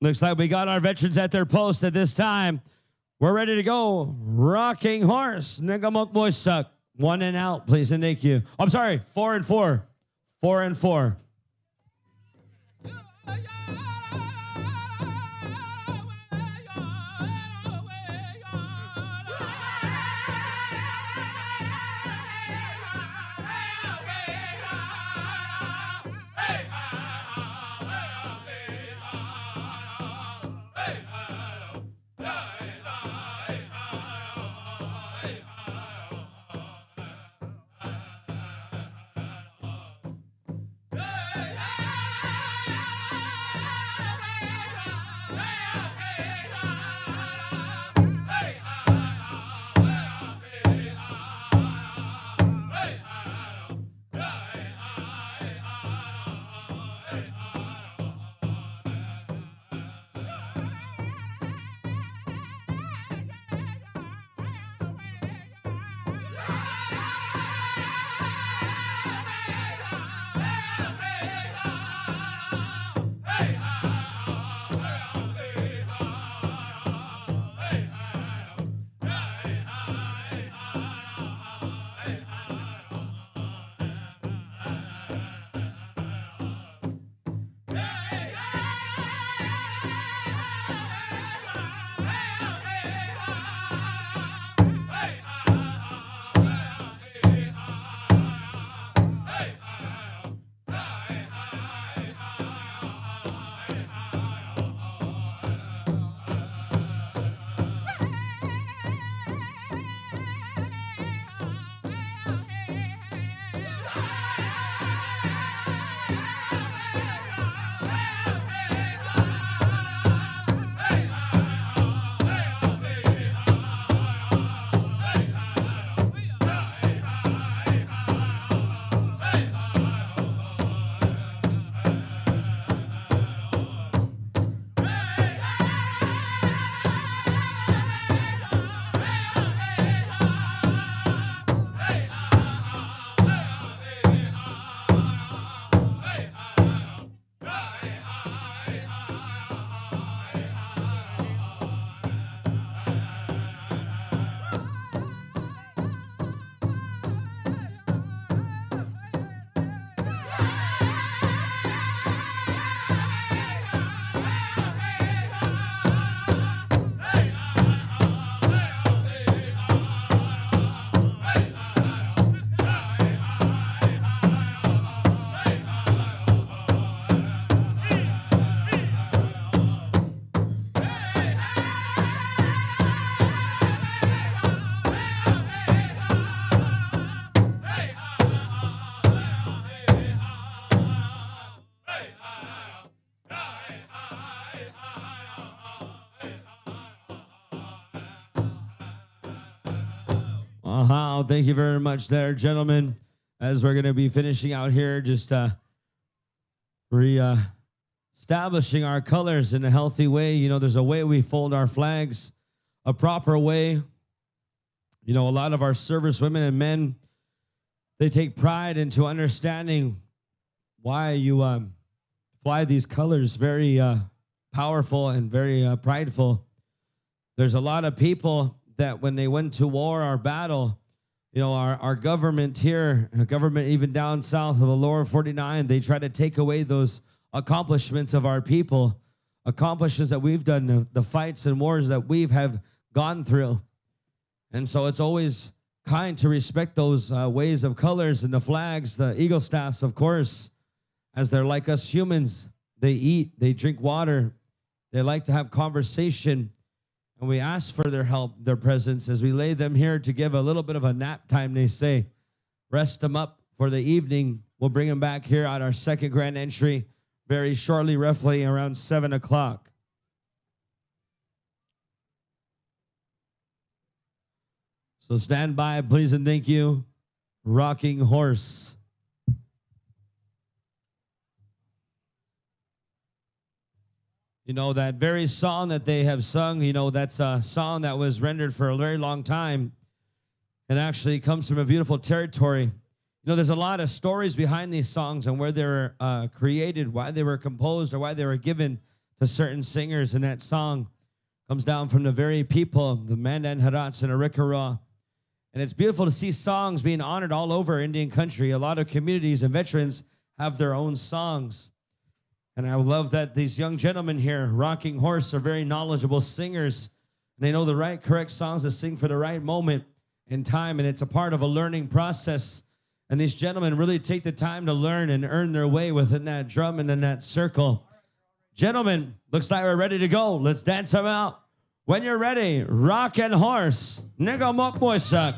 Looks like we got our veterans at their post at this time. We're ready to go. Rocking horse. Nigamok Moisak. 1 and out, please, and thank you. I'm sorry, 4 and 4. 4 and 4. Thank you very much there, gentlemen. As we're going to be finishing out here, just establishing our colors in a healthy way. You know, there's a way we fold our flags, a proper way. You know, a lot of our service women and men, they take pride into understanding why you fly these colors, very powerful and very prideful. There's a lot of people that when they went to war or battle, you know, our government here, government even down south of the lower 49, they try to take away those accomplishments of our people, accomplishments that we've done, the fights and wars that we've have gone through. And so it's always kind to respect those ways of colors and the flags, the eagle staffs, of course, as they're like us humans. They eat, they drink water, they like to have conversation. And we ask for their help, their presence, as we lay them here to give a little bit of a nap time, they say. Rest them up for the evening. We'll bring them back here at our second grand entry very shortly, roughly around 7 o'clock. So stand by, please, and thank you. Rocking Horse. You know, that very song that they have sung, you know, that's a song that was rendered for a very long time. It actually comes from a beautiful territory. You know, there's a lot of stories behind these songs and where they were created, why they were composed, or why they were given to certain singers. And that song comes down from the very people, the Mandan Harats and Arikara. And it's beautiful to see songs being honored all over Indian country. A lot of communities and veterans have their own songs. And I love that these young gentlemen here, Rocking Horse, are very knowledgeable singers. And they know the right, correct songs to sing for the right moment in time. And it's a part of a learning process. And these gentlemen really take the time to learn and earn their way within that drum and in that circle. Gentlemen, looks like we're ready to go. Let's dance them out. When you're ready, Rockin' Horse, Nigga Mok Moisak.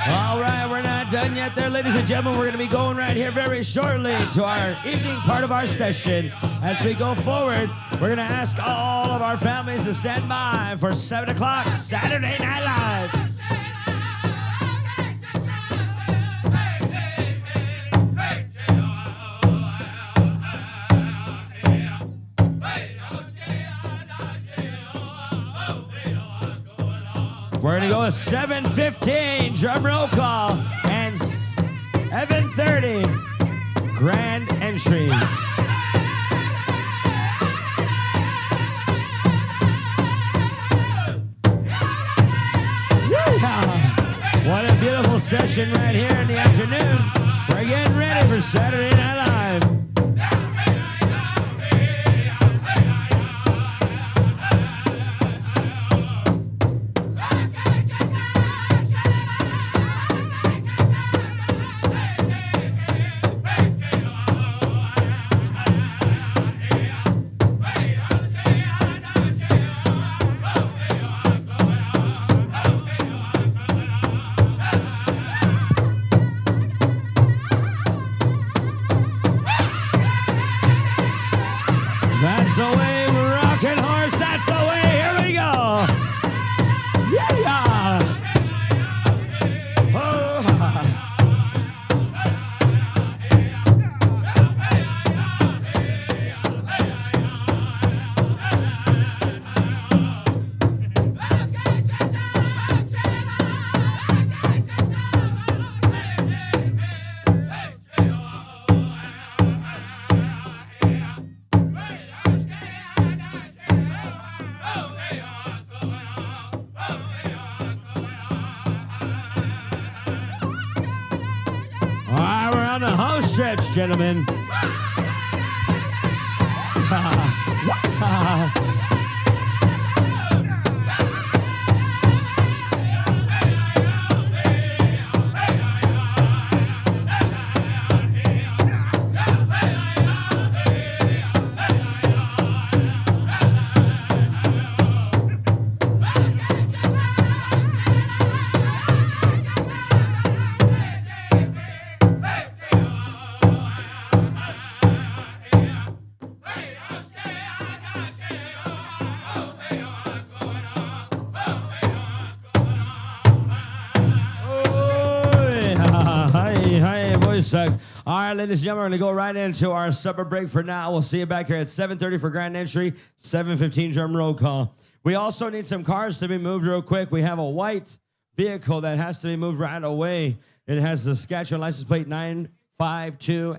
All right, we're not done yet there, ladies and gentlemen. We're going to be going right here very shortly to our evening part of our session. As we go forward, we're going to ask all of our families to stand by for 7 o'clock Saturday Night Live. We're going to go with 7:15 drum roll call and 7:30 grand entry. What a beautiful session right here in the afternoon. We're getting ready for Saturday Night Live. That's the way, Rockin' Horse, that's the way, here we go. Yeah. Oh. All right, we're on the home stretch, gentlemen. All right, ladies and gentlemen, we're going to go right into our supper break for now. We'll see you back here at 7:30 for grand entry, 7:15 drum roll call. We also need some cars to be moved real quick. We have a white vehicle that has to be moved right away. It has the Saskatchewan license plate 952.